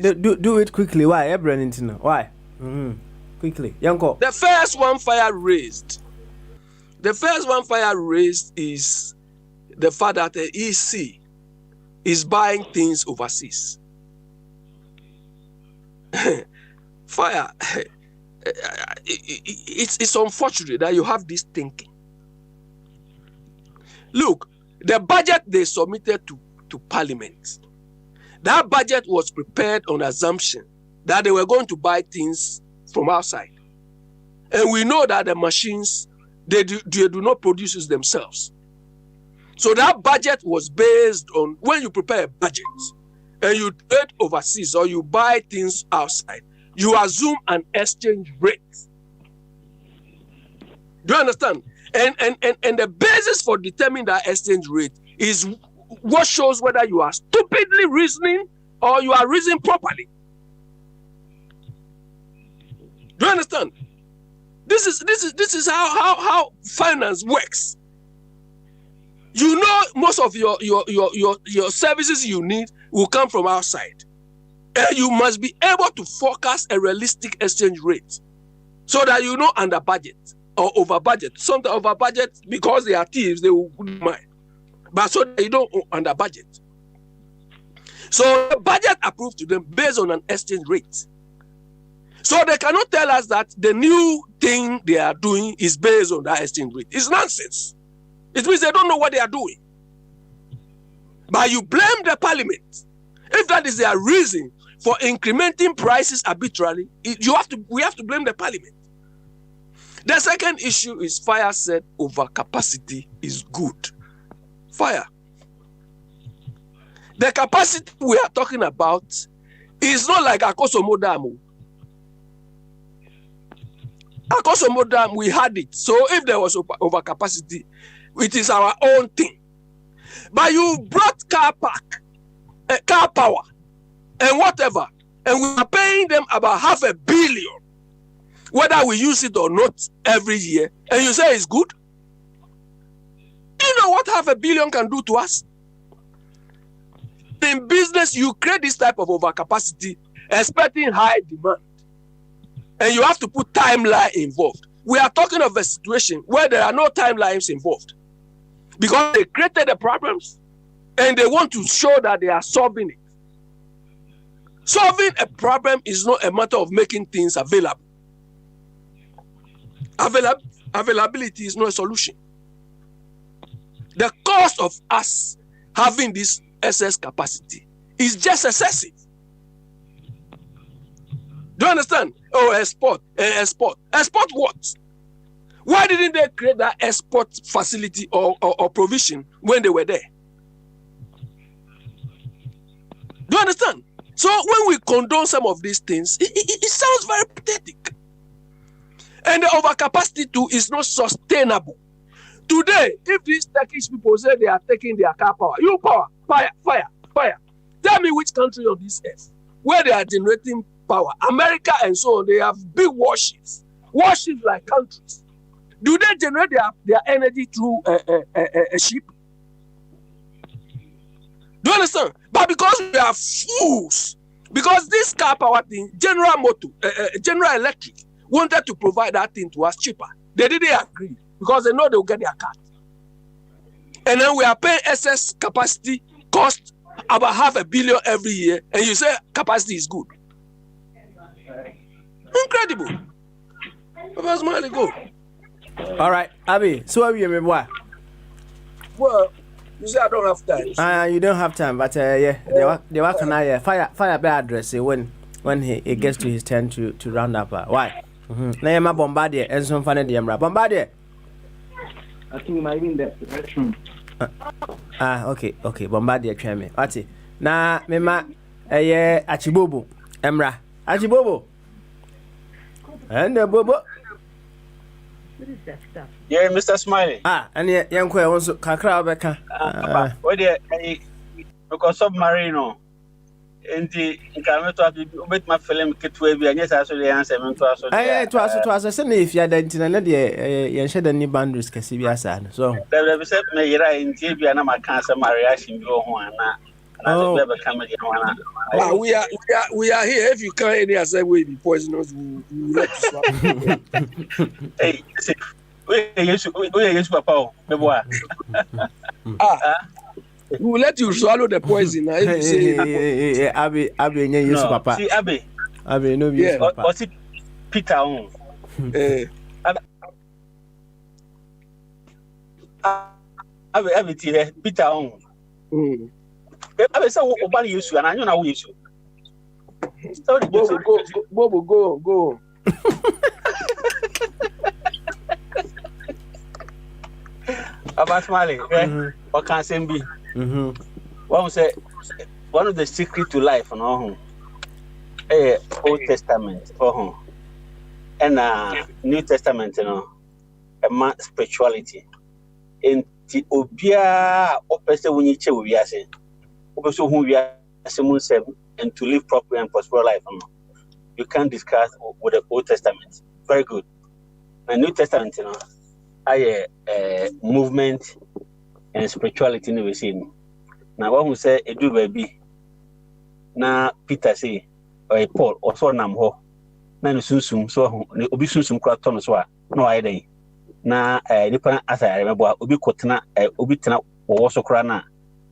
Do it quickly. Why? Why? Quickly. Yanko. The first one fire raised is the fact that the EC is buying things overseas. Fire. It's unfortunate that you have this thinking. Look, the budget they submitted to Parliament, that budget was prepared on assumption that they were going to buy things from outside. And we know that the machines, they do not produce it themselves. So that budget was based on, when you prepare a budget and you trade overseas or you buy things outside, you assume an exchange rate. Do you understand? And the basis for determining that exchange rate is what shows whether you are stupidly reasoning or you are reasoning properly. Do you understand? This is how finance works. You know, most of your services you need will come from outside. And you must be able to forecast a realistic exchange rate so that you know under budget or over budget. Sometimes over budget, because they are thieves, they will mind. But so that you don't under budget. So the budget approved to them based on an exchange rate. So they cannot tell us that the new thing they are doing is based on that exchange rate. It's nonsense. It means they don't know what they are doing. But you blame the Parliament. If that is their reason for incrementing prices arbitrarily, we have to blame the Parliament. The second issue is Fire said overcapacity is good. Fire. The capacity we are talking about is not like Akosomo Dam. Akosomo Dam, we had it. So if there was overcapacity, it is our own thing. But you brought car power, and whatever, and we are paying them about $500 million, whether we use it or not every year, and you say it's good? Do you know what $500 million can do to us? In business, you create this type of overcapacity, expecting high demand, and you have to put timeline involved. We are talking of a situation where there are no timelines involved, because they created the problems, and they want to show that they are solving it. Solving a problem is not a matter of making things available. Availability is not a solution. The cost of us having this excess capacity is just excessive. Do you understand? Oh, export what? Why didn't they create that export facility or provision when they were there? Do you understand? So when we condone some of these things, it sounds very pathetic. And the overcapacity too is not sustainable. Today, if these Turkish people say they are taking their car power, fire. Tell me which country on this earth where they are generating power. America and so on, they have big warships like countries. Do they generate their energy through a ship? Do you understand? But because we are fools, because this car power thing, General Electric wanted to provide that thing to us cheaper. They didn't agree because they know they will get their cut. And then we are paying excess capacity cost about $500 million every year, and you say capacity is good. Incredible. Where's my money go? All right, Abby. So are you, boy? Well, you say I don't have time. You don't have time, but yeah, they were can fire bad address when it gets to his turn to round up. Why? Now you're my Bombardier and some funny Diamra. Bombardier. I think my in the direction. Okay. Bombardier try me. What's it? Na mema Achibobo. Emra. Achibobo. And the Bobo. What is that stuff? Yeah, Mr. Smiley. And yet, young Quay also Kakra Becca. What because submarine. And the Incarnate with my film kit will be a yes, I saw the answer. It was a send if you identify the shed any boundaries, Cassibia. So there will set me in Tibia and my cancer, my reaction go on. We are here. If you can't any other way be poisonous, we will let you swap. Hey, we use Papa, the boy. We will let you swallow the poison. If you say, Abby, yes, Papa. See, Abby, no, yes, or see Peter on. Abby, Peter on. I was so about you, and I know how you should. Go. About Smiley, what can say be? One say one of the secret to life, no, Old Testament, and New Testament, a man spirituality. In the obia opposite when you check we are saying, also who we are and to live properly and prosper life. You can't discuss with the Old Testament. Very good. The New Testament, I movement and spirituality in the scene. Now, one who say a do baby. Now, Peter say, or Paul, or so Namho. Now, soon, so obi soon crowd ton as well. No idea. Now, Nippon, as I remember, Obi Kotana, Obi Tana, or also Crana,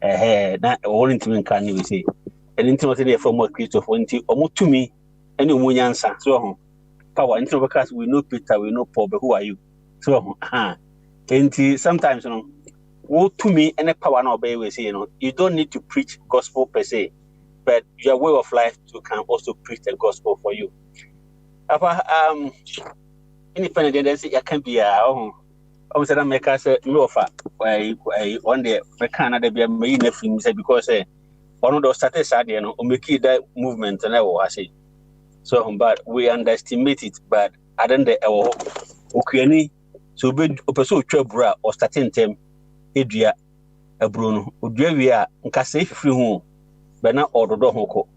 na all intimate can you say. And intimately from what Christopher went or to me, and you won't answer. So, power, because we know Peter, we know Paul, but who are you? So, and sometimes, woe to me and a power no obey we say, you don't need to preach gospel per se, but your way of life you can also preach the gospel for you. Independent say you can be I was make us no offer one day I can't be a main film because one of those started or make that movement and I was say. So but we underestimate it, but I don't know okay so be so bra or starting term edua abruno odua wi a nka say free ho be na ododo ho ko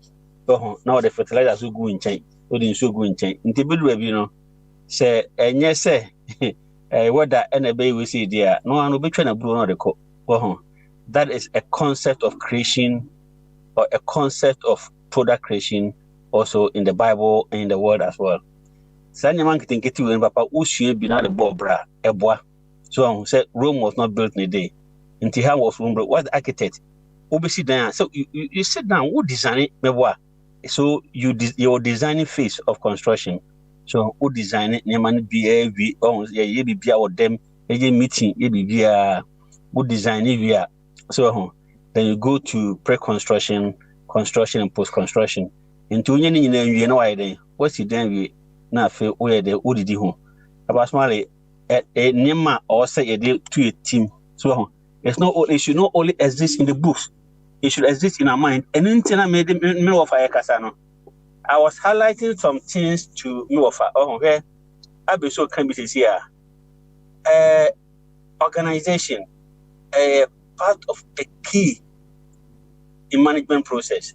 na the fertilizer so gu nchen odi nso gu nchen nti bedu abi no se enye se whether ebe we see there no an obetwa na abruno de ko that is a concept of creation or a concept of product creation also in the Bible and in the world as well. Sanya man kitinkiti when papa usue bi na the bobra eboa. So said Rome was not built in a day. Until how was Rome built? What's the architect? Obviously down. So you sit down, who design it? So your designing phase of construction. So who design it? Neman be ye be or them ye meeting ye be who design it via. So then you go to pre-construction, construction and post-construction. Into you know why what's the then we now feel where the who did you about smally a Nema or say a deal to a team. So it's not it should not only exist in the books, it should exist in our mind. And then I made me of a casano. I was highlighting some things to me of where I be so can be here. organization a part of a key in management process.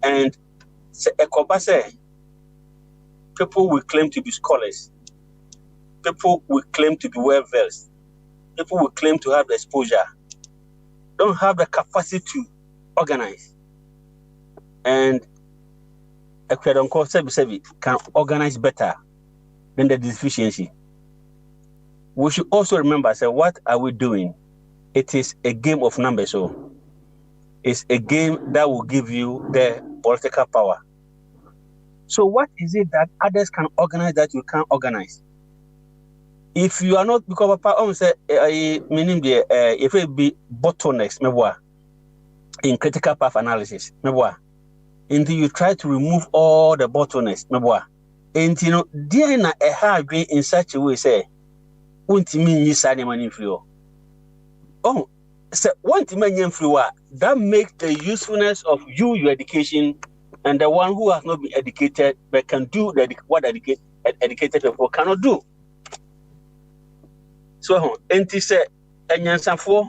And people will claim to be scholars. People will claim to be well versed. People will claim to have the exposure. Don't have the capacity to organize. And a can organize better than the deficiency. We should also remember, what are we doing? It is a game of numbers. So it's a game that will give you the political power. So what is it that others can organize that you can't organize? If you are not, because Papa say, meaning the if it be bottlenecks, in critical path analysis, until you try to remove all the bottlenecks, and you know, there na a hard way in such a way, say, won't mean you sign money for you. Oh, so one that makes the usefulness of your education and the one who has not been educated but can do what educated people cannot do. So, and he said, and Yansan for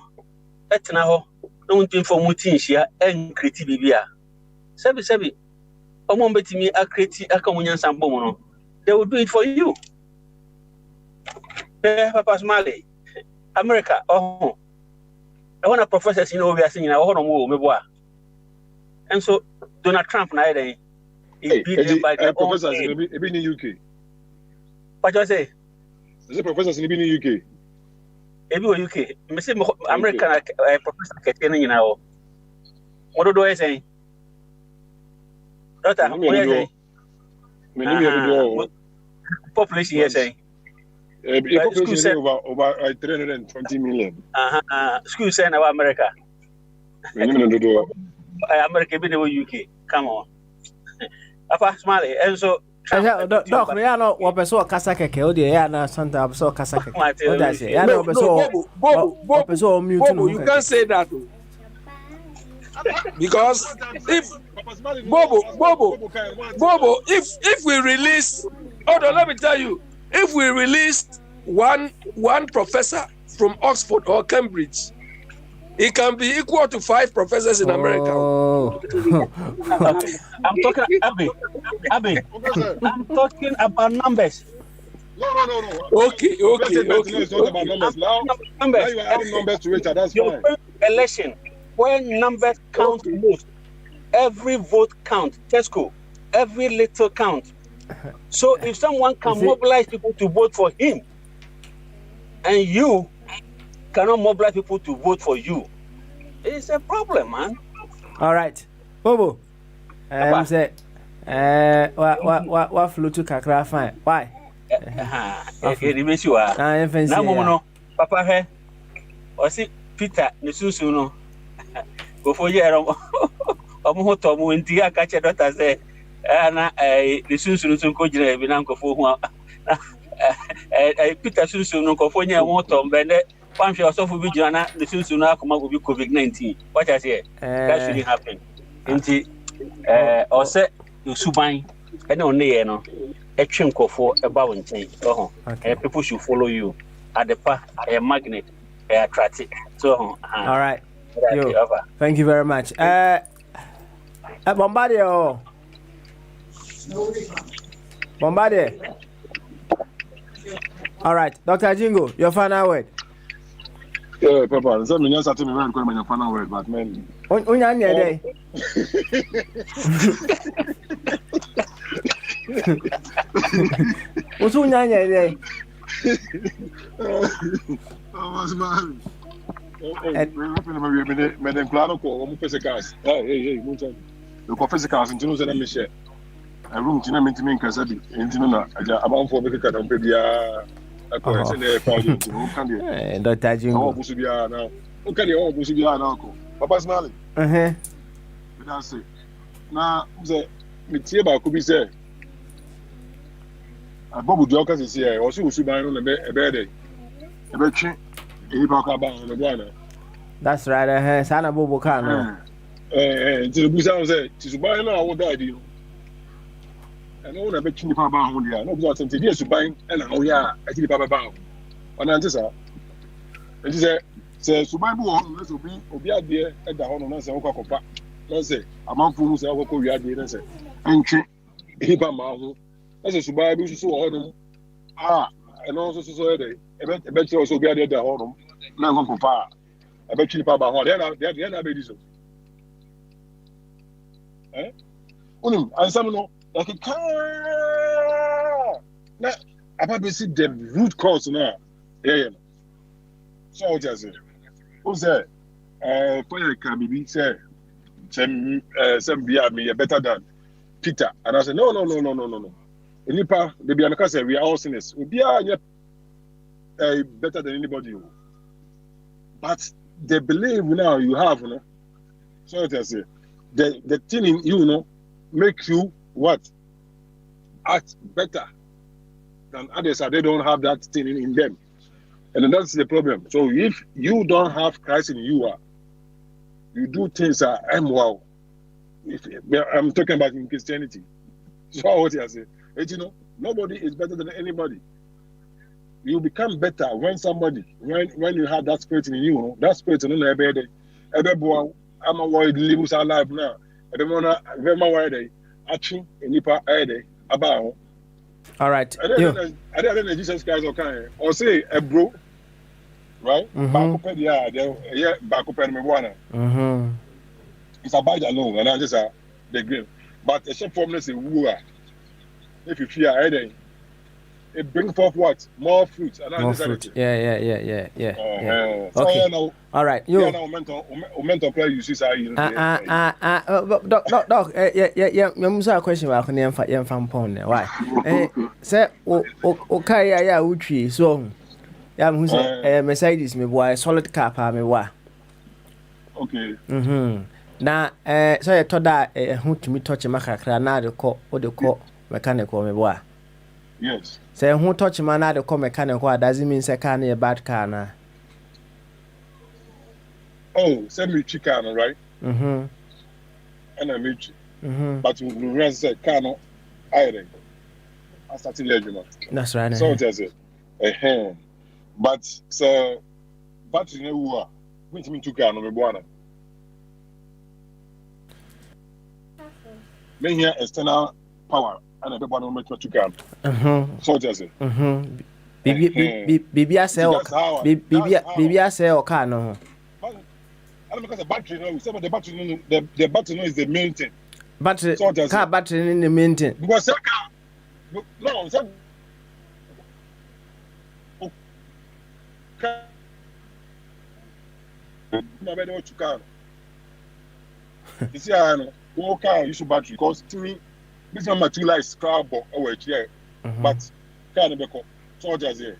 etnaho, don't think for Mutinshia and Critivia. Sebi, Omon betimi a criti a communion sambono. They will do it for you. Papa's Mali, America, oh. I want a professor we are singing our home. And so Donald Trump neither is beaten by the professors in the UK. What you say? Is it professors in the UK? Every UK. American professor getting now. What do I say? Doctor, what do you say? Population here saying. School said over 320 million. School said about America. America be the UK. Come on. Apa smile and so Doc, we are not what person Kasaka Keo, the Yana Santa Abso Kasaka. What I say? I know Bobo, you can't say that. Because if Bobo, if we release, hold on, let me tell you, if we released one professor from Oxford or Cambridge, it can be equal to 5 professors in America. I'm talking, Abby. I'm talking about numbers. No. Okay. It's not about numbers. Now you are adding numbers to it, that's fine. Election, when numbers count most, every vote counts. Tesco, every little count. So if someone can mobilize people to vote for him, and you cannot mobilize people to vote for you, it's a problem, man. All right, Bobo. Say, what flew to Kakra fine? Why? Now, Papa, hey, or see Peter, Nisusu, no. Before you are Tomu in Tia catch a daughter say, Anna, the Susu to Kojina, Binanko for Peter Susu, no Cofonia, Motom, Bennett, Pam shall also be Joanna, the Susu now come up with COVID-19. What I say? That shouldn't happen. Or say, you Subai, and only, you know, a chunk for a bound chain. People should follow you at the path, a magnet, a attract it. So, all right. Yo, thank you very much. Bombardier. All right, Dr. Jingo, your final word. Yeah, Papa. So me just say me record my final word, but man. Unyanya day. What's unyanya day? What's man? Me plano ko mo fese gas. Hey, mo tell. You ko fese gas ntino se na me share. I room tina me ntimi nkasa bi. Ntino na aja amanfo be kaka na bia. Ako se na fa ju ntino kan de. Dr. Jingo. O busu bia na. O kan de o busu bia na ko. Papa Smiley. Me da say. Na se me tie ba ko bi se. Abobu di oka se se o si usu ban no na be de. E be twi. That's right. Sana Bobo Kano. The Busan said, "Tisubai na wo daddy." And all the betting papa on here. No, because something yes, buying and oh yeah, I see papa bow. On answer, And she said, Subabu, let's be at the at the honor, and say, Oka, let's say, a man who say, Oko, we are the answer. And Hiba Mahu, as a Subabu, so and also so day, I bet you also be at the honor, now Papa. I bet you Papa, they're not babies. Eh? And some know, like a car. Now, I probably see the root cause now. Yeah. So what I say? Who say? Koya can be say, some be me better than Peter. And I say, no. Nipa, they be anaka say we are all sinners. We are better than anybody. But they believe now you have, So what I say? The thing in you, make you what? Act better than others, and they don't have that thing in them. And that's the problem. So if you don't have Christ in you, you do things wow. I'm talking about in Christianity. So what I say? Nobody is better than anybody. You become better when when you have that spirit in you. That spirit in every I'm a world lives our life now. I don't want to remember why they action in Nipa about. All right. I don't know Jesus Christ or say a bro, right? It's about alone, and I just the green. But except formless in woo, if you fear it brings forth what? More fruit. More fruit. Yeah. So, okay. All right. You. Mental play. You see, Doc. Yeah. Me question about the farm pond. Why? Say, okay, yeah. Uchi. So, yeah. Who say? Mercedes. Me boy. Solid car. Pa me wa. Okay. Na so you told that who to me touch makakra na de ko o de ko mechanical me boy. Yes. Say who touch man na de ko mechanical doesn't mean say car na a bad car na. Oh, send me chicken, right? And I meet you. But you run say car no iron. I started legend. That's right. So it is it. But so battery no who which mean two car no me boy. Me here external power and everybody no make two car. So it is it. Bibi say o car no. I don't because the battery no, some of the battery no is the main thing. Battery car battery in the main thing. Because car no, some car no better what you car. You see I know, all car use battery because to me this one material scrap or here. But car no be so just here.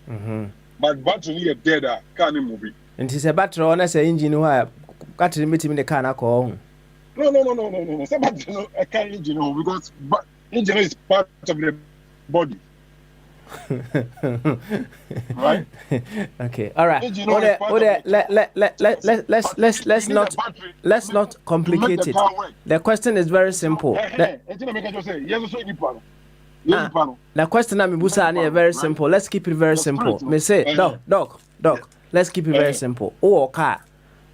But battery here dead car no move. And it's a battery on say engine why battery meeting the car na call. No. Some battery no a car engine because engine is part of the body. Right? Okay. All right. Let's not complicate it. The question is very simple. The question I'm busa is very simple. Let's keep it very simple. Me say, Doc. Let's keep it very simple. O car,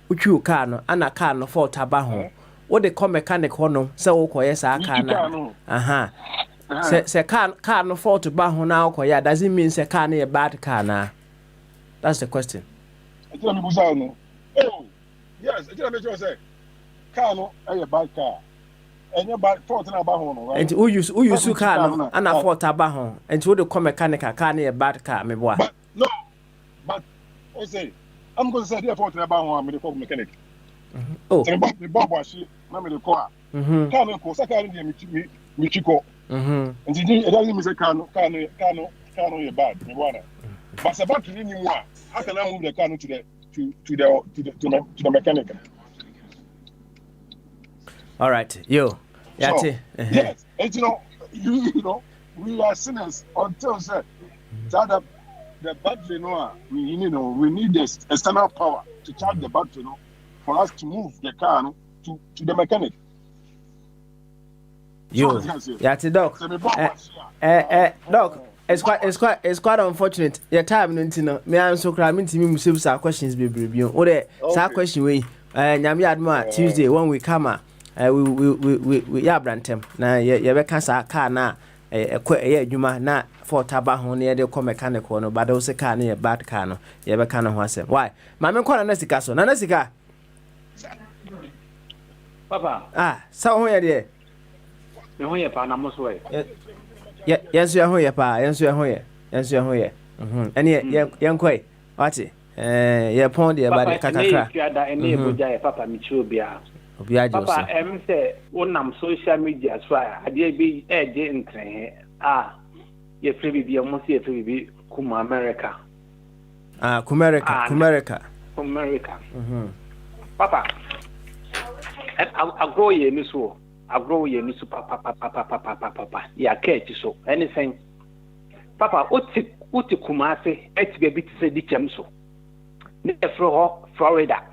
uchu car no, ana car no for tabaho. What they call mechanic hono, say o koye sa car na. Say car no for to baho na koye. Doesn't mean say car na a bad car na. That's the question. Oh, yes. I say car no a bad car. And your bad fault na baho no, right? And who use car no, ana for tabaho. And what they call mechanic car na a bad car me boy. But say I'm going to say therefore to about one medical mechanic. Oh, the Bob was she, Mammy the car. Can't go, Sakari, Michiko. And it doesn't mean say cano, you're bad. But it's about to renew one. How can I move the cano to the mechanic? All right, yo. Yes, and you know, we are sinners until said that the battery, we need this external power to charge the battery, for us to move the car to the mechanic. Yo, Doc. Doc, it's quite unfortunate. Your time no. Me am so cry me ntimi some questions be bio. O de sa question we nyame adma Tuesday when we come we ya brantem na ye be ka sa car na ye adwuma na for taba ho na ye de ko mechanical no but o se car na ye bad car no ye be ka no ho asem. Why? Ma me kwa na sika so. Na sika. Papa. So ho ye de. Me ho ye pa na mo so e. Yes, you are here, pa. Yes, you are here. Yes, you are here. And young quay. What's it? You're pond about the Kakaka. Bogyae, Papa Michobia. Papa, say, one social media as well. I did be a day you're free be almost here to be Kuma America. Kumerica. Papa, I'll grow ye, Miss Wo. I grow ye, Miss Papa. Yeah, catch so anything. Papa, Uti Kumasi, et baby to say the Chemso. Near Florida.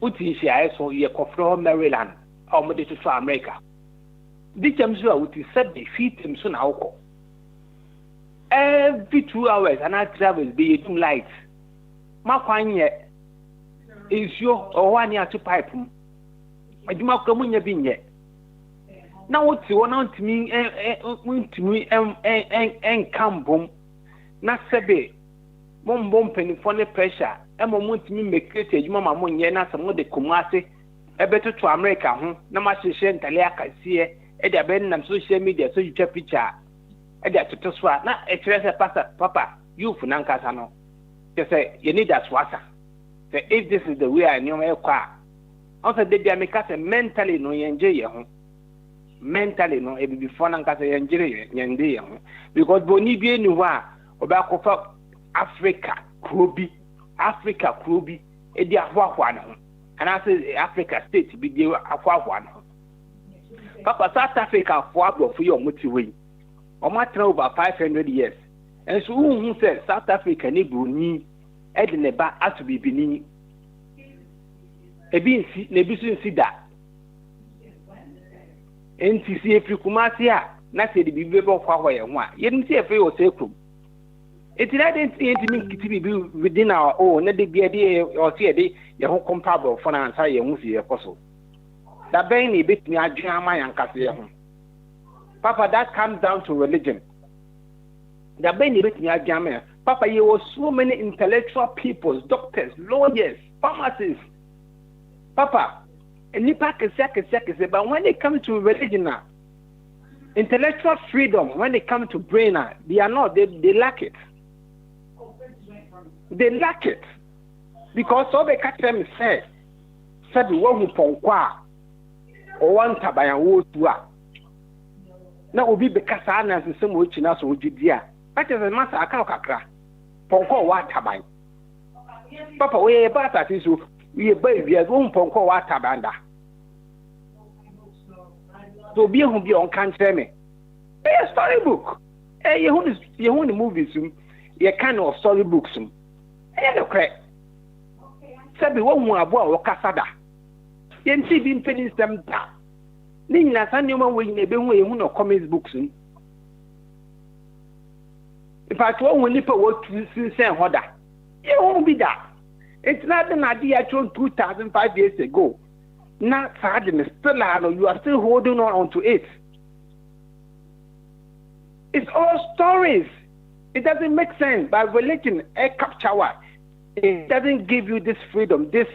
Uti she I saw ye from Maryland, or Modi to America. The Chemso, Uti said the feet him soon alcohol. Every 2 hours, and I travel be doing light. My fine yet is your or 1 year to pipe. I do not come in your bin yet. Now what's one on to me and come boom. Not sebe. Mom bumping for the pressure. And mom to me make it a mamma moon yena some of the Kumasi. A better to America, no much shame Taliaka see at the bend and social media so you check picture. At the to swat, not a treasure passer, Papa, you for Nankasano. Just say you need that swasser. Say if this is the way I knew my car. Also, they make us mentally no enjoy mentally no it be fun and case enjoy because Bonibia knew why about Africa Krubi, Edia Huahuan, and I say Africa State be the Huahuan. Papa South Africa for your motivate or matter over 500 years, and so who said South Africa need Bruni, Edineba has to be Benin. Nebisu see that. NTC if you come out here, not say the people of Hawaii and one. You didn't see a free or sacrum. It didn't see anything to be within our own, not the idea or see a day, your whole comparable for an answer, Musi apostle. That Benny bit me at Jama and Cassia. Papa, that comes down to religion. That Benny bit me at Jama. Papa, you were so many intellectual people, doctors, lawyers, pharmacists. Papa, and Nipa can but when it comes to religion, intellectual freedom, when it comes to brain, they are not, they lack it. They lack it. Because all the catch them said the one who ponkwa or one tabayan wood to her. Now will be because I know the same which in us would be dear. That is a master account kakra. Ponko what tabayan. Papa, we about that is we baby as one ponko water banda. So be who be on can't me. A storybook. You want the movies, you kind of storybooks. The crack. Sabi one more about or Casada. Yen see been pennies them da. Nina Sanyaman will never way who no comics books. If I told one nipper what to say, Hoda, you won't be that. It's not an idea I told 2005 years ago. Not sadness, still you are still holding on to it. It's all stories. It doesn't make sense. By religion, it doesn't give you this freedom, this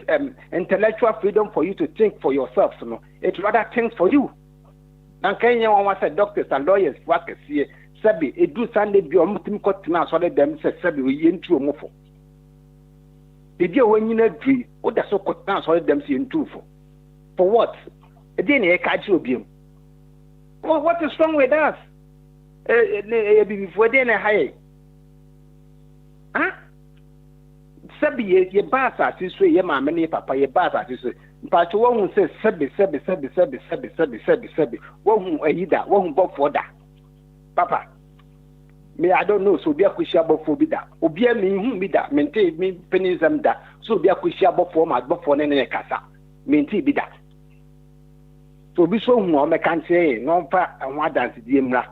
intellectual freedom for you to think for yourself. No, it rather thinks for you. And Kenya one said doctors and lawyers work here. Sabi, it do Sunday be on mutim kotina so let them say Sabi we into mofo. The dear when you not dream, what the so kotina so let them see into for what? Again, a catch you be. Well, what is wrong with us? Before then, a high. Huh? Sabi, ye basa, this way, ye mamma, papa, ye basa, this way. But one who says, Sabi, one who a hida, one who bought for that. Papa, me, I don't know, so be a quishable for bida. Obia me, whom bida, maintain me pennies and that, so be a quishable for my buffer and a casa, maintain bida. So be so more, I can't say, no, and what does the Imra.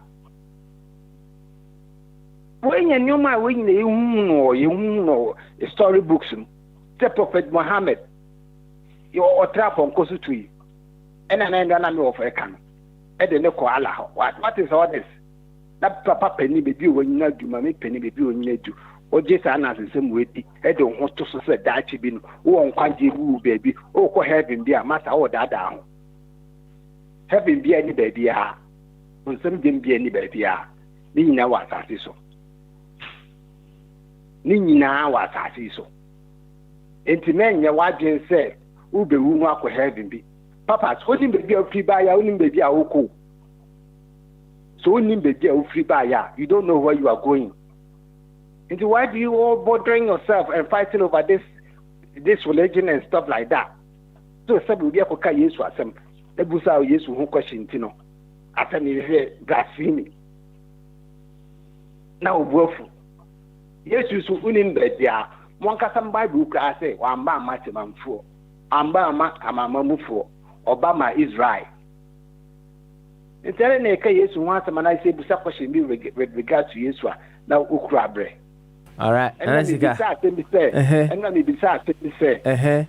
when you know my when you know storybooks, the Prophet Muhammad, your trap on Kosutui, and an end of a can. And then Allah. What is all this? That papa penny baby when you do, mammy penny baby when you do. Or just another the same way. I don't want to say that she been, oh, can't you, baby, oh, heaven be a matter or that down. Heaven be any baby, on some didn't be any baby, Nina was as so. Nina was as so. And to men, your wife said, who be who walk with heaven be. Papa's holding baby of free by owning baby a oko. So owning baby of free by ya, you don't know where you are going. And why do you all bothering yourself and fighting over this religion and stuff like that? So some will be a coca yes for some. The busa yes who question Tino. After me blasphemy. Now woeful. Yes, you so winning bed there. One can Bible I say, one man maximum for. Amba amamu for. Obama Israel. It's telling a case once a man I say busa question me with regard to Yeswa. Now Ukrabre. All right. And then be sad to me say. And then be sad to me say.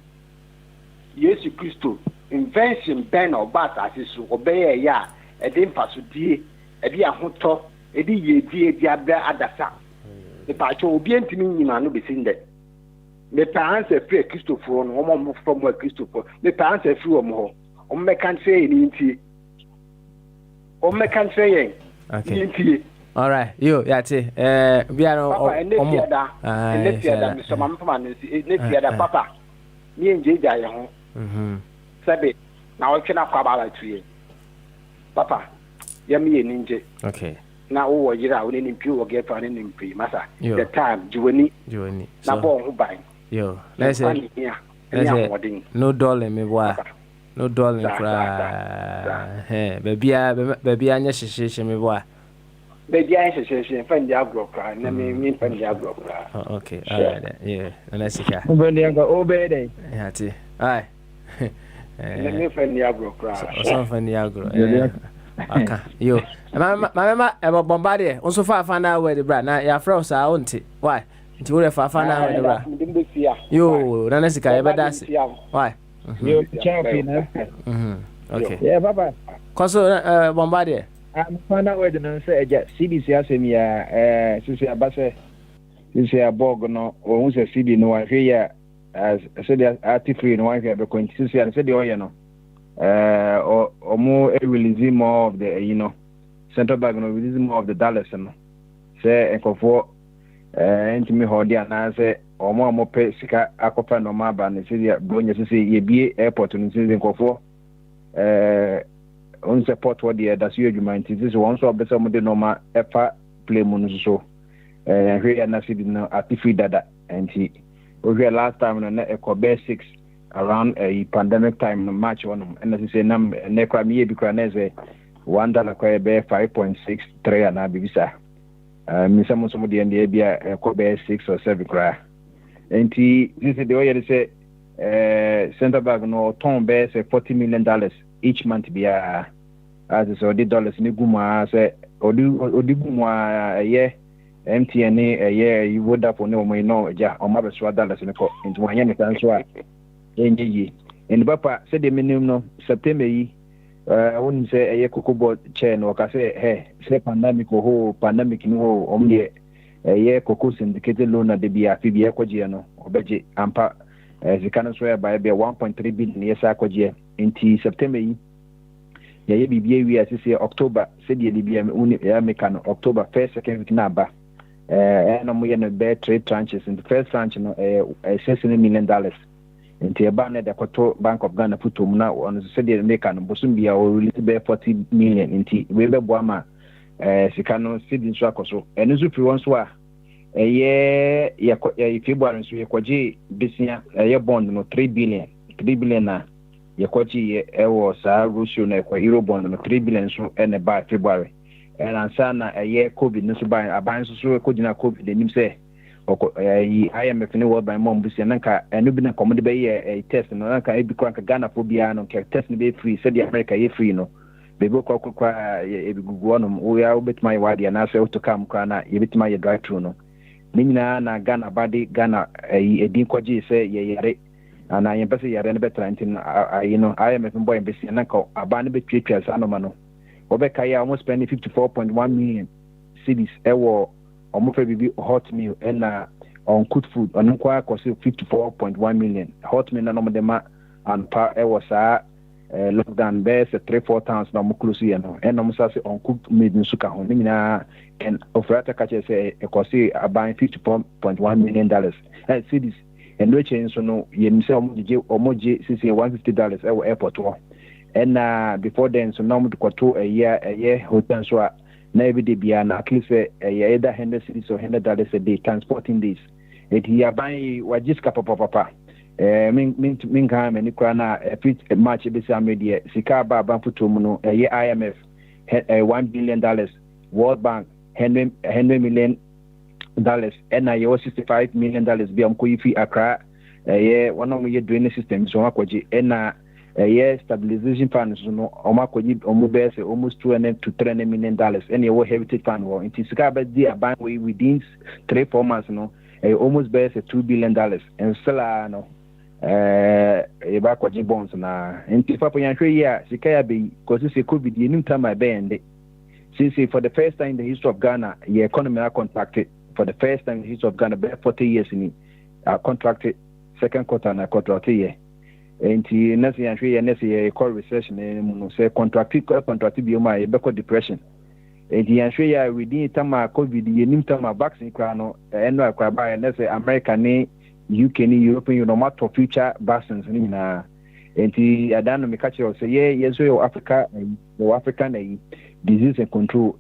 Yes, Christo. Invention Ben or Bat as is obey a ya. A dim pass with thee. A dear hunter. A dear diabra adasa. The patch will be empty me, man, no be seen that. The parents are free Christopher, no more from where Christopher. The parents are free or more. On my country in tea. On my country in tea. All right, you, that's it. We are on Mr. Mamman is Papa. Me and Jay Dion. Sabe, now I cannot come out to you. Papa, yummy and ninja. Okay. Now, oh, you're out in pure get on in pre, Massa. The time, Juani. Now, who buy. Yo, let's say, no dollar, me boy. No dollar, cry. Baby, I'm just me boy. Baby, I should find the agro cry, and me find the agro cry. Okay, all right, yeah, and let's see. When they go obey day. Yeah, aye. Let me find the agro cry. Some find the agro. Okay, yo, my mama, about Bombardier, also far find out where the brand. Now, your frogs are on it. Why? Until we find out where the brand. Yo, Nanessica, ever does it. Why? You're champion, okay. Yeah, Papa. Conso Bombardier. I'm find out where the nurse said, CBC has me, Susia Basse, Susia Borgono, or who's a CB no one here, as I said, artifree no one here, because Susia said, oh, or more release more of the, central bank, release more of the dollars, say, and for and to me, Hordia, and I say, or more pay Sika, Acopa, no Maba, and the city, Bonia, to say, ye be airport, and season for on support what the that's you mind this is one so be some the normal ever play mun so here na see no artificial data and he over last time na e 6 around a pandemic time no March one and as say nam ne kwa me bi kwa na say $1 kwa be 5.63 na bibisa me some the end bia ko be 6 or 7 kwa and he this is the way they say center bank no ton be say $40 million each month bia as so the dollars ni guma say odi guma MTN you would up on no me no ja o ma be so dollars ni ko into wanya ni tan so a enyi en papa say the minimum no September yi won say kokobo chain o ka say say pandemic ni ho o me koko syndicated loan na de bia fi bia kwaje no obeje ampa zikana so ya ba 1.3 billion yesa kwaje into September yi ya bibia wi asese October said the bibia ya meka no October 1st 2nd week na ba no mo ye no be 3 tranches in the first tranche no $6 million into ba na the Koto Bank of Ghana putum na on said the meka no bosum bia o release be 40 million into we be bo ama sika no sidin so akoso eno zo pri won so a ya February so ye kwaje bisia bond no 3 billion na Yakochi ewo sa Russia na kwa Eurobond no 3 billion so ene by February and ansana COVID no so by aban so ko gina COVID nim say IMF ni World Bank mom busia nanka eno bi na komode be test no nanka e bi kwa Ghana for bia no ke test no be free said the America ye free no Bebo kwa ebigugu no we are bit my wadi na say to come kwa na ye bit my drive through no ninyina na Ghana body Ghana edin kwaji say ye yare ana ye pese yare no betra ntin you know IMF boy mbesi na ka abane betwetwa sa no ma no obeka ya almost spend 54.1 million cedis ewo omofa bibi hot meal and on cooked food on kwa cost 54.1 million hot meal na no de ma and pa ewo sa lockdown base 3-4 times na muklusu ye no and no say on cooked meat nsu ka ho nyina and offerata ka che say e cost about $54.1 million cedis and which so no ye mse omoje sisi $150 ewo airport wo and before then so now to kwato a year hotel so na every day bia na at least either $100 or $100 a day transporting days it here buy wajiska papa min ka me ni kra na fit match be sam media sika ba foto mu no IMF $1 billion World Bank $100 million and $65 million bi am ko yifi Accra one of my drainage system so akwaji and stabilization fund so no omakoji omubese almost $200 to $300 million and your heritage fund wo inti sika ba di aban we within 3-4 months no almost base $2 billion and still no ba kwaji bonds na inti papa yanhwe ya sika ya be cause say covid yenim time abende since for the first time in the history of Ghana the economy are contracted for the first time in the history of Ghana 40 years in contracted second quarter na contracted year enti nasi yanhwe ya nasi call recession no say contracted bi ma e be depression enti yanhwe ya within time covid yenim time vaccine kra no eno akra ba nasi America ni UK ni European Union matter future vaccines ni na enti adano me catch say yes so African disease and control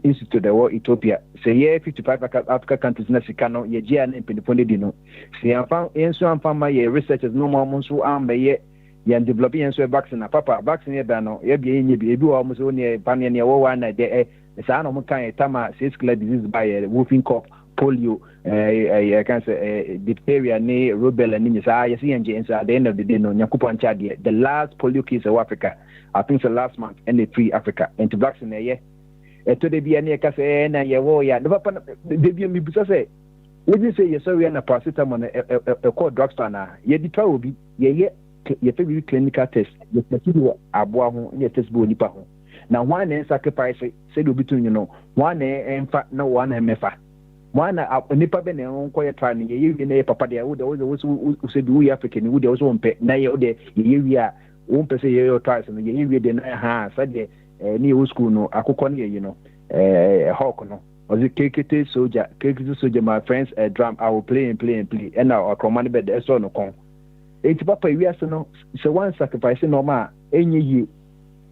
institute the world Ethiopia say 55 Africa countries na sika no ye gia na penipone di no say amfa ma ye researchers no mo so am ye develop yenso vaccine na papa vaccine ye ba no ye bia nye bi ebi wo mo so ne panel ne wo wa na de sa no mo kan tama sexual disease by whooping cough polio I can say diphtheria ni rubella ni sa yes yenje at the end of the day no nyakupo ncha de the last polio case of Africa I think the last month and the free Africa and to vaccine ye to the bia ni ka say na ye wo ya the papa de bia mi bisa say we say yes so we na paracetamol e call drugstore na ye di twa obi ye fe clinical test ye test aboa ho ye test bo nipa ho na one na sacrifice say do bitu you know one emfa na one emefa one nipa be na nko ye try ni ye na papa de wo say bi we African wo de wo mpe na ye de ye wi a wo mpe say ye try so ye wi de na ha sa de ni wo school no akokọ na ye no hawk no was it kekete soldier my friends drum I will play and now command bed so no kon enti papa wi aso no so one sacrifice no ma enye yi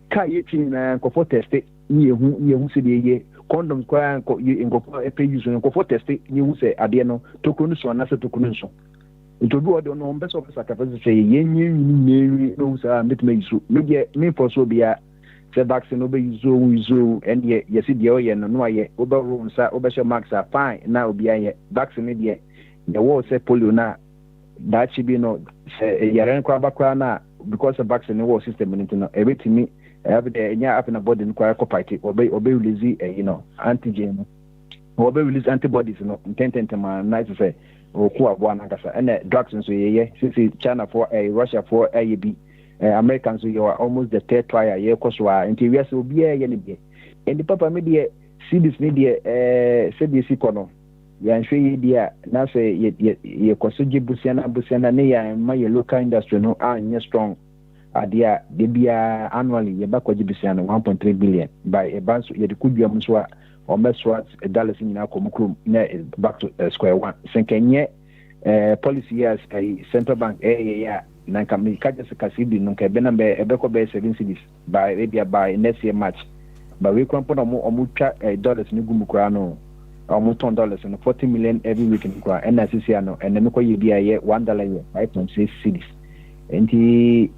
ka ye twin na ko test ni ye se de ye condoms kwa ko ngofo epe use ngofo test ni hu se ade no tokunu so na se tokunu so ntobi o de no mbe so sacrifice se ye nyi ni no sa metme use me for so bia se vaccine obe use and ye si de o ye no aye obe room sa obe she max fine na obi aye vaccine de the wo se polio na that should be no yaren kwa bakra na because the vaccine war system in no everything every day nya up in the body kwa fight obey release antigen obey release antibodies no intent man nice say oku abo na kasa and drugs so ye since China for Russia for AEB Americans you are almost the third trial ye koswa until we so be ye ne be and the papa media see this media CDC kono ya nhwe dia na say ye kosoje busiana ne ya ma ye local industry no anya strong adia de bia annually ye bakwaje busiana 1.3 billion by a bank ye de kudua mso a o meswa dollars nyina komukrum na back to square one senkenye policy years central bank ya na kam ka just kasidi no ka be na be ebeko be 7 cities by maybe by next year March but we come put omu twa dollars ni gumukura no almost $10 and 40 million every week in Kra and Assisiano and then you be a $1 5.6 cities. And he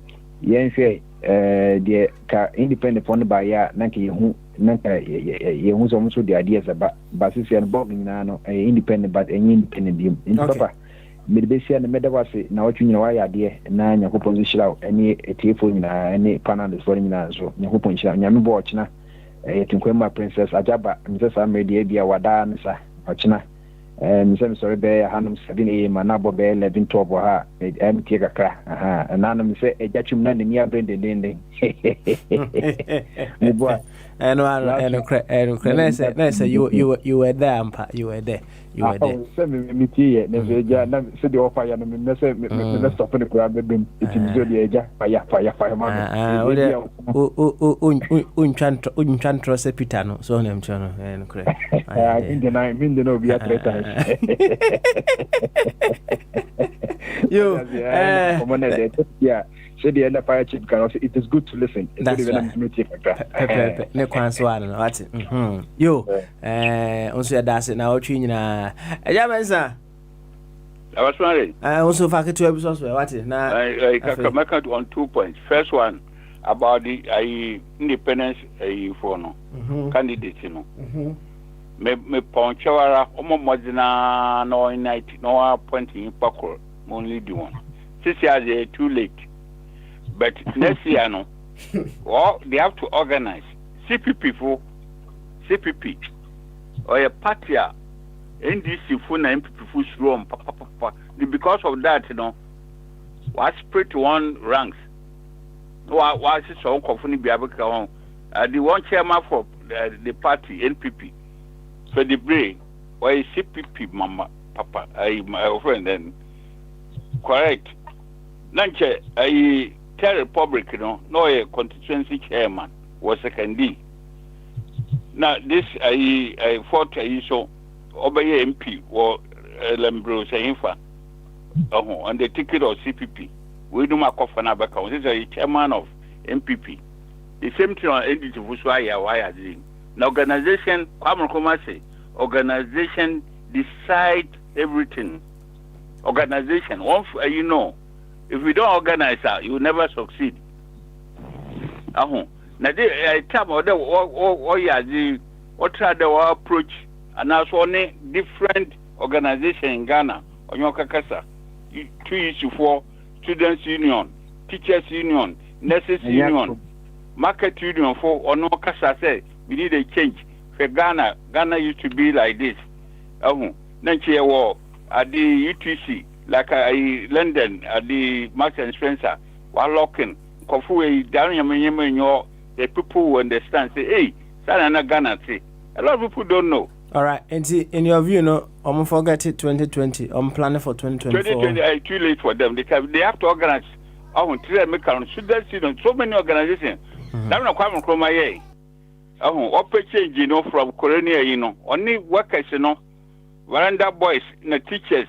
yenfe the independent fund by ya nanki ye who's almost the ideas about Basisian Bobbing nano independent but any independent in Papa. Medbesia and Medawasi, now what you know, I idea, and nine your position out any telephone, any panel for him now. So, your point, Yami Borchina, a Tinquema Princess Ajaba, and just I made the idea Wadan, Ochina. Some sorry bear Hanum 7 a.m. Manabo bear 11 to her empty a crack. And Anam say a judgment and near Brendan Dinding. And you were there, you were there. You were there. Send me tea, never said the offer, and let's stop in the crowd with him. It is really a fire, man. Unchantrose Pitano, so I'm channel and crack. I think I mean the no be a traitor. You, yeah. So the other fire chief can also. It is good to listen. That's right. Ne kwanswa no what? Yo, onso that's it now twin eja mensa. I was married. Also fact two episodes what? Na I make it on 2 points. First one about the independence for no candidate no. Me ponchawara omo modina no night no appointing pakor only the one. 6 years too late. But next year, no, well, they have to organize CPP or a party, NDC for MPP for room. Because of that, you know, was split one ranks. Why is so confusing? The one chairman for the party NPP for the brain or a CPP, Mama, Papa, my friend, then correct. Nanche, Tell Republic, you know, no a constituency chairman was secondee. Now this I fought so Obey MP or Lembro Sainfa on the ticket of CPP. We do my coffin account. This is a chairman of MPP. The same thing on NDC Fuswaya why are doing. Now organization organization decide everything. Organization one you know. If we don't organize that, you will never succeed. Now, the time of what try the approach, and that's only different organization in Ghana. On your kakasa, 2 issues for students' union, teachers' union, nurses' union, market union for on no kasa say we need a change. For Ghana used to be like this. Then she war at the UTC. Like London at the Marks and Spencer, while locking, Kofu down your the people who understand say, hey, Sana Ghana say. A lot of people don't know. All right, and in your view, no, I'm forget it 2020. I'm planning for 2024. 2020 too late for them. They have to organize. I want to make so many organizations. That's not quite from my way. Open change, you know, from Colonia, you know, only workers, you know, veranda boys, the teachers.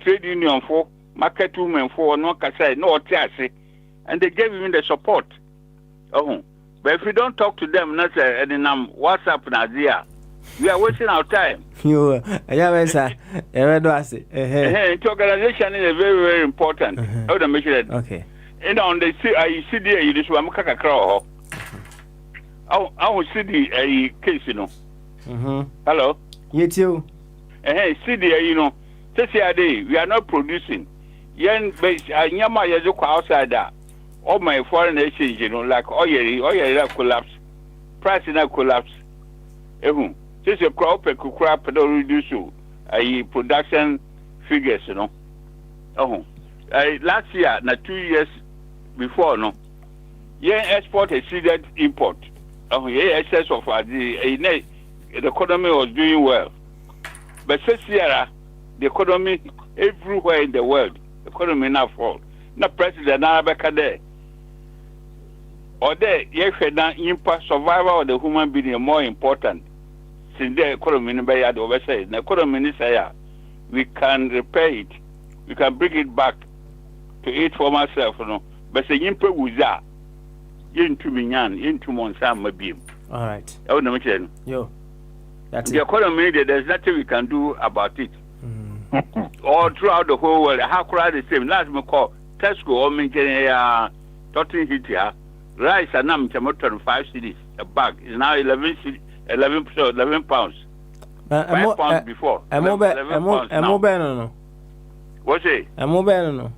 Trade union for market women for no kasa no otiase and they gave him the support. But if we don't talk to them, not and in WhatsApp Nazia, we are wasting our time. You sir. Organization is very, very important. How to make it okay. And on the CDA, you just want to crow. I will see the case, you know. Hello? You too. CDA, you know. We are not producing. Yen Yama Yazuka outside that. All my foreign exchange, you know, like oil collapse, price in a collapse. Since a crop don't reduce production figures, you know. Last year, 2 years before, no. Yen export exceeded import. Excess of the economy was doing well. But this year, the economy everywhere in the world, economy now fall. Now President Arabeka there. Or there, impact survival of the human being is more important. Since the economy in the economy is we can repair it. We can bring it back to its former self, you know. But the impact was that. Into Minyan, into Monsam Mabim. All right. I would mention. Yo. That's the economy, there's nothing we can do about it. All throughout the whole world, how crowd the same. Last me call Tesco or maintain Totten hit here. Rice and I'm 5 cities a bag is now 11 pounds. 5 pounds before. 11 pounds now. What's it? A mobile no.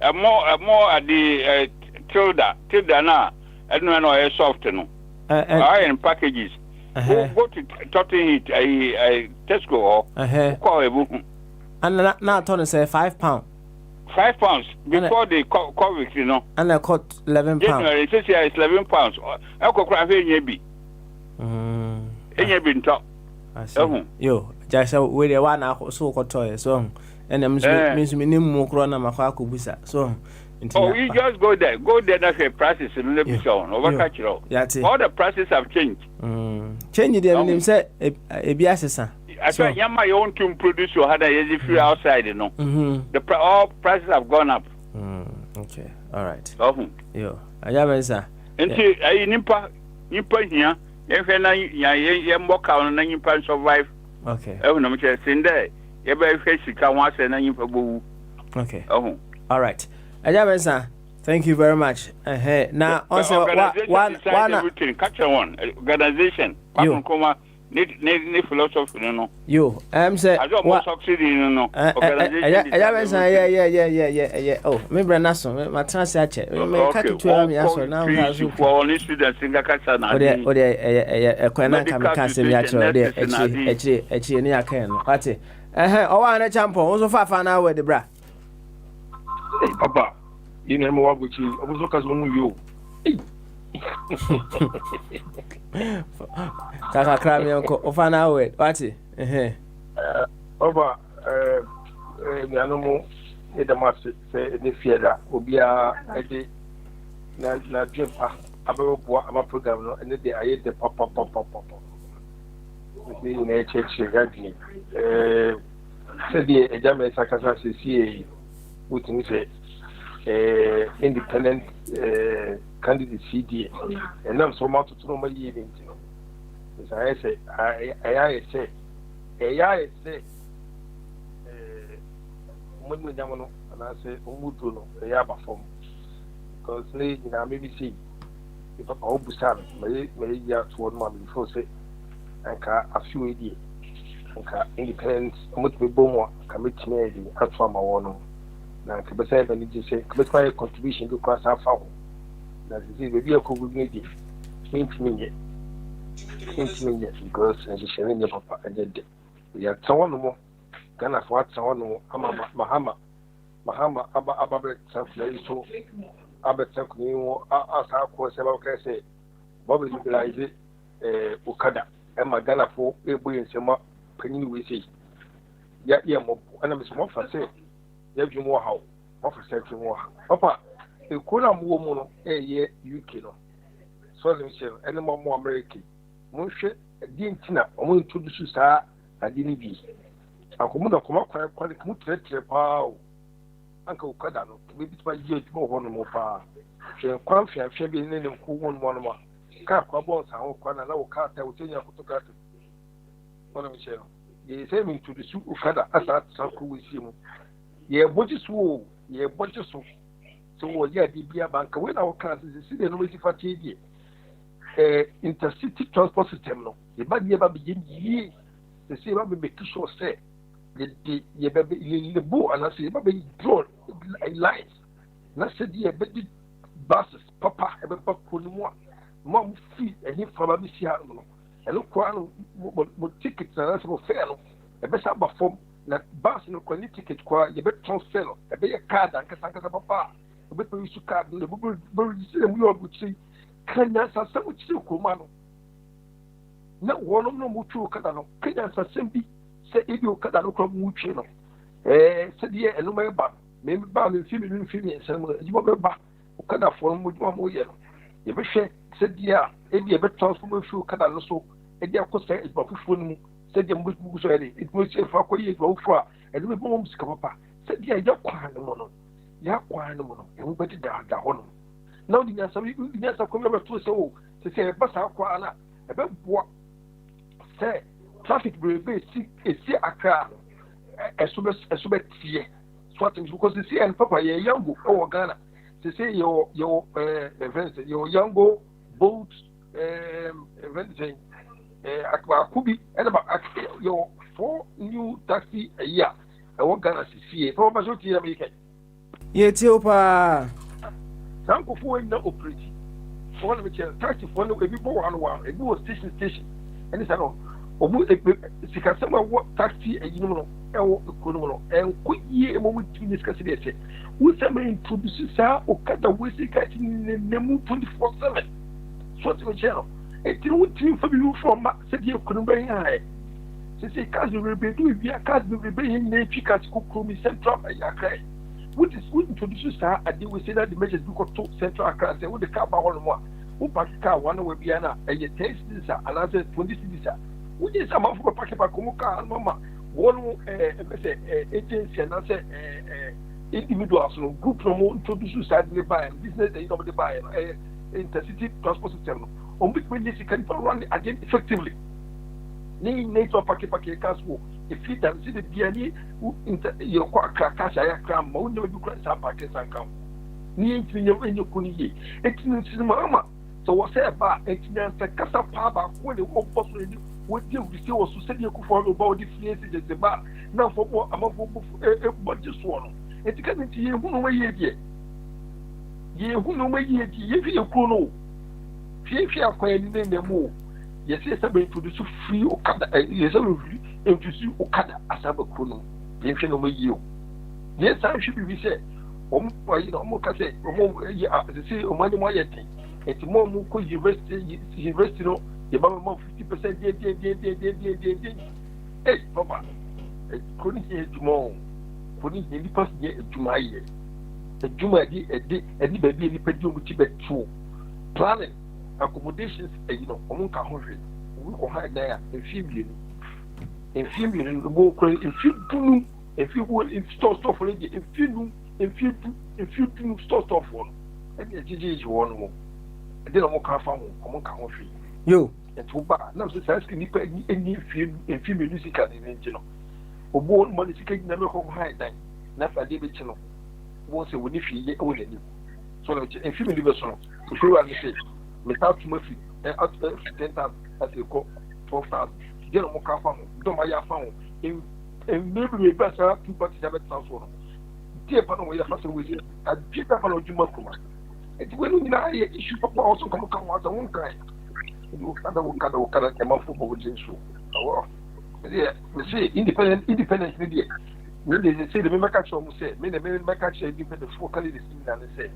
A more at the tilda now. I don't know a soft no. Iron packages. Go to Tottenham a Tesco or call a book. And now Tony say £5. £5 before the COVID, you know. And I caught £11. January, this year is £11. I could cry here, be. Been top. I see. Yo, just with the one I so called toy, so, and I'm means me more corona, my father busa. So, oh, you just go there, that's a prices in the show, over catch it all. All the prices have changed. Change the name, say, a biasa. I thought you my own to produce your had a easy free outside, you know. All prices have gone up. Okay, all right. Yo, I have sir. Until I nimpa here, if I walk out and you can survive. Okay. Oh, no, I'm saying there. You better face you can once and you for okay. All right. I have sir. Thank you very much. Now, also, one catch one organization. Need philosophy, you know. You, say I don't want succeed, you know. Yeah. Oh, maybe Nasso, my transaction. May cut to me also now. For only students in the Casana. A Quanaka can't say actually near Ken. Party. Oh, and a champo, also 5 an hour with the bra. Hey, Papa, you know what with you. I was looking at you. Kaka krami onko ofana we wati over me anomo e da mase se ne fieda obia e de na drepa abebo ama program no ene de aye de pop we ne cheche gadi se die e jame sakasa se sie utini se independent candidate CD and I'm so much to know my evening. As I say, I say, when we don't know, and I say, Umuduno, a yaba form. Because maybe see if I hope to stand, may ya to 1 month before say, and a few ideas, and independent, much be bomo, commit me at from my one. Now, I say, I need to say, commit my contribution to cross our foul. That is maybe a good idea. Think me because as you say, Papa, I did. We are someone more. Can I watch someone more? Mahama, Abba, something so. Abba, something as I was about to say. Bobby utilize it, Okada, and my Ghana for a boy and some penny we see. Yeah, and I'm small for say. You more how, officer, more. Papa. Ekura muomo eye UK no so le nche ene mo America mo hwe di ntina o mo introduce sa adi ni bi akomo na koma kwa mu tretre pa o anka ukada no be bitwa je mo ho no mo pa hwe kwa hwe bi ne nku won mo no ma ka kwa bon sa ho kwa na wo ka ta wo tenya kutoka to ona mi che no ye se mi introduce ukada asa sa ku wi si mu ye boji su so what yeah the bank when our classes see the no fatigue intercity transport system no the bad never begin ye the say ba make sure say the the bo and I say ba be draw lines na say the be buses papa e be pa ko ni mo fi any for ba si ha no e lo kwa no mo tickets na so fair no e be sa ba form na bus no ko ni ticket kwa ye be transfer no e be card an kasa papa but we should card the bubble we all would say Kenya sa some kumano na one no mutu kada no Kenya sa sembi se ebi o kada no from mutu no se die eno me ba me fi se mo di mo ba o kada for mo ye no ye be hwe se die a ebi e be transform fi o kada no so e die akosa e ba fufu no mu se die mo so e it mo se fa ko ye do fu a e be mo musika papa se die ya kwa no no ya kwa no no e wo beti da hono now the nyasa ko me to so se ba sa kwa na e be boa se traffic brebe si aka so be tie so at because the CN papa ye yango o Ghana se your events your yango boat events akubi and about your 4 new taxi a year ɛwɔ Ghana sie papa ba so tie na me kai ye tie pa sanko fo na operate for na me che taxi for no ebi bo one ebi wo station and say no obu sika sama wo taxi eyinom no ɛwɔ ekonom no enko yie emo mu tini sika se de che wo say me introduce sa okada we sika ti nemu 24/7 so to me che no eti wo tini fa bi from se de ekonom ban ha se cars will be do via cars will be in the cars kukumi central Accra. What is good introduce sir and they will say that the measures because to central Accra say what the car all more. Who pack car one will be an a taste this another 20 cities. Which is some of the packet car mama one agency and answer individuals no group no more introduce side the buy business they know the buy intercity transport system. On which when this can run again effectively. Ni nature packet caswo if you can see the biani your cash I cram mo no you can sa packet and come ni ntinye enyo kuniye etinye sinema so what say ba etinye se kasa pa ba ko le wo boso ni wo di we say wo so se de ku for about the place de ba na for bo amafo budget so no etika nti ye hu no we ye die ye hu no we ye die ye fi ekuro no fi akwa ni na mu yes, somebody produce free Okada. Yes, somebody introduce Okada as a Kuno. Yes, no you. Yes, I should be said. You know, say, say, money more yet. It's more university, no, about 50%. Hey, Papa, couldn't hear tomorrow. Couldn't hear the past year to my year. The Juma, any baby, any pedal which you true. Planning. Accommodations, we can hide there in few million, if you will install stuff for it, if you do store stuff for and the GG one more. And then I'm more you and too bad. Now, since I can any film and film musical in or born money seeking never hide that. Never did it, once a winning fee, only. So, if you believe us, if you say, without Murphy, and out 10,000 as you call 12,000. Get a more car farm, don't buy a farm. And maybe we best have 2 parties have it transformed. Dear Pano, we are passing with it. I did up on Jumakuma. And when we are issue of also come out of one kind. You can't come out for so. Yeah, we say independent media. When they say the member catch almost said, many member catch independent focally the same than they say.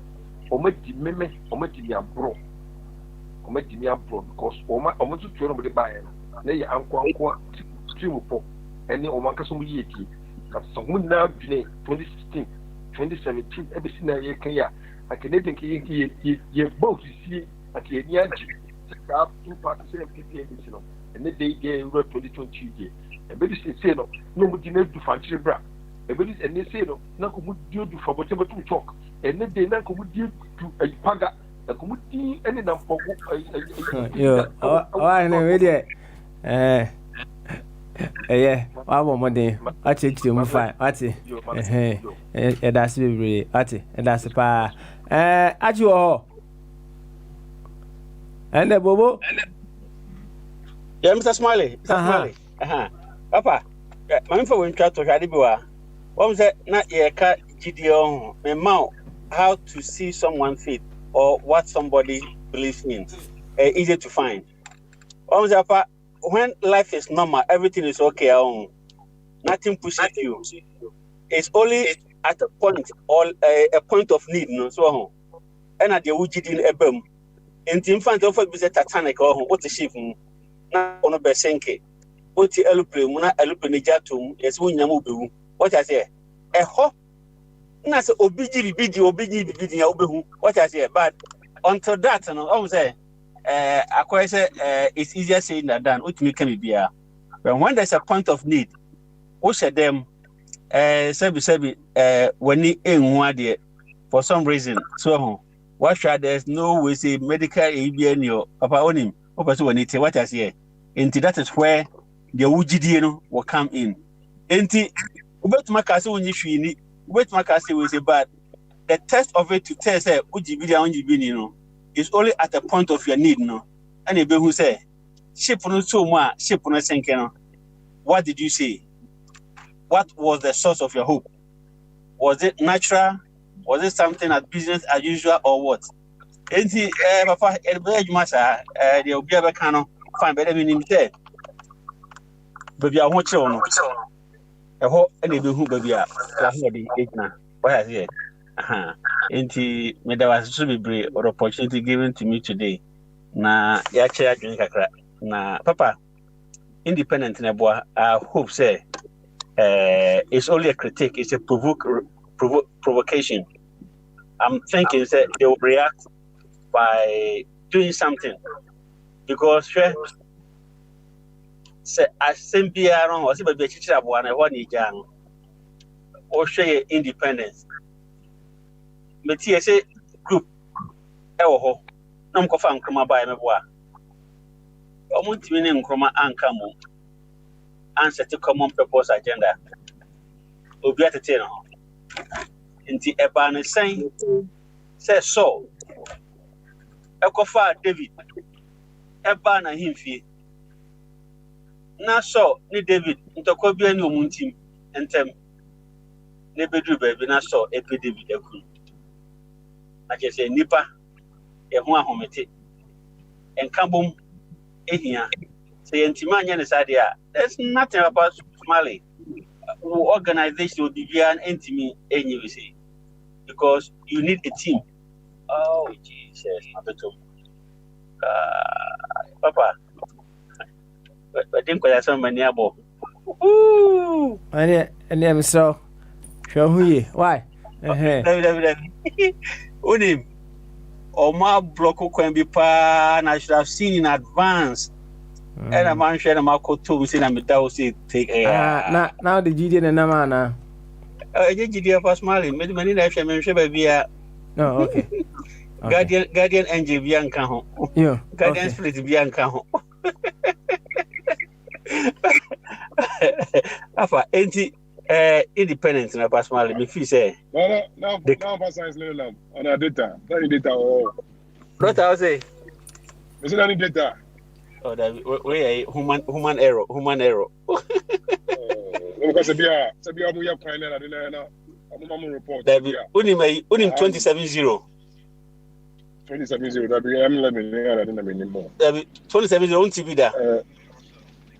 Ometi meme, ometi ya bro. Ometi ya bro because omotu tuyo no de buy no. Na ye anko stream po. Ene omanka so mu yeki. But some na dwene 2016, 2017 ebisi na ye kan ya. Akenede nke ye both see ake ni agi. That 2 parties MPP ebisi no. Ene dey get 2020 ye. Ebisi say no mu di na du fanchire bra. Ebisi ene say no na ko mu di du fa bote bote talk. Ene dey na ko mu di du paga. Committee any number. Yeah, I know it. Yeah, I want money. I take you, my fine. That's it. That's really, that's it. And that's a pa. At you all. And the Bobo? Yeah, Mr. Smiley. Papa, my info went to Hadibu. What was that? Not your cat, GDO, my mouth. How to see someone fit. Or what somebody believes in. Easy to find. When life is normal, everything is okay. Nothing pushes you. It's only at a point or a point of need. No, so and at the Ujidin Ebum. In the infant of a visit Titanic or what the ship now on a Besenke. What the Elupe, Muna Elupenijatum, is Winyamu. What I say? A hop. That's obiji obehu. What I say, but until that, I say, it's easier saying than done. Which can be here. But when there's a point of need, we say them, when he ain't for some reason. So, what should there's no way say medical ABN or Papa on him. What I say, and that is where the Ujidiano will come in. And but my castle when you need. Wait, my cousin will say, but the test of it to test is only at the point of your need, no. And if you say, ship no so much, ship no sinking. What did you say? what was the source of your hope? Was it natural? Was it something as business as usual or what? Enti papa be adwuma saa de obi abeka no fine be dem nim say baby a ho kire no eho e na be hu baby a la ho de ejina what has here enti me there was so be opportunity given to me today na ya kire adwene kakra na papa independent na boa I hope say it's only a critique, it's a provocation. I'm thinking that they will react by doing something because say as simply around or say be teacher one one jang or share independence. Me tie say group e wo ho na mko fa nkroma ba me boa. Omo ntimi ne nkroma anka mo answer to common purpose agenda. Obi atete no. Nti eba ne sen say so. Ekofa David. Eba na himfie. Na so ni David ntoko bia ni omuntim entem. Ne bedru ba bi na so epe David akun. Ache say nipa e ho ahomete. Enkabom ehia. Say entima anya ne sade a there's nothing about Somali organization will be an intimi anyway say because you need a team. Oh Jesus, Papa. But then quite some many abo. Ooh. And I'm so show who you why? Unim Oma block can be pa and I should have seen in advance. And a man share my coat to see I'm say take now the GD and Namana. GD of Somali, many life and baby. No, okay. Guardian angel Bianca home. Yeah. Guardian spirit Bianca home. Afa enti independent na Pasmali me fi say. Now Pastor is little on our data. That data oh. What I say? Is it any data? Oh, that we human error. Because Sabia we have kind of na I'm report. Unim 270. 270 that be I'm living there that in more. 270 on TV da.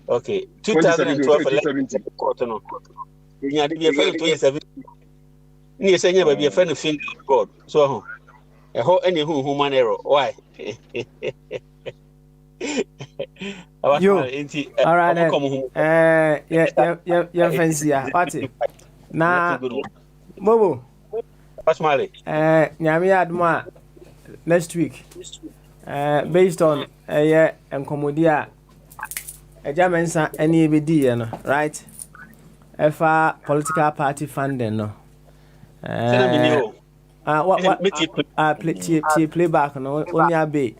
Okay, 2012 11 quarter no. You had to be a friend 27. You say never be a friend of God. So a whole any human error. Why? You all right then. Yeah, fancy what it na Bobo Pasmali nyame adma next week based on enkomodi a ejamensa any ebedi no right efa political party funding no what play back no only abe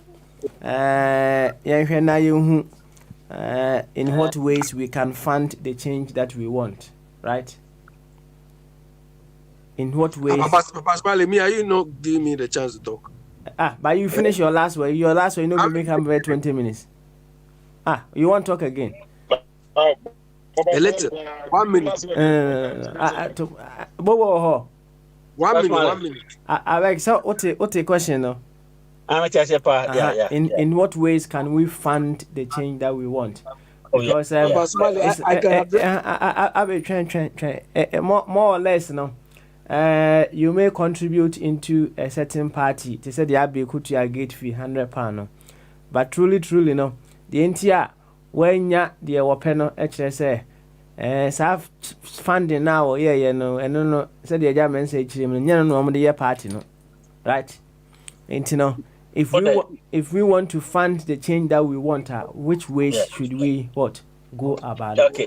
yenhwe na yehu in what ways we can fund the change that we want, right? In what ways? Pastor, me, are you not giving me the chance to talk? But you finish your last way. Your last way, you know, we make about 20 minutes. You want to talk again? A little. 1 minute. 1 minute. I like so. What's the question now? In what ways can we fund the change that we want? Because more or less, you may contribute into a certain party. They said the Abbey could gate fee £100, but truly, no. The entire when ya the wapeno HSA self funding now, no, and no, said the German say, no, the party, no, right? And you know. If we want to fund the change that we want, which ways should we go about it? Okay,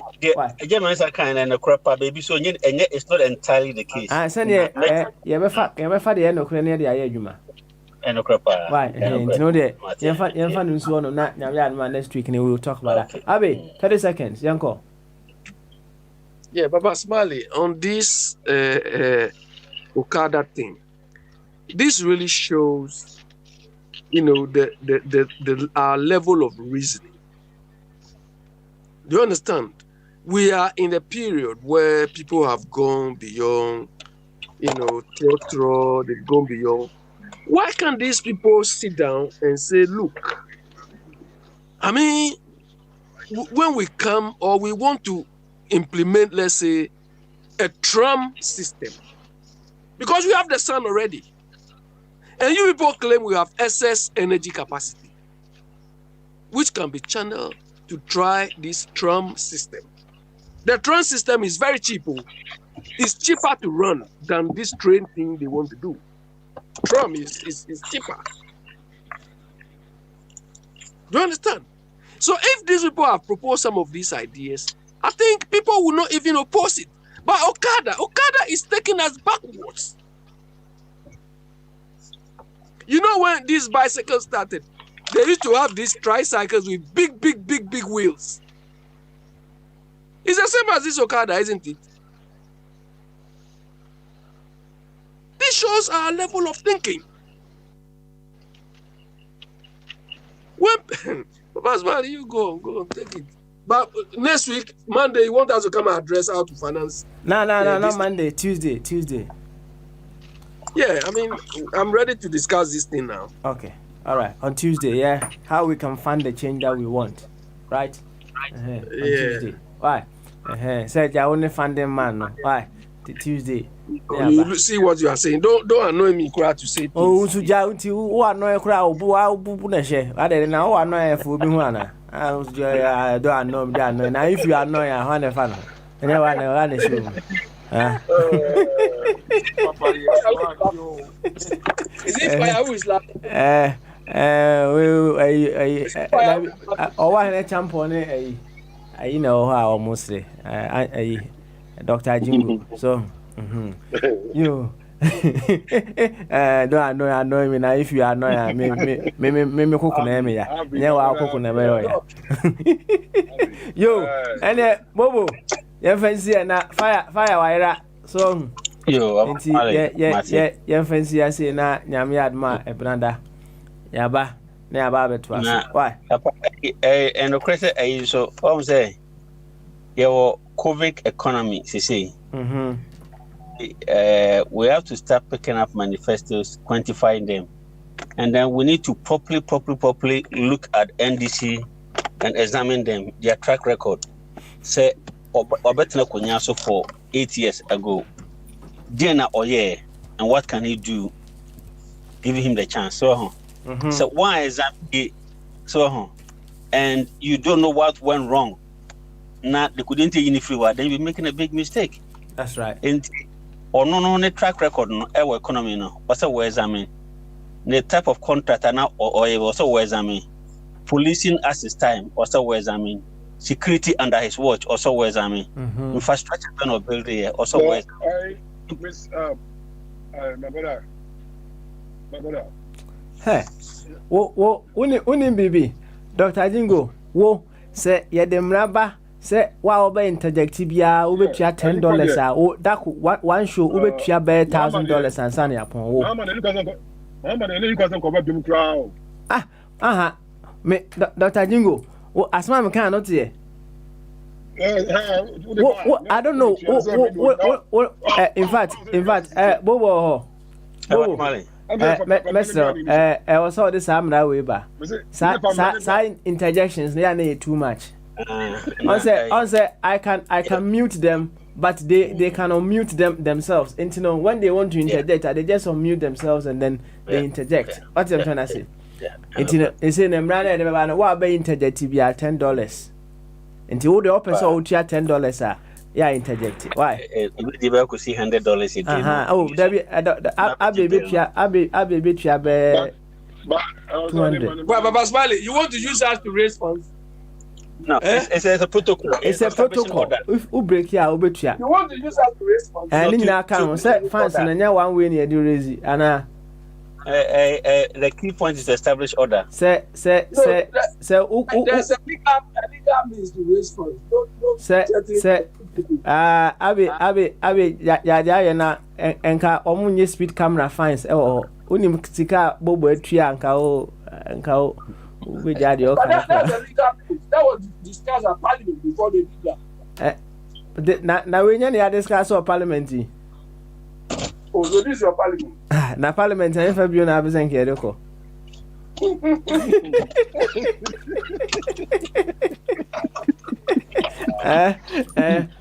the Germans are kind of a crap baby, so it's not entirely the case. I said, the end of the Ayajuma. And a crap. Why? You know that you're fun not next week, and we will talk about that. Abe, 30 seconds, Yanko. Yeah, Baba Smiley, on this Okada thing, this really shows, you know, our level of reasoning. Do you understand? we are in a period where people have gone beyond, they've gone beyond. Why can't these people sit down and say, look, I mean, when we come or we want to implement, let's say, a tram system, because we have the sun already, and you people claim we have excess energy capacity, which can be channeled to try this tram system. The tram system is very cheap. It's cheaper to run than this train thing they want to do. Tram is cheaper. Do you understand? So if these people have proposed some of these ideas, I think people will not even oppose it. But Okada is taking us backwards. You know, when these bicycles started, they used to have these tricycles with big wheels. It's the same as this Okada, isn't it? This shows our level of thinking. When Papa man, you go take it. But next week, Monday, you want us to come and address how to finance? No, not Monday, Tuesday. Yeah, I mean, I'm ready to discuss this thing now. Okay, all right. On Tuesday, yeah, how we can fund the change that we want, right? On Tuesday. Why? Said you only funding man. No? Why? Tuesday. You see what you are saying. Don't annoy me, crowd, to say things. Oh, who annoy crowd? Who neshe? I didn't know annoy for Bimwana. I don't know. Now, if you annoy, I want to find. And I want to show. Is it fire who is laughing? I champ on it. You know how almost say Dr. Jingo. So you don't annoy me now. If you annoy me cook me ya. Never cook never. Yo, and Bobo, you fancy na fire wire. So yo, yeah, fancy I say na nyame adma ebranda. Yaba. Why? And the question is so say your COVID economy, see. We have to start picking up manifestos, quantifying them, and then we need to properly look at NDC and examine them, their track record. Say Obetna Kunyaso for 8 years ago, Diana Oye, and what can he do? Giving him the chance. So why is that? So and you don't know what went wrong. Now they couldn't take any free word, then you're making a big mistake. That's right. And or no track record no our economy no. What's the words I mean? The type of contract now or also words I mean. Policing as his time, also words I mean. Security under his watch, also words I mean. Infrastructure no build here, also words. Miss my brother. Hey, uni bibi, Dr. Jingo, say yedemraba, say wow be interject bia, ube tia $10 that one show ube tia be $1,000 and sani upon. Me Dr. Jingo, asma me can not here. I don't know. In fact, Bobo. Mr. I was all this time that way, but sign interjections they are too much. On say I can mute them, but they can unmute themselves. And you know when they want to interject, they just unmute themselves and then they interject. What I'm trying to say? It's in them running. What be interject be at $10. Until all the open so out here $10 yeah, interject. Why? You could see $100 Oh, I be 200. But Smiley, you want to use us to raise funds? No, it's a protocol. It's a protocol. If you break here, you want to use us to raise funds? And in that account, say fans and one way near do raise and the key point is to establish order. Say. There's a legal means to raise funds. Say. Abi ya na enka omunye speed camera fines unim sika bobo etua enka o we jadi o that was discussed at parliament before they did that. Na we nya discuss or parliament. Oh, so this is your parliament. Na parliament and Fabio na absent here doko.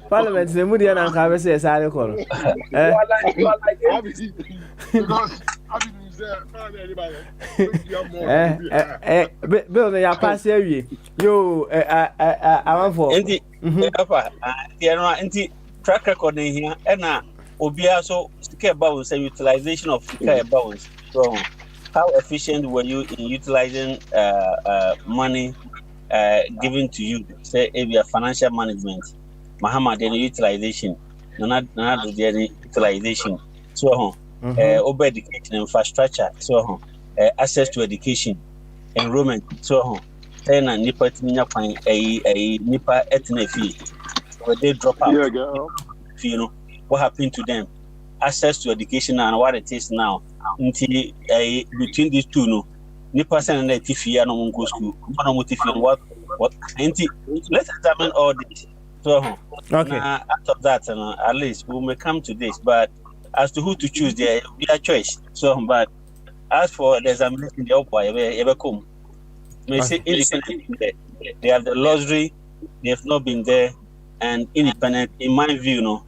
Parliament ne mudi na nka be say sare ko. Bill ya pass awie. Yo I want for. Enti papa, enti track record in here na obia so care about say utilization of care about. So how efficient were you in utilizing money given to you? Say area financial management, Muhammad then utilization, nana do the utilization. So over education infrastructure. So access to education, enrollment. So then nipa tinya kwan nipa etne fee. When they drop out, you know what happened to them? Access to education and what it is now. Until between these two, no, nipa send na tifi ya no go school. No mo tifi what let's examine all this. So okay. Out of that, at least we may come to this. But as to who to choose, there will be a choice. So, but as for the examination, the upper ever come. May say independent. They have the luxury. They have not been there, and independent. In my view, no,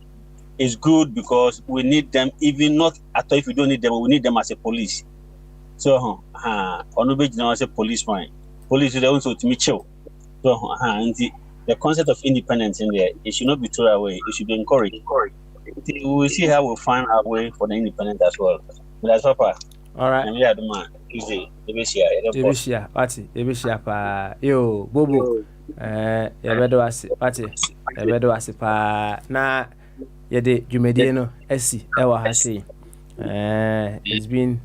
is good because we need them. Even not at all if we don't need them, we need them as a police. So, Onubej now as a policeman. Police is also to meet you. So, and the concept of independence in there, it should not be thrown away. It should be encouraged. We will see how we find our way for the independence as well. That's all. All right. And we are the man. Easy. Ebishia, party. Ebishia pa. Yo, Bobo. Yebedo asi, party. Yebedo asi pa. Na yede jumedie no esi ewa hasi. It's been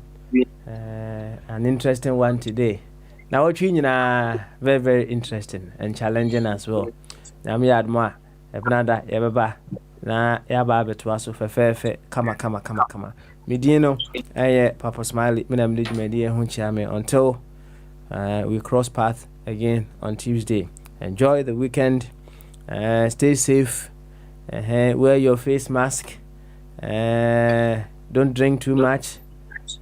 an interesting one today. Now what you very very interesting and challenging as well. Na me adma ebnada yebeba na yaba beto aso fefefe kama. Medino Papa Smiley me na medi ho chia me until we cross path again on Tuesday. Enjoy the weekend. Stay safe. Wear your face mask. Don't drink too much.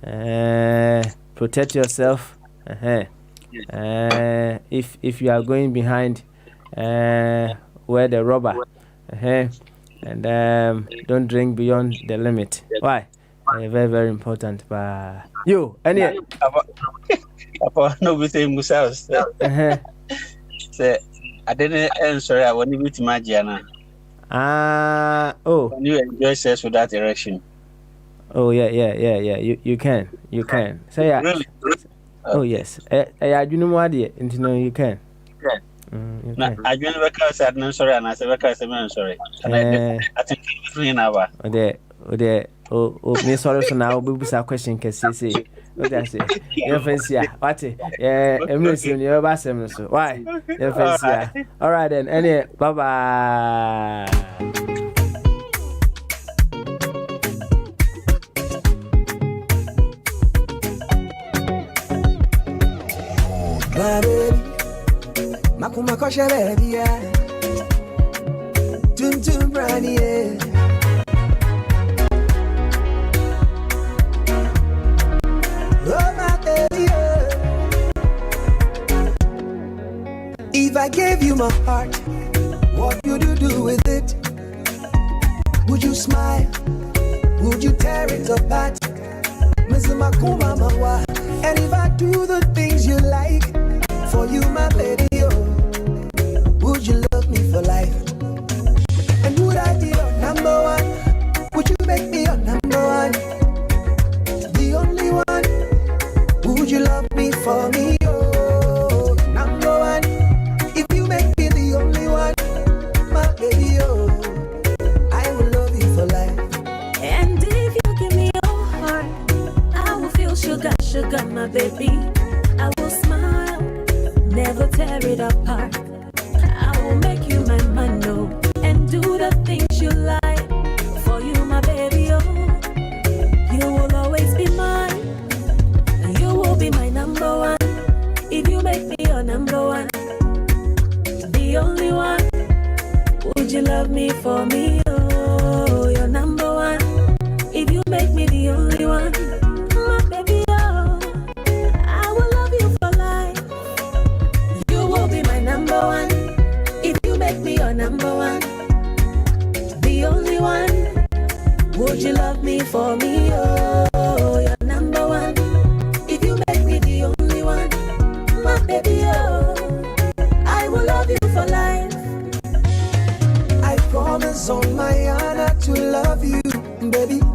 Protect yourself. If you are going behind, wear the rubber, and don't drink beyond the limit. Why? Very very important. But you, any? Papa, no, we say Musa. Say, I didn't answer. I want to meet Magiana. Oh. Can you enjoy sex with that erection? Oh yeah. You can. Say yeah. Really? Oh yes. I do know what into know you can. I do never say I'm sorry, and I say I'm sorry. I think it's 3 hours. Me sorry for now. We a question can say. What I say? Your fancy, what? Embrace your bassem. So why? Your fancy. All right then. Any. Bye bye. Makuma kosha baby ya Tum brani ya Oh my baby ya If I gave you my heart, what would you do with it? Would you smile? Would you tear it apart? Mr. Makuma mawa. And if I do the things you like for you, my baby, would you love me for life? And would I be your number one? Would you make me your number one? The only one? Would you love me for me? Oh, number one. If you make me the only one, my baby, oh, I will love you for life. And if you give me your heart, I will feel sugar, my baby. I will smile, never tear it apart. I will make you my man, no, and do the things you like. For you, my baby, oh, you will always be mine. And you will be my number one. If you make me your number one, the only one, would you love love me for me? Oh, you're number one. If you make me the only one, my baby, oh, I will love you for life. You will be my number one. If you make me your number one, the only one. Would you love me for me? Oh, you're number one. If you make me the only one, my baby, oh, I will love you for life. I promise on my